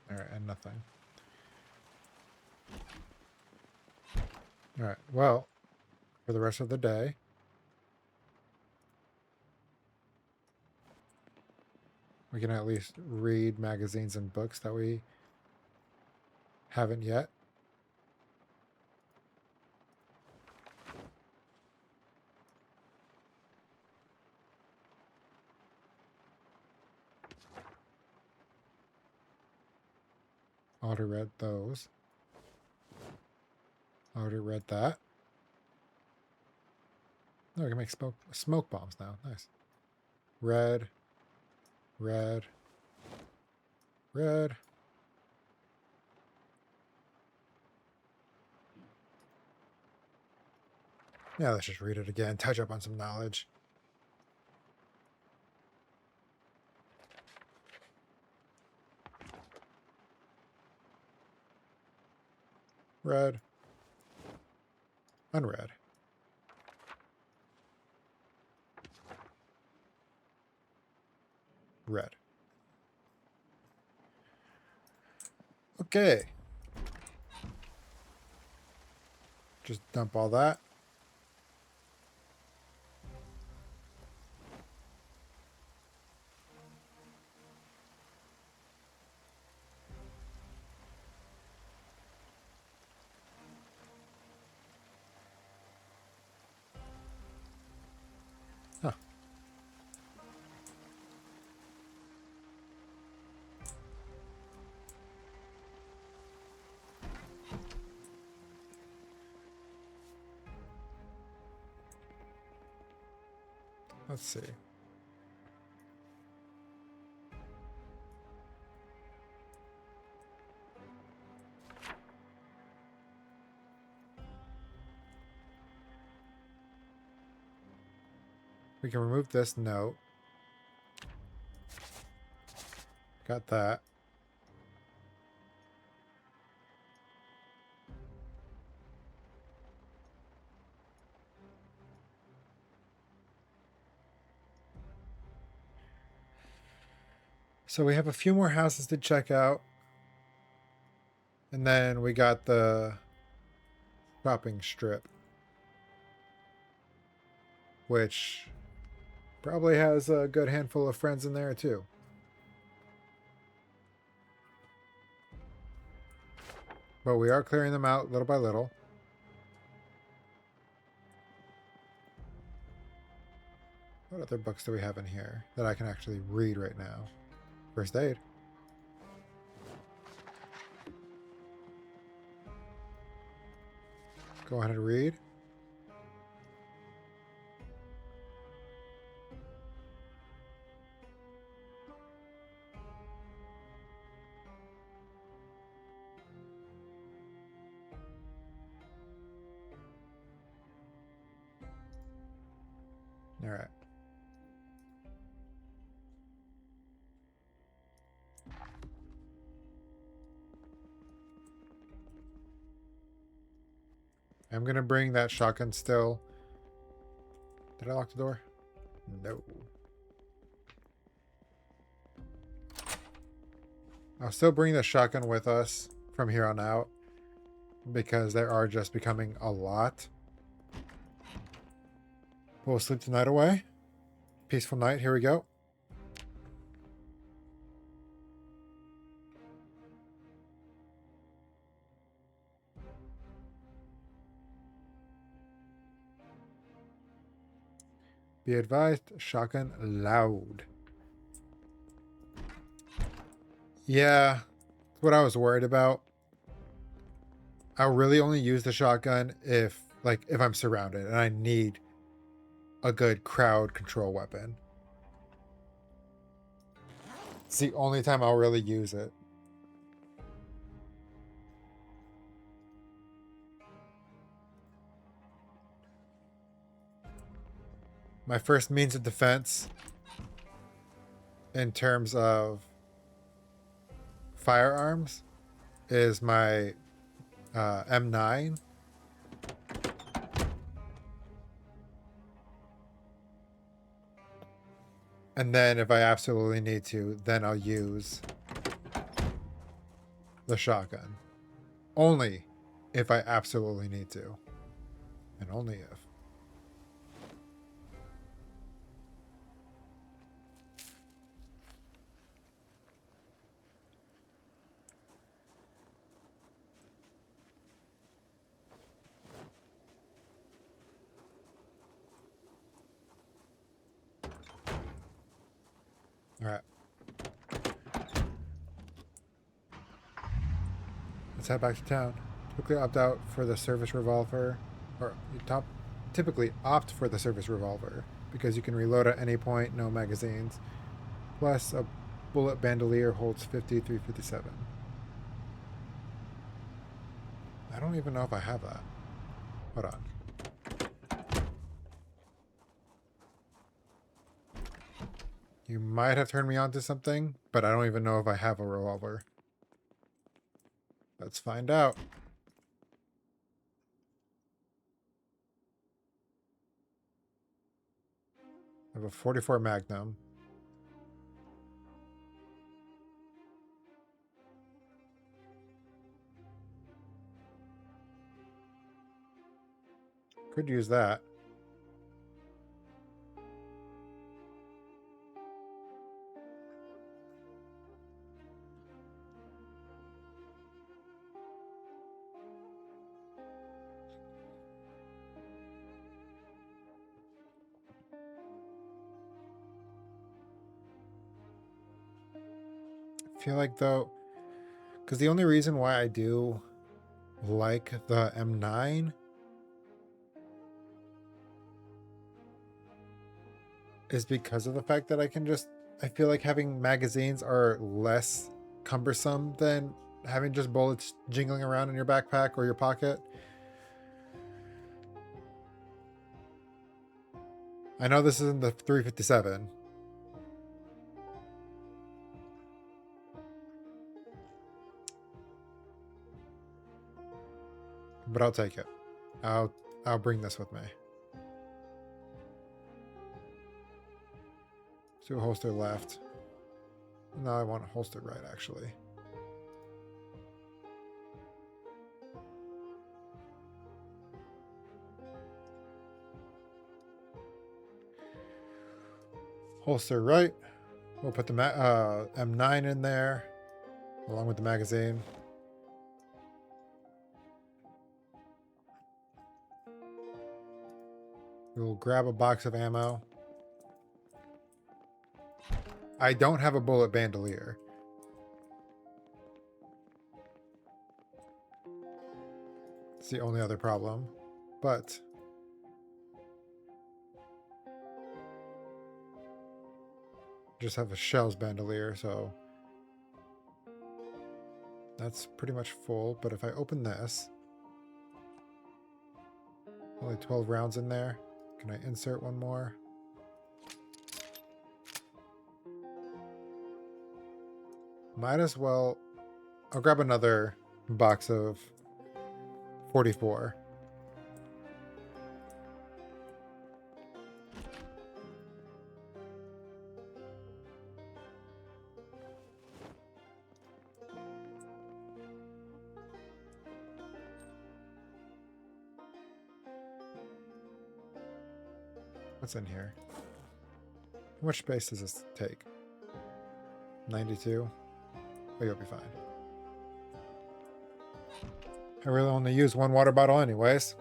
Alright, and nothing. Alright, well, for the rest of the day, we can at least read magazines and books that we haven't yet. Already read those. Already read that. Oh, we can make smoke bombs now. Nice. Red. Red. Red. Yeah, let's just read it again. Touch up on some knowledge. Red. Unread. Red. Okay. Just dump all that. Huh. Let's see. We can remove this note. Got that. So we have a few more houses to check out. And then we got the shopping strip, which probably has a good handful of friends in there too. But we are clearing them out little by little. What other books do we have in here that I can actually read right now? First aid. Go ahead and read. All right. I'm going to bring that shotgun still. Did I lock the door? No. I'll still bring the shotgun with us from here on out because there are just becoming a lot. We'll sleep the night away. Peaceful night. Here we go. Be advised, shotgun loud. Yeah, that's what I was worried about. I'll really only use the shotgun if I'm surrounded and I need a good crowd control weapon. It's the only time I'll really use it. My first means of defense in terms of firearms is my M9. And then if I absolutely need to, then I'll use the shotgun. Only if I absolutely need to. And only if. All right. Let's head back to town. Typically opt out for the service revolver, or typically opt for the service revolver because you can reload at any point, no magazines. Plus, a bullet bandolier holds 5357. I don't even know if I have that. Hold on. You might have turned me on to something, but I don't even know if I have a revolver. Let's find out. I have a 44 Magnum. Could use that. I feel like though, because the only reason why I do like the M9 is because of the fact that I feel like having magazines are less cumbersome than having just bullets jingling around in your backpack or your pocket. I know this isn't the 357. But I'll take it. I'll bring this with me. Let's do a holster left. No, I want a holster right, actually. Holster right. We'll put the M9 in there, along with the magazine. We'll grab a box of ammo. I don't have a bullet bandolier. It's the only other problem. But just have a shells bandolier, so that's pretty much full. But if I open this, only 12 rounds in there. Can I insert one more? Might as well... I'll grab another box of 44. What's in here? How much space does this take? 92? Oh, you'll be fine. I really only use one water bottle anyways.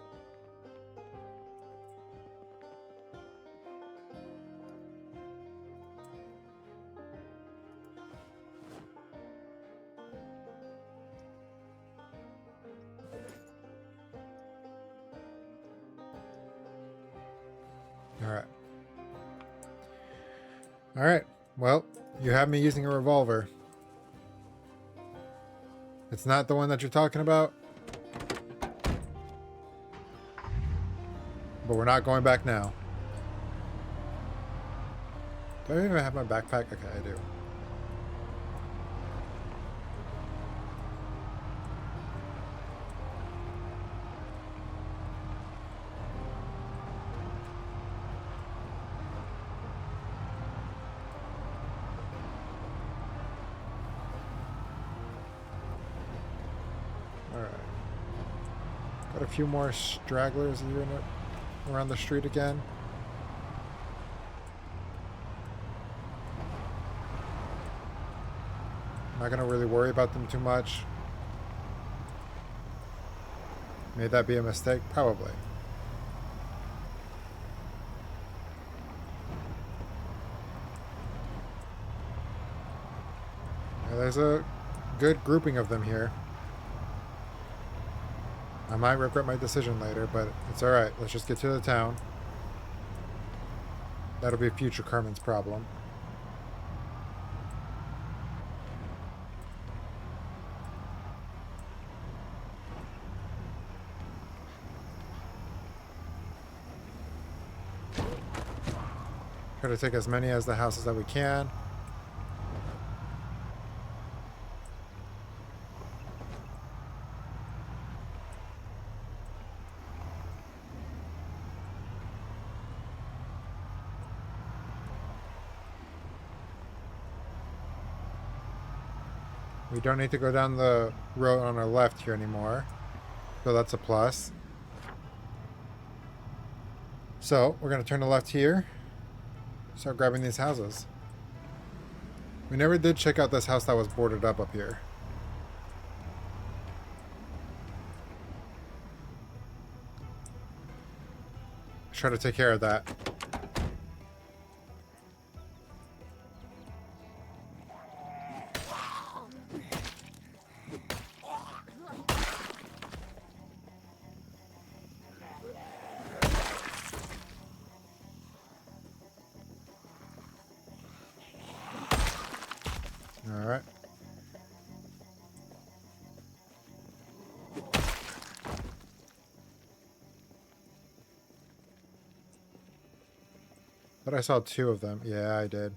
Alright. Alright. Well, you have me using a revolver. It's not the one that you're talking about. But we're not going back now. Do I even have my backpack? Okay, I do. Alright. Got a few more stragglers here in it. Around the street again. Not gonna really worry about them too much. May that be a mistake? Probably. Yeah, there's a good grouping of them here. I might regret my decision later, but it's alright. Let's just get to the town. That'll be future Carmen's problem. Try to take as many as the houses that we can. We don't need to go down the road on our left here anymore. So that's a plus. So we're going to turn to left here. Start grabbing these houses. We never did check out this house that was boarded up here. Try to take care of that. All right. But I saw two of them. Yeah, I did.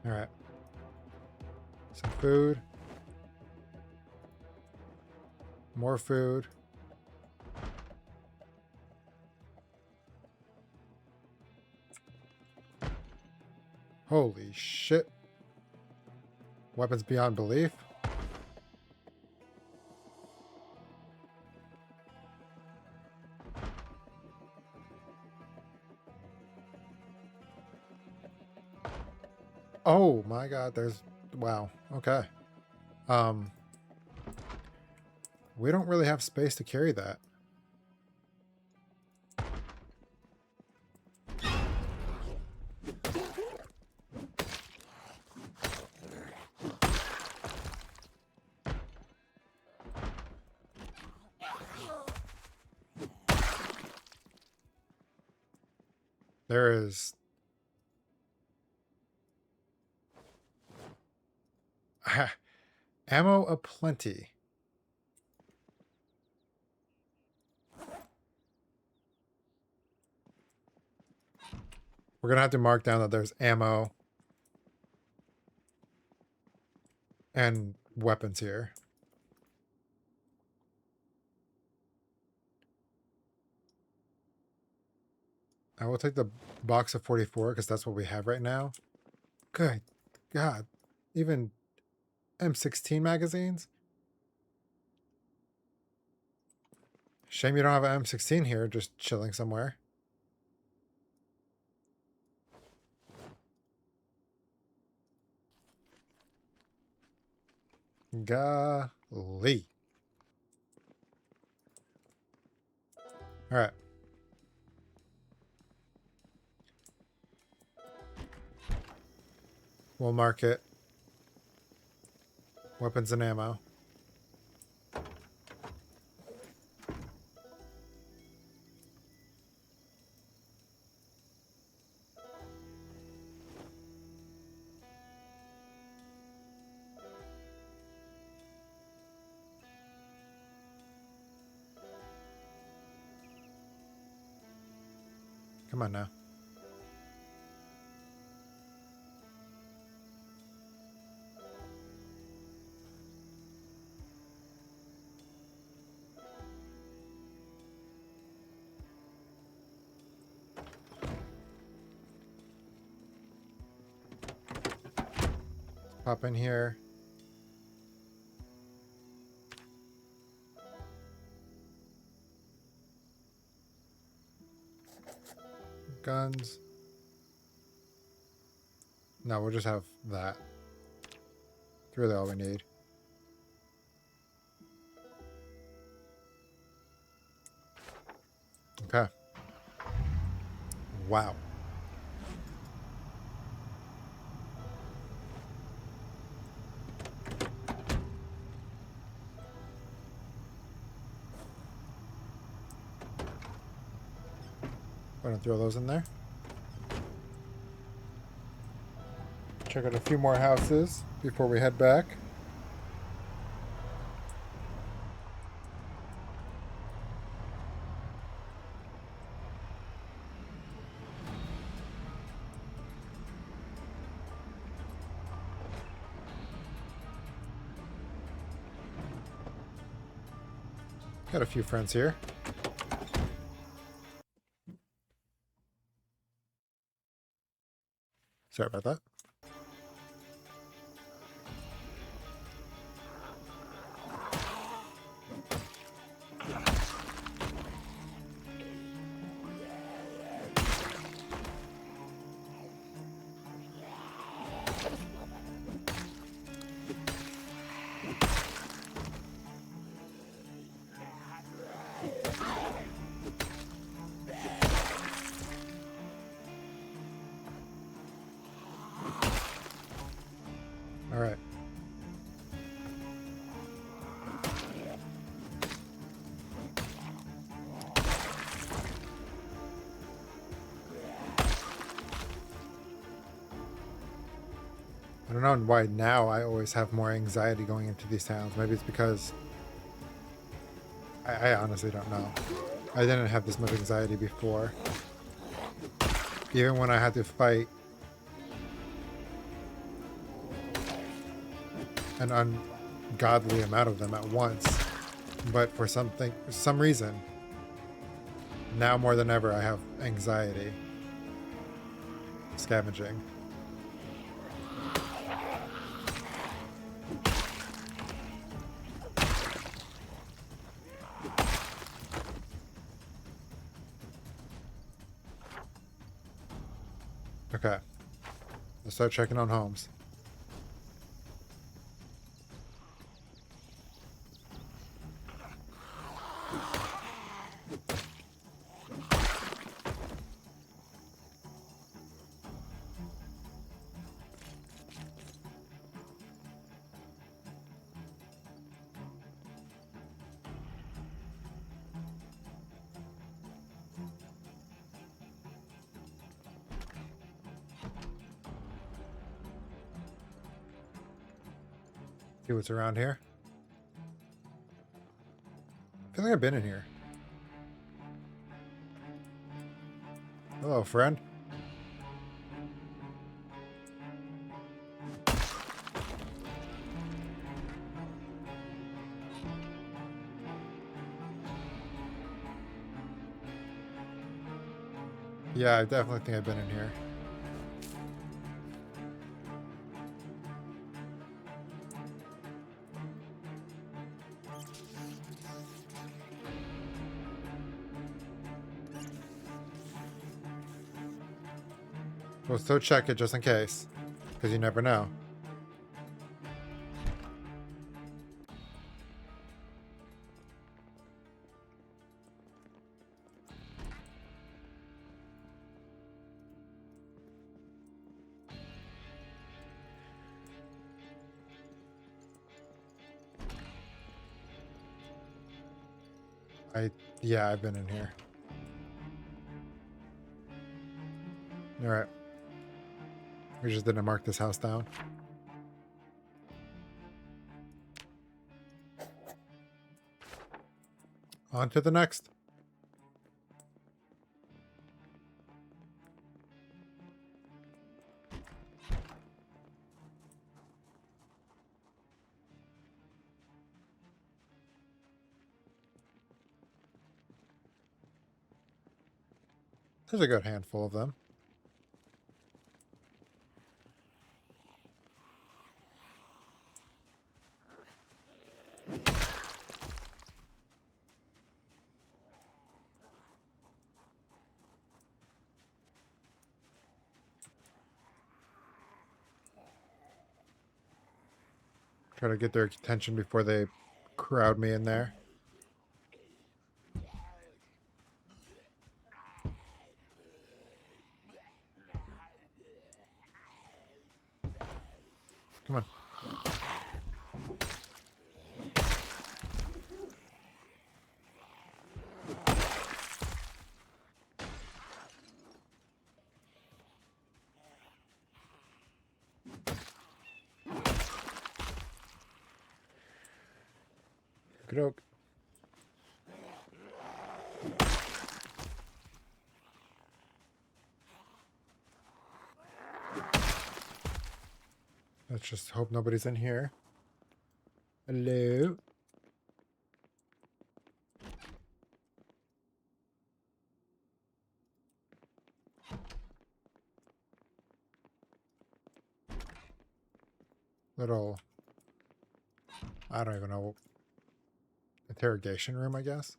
All right. Some food. More food. Holy shit. Weapons beyond belief. Oh my god, there's... Wow, okay. We don't really have space to carry that. There is ammo aplenty. We're going to have to mark down that there's ammo and weapons here. I will take the box of 44 because that's what we have right now. Good God. Even M16 magazines? Shame you don't have an M16 here, just chilling somewhere. Golly. Alright. We'll mark it. Weapons and ammo. Come on now. Pop in here. Guns. No, we'll just have that. It's really all we need. Okay. Wow. Why don't throw those in there? Check out a few more houses before we head back. Got a few friends here. Sorry about that. All right. I don't know why now I always have more anxiety going into these towns. Maybe it's because I honestly don't know. I didn't have this much anxiety before. Even when I had to fight an ungodly amount of them at once. But for some reason, now more than ever I have anxiety. Scavenging. Okay. Let's start checking on homes. See what's around here. I feel like I've been in here. Hello, friend. Yeah, I definitely think I've been in here. We'll still check it just in case, because you never know. Yeah, I've been in here. Alright. We just didn't mark this house down. On to the next. There's a good handful of them. Try to get their attention before they crowd me in there. Come on. Good oak. Let's just hope nobody's in here. Hello? Little, I don't even know, interrogation room, I guess.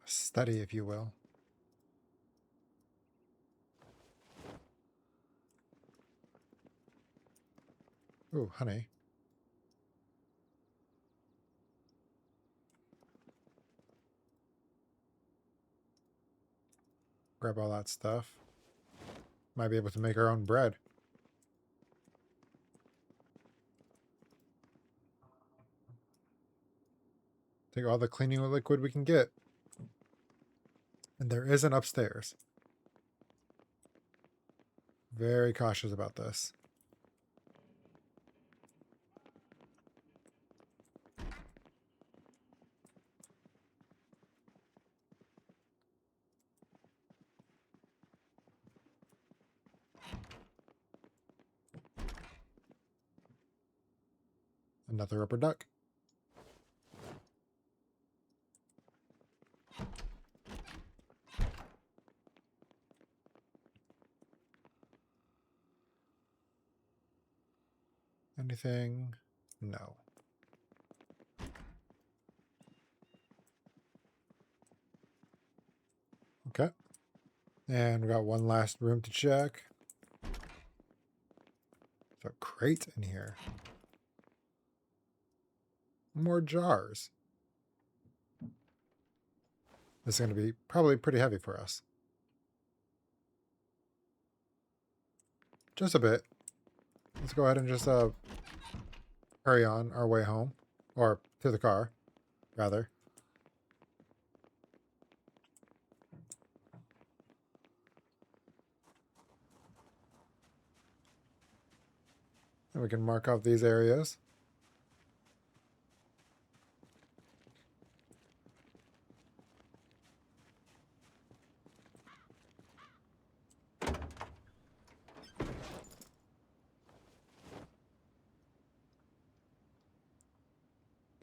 A study, if you will. Ooh, honey. Grab all that stuff. Might be able to make our own bread. Take all the cleaning liquid we can get. And there is an upstairs. Very cautious about this. Another rubber duck. Anything? No. Okay. And we got one last room to check. There's a crate in here. More jars. This is going to be probably pretty heavy for us. Just a bit. Let's go ahead and just hurry on our way home. Or to the car, rather. And we can mark off these areas.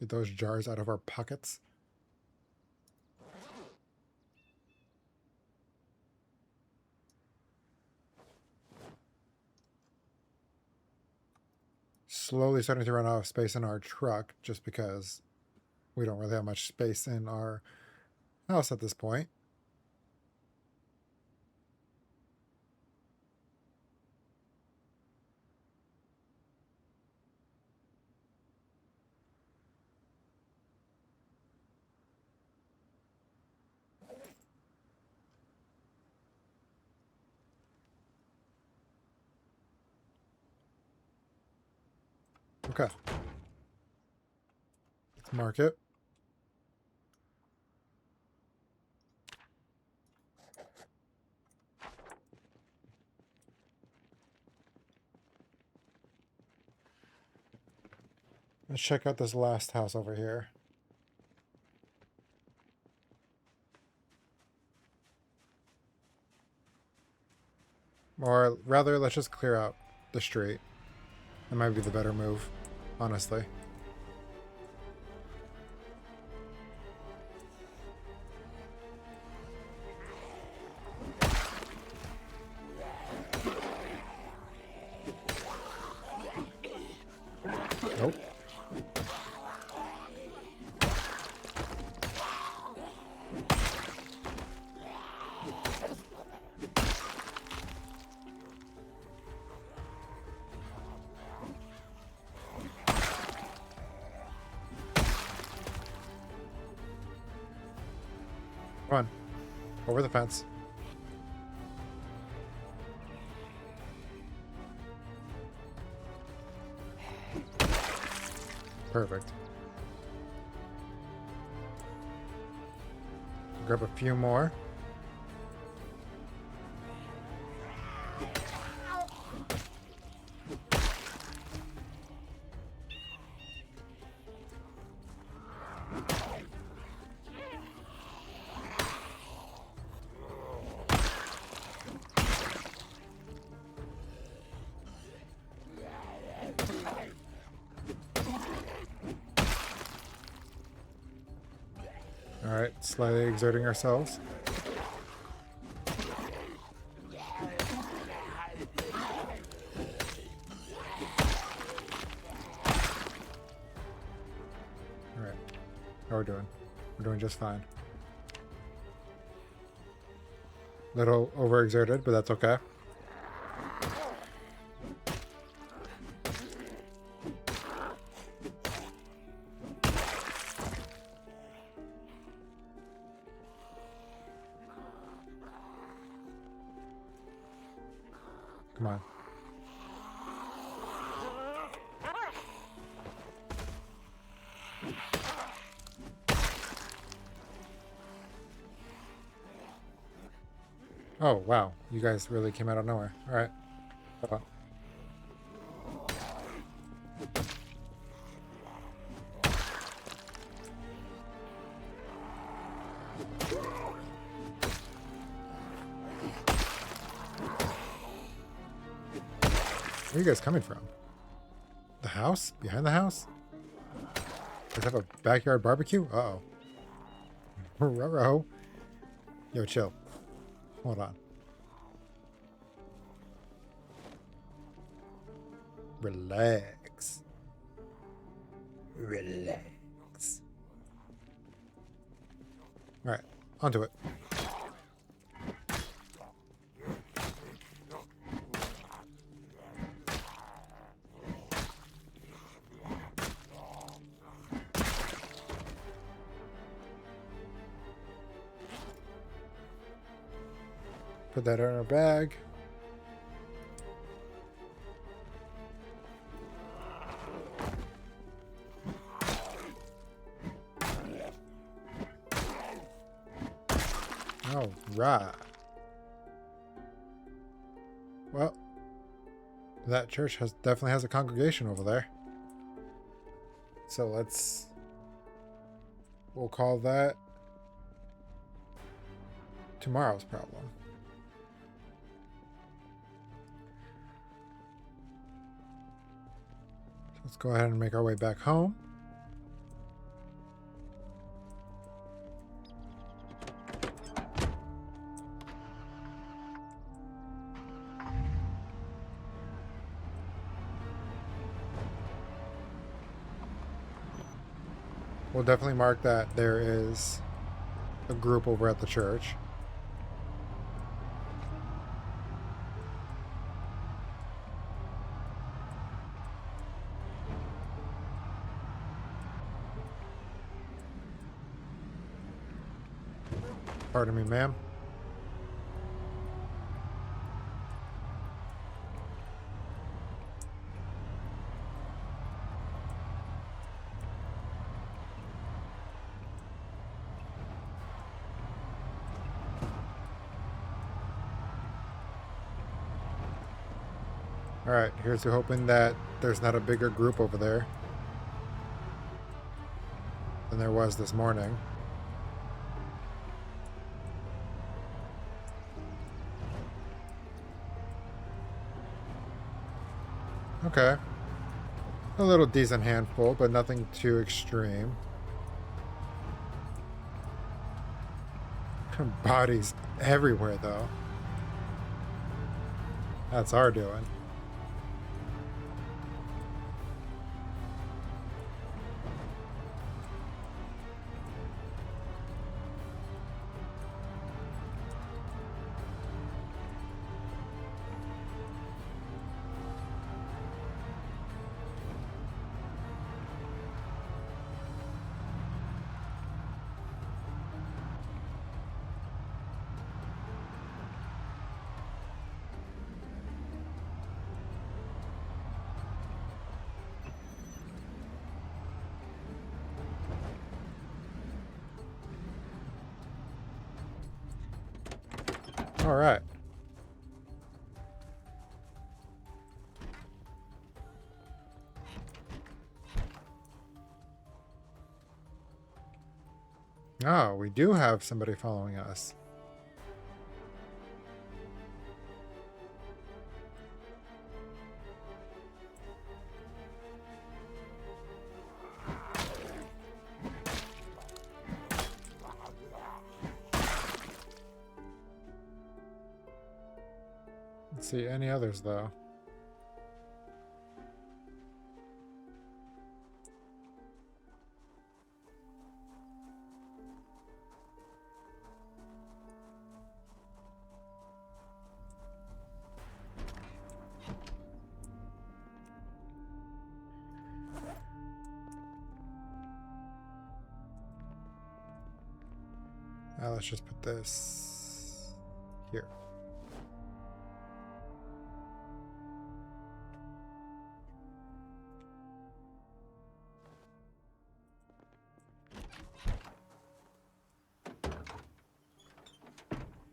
Get those jars out of our pockets. Slowly starting to run out of space in our truck just because we don't really have much space in our house at this point. Okay. Let's mark it. Let's check out this last house over here. Or rather, let's just clear out the street. That might be the better move, honestly. Nope. Come on. Over the fence. Perfect. Grab a few more. All right, slightly exerting ourselves. All right, how are we doing? We're doing just fine. Little overexerted, but that's okay. Come on. Oh, wow. You guys really came out of nowhere. All right. Hold on. Where are you guys coming from? The house? Behind the house? Does it have a backyard barbecue? Uh-oh. Ruh-roh. Yo, chill. Hold on. Relax. Relax. All right, onto it. Put that in our bag. All right. Well, That church definitely has a congregation over there. So we'll call that tomorrow's problem. So let's go ahead and make our way back home. We'll definitely mark that there is a group over at the church. Pardon me, ma'am. Alright, here's to hoping that there's not a bigger group over there than there was this morning. Okay. A little decent handful, but nothing too extreme. Bodies everywhere, though. That's our doing. All right. Oh, we do have somebody following us. Let's see, any others, though? Let's just put this here.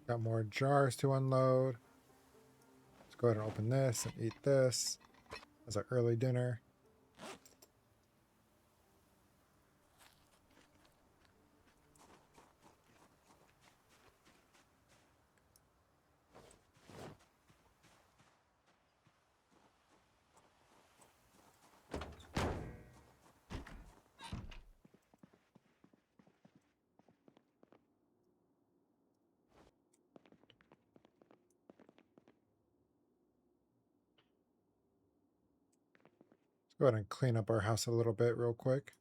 Got more jars to unload. Let's go ahead and open this and eat this as our early dinner. Go ahead and clean up our house a little bit real quick.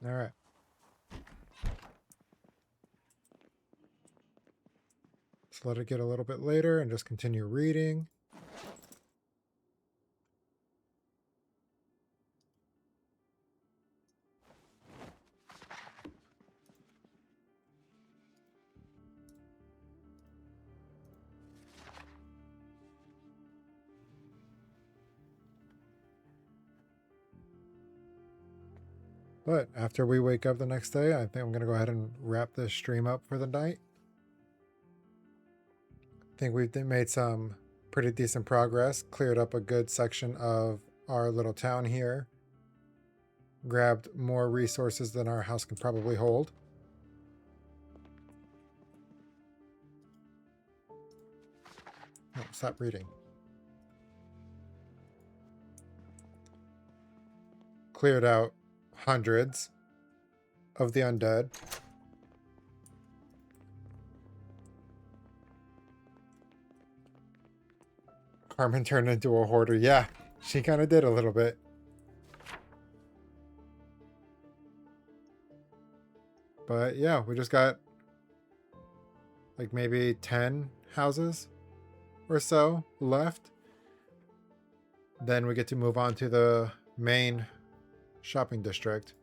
All right. Let's let it get a little bit later and just continue reading. But after we wake up the next day, I think I'm going to go ahead and wrap this stream up for the night. I think we've made some pretty decent progress, cleared up a good section of our little town here, grabbed more resources than our house can probably hold. Oh, stop reading. Cleared out hundreds of the undead. Carmen turned into a hoarder. Yeah, she kind of did a little bit. But yeah, we just got like maybe 10 houses or so left. Then we get to move on to the main shopping district.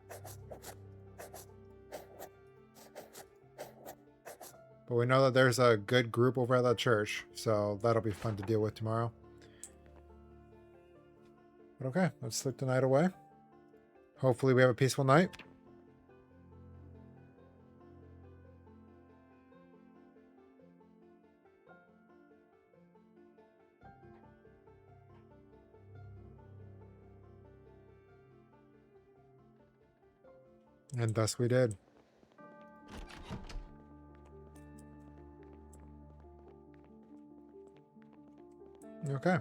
But we know that there's a good group over at that church, so that'll be fun to deal with tomorrow. But okay, let's sleep the night away. Hopefully we have a peaceful night. And thus we did. Okay.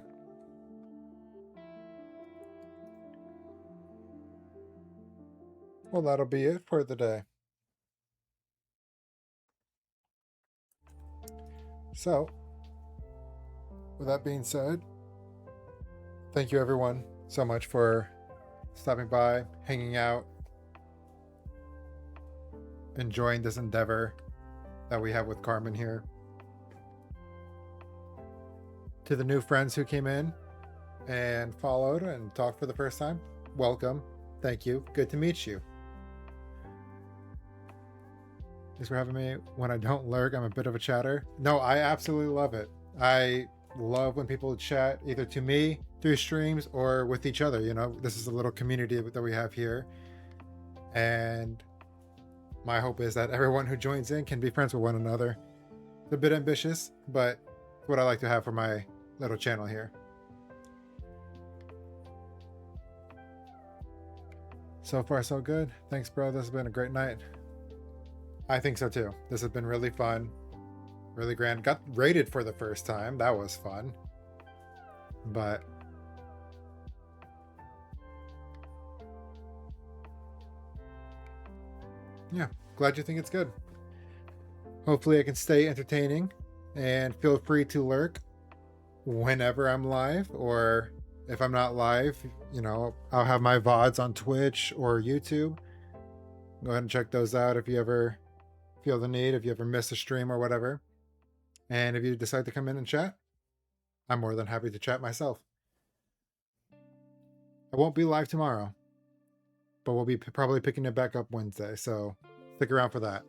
Well, that'll be it for the day. So, with that being said, thank you everyone so much for stopping by, hanging out, enjoying this endeavor that we have with Carmen here. To the new friends who came in and followed and talked for the first time, welcome. Thank you. Good to meet you. Thanks for having me. When I don't lurk, I'm a bit of a chatter. No, I absolutely love it. I love when people chat either to me through streams or with each other. You know, this is a little community that we have here. And my hope is that everyone who joins in can be friends with one another. It's a bit ambitious, but it's what I like to have for my little channel here. So far, so good. Thanks, bro. This has been a great night. I think so too. This has been really fun. Really grand. Got rated for the first time. That was fun. But yeah, glad you think it's good. Hopefully I can stay entertaining, and feel free to lurk whenever I'm live, or if I'm not live, you know, I'll have my VODs on Twitch or YouTube. Go ahead and check those out if you ever feel the need, if you ever miss a stream or whatever. And if you decide to come in and chat, I'm more than happy to chat myself. I won't be live tomorrow, but we'll be probably picking it back up Wednesday, so stick around for that.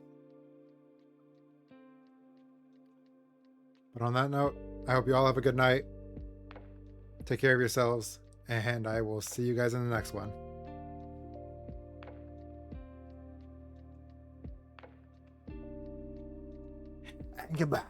But on that note, I hope you all have a good night. Take care of yourselves, and I will see you guys in the next one. Goodbye.